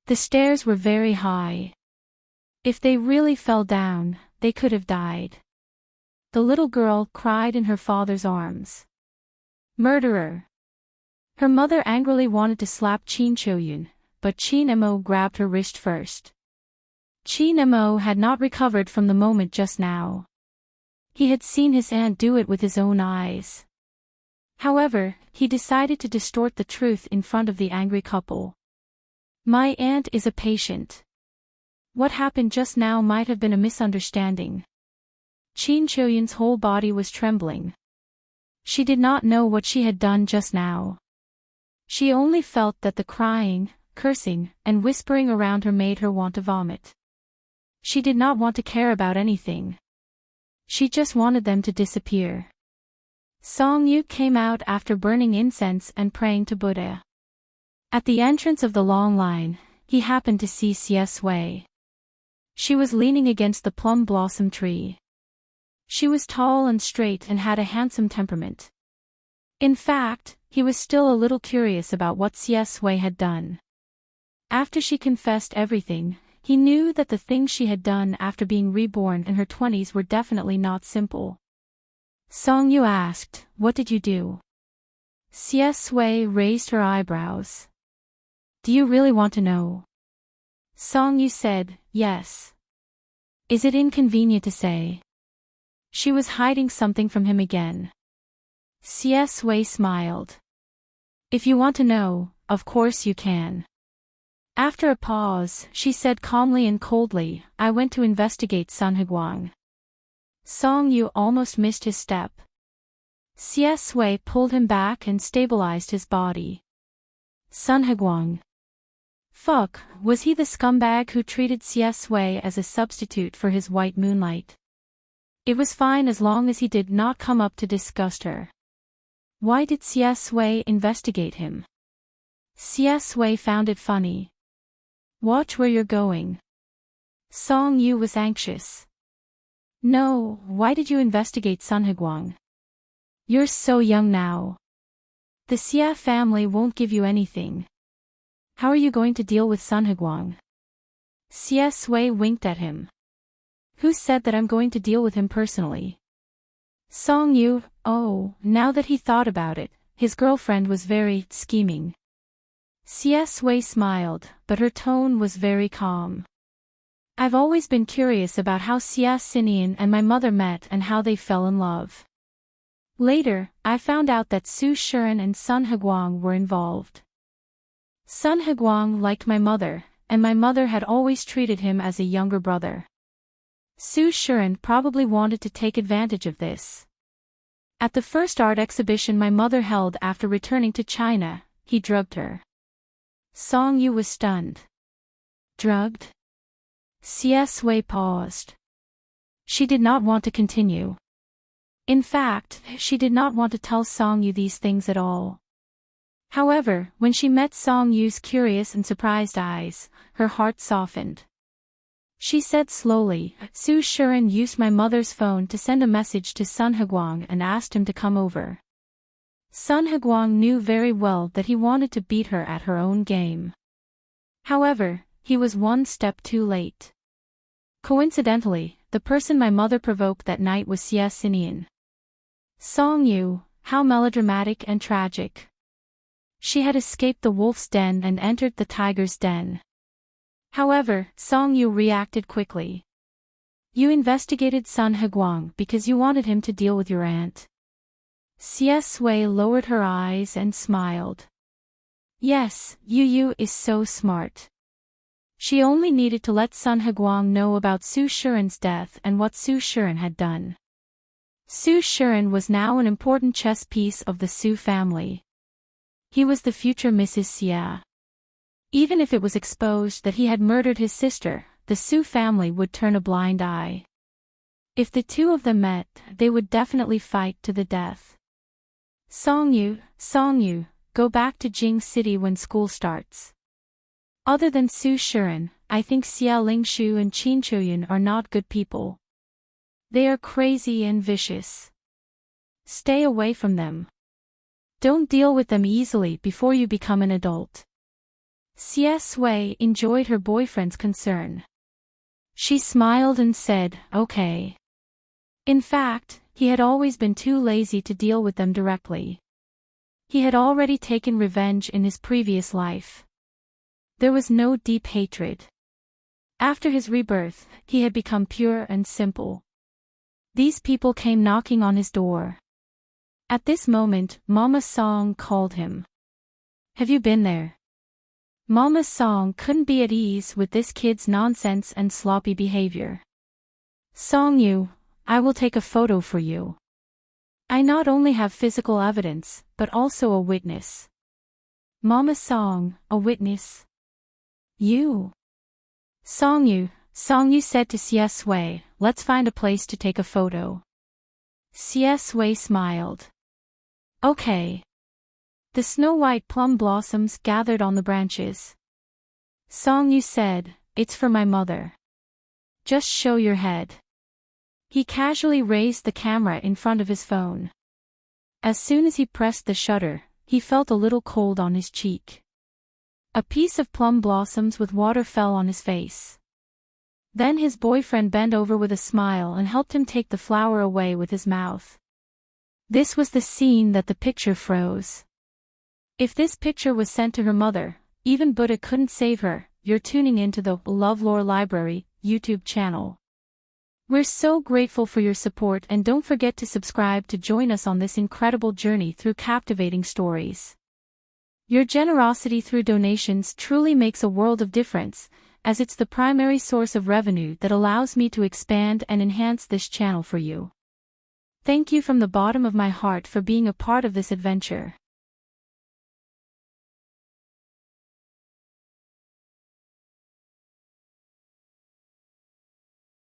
The stairs were very high. If they really fell down, they could have died. The little girl cried in her father's arms. Murderer! Her mother angrily wanted to slap Chin Choyun, but Chin Mo grabbed her wrist first. Chin Mo had not recovered from the moment just now. He had seen his aunt do it with his own eyes. However, he decided to distort the truth in front of the angry couple. My aunt is a patient. What happened just now might have been a misunderstanding. Chin Choyun's whole body was trembling. She did not know what she had done just now. She only felt that the crying, cursing, and whispering around her made her want to vomit. She did not want to care about anything. She just wanted them to disappear. Song Yu came out after burning incense and praying to Buddha. At the entrance of the long line, he happened to see Xie Sui. She was leaning against the plum blossom tree. She was tall and straight and had a handsome temperament. In fact, he was still a little curious about what Xie Sui had done. After she confessed everything, he knew that the things she had done after being reborn in her 20s were definitely not simple. Song Yu asked, "What did you do?" Xie Sui raised her eyebrows. "Do you really want to know?" Song Yu said, "Yes." "Is it inconvenient to say?" She was hiding something from him again. Xie Sui smiled. "If you want to know, of course you can." After a pause, she said calmly and coldly, "I went to investigate Sun Heguang." Song Yu almost missed his step. Xie Sui pulled him back and stabilized his body. Sun Heguang. Fuck, was he the scumbag who treated Xie Sui as a substitute for his white moonlight? It was fine as long as he did not come up to disgust her. Why did Xie Sui investigate him? Xie Sui found it funny. "Watch where you're going." Song Yu was anxious. "No, why did you investigate Sun Heguang? You're so young now. The Xie family won't give you anything. How are you going to deal with Sun Heguang?" Xie Sui winked at him. "Who said that I'm going to deal with him personally?" Song Yu, now that he thought about it, his girlfriend was very scheming. Xie Sui smiled, but her tone was very calm. "I've always been curious about how Xie Xinian and my mother met and how they fell in love. Later, I found out that Su Shiren and Sun Heguang were involved. Sun Heguang liked my mother, and my mother had always treated him as a younger brother. Su Shiren probably wanted to take advantage of this. At the first art exhibition my mother held after returning to China, he drugged her." Song Yu was stunned. "Drugged?" Xie Sui paused. She did not want to continue. In fact, she did not want to tell Song Yu these things at all. However, when she met Song Yu's curious and surprised eyes, her heart softened. She said slowly, "Su Shiren used my mother's phone to send a message to Sun Heguang and asked him to come over. Sun Heguang knew very well that he wanted to beat her at her own game. However, he was one step too late. Coincidentally, the person my mother provoked that night was Xie Xinian." Song Yu, how melodramatic and tragic. She had escaped the wolf's den and entered the tiger's den. However, Song Yu reacted quickly. "You investigated Sun Heguang because you wanted him to deal with your aunt." Xie Sui lowered her eyes and smiled. "Yes, Yu is so smart. She only needed to let Sun Heguang know about Su Shiren's death and what Su Shiren had done. Su Shiren was now an important chess piece of the Su family. He was the future Mrs. Xie. Even if it was exposed that he had murdered his sister, the Su family would turn a blind eye. If the two of them met, they would definitely fight to the death. Song Yu, go back to Jing City when school starts. Other than Su Shiren, I think Xia Lingshu and Qin Chuyan are not good people. They are crazy and vicious. Stay away from them. Don't deal with them easily before you become an adult. Xia Sui enjoyed her boyfriend's concern. She smiled and said, okay. In fact, he had always been too lazy to deal with them directly. He had already taken revenge in his previous life. There was no deep hatred. After his rebirth, he had become pure and simple. These people came knocking on his door. At this moment, Mama Song called him. Have you been there? Mama Song couldn't be at ease with this kid's nonsense and sloppy behavior. Song Yu, I will take a photo for you. I not only have physical evidence, but also a witness. Mama Song, a witness? You? Song Yu said to Xia Sui, let's find a place to take a photo. Xia Sui smiled. Okay. The snow-white plum blossoms gathered on the branches. Song Yu said, it's for my mother. Just show your head. He casually raised the camera in front of his phone. As soon as he pressed the shutter, he felt a little cold on his cheek. A piece of plum blossoms with water fell on his face. Then his boyfriend bent over with a smile and helped him take the flower away with his mouth. This was the scene that the picture froze. If this picture was sent to her mother, even Buddha couldn't save her. You're tuning into the LoveLore Library YouTube channel. We're so grateful for your support, and don't forget to subscribe to join us on this incredible journey through captivating stories. Your generosity through donations truly makes a world of difference, as it's the primary source of revenue that allows me to expand and enhance this channel for you. Thank you from the bottom of my heart for being a part of this adventure.